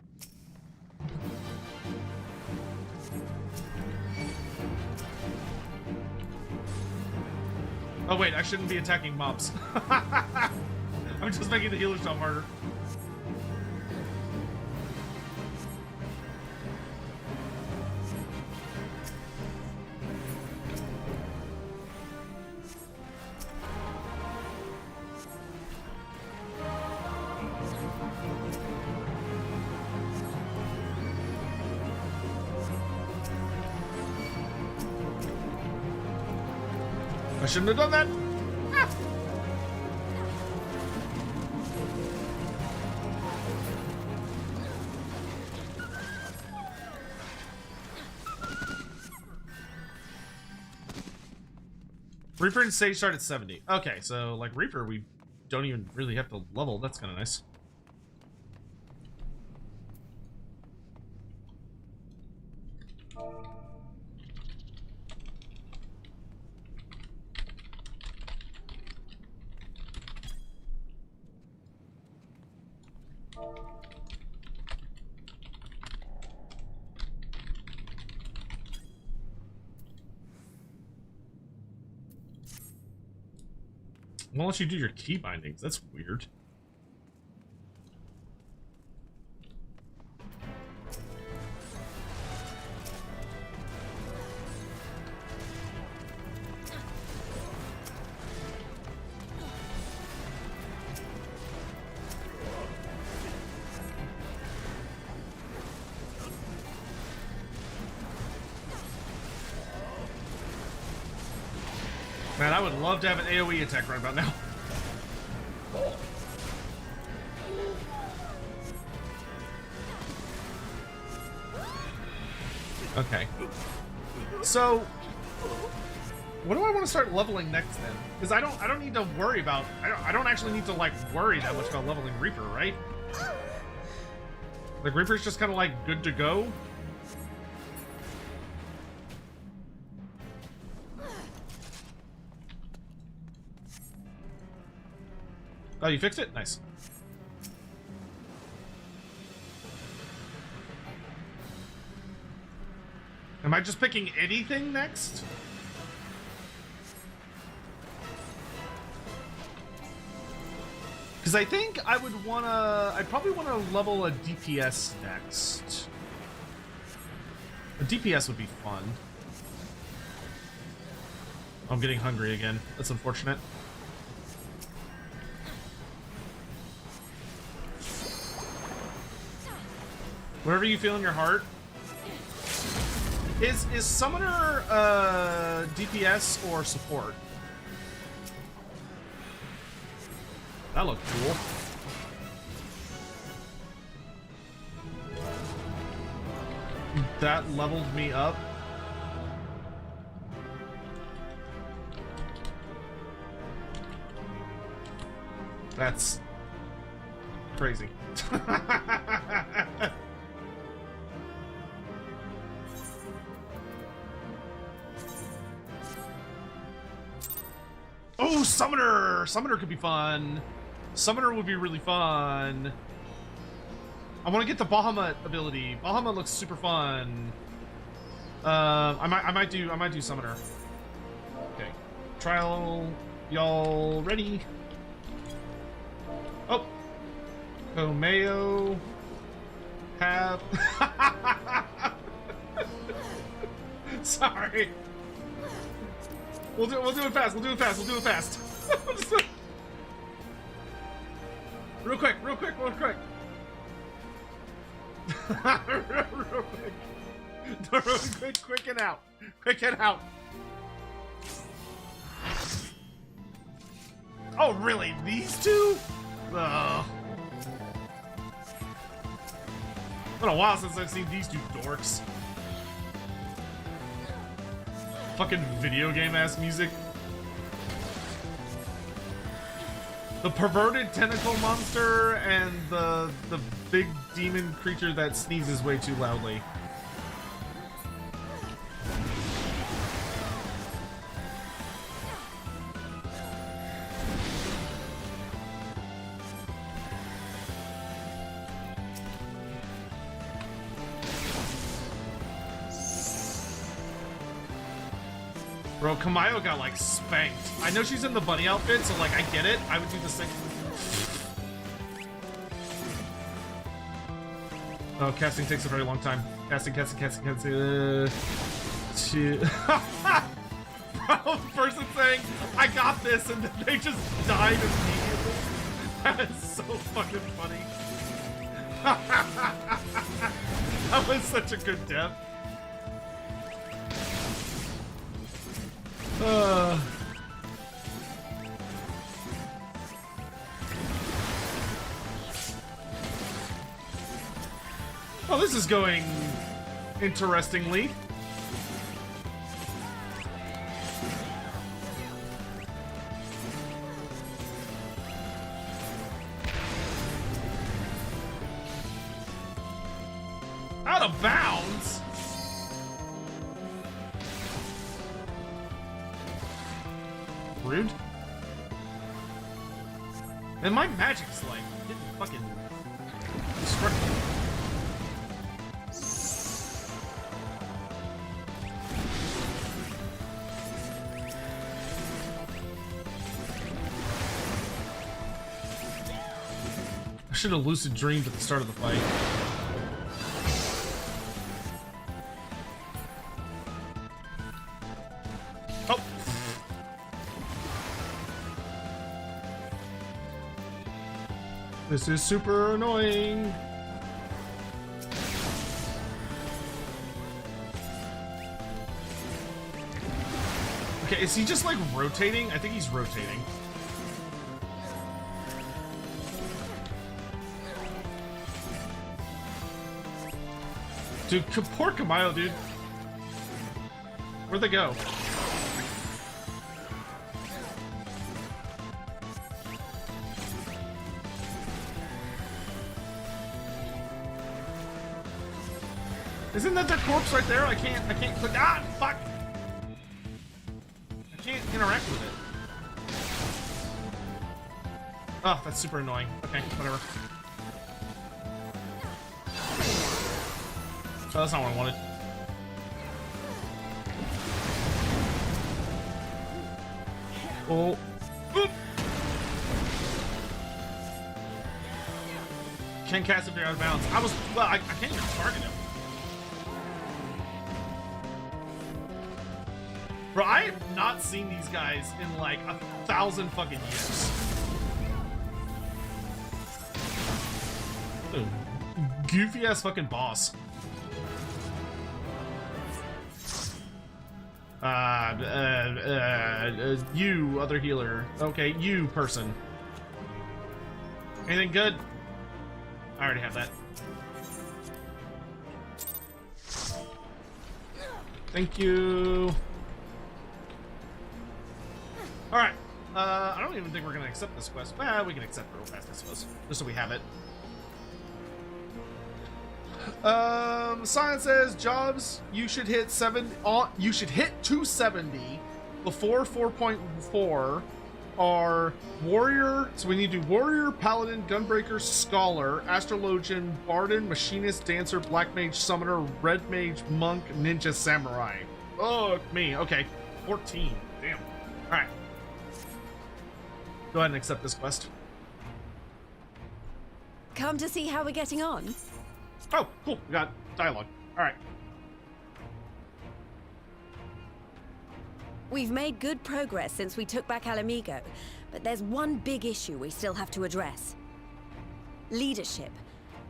Oh wait, I shouldn't be attacking mobs. I'm just making the healers jump harder. I shouldn't have done that. Ah. Reaper and Sage start at 70. Okay, so like Reaper, we don't even really have to level. That's kind of nice. Won't let you do your key bindings. That's weird. Man, I would love to have an AoE attack right about now. Okay. So, what do I want to start leveling next then? Because I don't need to worry about. I don't actually need to like worry that much about leveling Reaper, right? Like Reaper's just kind of like good to go. Oh, you fixed it? Nice. Am I just picking anything next? Because I think I would want to... I'd probably want to level a DPS next. A DPS would be fun. I'm getting hungry again. That's unfortunate. Whatever you feel in your heart. Is Summoner DPS or support? That looked cool. That leveled me up. That's crazy. Oh, Summoner! Summoner could be fun. Summoner would be really fun. I want to get the Bahamut ability. Bahamut looks super fun. I might do Summoner. Okay. Trial, y'all ready? Oh. Tomeo. Have. Sorry. We'll do it fast. We'll do it fast. Real quick. real quick. Quick and out. Oh, really? These two? Ugh. It's been a while since I've seen these two dorks. Fucking video game ass music. The perverted tentacle monster and the big demon creature that sneezes way too loudly. Bro, Kamayo got like spanked. I know she's in the bunny outfit, so like I get it. I would do the same. Oh, casting takes a very long time. Casting. Bro, the person saying, I got this, and then they just died immediately. That is so fucking funny. That was such a good death. Oh, this is going interestingly. Out of bounds? Rude. And my magic's like getting fucking destructive. I should have lucid dreamed at the start of the fight. Oh. This is super annoying. Okay, is he just like rotating? I think he's rotating. Dude, poor Kamayo, dude. Where'd they go? Isn't that their corpse right there? I can't click. Ah, fuck! I can't interact with it. Oh, that's super annoying. Okay, whatever. Oh, that's not what I wanted. Oh. Oop. Can't cast if you're out of bounds. Well, I can't even target him. Bro, I have not seen these guys in like 1,000 fucking years. Goofy ass fucking boss. You, other healer. Okay, you person. Anything good? I already have that. Thank you. Alright. I don't even think we're gonna accept this quest. Well, we can accept it real fast, I suppose. Just so we have it. Science says jobs you should hit 270 before 4.4 are warrior. So we need to do warrior, paladin, gunbreaker, scholar, astrologian, bardin, machinist, dancer, black mage, summoner, red mage, monk, ninja, samurai. Oh me. Okay, 14. Damn. All right. Go ahead and accept this quest. Come to see how we're getting on? Oh, cool. We got dialogue. All right. We've made good progress since we took back Alamigo, but there's one big issue we still have to address. Leadership.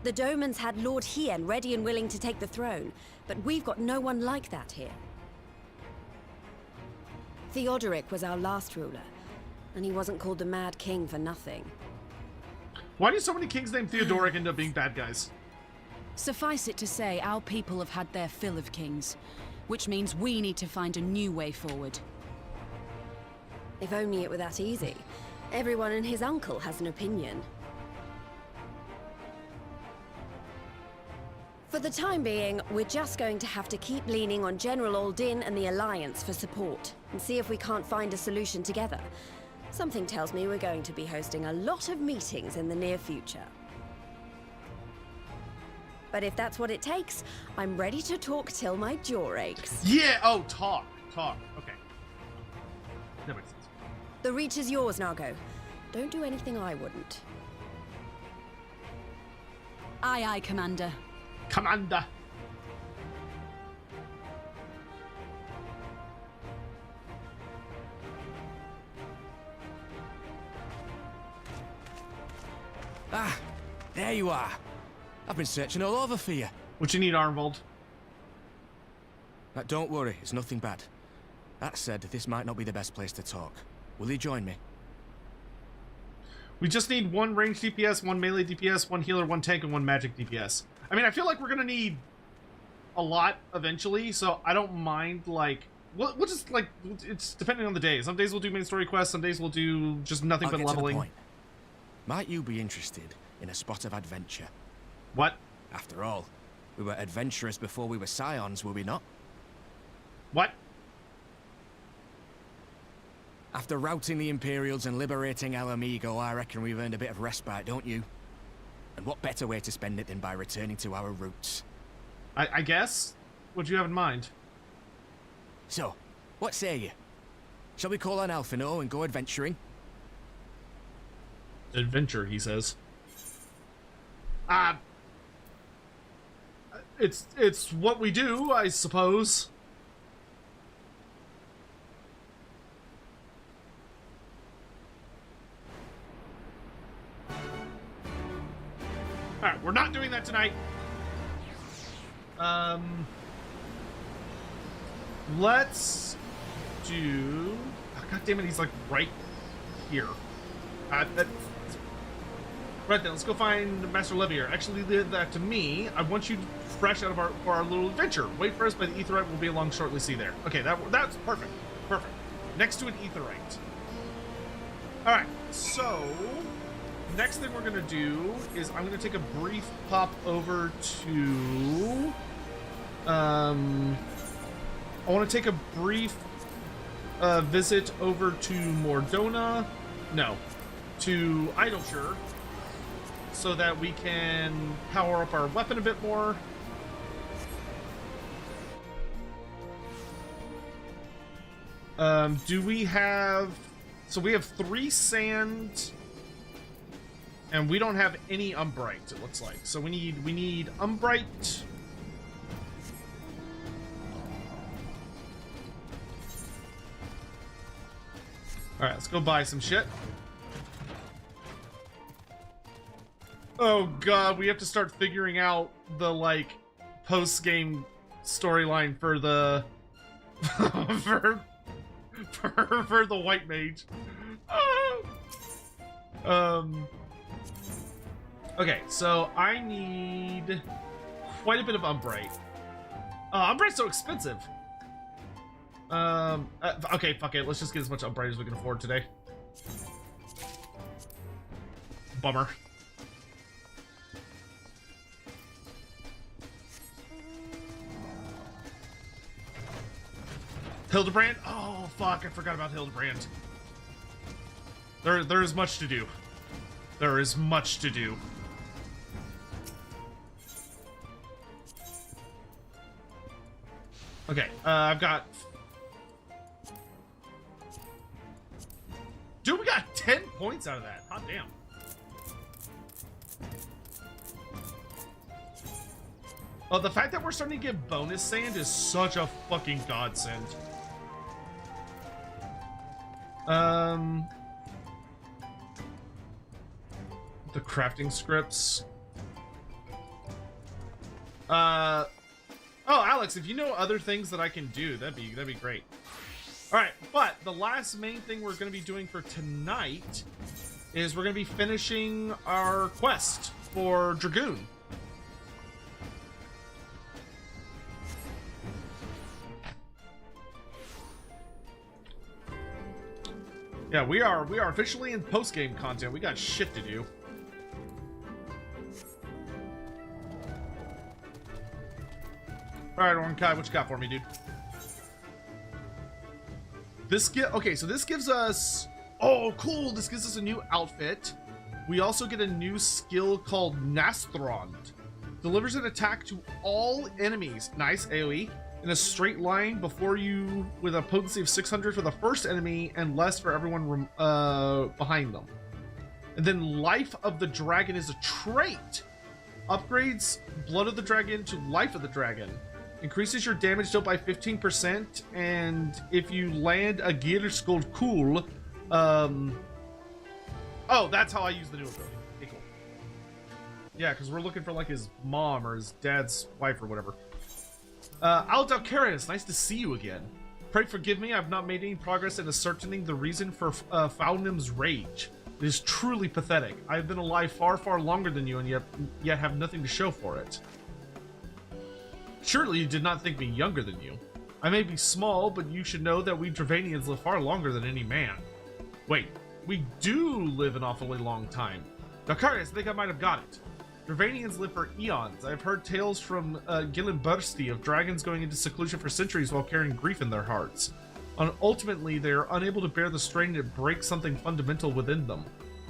The Domans had Lord Hien ready and willing to take the throne, but we've got no one like that here. Theodoric was our last ruler, and he wasn't called the Mad King for nothing. Why do so many kings named Theodoric end up being bad guys? Suffice it to say, our people have had their fill of kings, which means we need to find a new way forward. If only it were that easy. Everyone and his uncle has an opinion. For the time being, we're just going to have to keep leaning on General Aldin and the Alliance for support, and see if we can't find a solution together. Something tells me we're going to be hosting a lot of meetings in the near future. But if that's what it takes, I'm ready to talk till my jaw aches. Yeah, oh, talk. Okay. That makes sense. The reach is yours, Nago. Don't do anything I wouldn't. Aye, aye, Commander. Commander. Ah, there you are. I've been searching all over for you. What you need, Arnvold? Don't worry, it's nothing bad. That said, this might not be the best place to talk. Will you join me? We just need one ranged DPS, one melee DPS, one healer, one tank, and one magic DPS. I mean, I feel like we're gonna need a lot eventually, so I don't mind, like, we'll just, like, it's depending on the day. Some days we'll do main story quests, some days we'll do just nothing I'll but get to the leveling. point. Might you be interested in a spot of adventure? What? After all, we were adventurers before we were scions, were we not? What? After routing the Imperials and liberating El Amigo, I reckon we've earned a bit of respite, don't you? And what better way to spend it than by returning to our roots? I guess? What do you have in mind? So, what say you? Shall we call on Alphino and go adventuring? Adventure, he says. It's what we do, I suppose. Alright, we're not doing that tonight. Let's do... Oh, God damn it, he's like right here. Right then, let's go find Master Levier. Actually, leave that to me. I want you fresh out of our little adventure. Wait for us by the Aetheryte. We'll be along shortly. See there. Okay, that's perfect. Perfect. Next to an Aetheryte. All right. So, next thing we're gonna do is I'm gonna take a brief pop over to. I want to take a brief visit over to Mordona. No, to Idleshire, so that we can power up our weapon a bit more. Do we have... So we have 3 sand, and we don't have any Umbrite, it looks like. So we need Umbrite. Alright, let's go buy some shit. Oh god, we have to start figuring out the, like, post-game storyline for the... for the white mage. Okay, so I need quite a bit of Umbrite. Umbrite's so expensive. Okay, fuck it. Let's just get as much Umbrite as we can afford today. Bummer. Hildebrand? Oh, fuck. I forgot about Hildebrand. There is much to do. There is much to do. Okay, I've got... Dude, we got 10 points out of that. Hot damn. Oh, the fact that we're starting to get bonus sand is such a fucking godsend. The crafting scripts. Oh, Alex, if you know other things that I can do, that'd be great. All right, but the last main thing we're going to be doing for tonight is we're going to be finishing our quest for Dragoon. Yeah, we are officially in post-game content. We got shit to do. All right, Ornkai, what you got for me, dude? Okay, so this gives us... Oh, cool! This gives us a new outfit. We also get a new skill called Nasthrond. Delivers an attack to all enemies. Nice, AoE. In a straight line before you with a potency of 600 for the first enemy and less for everyone behind them. And then Life of the Dragon is a trait. Upgrades Blood of the Dragon to Life of the Dragon. Increases your damage dealt by 15%, and if you land a gear called cool, oh, that's how I use the new ability. Okay, cool. Yeah, because we're looking for like his mom or his dad's wife or whatever. Aldalcarius, nice to see you again. Pray forgive me, I've not made any progress in ascertaining the reason for Foulnim's rage. It is truly pathetic. I've been alive far, far longer than you, and yet have nothing to show for it. Surely you did not think me younger than you. I may be small, but you should know that we Dravanians live far longer than any man. Wait, we do live an awfully long time. Dakarius, I think I might have got it. Dravanians live for eons. I've heard tales from Gillenbursti of dragons going into seclusion for centuries while carrying grief in their hearts. Ultimately, they are unable to bear the strain that breaks something fundamental within them.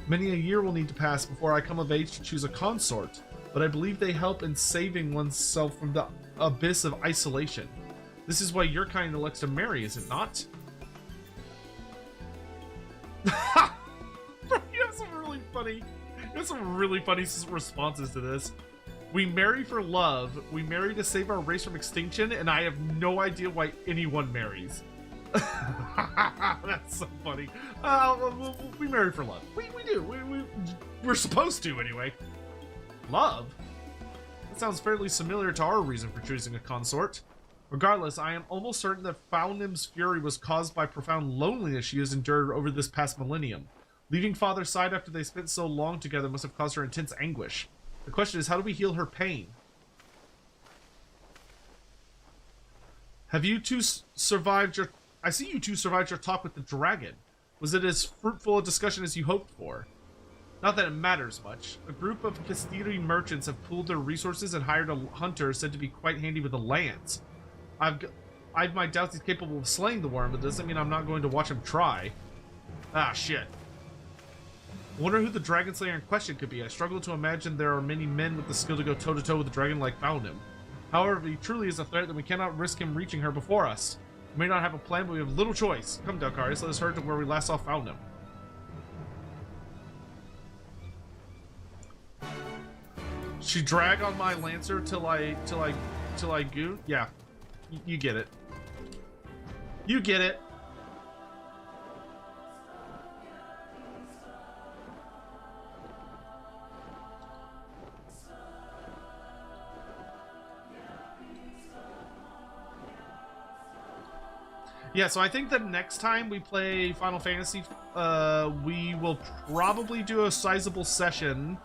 Many a year will need to pass before I come of age to choose a consort, but I believe they help in saving oneself from the abyss of isolation. This is why your kind elects to marry, is it not? You have some really funny responses to this. We marry for love, we marry to save our race from extinction, and I have no idea why anyone marries. That's so funny. We marry for love. We do. We're supposed to, anyway. Love? That sounds fairly similar to our reason for choosing a consort. Regardless, I am almost certain that Foulnim's fury was caused by profound loneliness she has endured over this past millennium. Leaving Father's side after they spent so long together must have caused her intense anguish. The question is, how do we heal her pain? Have you two survived your... I see you two survived your talk with the dragon. Was it as fruitful a discussion as you hoped for? Not that it matters much. A group of Kastiri merchants have pooled their resources and hired a hunter said to be quite handy with a lance. I've my doubts he's capable of slaying the worm, but doesn't mean I'm not going to watch him try. Ah, shit. I wonder who the dragon slayer in question could be. I struggle to imagine there are many men with the skill to go toe-to-toe with a dragon like Foulnim. However, he truly is a threat that we cannot risk him reaching her before us. We may not have a plan, but we have little choice. Come, Delcarius, let us hurry to where we last saw Foulnim. She drag on my lancer till I goon? Yeah. You get it. You get it. Yeah, so I think that next time we play Final Fantasy, we will probably do a sizable session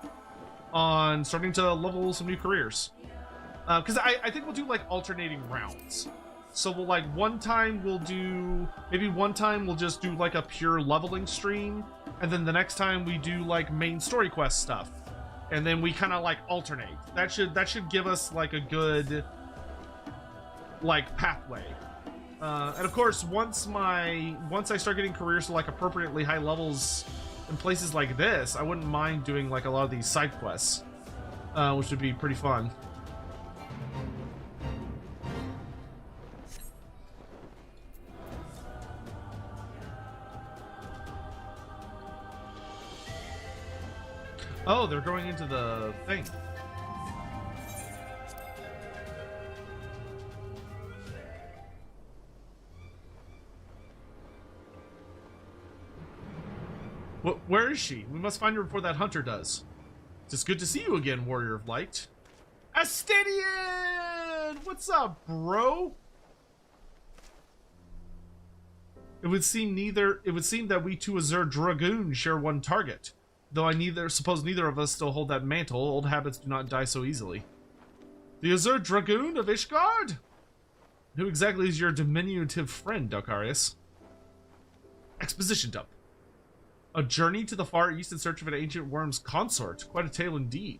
on starting to level some new careers. Because I think we'll do, like, alternating rounds. So we'll, like, one time we'll just do, like, a pure leveling stream, and then the next time we do, like, main story quest stuff. And then we kind of, like, alternate. That should give us, like, a good, like, pathway. And of course, once I start getting careers to, like, appropriately high levels in places like this, I wouldn't mind doing, like, a lot of these side quests, which would be pretty fun. Oh, they're going into the thing. Where is she? We must find her before that hunter does. It's good to see you again, Warrior of Light. Astidian! What's up, bro? It would seem that we two Azure Dragoons share one target. Though I suppose neither of us still hold that mantle, old habits do not die so easily. The Azure Dragoon of Ishgard? Who exactly is your diminutive friend, Delcarius? Exposition dump. A journey to the far east in search of an ancient worm's consort. Quite a tale indeed.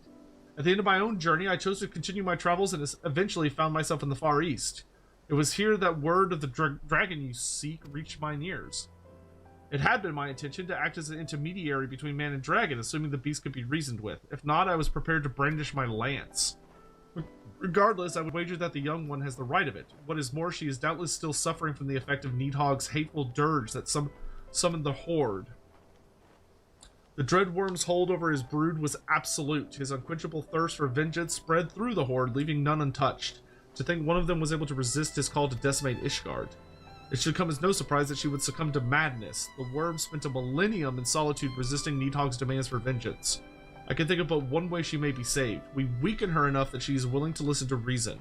At the end of my own journey, I chose to continue my travels and eventually found myself in the far east. It was here that word of the dragon you seek reached mine ears. It had been my intention to act as an intermediary between man and dragon, assuming the beast could be reasoned with. If not, I was prepared to brandish my lance. Regardless, I would wager that the young one has the right of it. What is more, she is doubtless still suffering from the effect of Needhog's hateful dirge that summoned the Horde. The Dreadworm's hold over his brood was absolute. His unquenchable thirst for vengeance spread through the Horde, leaving none untouched. To think one of them was able to resist his call to decimate Ishgard. It should come as no surprise that she would succumb to madness. The worm spent a millennium in solitude resisting Needhog's demands for vengeance. I can think of but one way she may be saved. We weaken her enough that she is willing to listen to reason.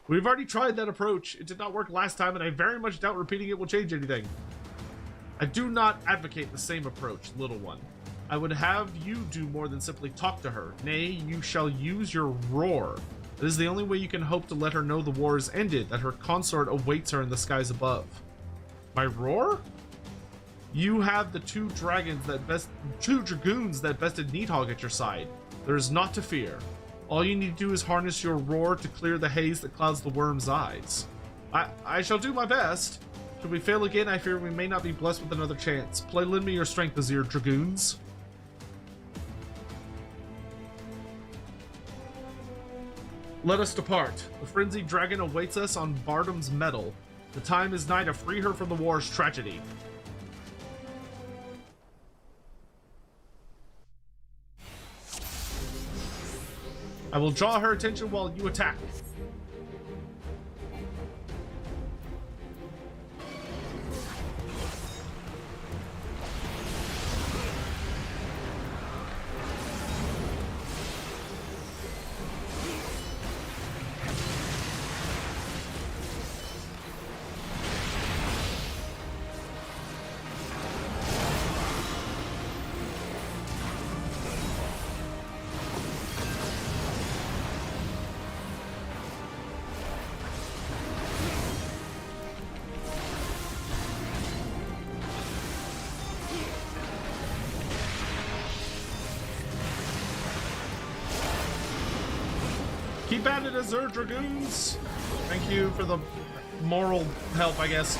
We've already tried that approach. It did not work last time, and I very much doubt repeating it will change anything. I do not advocate the same approach, little one. I would have you do more than simply talk to her. Nay, you shall use your roar. It is the only way you can hope to let her know the war is ended, that her consort awaits her in the skies above. My roar? You have the two dragoons that bested Needhog at your side. There is naught to fear. All you need to do is harness your roar to clear the haze that clouds the worm's eyes. I shall do my best. Should we fail again, I fear we may not be blessed with another chance. Lend me your strength, Azir Dragoons. Let us depart. The frenzied dragon awaits us on Bardam's Meadow. The time is nigh to free her from the war's tragedy. I will draw her attention while you attack. Keep at it, Azir Dragoons! Thank you for the moral help, I guess.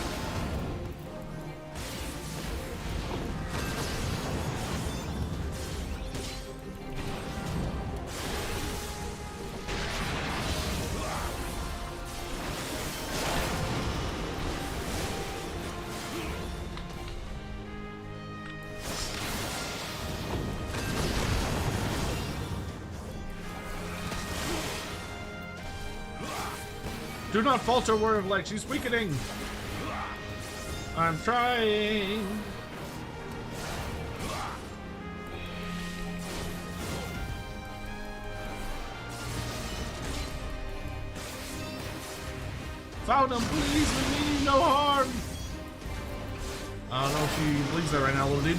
Do not falter, Word of Light. She's weakening. I'm trying. Found him, please. We mean no harm. I don't know if she believes that right now, little dude.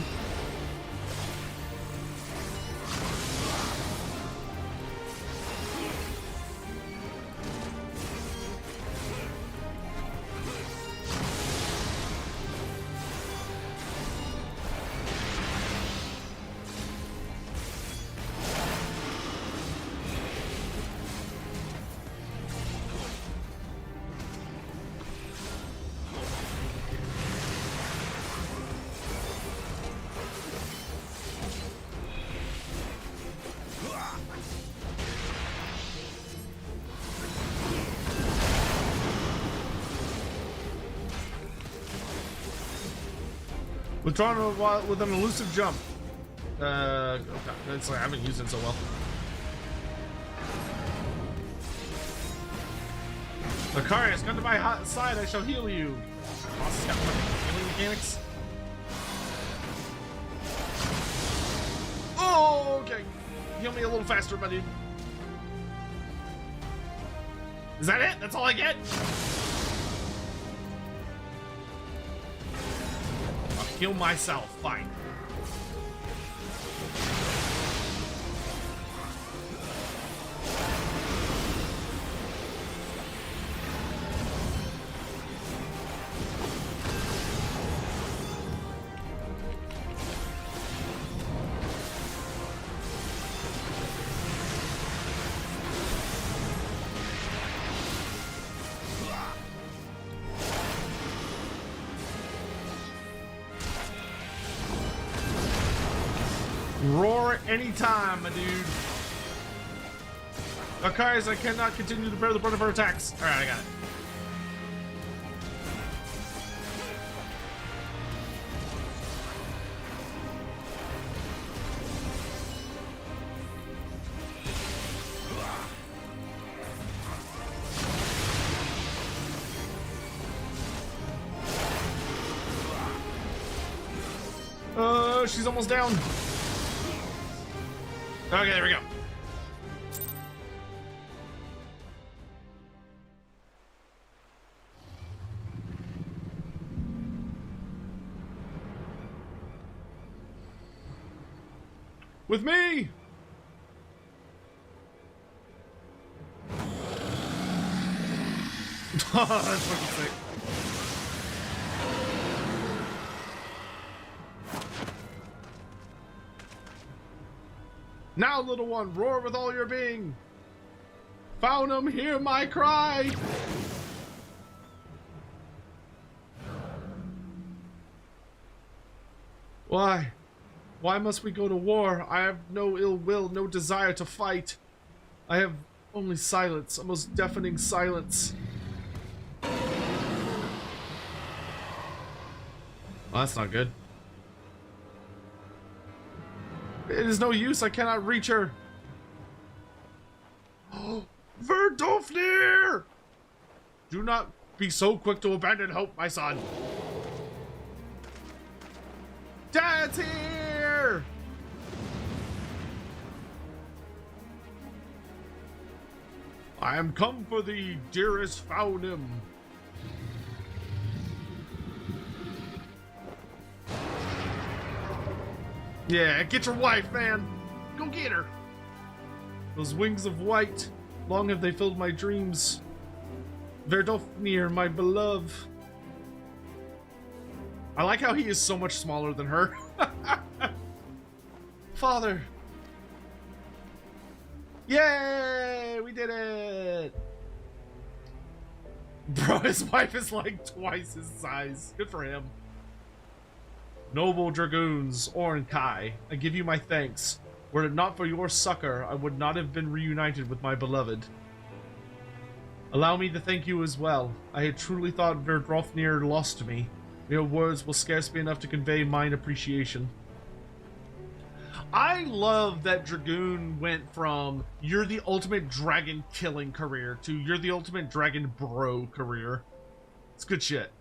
Withdrawn with an elusive jump. Okay. It's like I haven't used it so well. Lucarius, come to my hot side, I shall heal you. Boss has got fucking healing mechanics. Oh, okay. Heal me a little faster, buddy. Is that it? That's all I get? Kill myself, fine. Roar anytime, my dude. Lucarius, I cannot continue to bear the brunt of her attacks. Alright, I got it. She's almost down. Okay, there we go. With me! That's fucking sick. Now, little one, roar with all your being. Found him, hear my cry. Why? Why must we go to war? I have no ill will, no desire to fight. I have only silence, a most deafening silence. Well, that's not good. It is no use, I cannot reach her. Oh, Verdofnir! Do not be so quick to abandon hope, my son. Dad's here! I am come for thee, dearest Faunim. Yeah, get your wife, man. Go get her. Those wings of white, long have they filled my dreams. Verdofnir, my beloved. I like how he is so much smaller than her. Father. Yay! We did it! Bro, his wife is like twice his size. Good for him. Noble dragoons, Orn Kai, I give you my thanks. Were it not for your succor, I would not have been reunited with my beloved. Allow me to thank you as well. I had truly thought Verdofnir lost to me. Mere words will scarce be enough to convey mine appreciation. I love that Dragoon went from you're the ultimate dragon killing career to you're the ultimate dragon bro career. It's good shit.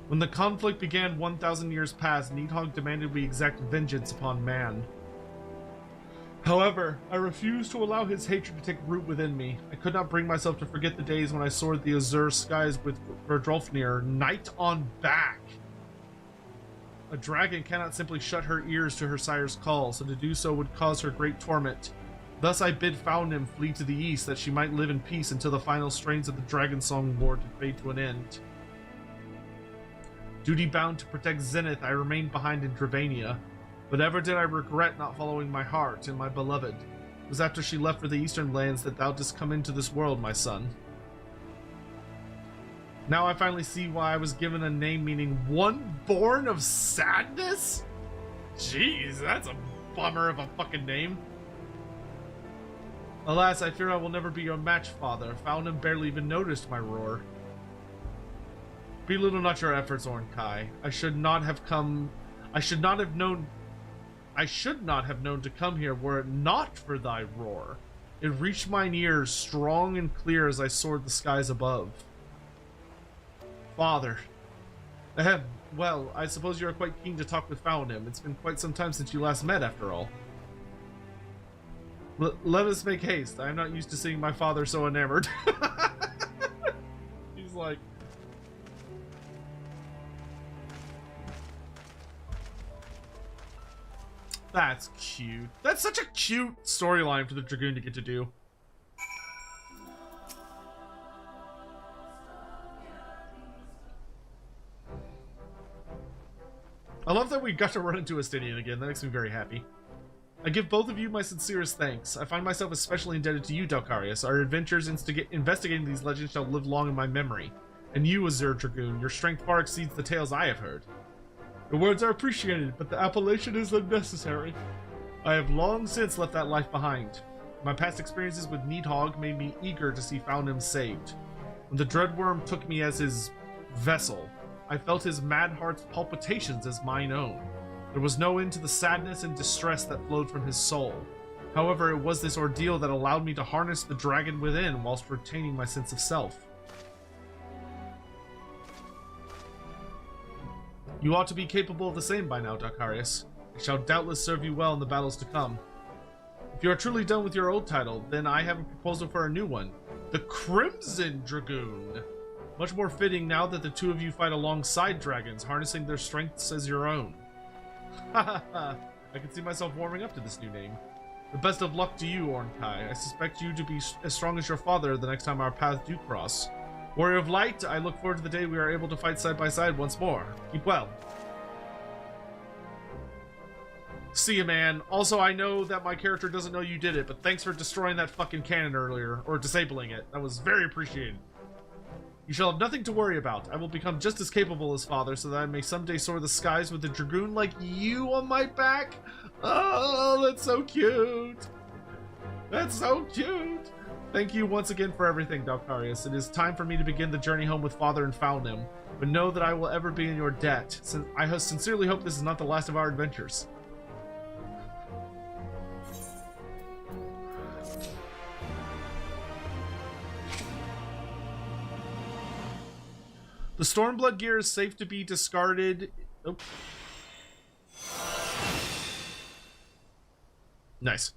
When the conflict began 1,000 years past, Nidhogg demanded we exact vengeance upon man. However, I refused to allow his hatred to take root within me. I could not bring myself to forget the days when I soared the azure skies with Verdofnir, night on back. A dragon cannot simply shut her ears to her sire's call, so to do so would cause her great torment. Thus I bid Faunim flee to the east, that she might live in peace until the final strains of the Dragon Song War did fade to an end. Duty bound to protect Zenith, I remained behind in Dravania. But ever did I regret not following my heart and my beloved. It was after she left for the eastern lands that thou didst come into this world, my son. Now I finally see why I was given a name meaning one born of sadness? Jeez, that's a bummer of a fucking name. Alas, I fear I will never be your match, father. Faunim barely even noticed my roar. Belittle not your efforts, Orn Kai. I should not have known to come here were it not for thy roar. It reached mine ears strong and clear as I soared the skies above. Father. Well, I suppose you are quite keen to talk with Faunim. It's been quite some time since you last met, after all. Let us make haste. I am not used to seeing my father so enamored. He's like... That's cute. That's such a cute storyline for the Dragoon to get to do. I love that we got to run into Estinian again. That makes me very happy. I give both of you my sincerest thanks. I find myself especially indebted to you, Dalkarius. Our adventures investigating these legends shall live long in my memory. And you, Azure Dragoon, your strength far exceeds the tales I have heard. The words are appreciated, but the appellation is unnecessary. I have long since left that life behind. My past experiences with Nidhogg made me eager to see Faunim saved. When the Dreadworm took me as his vessel, I felt his mad heart's palpitations as mine own. There was no end to the sadness and distress that flowed from his soul. However, it was this ordeal that allowed me to harness the dragon within whilst retaining my sense of self. You ought to be capable of the same by now, Dalkarius. I shall doubtless serve you well in the battles to come. If you are truly done with your old title, then I have a proposal for a new one. The Crimson Dragoon. Much more fitting now that the two of you fight alongside dragons, harnessing their strengths as your own. Ha ha ha. I can see myself warming up to this new name. The best of luck to you, Ornkai. I suspect you to be as strong as your father the next time our paths do cross. Warrior of Light, I look forward to the day we are able to fight side by side once more. Keep well. See ya, man. Also, I know that my character doesn't know you did it, but thanks for destroying that fucking cannon earlier, or disabling it. That was very appreciated. You shall have nothing to worry about. I will become just as capable as father, so that I may someday soar the skies with a dragoon like you on my back. Oh, that's so cute. That's so cute. Thank you once again for everything, Valkarius. It is time for me to begin the journey home with father and found him, but know that I will ever be in your debt. I sincerely hope this is not the last of our adventures. The Stormblood gear is safe to be discarded. Oh. Nice.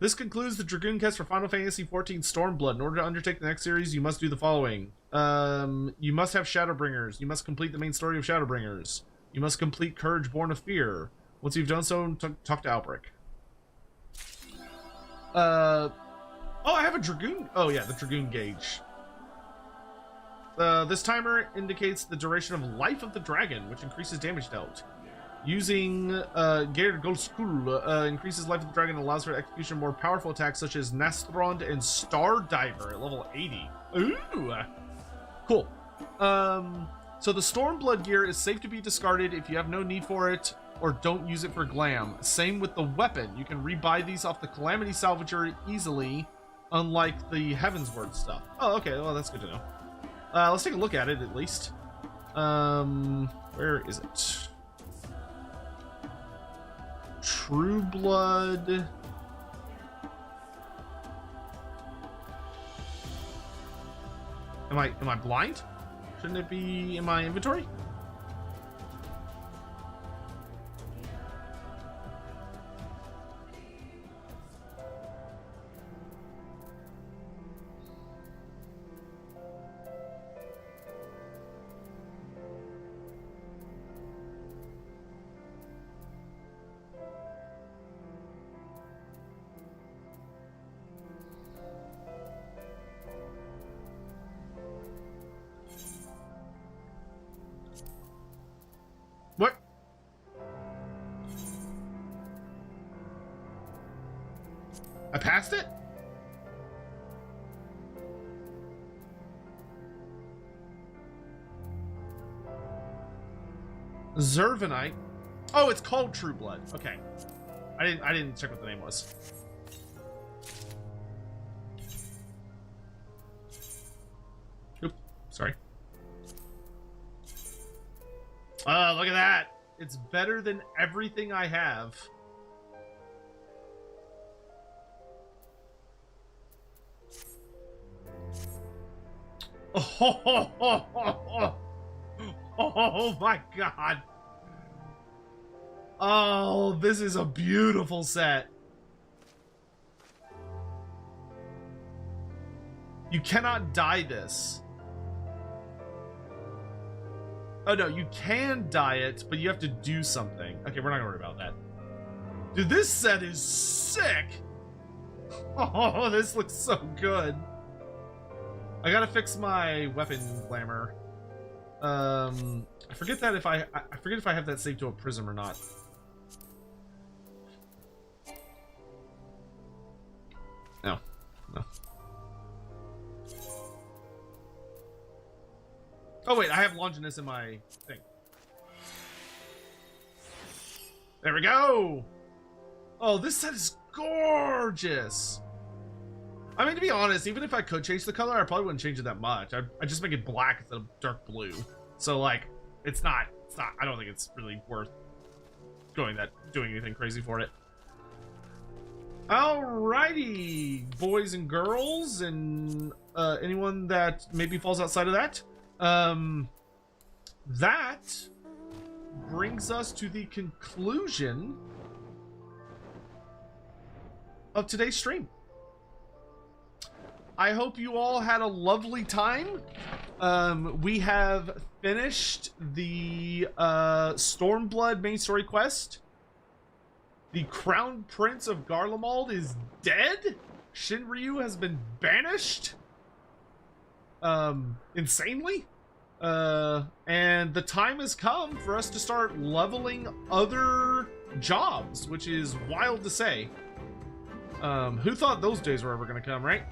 This concludes the Dragoon Quest for Final Fantasy XIV Stormblood. In order to undertake the next series, you must do the following. You must have Shadowbringers. You must complete the main story of Shadowbringers. You must complete Courage Born of Fear. Once you've done so, talk to Albrecht. Oh, I have a Dragoon. Oh, yeah, the Dragoon gauge. This timer indicates the duration of life of the dragon, which increases damage dealt. Using Geir Golskul increases life of the dragon and allows for execution of more powerful attacks such as Nastrond and Star Diver at level 80. Ooh! Cool. So the Stormblood gear is safe to be discarded if you have no need for it or don't use it for glam. Same with the weapon. You can rebuy these off the Calamity Salvager easily, unlike the Heavensward stuff. Oh, okay. Well, that's good to know. Let's take a look at it, at least. Where is it? True Blood. Am I blind? Shouldn't it be in my inventory? What? I passed it? Zervanite. Oh, it's called True Blood. Okay. I didn't check what the name was. Oop, sorry. Oh, look at that. It's better than everything I have. Oh my god. Oh, this is a beautiful set. You cannot dye this. Oh no, you can dye it, but you have to do something. Okay, we're not gonna worry about that. Dude, this set is sick. Oh, this looks so good. I gotta fix my weapon glamour. I forget that if I forget if I have that saved to a prism or not. No. Oh wait, I have Longinus in my thing. There we go! Oh, this set is gorgeous! I mean, to be honest, even if I could change the color, I probably wouldn't change it that much. I'd just make it black instead of dark blue. So, like, it's not, I don't think it's really worth doing anything crazy for it. Alrighty, boys and girls, and anyone that maybe falls outside of that. That brings us to the conclusion of today's stream. I hope you all had a lovely time. We have finished the Stormblood main story quest. The Crown Prince of Garlemald is dead? Shinryu has been banished? Insanely? And the time has come for us to start leveling other jobs, which is wild to say. Who thought those days were ever gonna come, right?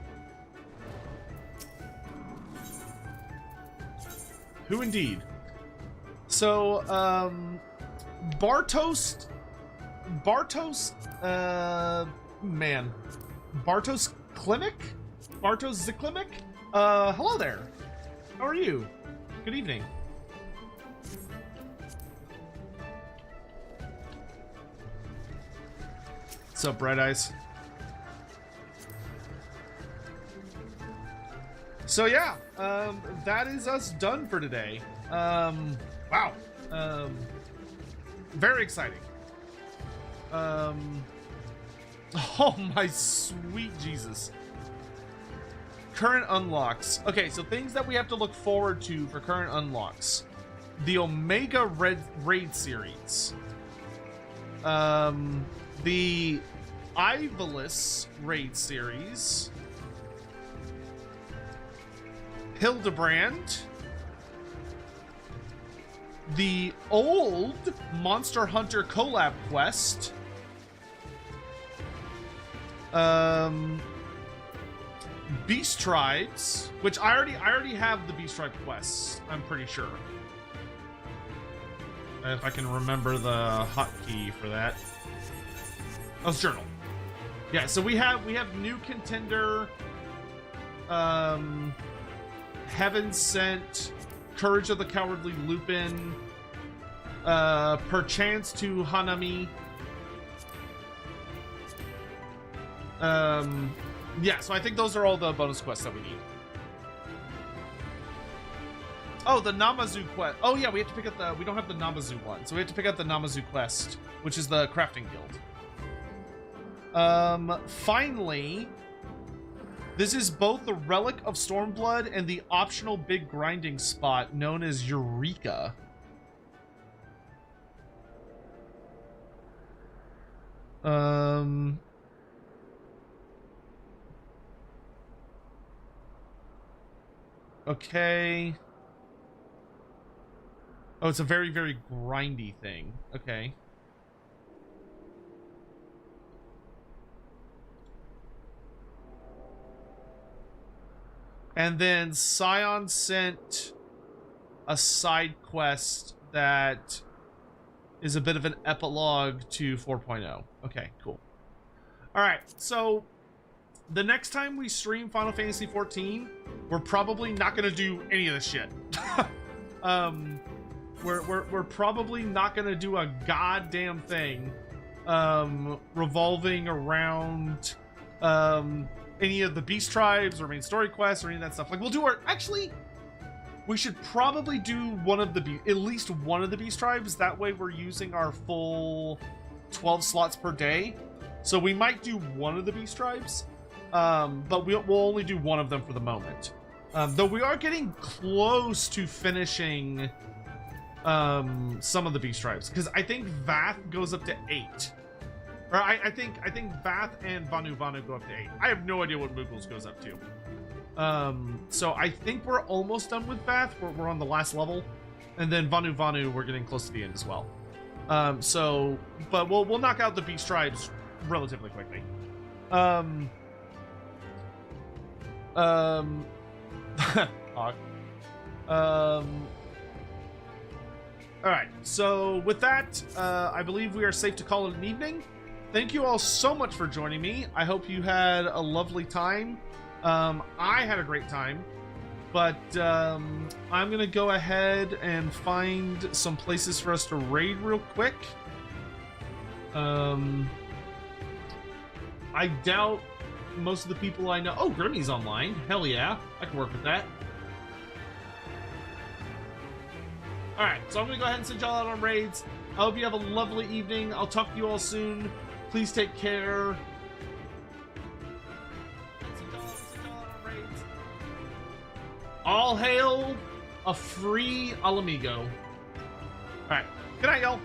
Who indeed? So, Bartos, man. Bartos Klimek? Bartos Ziklimek? Hello there. How are you? Good evening. What's up, Bright Eyes? So yeah, that is us done for today. Wow. Very exciting. Oh my sweet Jesus. Current unlocks. Okay, so things that we have to look forward to for current unlocks. The Omega Raid series. The Ivalice Raid series. Hildebrand. The old Monster Hunter collab quest. Beast Tribes, which I already have the Beast Tribe quests, I'm pretty sure. If I can remember the hotkey for that. Oh, it's journal. Yeah, so we have new contender, Heaven Sent, Courage of the Cowardly Lupin, Perchance to Hanami. Yeah, so I think those are all the bonus quests that we need. Oh, the Namazu quest. Oh yeah, we have to pick up the, we don't have the Namazu one, so we have to pick up the Namazu quest, which is the crafting guild. Finally, this is both the Relic of Stormblood and the optional big grinding spot known as Eureka. Okay. Oh, it's a very, very grindy thing. Okay. And then Scion sent a side quest that is a bit of an epilogue to 4.0. Okay, cool. All right, so the next time we stream Final Fantasy XIV, we're probably not gonna do any of this shit. We're probably not gonna do a goddamn thing revolving around any of the Beast Tribes or main story quests or any of that stuff. Like, we'll do our, actually, we should probably do one of the, at least one of the Beast Tribes. That way we're using our full 12 slots per day. So we might do one of the Beast Tribes, but we'll only do one of them for the moment. Though we are getting close to finishing some of the Beast Tribes, because I think Vath goes up to 8. Or I think Vath and Vanu Vanu go up to 8. I have no idea what Moogles goes up to. So I think we're almost done with Vath. We're on the last level, and then Vanu Vanu we're getting close to the end as well. So, but we'll knock out the Beast Tribes relatively quickly. Alright, so with that, I believe we are safe to call it an evening. Thank you all so much for joining me. I hope you had a lovely time. I had a great time, but I'm gonna go ahead and find some places for us to raid real quick. I doubt most of the people I know. Oh, Grimmy's online. Hell yeah, I can work with that. Alright, so I'm gonna go ahead and send y'all out on raids. I hope you have a lovely evening. I'll talk to you all soon. Please take care. All hail a free Alamigo. Alright, good night, y'all.